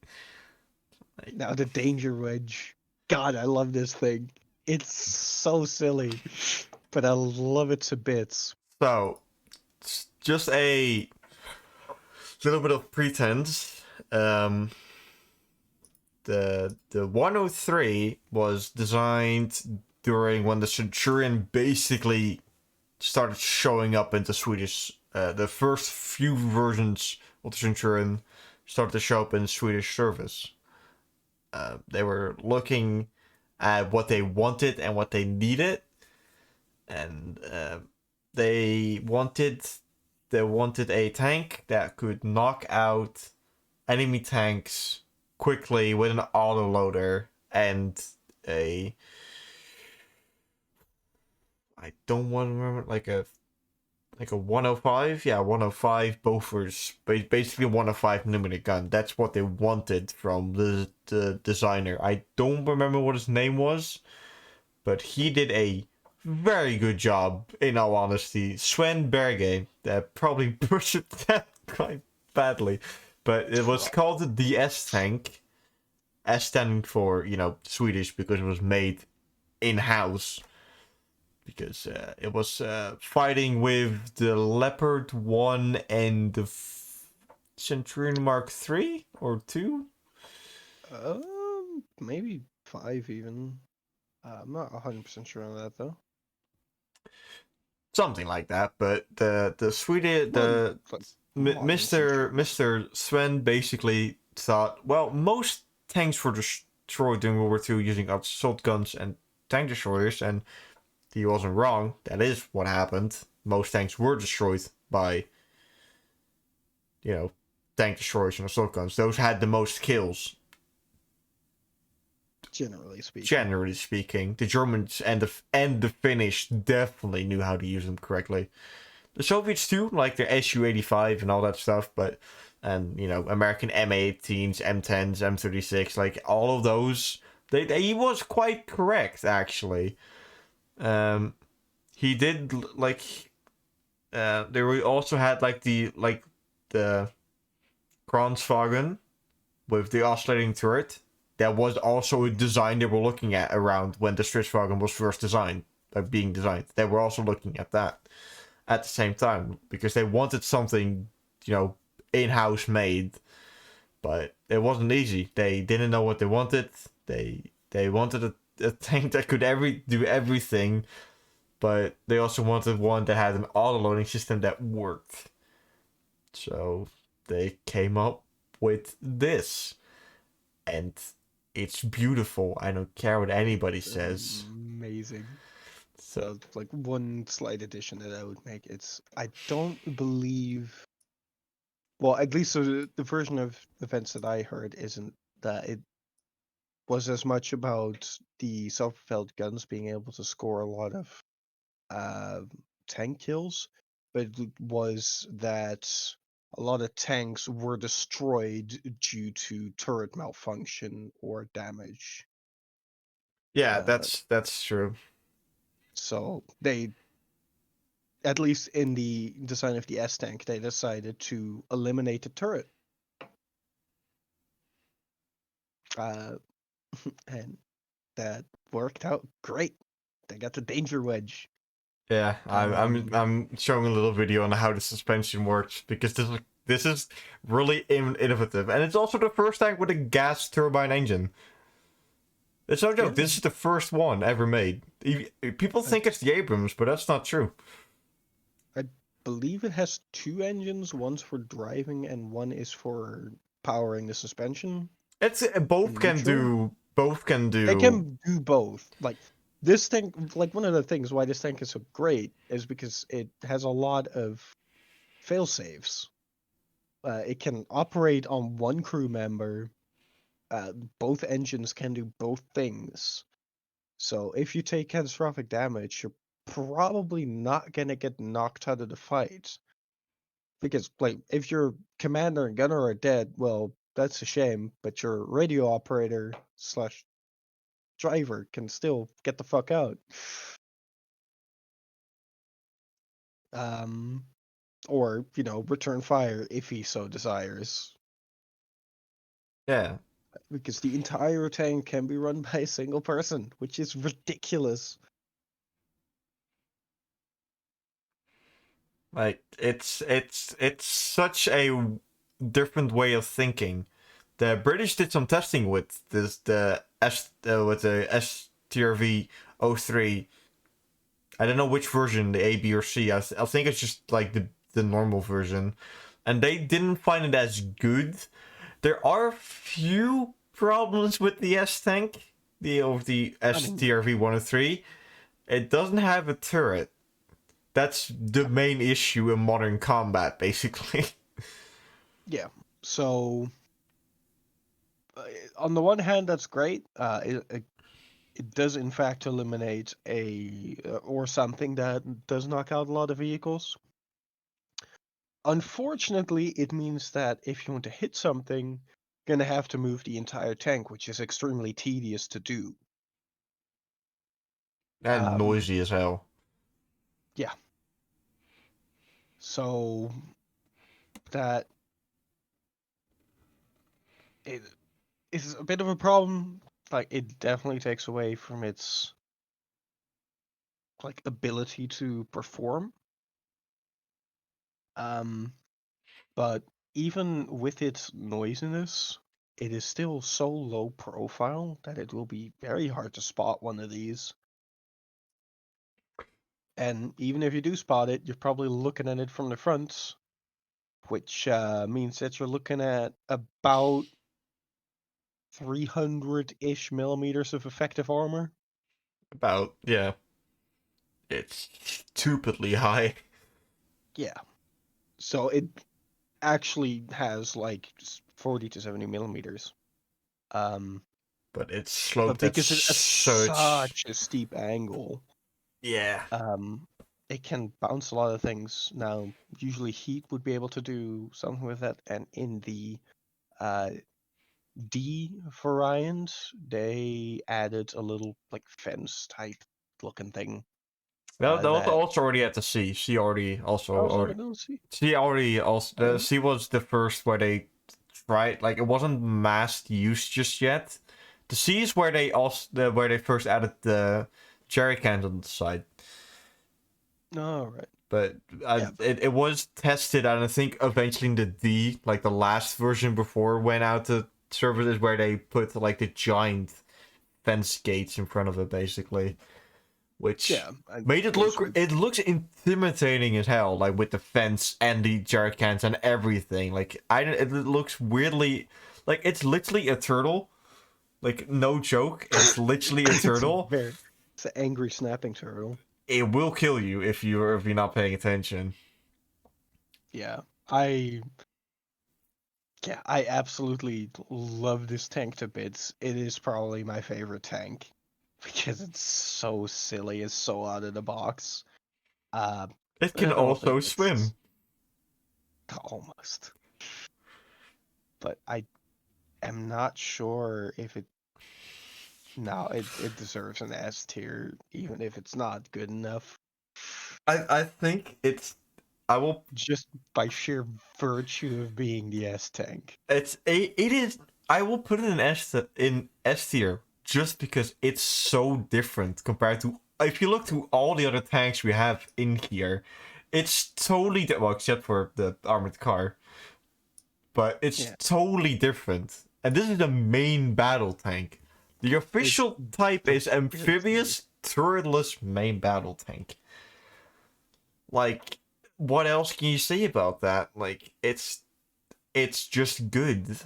Like, Now the danger wedge. God, I love this thing. It's so silly, but I love it to bits. so just a little bit of pretense. The 103 was designed during when the Centurion basically started showing up into Swedish. The first few versions of the Centurion started to show up in Swedish service. They were looking at what they wanted and what they needed, and they wanted a tank that could knock out enemy tanks quickly with an autoloader and a I don't want to remember like a 105, yeah, 105 Bofors, basically 105 millimeter gun. That's what they wanted from the designer. I don't remember what his name was, but he did a very good job. In all honesty, Sven Berge. That probably butchered that quite badly, but it was called the S tank. S standing for Swedish because it was made in house because it was fighting with the Leopard 1 and the Centurion Mark 3 or 2. Maybe 5 even. I'm not 100% sure on that though. Something like that. But the Swedish Well, the like modern centuries. Mr. Sven basically thought, well, most tanks were destroyed during World War II using assault guns and tank destroyers, and he wasn't wrong. That is what happened. Most tanks were destroyed by, tank destroyers and assault guns. Those had the most kills. Generally speaking. Generally speaking, the Germans and the Finnish definitely knew how to use them correctly. The Soviets too, like their Su-85 and all that stuff, but and American M18s, M10s, M36, like all of those. He was quite correct actually. Um, he did like they were also had the Kranzwagen with the oscillating turret. That was also a design they were looking at around when the Stridswagen was first designed, being designed. They were also looking at that at the same time because they wanted something, in-house made, but it wasn't easy. They didn't know what they wanted. They wanted a tank that could do everything, but they also wanted one that had an auto-loading system that worked. So they came up with this, and it's beautiful. I don't care what anybody says. Amazing. So Like one slight addition that I would make, I don't believe, well, at least the version of events that I heard isn't that it was as much about the self-propelled guns being able to score a lot of uh, tank kills, but it was that a lot of tanks were destroyed due to turret malfunction or damage. yeah, Uh, that's true. so they, at least in the design of the S tank, they decided to eliminate the turret. Uh, and that worked out great. They got the danger wedge. Yeah, Um, I'm showing a little video on how the suspension works because this is really innovative, and it's also the first tank with a gas turbine engine. It's no joke. yeah, This is the first one ever made. People I, think it's the Abrams, but that's not true. I believe it has two engines. One's for driving, and one is for powering the suspension It's in neutral. both can It do. can do both. Like this tank, like one of the things why this tank is so great is because it has a lot of fail safes. It can operate on one crew member. Both engines can do both things. So if you take catastrophic damage, you're probably not gonna get knocked out of the fight. Because like if your commander and gunner are dead, well, that's a shame, but your radio operator slash driver can still get the fuck out. Um or, return fire if he so desires. Yeah, Because the entire tank can be run by a single person, which is ridiculous. like it's such a different way of thinking. The British did some testing with the STRV 03. I don't know which version, the A, B, or C. I think it's just like the normal version, and they didn't find it as good. There are few problems with the S tank, the I mean, STRV 103. It doesn't have a turret. That's the main issue in modern combat, basically. yeah. So on the one hand, that's great. It does in fact eliminate a or something that does knock out a lot of vehicles. Unfortunately, it means that if you want to hit something, you're gonna have to move the entire tank, which is extremely tedious to do. And Um, noisy as hell. yeah. So that it is a bit of a problem. Like it definitely takes away from its like ability to perform. Um, but even with its noisiness, it is still so low profile that it will be very hard to spot one of these. And even if you do spot it, you're probably looking at it from the front, which means that you're looking at about 300-ish millimeters of effective armor. About, yeah. It's stupidly high. Yeah. So it actually has like 40 to 70 millimeters. But it's But sloped at because it's at such... such a steep angle, Yeah. it can bounce a lot of things. Now, usually heat would be able to do something with that, and in the D variant, they added a little like fence type looking thing. That was That also already at the C. C already also... oh, sorry, Already, don't see. C already also... The C was the first where they tried... Like, it wasn't mass used just yet. The C is where they also... where they first added the jerry cans on the side. All right. But Yeah. it was tested, and I think eventually in the D, like the last version before went out to services where they put like the giant fence gates in front of it, basically, which Yeah, made it those look... were- It looks intimidating as hell, like with the fence and the jar cans and everything. Like it looks weirdly like it's literally a turtle. Like no joke, it's literally a turtle. It's an angry snapping turtle. It will kill you if you're not paying attention. Yeah, I absolutely love this tank to bits. It is probably my favorite tank because it's so silly, it's so out of the box. It can And also also it's swim. almost, but I am not sure if it. No, it deserves an S tier, even if it's not good enough. I think it's... I will... Just by sheer virtue of being the S tank. It is... I will put it in S tier just because it's so different compared to... If you look to all the other tanks we have in here, it's totally well, except for the armored car, but it's totally different. And this is the main battle tank. The official type is amphibious turretless main battle tank. Like, what else can you say about that? Like, it's just good.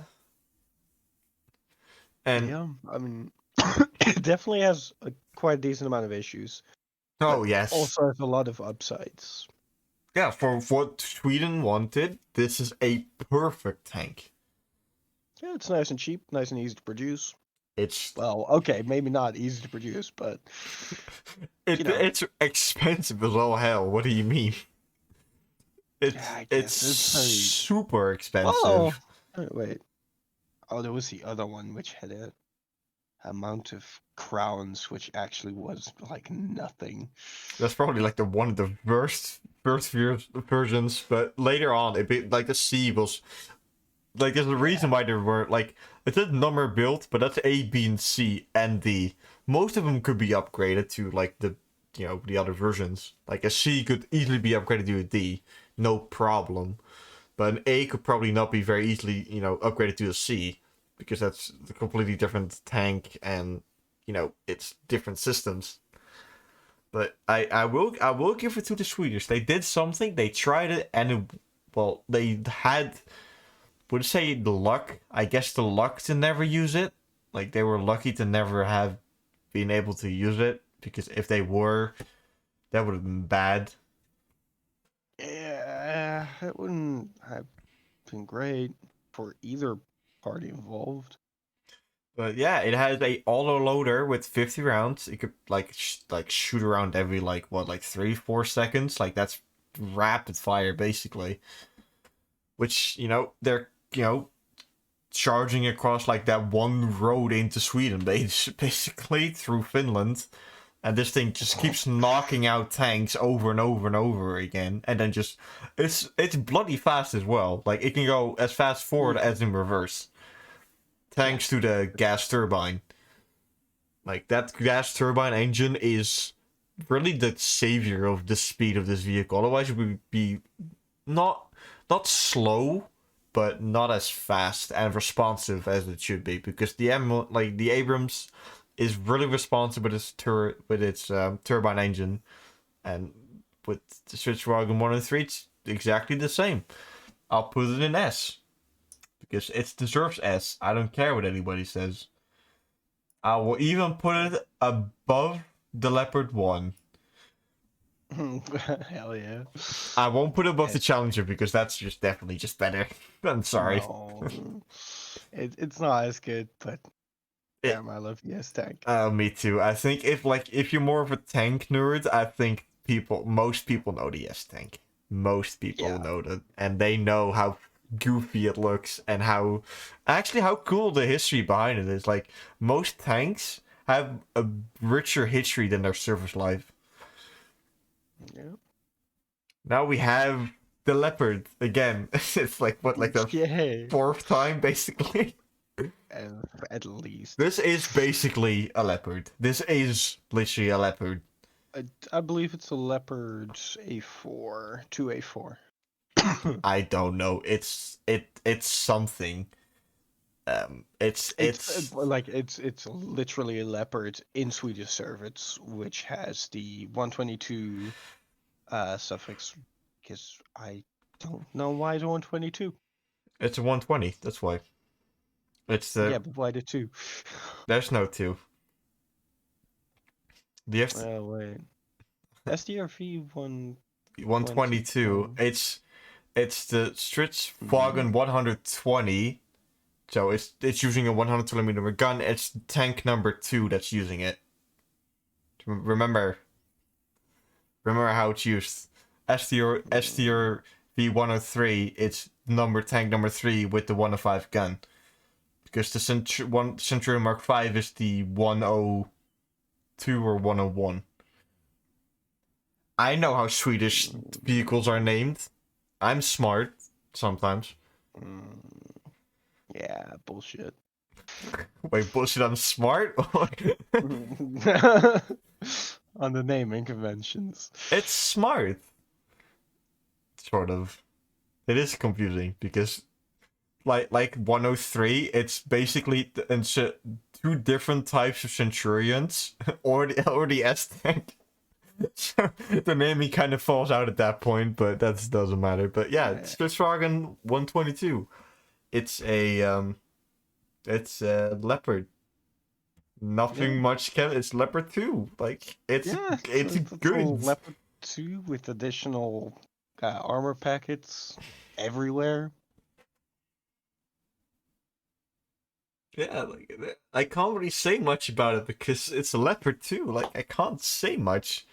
And Yeah, I mean, it definitely has a quite decent amount of issues. oh But yes, also has a lot of upsides. yeah. For what Sweden wanted, this is a perfect tank. Yeah, it's nice and cheap, nice and easy to produce. It's Well, okay, maybe not easy to produce, but it's expensive as all hell. What do you mean? It's yeah, I it's guess it's very... super expensive. Oh, wait. Oh, there was the other one which had a amount of crowns, which actually was like nothing. That's probably like the one of the worst versions, but later on, like the C was like there's a reason why there were like it's a number built, but that's A, B, and C and D. Most of them could be upgraded to like the the other versions. Like a C could easily be upgraded to a D, no problem. But an A could probably not be very easily upgraded to a C because that's a completely different tank and it's different systems. But I will give it to the Swedish. They did something. They tried it, and they had, would say, the luck. I guess the luck to never use it. Like they were lucky to never have been able to use it because if they were, that would have been bad. Yeah, it wouldn't have been great for either party involved. But yeah, it has a auto loader with 50 rounds. It could like shoot around every like 3-4 seconds. Like that's rapid fire basically. Which they're charging across like that one road into Sweden, basically through Finland. And this thing just keeps knocking out tanks over and over and over again, and then just it's bloody fast as well. Like it can go as fast forward as in reverse, thanks to the gas turbine. Like that gas turbine engine is really the savior of the speed of this vehicle. Otherwise, it would be not slow, but not as fast and responsive as it should be, because the the Abrams is really responsive with its turbine engine, and with the Volkswagen 103 it's exactly the same. I'll put it in S because it deserves S. I don't care what anybody says. I will even put it above the Leopard 1. Hell yeah. I won't put it above the Challenger because that's just definitely just better. I'm sorry. No, it's not as good, but damn, I love the S tank. Me too. I think if you're more of a tank nerd, I think most people know the S tank. Most people know that, and they know how goofy it looks and how cool the history behind it is. Like, most tanks have a richer history than their service life. Yeah. Now we have the Leopard again. It's like the fourth time basically. At least. This is basically a Leopard. This is literally a Leopard. I believe it's a Leopard A4, 2A4. I don't know. It's something. It's literally a Leopard in Swedish service, which has the 122 suffix, because I don't know why it's 122. It's a 120. That's why. It's the but why the 2? There's no 2. The wait. SDRV 122. It's the Stridsvagn 120. So it's using a 120mm gun. It's tank number 2 that's using it. Remember how it's used. SDR V103. It's tank number 3 with the 105 gun. Because the Centurion Mark V is the 102 or 101. I know how Swedish vehicles are named. I'm smart sometimes. Yeah, bullshit. Wait, bullshit, I'm smart? On the naming conventions. It's smart. Sort of. It is confusing because like 103, it's basically two different types of Centurions or the S tank. So the naming kind of falls out at that point, but that doesn't matter. But yeah, it's Stridsvagn 122. It's a Leopard. Nothing much it's Leopard 2. Like it's good. Leopard 2 with additional armor packets everywhere. Yeah, like I can't really say much about it because it's a Leopard 2. Like, I can't say much.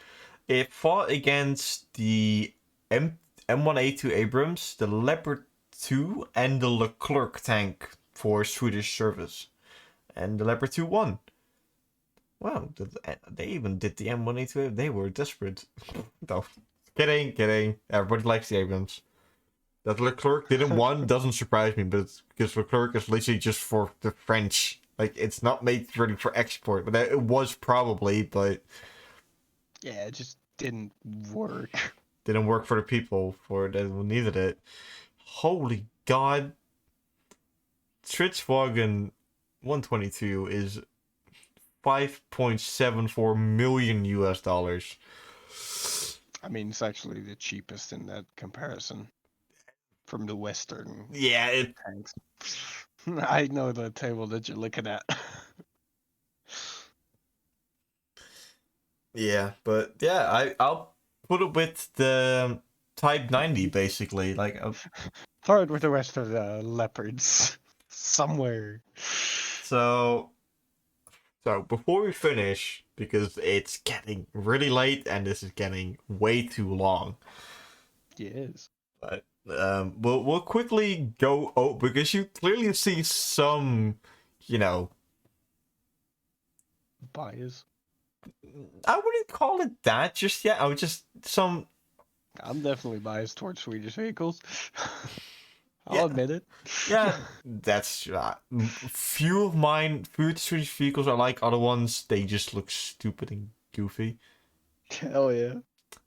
It fought against the M1A2 Abrams, the Leopard 2, and the Leclerc tank for Swedish service. And the Leopard 2 won. Wow, they even did the M1A2. They were desperate. No, kidding. Everybody likes the Abrams. That Leclerc didn't win doesn't surprise me, but because Leclerc is literally just for the French. Like, it's not made ready for export, but it was probably, but yeah, it just didn't work. Didn't work for the people that needed it. Holy God. Stridsvagn 122 is $5.74 million US. I mean, it's actually the cheapest in that comparison from the Western tanks. I know the table that you're looking at. Yeah, but yeah, I'll put it with the Type 90 basically. Like, throw it with the rest of the Leopards somewhere. So before we finish, because it's getting really late and this is getting way too long. Yes. But we'll quickly go because you clearly see some, bias. I wouldn't call it that just yet. I would just I'm definitely biased towards Swedish vehicles. I'll admit it. Yeah, that's few Swedish vehicles are like other ones. They just look stupid and goofy. Hell yeah.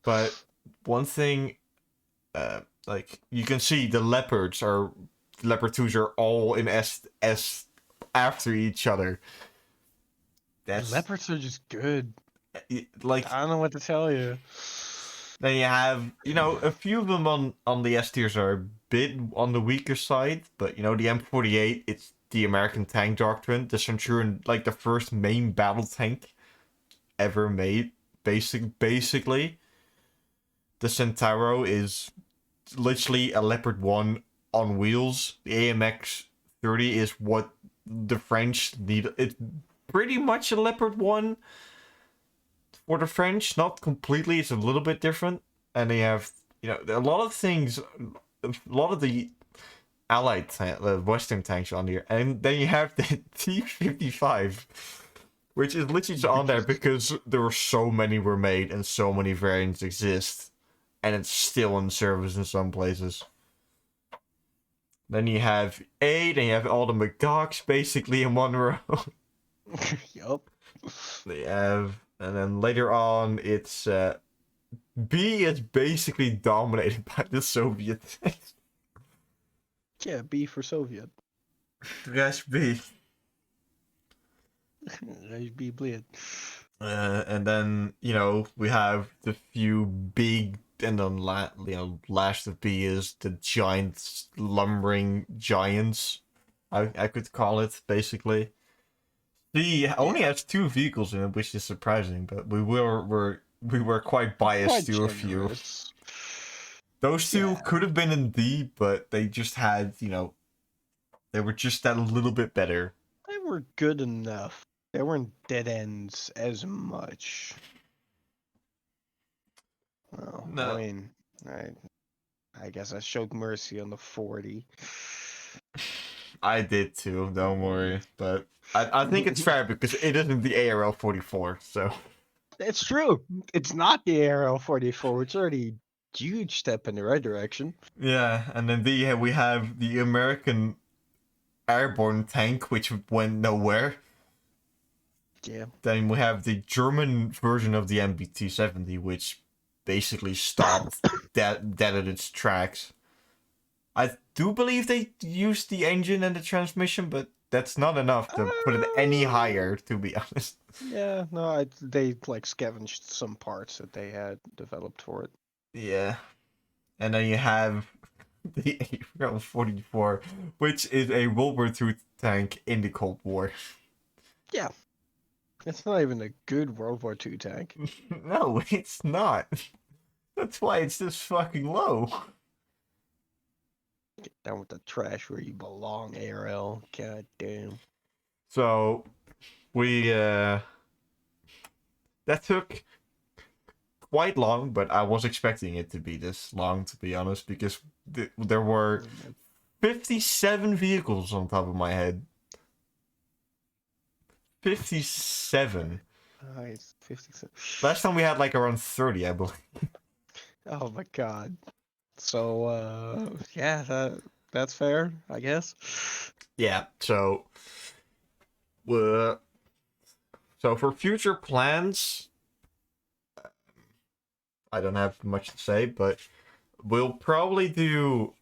But one thing, like, you can see the Leopards are Leopard 2s are all in S after each other. That's Leopards are just good. like I don't know what to tell you. then you have a few of them on the S tiers are a bit on the weaker side, but the M48, it's the American tank doctrine, the Centurion, like the first main battle tank ever made, basically. The Centauro is literally a Leopard 1 on wheels. The AMX 30 is what the French need. It's pretty much a Leopard 1 for the French. Not completely, it's a little bit different. And they have, a lot of things, a lot of the Allied the Western tanks on here. And then you have the T-55, which is literally on there because there were so many were made and so many variants exist. And it's still in service in some places. Then you have A, then you have all the McGawks basically in one row. Yup. They have, and then later on, it's B is basically dominated by the Soviets. Yeah, B for Soviet. That's B. B bleed. And then we have the few big, and then last of B is the giant lumbering giants. I could call it basically. C only has 2 vehicles in it, which is surprising, but we were quite biased to a few. Those 2 could have been in D, but they just had they were just that a little bit better. They were good enough. They weren't dead ends as much. Well, No. I mean, I guess I showed mercy on the 40. I did too, don't worry. But I think it's fair because it isn't the ARL 44, so. It's true. It's not the ARL 44. It's already a huge step in the right direction. Yeah, and then we have the American airborne tank, which went nowhere. Yeah. Then we have the German version of the MBT-70, which basically stopped dead at its tracks. I do believe they used the engine and the transmission, but that's not enough to put it any higher, to be honest. Yeah, no, they scavenged some parts that they had developed for it. Yeah. And then you have the ARL 44, which is a World War II tank in the Cold War. Yeah. It's not even a good World War II tank. No, it's not. That's why it's this fucking low. Get down with the trash where you belong, ARL. God damn. So, that took quite long, but I was expecting it to be this long, to be honest, because there were 57 vehicles on top of my head. 57. It's 57. Last time we had around 30, I believe. Oh my god. So, yeah, that's fair, I guess. Yeah, so for future plans, I don't have much to say, but we'll probably do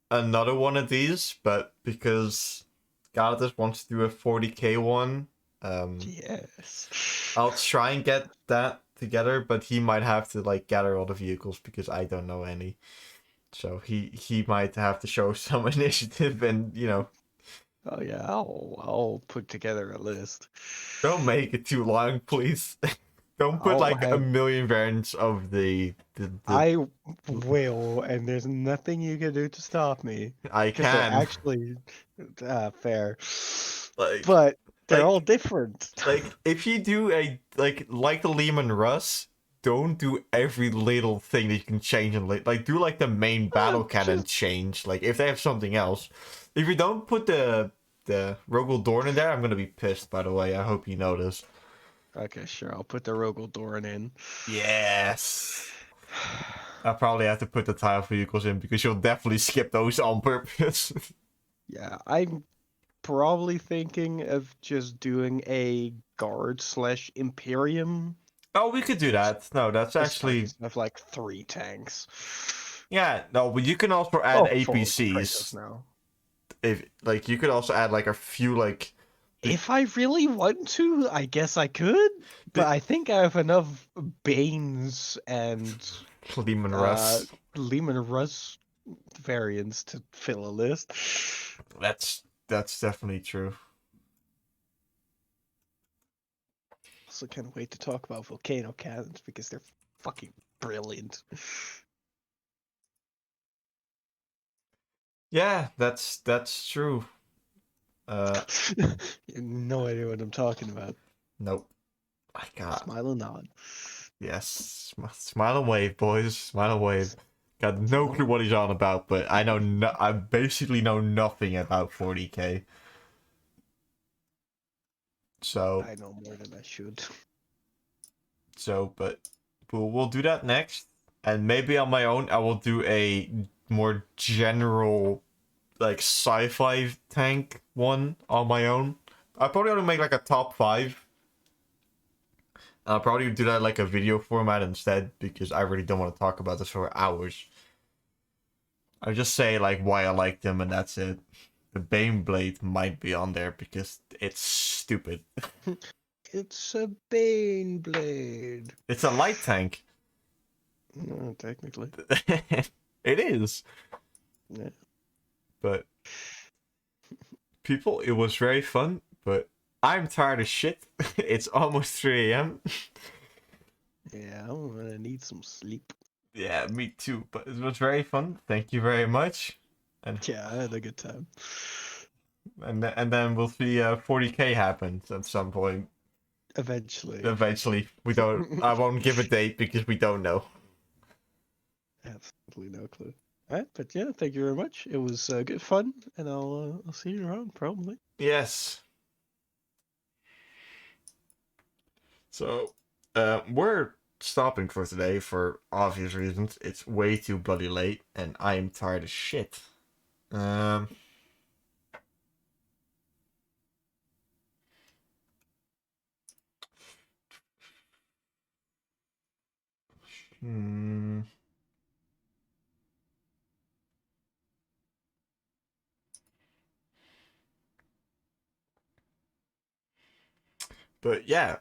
another one of these, but because Galatas wants to do a 40k one, yes, I'll try and get that together, but he might have to gather all the vehicles because I don't know any. So he might have to show some initiative and Oh yeah, I'll put together a list. Don't make it too long, please. Don't put a million variants of the I will, and there's nothing you can do to stop me. I can actually fair, but they're all different. If you do a the Lehman Russ, don't do every little thing that you can change and do the main battle cannon change. If they have something else, if you don't put the Rogel Dorn in there, I'm gonna be pissed. By the way, I hope you know this. Okay, sure. I'll put the Rogel Dorn in. Yes. I'll probably have to put the tile vehicles in because you'll definitely skip those on purpose. Yeah, I'm probably thinking of just doing a guard / Imperium. Oh, we could do that. No, that's actually of 3 tanks. Yeah, no, but you can also add Oh, for Kratos APCs. now. If like you could also add like a few like If I really want to, I guess I could, but I think I have enough Banes and Lehman uh, Russ. Lehman Russ variants to fill a list. That's definitely true. Also, can't wait to talk about volcano cannons because they're fucking brilliant. Yeah, that's true. You have no idea what I'm talking about. Nope. I got Smile and nod. yes. Smile and wave, boys. Smile and wave. Got no clue what he's on about, but I know I basically know nothing about 40k. So I know more than I should. but we'll do that next, and maybe on my own I will do a more general like sci-fi tank one on my own. I'll probably only make like a top 5. I'll probably do that like a video format instead because I really don't want to talk about this for hours. I'll just say like why I like them and that's it. The Baneblade might be on there because it's stupid. It's a Bane blade. It's a light tank. No, technically. It is. Yeah. But people, it was very fun, but I'm tired of shit. It's almost 3 a.m. Yeah, I'm gonna need some sleep. Yeah, me too. But it was very fun. Thank you very much. And Yeah, I had a good time. and then we'll see 40k happens at some point. Eventually. Eventually, we don't. I won't give a date because we don't know. Absolutely no clue. Alright, but yeah, thank you very much. It was good fun, and I'll see you around probably. Yes. So, we're stopping for today for obvious reasons. It's way too bloody late, and I am tired of shit. Um. Hmm. But yeah,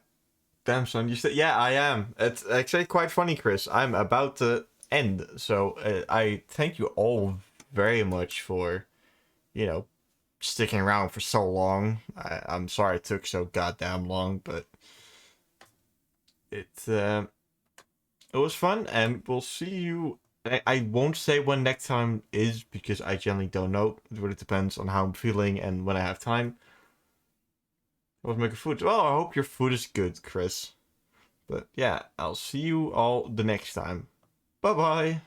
damn son, you said yeah, I am. It's actually quite funny, Chris. I'm about to end, so I thank you all very much for, you know, sticking around for so long. I'm sorry it took so goddamn long, but it was fun, and we'll see you. I won't say when next time is because I generally don't know. It really depends on how I'm feeling and when I have time. I was making food. Oh, I hope your food is good, Chris. But yeah, I'll see you all the next time. Bye bye.